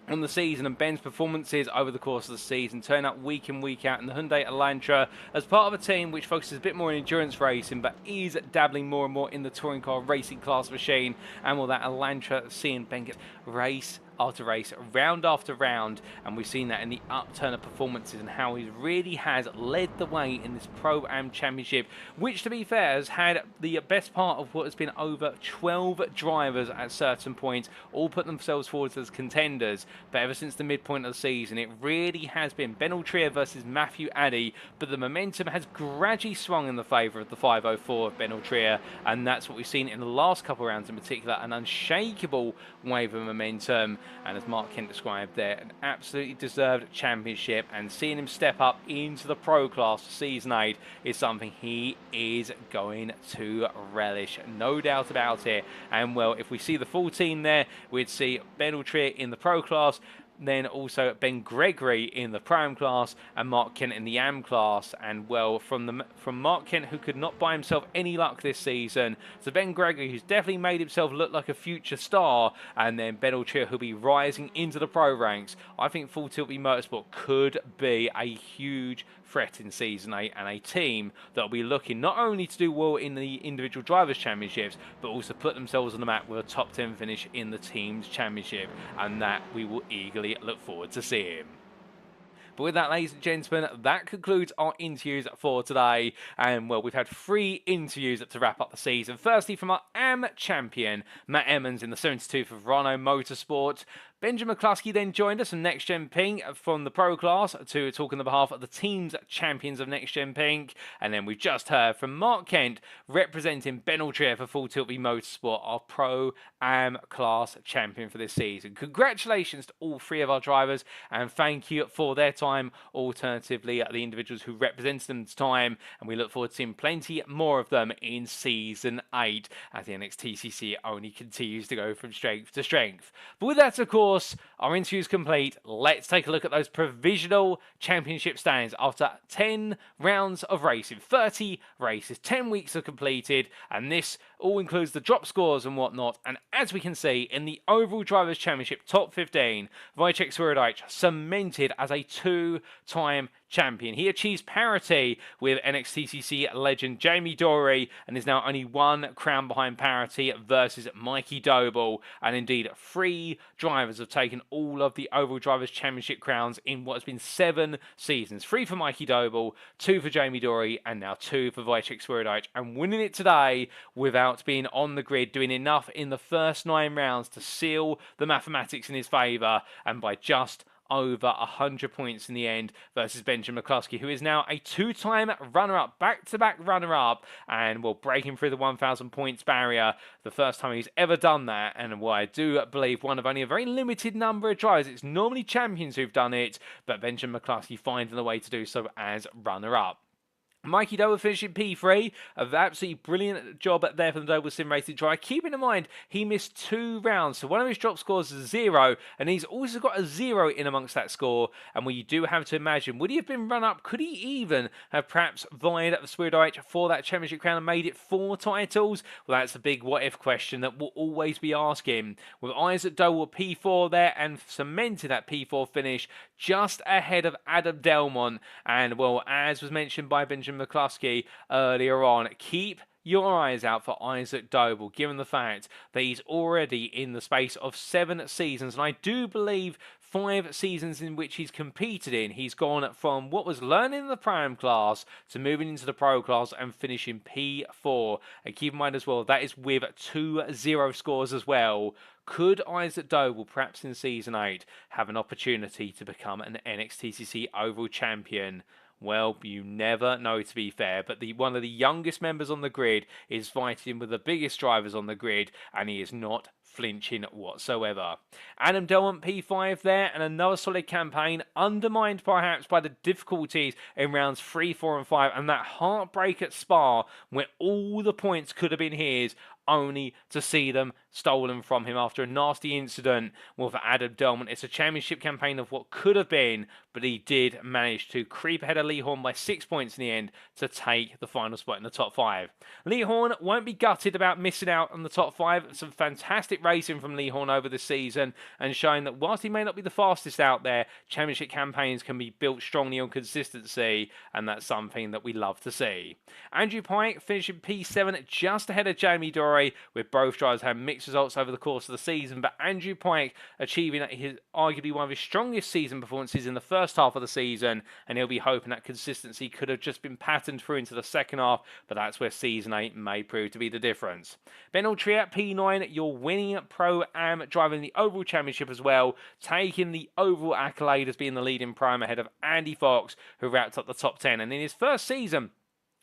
on the season and Ben's performances over the course of the season, turn up week in, week out in the Hyundai Elantra as part of a team which focuses a bit more on endurance racing but is dabbling more and more in the touring car racing class machine. And well, that Elantra seeing Ben get race after race, round after round, and we've seen that in the upturn of performances and how he really has led the way in this Pro-Am Championship, which to be fair has had the best part of what has been over 12 drivers at certain points, all put themselves forward as contenders. But ever since the midpoint of the season, it really has been Ben Altrier versus Matthew Addy, but the momentum has gradually swung in the favour of the 504 of Ben Altrier, and that's what we've seen in the last couple of rounds in particular, an unshakable wave of momentum. And as Mark Kent described there, an absolutely deserved championship, and seeing him step up into the Pro class for Season 8 is something he is going to relish, no doubt about it. And well, if we see the full team there, we'd see Ben Altrier in the Pro class, then also Ben Gregory in the Pro-Am class and Mark Kent in the Am class. And well, from Mark Kent, who could not buy himself any luck this season, to Ben Gregory, who's definitely made himself look like a future star, and then Ben Altrier, who'll be rising into the pro ranks. I think Full Tilt Me Motorsport could be a huge threat in Season 8 and a team that will be looking not only to do well in the individual drivers championships but also put themselves on the map with a top 10 finish in the teams championship, and that we will eagerly look forward to seeing. But with that, ladies and gentlemen, that concludes our interviews for today. And well, we've had 3 interviews to wrap up the season. Firstly, from our AM champion, Matt Emmons in the 72 for Verano Motorsport. Benjamin McCluskey then joined us from Next Gen Pink from the Pro class to talk on the behalf of the team's champions of Next Gen Pink. And then we've just heard from Mark Kent representing Ben Altrier for Full Tilt Me Motorsport, our Pro-Am class champion for this season. Congratulations to all 3 of our drivers and thank you for their time. Alternatively, the individuals who represented them's time, and we look forward to seeing plenty more of them in Season 8 as the NXTCC only continues to go from strength to strength. But with that, of course, our interview's complete. Let's take a look at those provisional championship standings after 10 rounds of racing, 30 races, 10 weeks are completed, and this all includes the drop scores and whatnot. And as we can see in the overall drivers championship top 15, Wojciech Swirydowicz cemented as a 2-time champion. He achieves parity with NXTCC legend Jamie Dory and is now only 1 crown behind parity versus Mikey Doble. And indeed, 3 drivers have taken all of the overall drivers championship crowns in what has been 7 seasons. 3 for Mikey Doble, 2 for Jamie Dory, and now 2 for Wojciech Swirydowicz, and winning it today without being on the grid, doing enough in the first 9 rounds to seal the mathematics in his favour, and by just over 100 points in the end versus Benjamin McCluskey, who is now a 2-time runner-up, back-to-back runner-up, and will breaking through the 1,000 points barrier, the first time he's ever done that. And well, I do believe one of only a very limited number of drivers. It's normally champions who've done it, but Benjamin McCluskey finding a way to do so as runner-up. Mikey Doble finishing P3, an absolutely brilliant job there from the Doble Sim Racing driver. Keeping in mind, he missed 2 rounds, so one of his drop scores is 0, and he's also got a 0 in amongst that score. And we do have to imagine, would he have been run up? Could he even have perhaps vied at the Swirydowicz for that championship crown and made it 4 titles? Well, that's a big what-if question that we'll always be asking. With Isaac Doble P4 there and cemented that P4 finish just ahead of Adam Delmont. And, well, as was mentioned by Benjamin McCluskey earlier on, keep your eyes out for Isaac Doble, given the fact that he's already in the space of 7 seasons, and I do believe 5 seasons in which he's competed in, he's gone from what was learning in the Prime class to moving into the Pro class and finishing P4. And keep in mind as well, that is with 2 0 scores as well. Could Isaac Doble, perhaps in Season 8, have an opportunity to become an NXTCC overall champion? Well, you never know, to be fair, but one of the youngest members on the grid is fighting with the biggest drivers on the grid, and he is not flinching whatsoever. Adam Delmont P5 there, and another solid campaign, undermined perhaps by the difficulties in rounds 3, 4 and 5, and that heartbreak at Spa, where all the points could have been his, only to see them stolen from him after a nasty incident with Adam Delmont. It's a championship campaign of what could have been, but he did manage to creep ahead of Lee Horn by 6 points in the end to take the final spot in the top 5. Lee Horn won't be gutted about missing out on the top 5. Some fantastic racing from Lee Horn over the season, and showing that whilst he may not be the fastest out there, championship campaigns can be built strongly on consistency, and that's something that we love to see. Andrew Pike finishing P7 just ahead of Jamie Dory, with both drivers having mixed results over the course of the season, but Andrew Pike achieving his arguably one of his strongest season performances in the first half of the season, and he'll be hoping that consistency could have just been patterned through into the second half, but that's where Season 8 may prove to be the difference. Ben Altrier at P9, your winning Pro-Am, driving the overall championship as well, taking the overall accolade as being the leading Prime ahead of Andy Fox, who wrapped up the top 10, and in his first season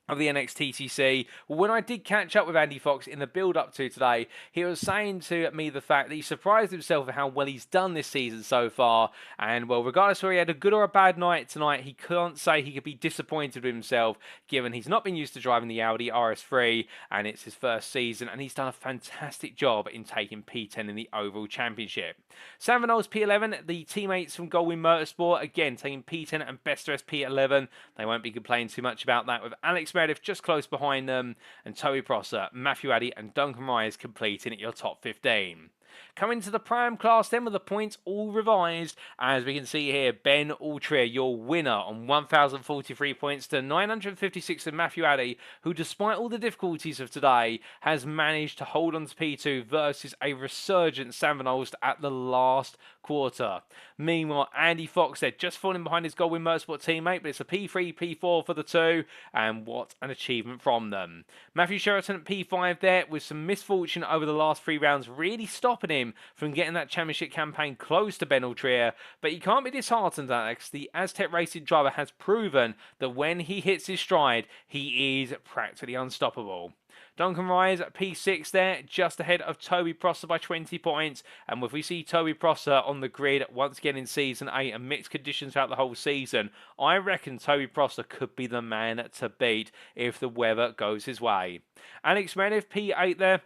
of the NXTCC. When I did catch up with Andy Fox in the build-up to today, he was saying to me the fact that he surprised himself at how well he's done this season so far, and well, regardless whether he had a good or a bad night tonight, he can't say he could be disappointed with himself, given he's not been used to driving the Audi RS3, and it's his first season, and he's done a fantastic job in taking P10 in the overall championship. Sam Van Ol's P11, the teammates from Goldwyn Motorsport, again taking P10 and Best Dress P11. They won't be complaining too much about that, with Alex Meredith just close behind them, and Toby Prosser, Matthew Addy and Duncan Ryers completing at your top 15. Coming to the Prime class then, with the points all revised, as we can see here, Ben Altrier, your winner on 1,043 points to 956 of Matthew Addy, who despite all the difficulties of today, has managed to hold on to P2 versus a resurgent Sam Van Olst at the last quarter. Meanwhile, Andy Fox there, just falling behind his Goldwyn Motorsport teammate, but it's a P3, P4 for the two, and what an achievement from them. Matthew Sheraton at P5 there, with some misfortune over the last 3 rounds, really stopping him from getting that championship campaign close to Ben Altrier, but he can't be disheartened, Alex. The Aztec Racing driver has proven that when he hits his stride, he is practically unstoppable. Duncan Ryers at P6 there, just ahead of Toby Prosser by 20 points. And if we see Toby Prosser on the grid once again in Season 8 and mixed conditions throughout the whole season, I reckon Toby Prosser could be the man to beat if the weather goes his way. Alex Meredith, P8 there.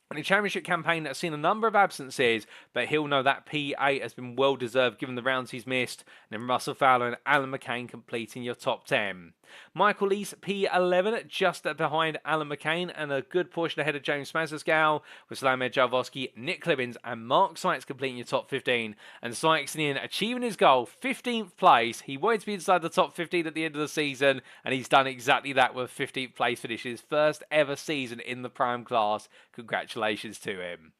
And a championship campaign that's seen a number of absences, but he'll know that P8 has been well deserved given the rounds he's missed. And then Russell Fowler and Alan McCain completing your top 10. Michael Lees, P11, just behind Alan McCain and a good portion ahead of James Mazescal, with Slamir Jalvosky, Nick Clibbins and Mark Sykes completing your top 15. And Sykes in achieving his goal, 15th place. He wanted to be inside the top 15 at the end of the season, and he's done exactly that with 15th place finish, his first ever season in the Prime class. Congratulations to him.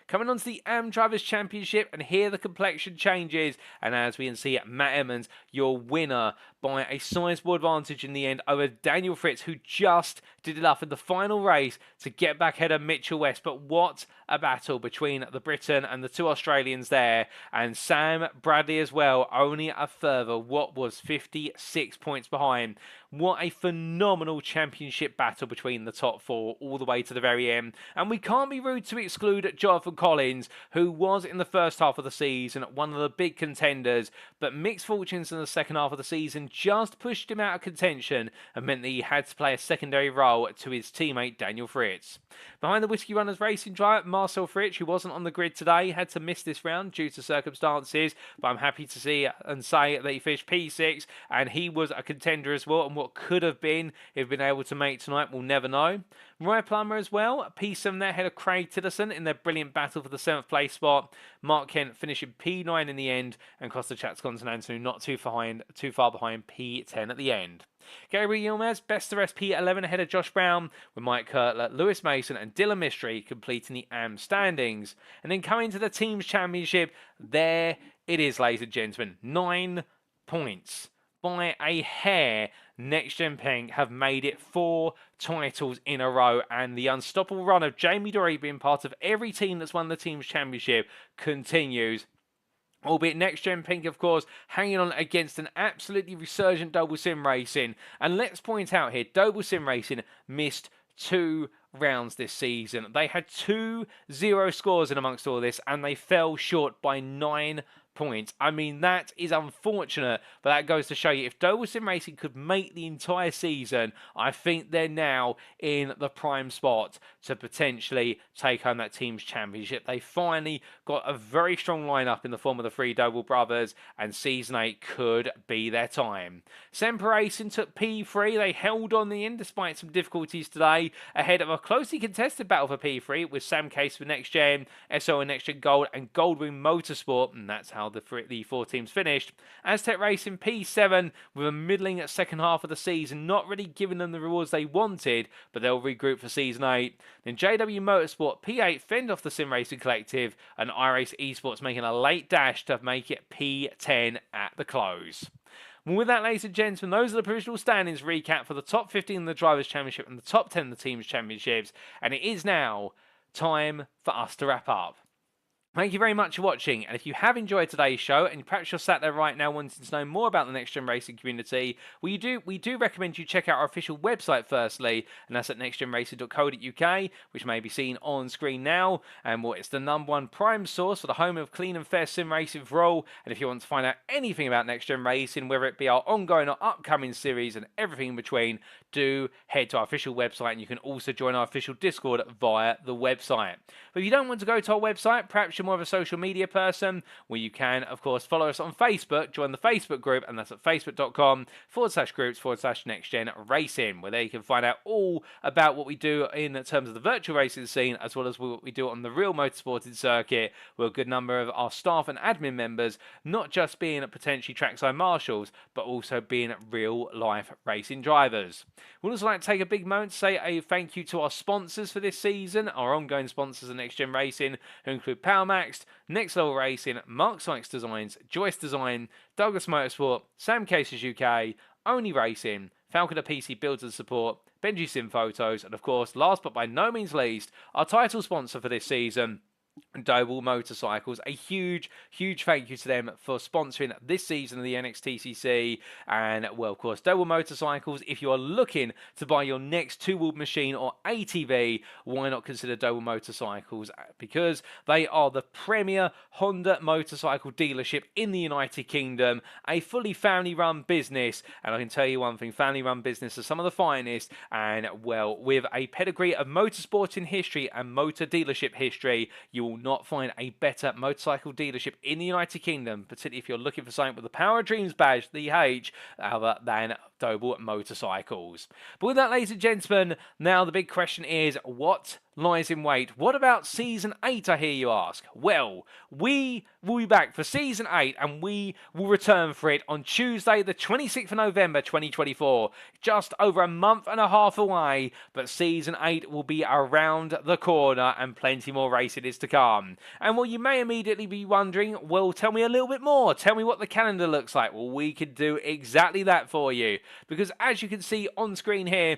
Coming on to the AM Drivers' Championship, and here the complexion changes, and as we can see, Matt Emmons, your winner by a sizable advantage in the end over Daniel Fritz, who just did enough in the final race to get back ahead of Mitchell West. But what a battle between the Briton and the two Australians there, and Sam Bradley as well, only a further, what was 56 points behind. What a phenomenal championship battle between the top four all the way to the very end. And we can't be rude to exclude Jonathan Collins, who was in the first half of the season one of the big contenders, but mixed fortunes in the second half of the season just pushed him out of contention and meant that he had to play a secondary role to his teammate Daniel Fritz. Behind the Whiskey Runners racing driver, Marcel Fritz, who wasn't on the grid today, had to miss this round due to circumstances, but I'm happy to see and say that he finished P6, and he was a contender as well, and what could have been if been able to make tonight, we'll never know. Roy Plummer as well, P7 there, ahead of Craig Tidderson in their brilliant battle for the 7th place spot. Mark Kent finishing P9 in the end, and Costa Chatscontinental not too far behind P10 at the end. Gabriel Yilmaz, best of rest P11 ahead of Josh Brown, with Mike Kurtler, Lewis Mason and Dylan Mystery completing the AM standings. And then coming to the Teams Championship, there it is, ladies and gentlemen, 9 points. By a hair, Next Gen Peng have made it 4 titles in a row, and the unstoppable run of Jamie Dory being part of every team that's won the Teams Championship continues. Albeit Next Gen Pink, of course, hanging on against an absolutely resurgent Doble Sim Racing. And let's point out here, Doble Sim Racing missed 2 rounds this season. They had 2-0 scores in amongst all this, and they fell short by 9 points. I mean, that is unfortunate, but that goes to show you if Doble Sim Racing could make the entire season, I think they're now in the prime spot to potentially take home that Teams Championship. They finally got a very strong lineup in the form of the 3 Doble brothers, and Season 8 could be their time. Semper Racing took P3. They held on the end despite some difficulties today, ahead of a closely contested battle for P3 with Sam Case for Next Gen, SO and Next Gen Gold, and Goldwing Motorsport, and that's how the 4 teams finished. Aztec Racing P7 with a middling second half of the season, not really giving them the rewards they wanted, but they'll regroup for Season 8. Then JW Motorsport P8 fend off the Sim Racing Collective, and iRace Esports making a late dash to make it P10 at the close. Well, with that, ladies and gentlemen, those are the provisional standings recap for the top 15 in the Drivers' Championship and the top 10 in the Teams' Championships, and it is now time for us to wrap up. Thank you very much for watching, and if you have enjoyed today's show, and perhaps you're sat there right now wanting to know more about the Next Gen Racing community, we do recommend you check out our official website firstly, and that's at nextgenracing.co.uk, which may be seen on screen now, and it's the #1 prime source for the home of clean and fair sim racing for all. And if you want to find out anything about Next Gen Racing, whether it be our ongoing or upcoming series and everything in between, do head to our official website, and you can also join our official Discord via the website. But if you don't want to go to our website, perhaps you're more of a social media person, well, you can, of course, follow us on Facebook, join the Facebook group, and that's at facebook.com/groups/NextGen Racing, where there you can find out all about what we do in terms of the virtual racing scene, as well as what we do on the real motorsporting circuit, where a good number of our staff and admin members, not just being potentially trackside marshals, but also being real-life racing drivers. We'd also like to take a big moment to say a thank you to our sponsors for this season, our ongoing sponsors of Next Gen Racing, who include PowerMaxed, Next Level Racing, Mark Sykes Designs, Joyce Design, Douglas Motorsport, Sam Cases UK, Only Racing, Falconer PC Builds and Support, Benji Sim Photos, and of course, last but by no means least, our title sponsor for this season, Doble Motorcycles. A huge thank you to them for sponsoring this season of the NXTCC. And, well, of course, Doble Motorcycles, if you are looking to buy your next two-wheeled machine or ATV, why not consider Doble Motorcycles? Because they are the premier Honda motorcycle dealership in the United Kingdom, a fully family-run business. And I can tell you one thing, family-run business are some of the finest. And, well, with a pedigree of motorsporting history and motor dealership history, you will not find a better motorcycle dealership in the United Kingdom, particularly if you're looking for something with the Power of Dreams badge, the H, other than Doble Motorcycles. But with that, ladies and gentlemen, now the big question is, what lies in wait? What about Season 8, I hear you ask? Well, we will be back for Season 8, and we will return for it on Tuesday, the 26th of November, 2024. Just over a month and a half away, but Season 8 will be around the corner, and plenty more racing is to come. And well, you may immediately be wondering, well, tell me a little bit more. Tell me what the calendar looks like. Well, we could do exactly that for you, because as you can see on screen here,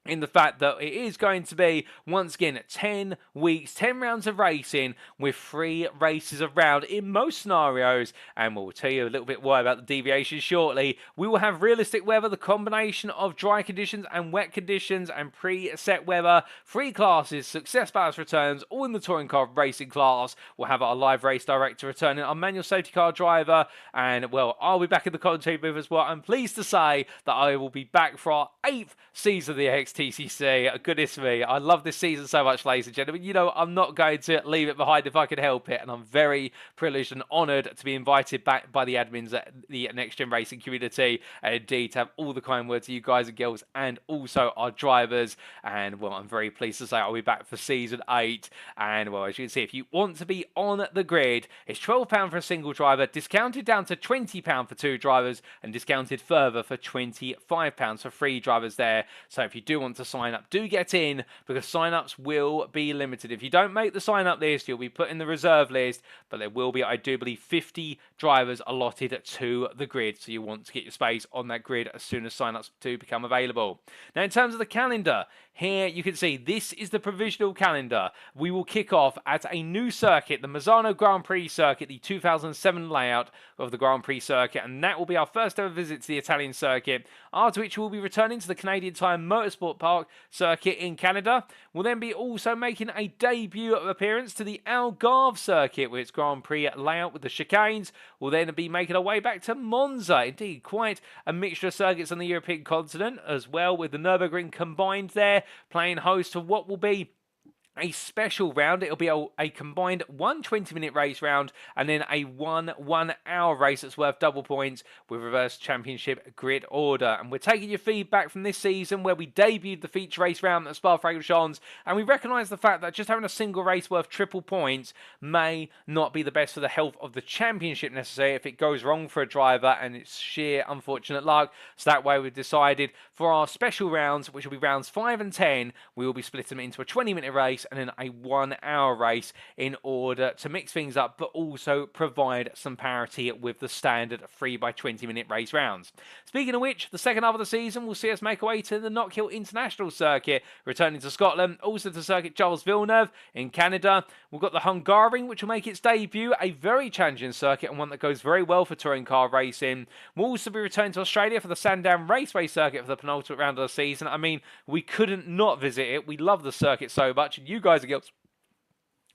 in the fact that it is going to be, once again, 10 weeks, 10 rounds of racing with 3 races around in most scenarios, and we'll tell you a little bit why about the deviations shortly. We will have realistic weather, the combination of dry conditions and wet conditions and pre-set weather, 3 classes, success balance returns, all in the touring car racing class. We'll have our live race director returning, our manual safety car driver, and, well, I'll be back in the commentary booth as well. I'm pleased to say that I will be back for our 8th season of the NXTCC. Goodness me, I love this season so much, ladies and gentlemen. You know, I'm not going to leave it behind if I can help it, and I'm very privileged and honoured to be invited back by the admins at the Next Gen Racing community, and indeed to have all the kind words to you guys and girls, and also our drivers. And, well, I'm very pleased to say I'll be back for season 8. And, well, as you can see, if you want to be on the grid, it's £12 for a single driver, discounted down to £20 for 2 drivers, and discounted further for £25 for 3 drivers there. So if you do want to sign up, do get in, because sign-ups will be limited. If you don't make the sign-up list, you'll be put in the reserve list, but there will be, I do believe, 50 drivers allotted to the grid, so you want to get your space on that grid as soon as sign-ups do become available. Now, in terms of the calendar, here you can see this is the provisional calendar. We will kick off at a new circuit, the Mazzano Grand Prix circuit, the 2007 layout of the Grand Prix circuit, and that will be our first ever visit to the Italian circuit, after which we'll be returning to the Canadian Tire Motorsport Park circuit in Canada. We'll then be also making a debut appearance to the Algarve circuit with its Grand Prix layout with the chicanes. We'll then be making our way back to Monza. Indeed, quite a mixture of circuits on the European continent, as well with the Nürburgring combined there, playing host to what will be a special round. It'll be a combined 1 20-minute race round, and then a 1 hour race that's worth double points with reverse championship grid order. And we're taking your feedback from this season, where we debuted the feature race round at Spa-Francorchamps, and we recognise the fact that just having a single race worth triple points may not be the best for the health of the championship necessarily if it goes wrong for a driver, and it's sheer unfortunate luck. So that way we've decided for our special rounds, which will be rounds 5 and 10, we will be splitting them into a 20-minute race and then a 1 hour race in order to mix things up, but also provide some parity with the standard 3 by 20-minute race rounds. Speaking of which, the second half of the season will see us make our way to the Knockhill International Circuit, returning to Scotland, also to Circuit Charles Villeneuve in Canada. We've got the Hungaroring, which will make its debut, a very challenging circuit and one that goes very well for touring car racing. We'll also be returning to Australia for the Sandown Raceway Circuit for the penultimate round of the season. I mean, we couldn't not visit it. We love the circuit so much, and you guys and girls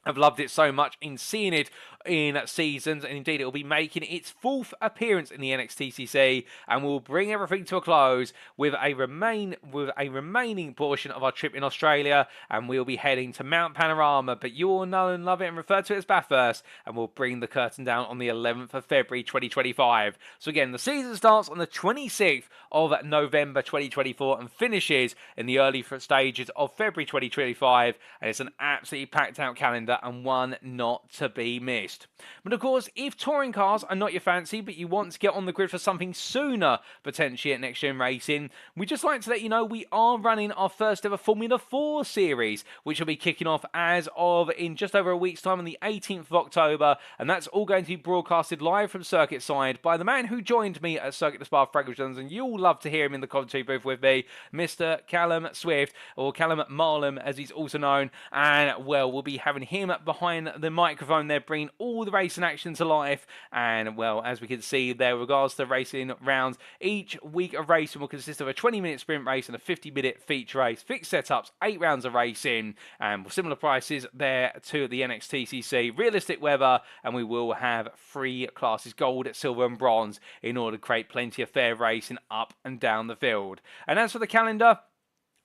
I've loved it so much in seeing it in seasons, and indeed it will be making its 4th appearance in the NXTCC, and we'll bring everything to a close with a remaining portion of our trip in Australia, and we'll be heading to Mount Panorama, but you all know and love it and refer to it as Bathurst, and we'll bring the curtain down on the 11th of February 2025. So again, the season starts on the 26th of November 2024 and finishes in the early stages of February 2025, and it's an absolutely packed out calendar and one not to be missed. But of course, if touring cars are not your fancy, but you want to get on the grid for something sooner, potentially at Next Gen Racing, we'd just like to let you know we are running our first ever Formula 4 series, which will be kicking off as of in just over a week's time on the 18th of October, and that's all going to be broadcasted live from circuit side by the man who joined me at Circuit de Spa-Francorchamps, and you'll love to hear him in the commentary booth with me, Mr. Callum Swift, or Callum Marlam as he's also known, and well, we'll be having him behind the microphone there, bringing all the racing action to life. And well, as we can see there, regards to racing rounds, each week of racing will consist of a 20-minute sprint race and a 50-minute feature race, fixed setups, 8 rounds of racing, and similar prices there to the NXTCC, realistic weather, and we will have 3 classes, gold, silver and bronze, in order to create plenty of fair racing up and down the field. And as for the calendar,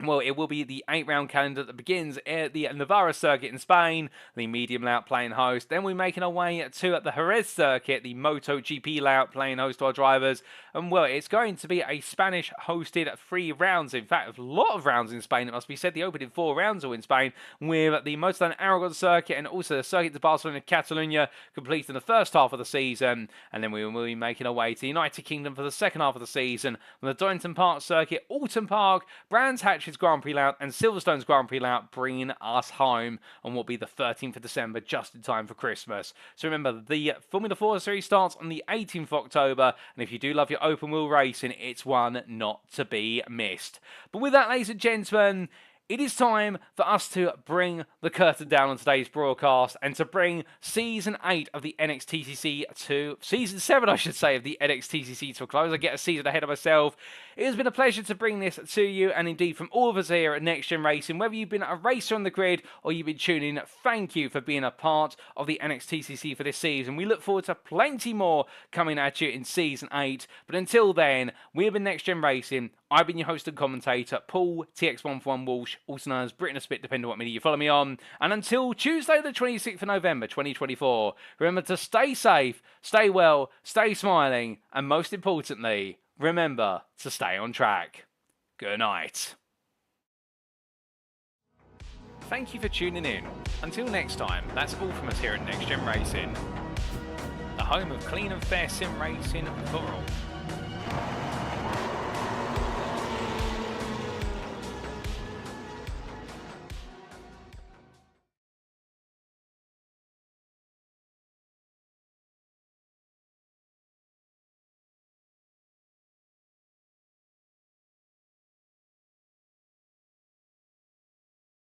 well, it will be the 8-round calendar that begins at the Navarra circuit in Spain, the medium layout playing host. Then we're making our way to at the Jerez circuit, the MotoGP layout playing host to our drivers. And well, it's going to be a Spanish hosted 3 rounds. In fact, a lot of rounds in Spain, it must be said. The opening 4 rounds are in Spain, with the Motorland Aragon circuit and also the Circuit de Barcelona Catalunya completing the first half of the season. And then we will be making our way to the United Kingdom for the second half of the season, with the Donington Park circuit, Alton Park, Brands Hatch Rapids Grand Prix layout and Silverstone's Grand Prix layout, bringing us home on what will be the 13th of December, just in time for Christmas. So remember, the Formula 4 series starts on the 18th of October, and if you do love your open wheel racing, it's one not to be missed. But with that, ladies and gentlemen, it is time for us to bring the curtain down on today's broadcast and to bring Season 8 of the NXTCC to... Season 7, I should say, of the NXTCC to a close. I get a season ahead of myself. It has been a pleasure to bring this to you, and indeed from all of us here at Next Gen Racing, whether you've been a racer on the grid or you've been tuning in, thank you for being a part of the NXTCC for this season. We look forward to plenty more coming at you in Season 8. But until then, we have been Next Gen Racing. I've been your host and commentator, Paul TX141 Walsh, also known as Britain a Spit, depending on what media you follow me on. And until Tuesday, the 26th of November, 2024, remember to stay safe, stay well, stay smiling, and most importantly, remember to stay on track. Good night. Thank you for tuning in. Until next time, that's all from us here at Next Gen Racing, the home of clean and fair sim racing for all.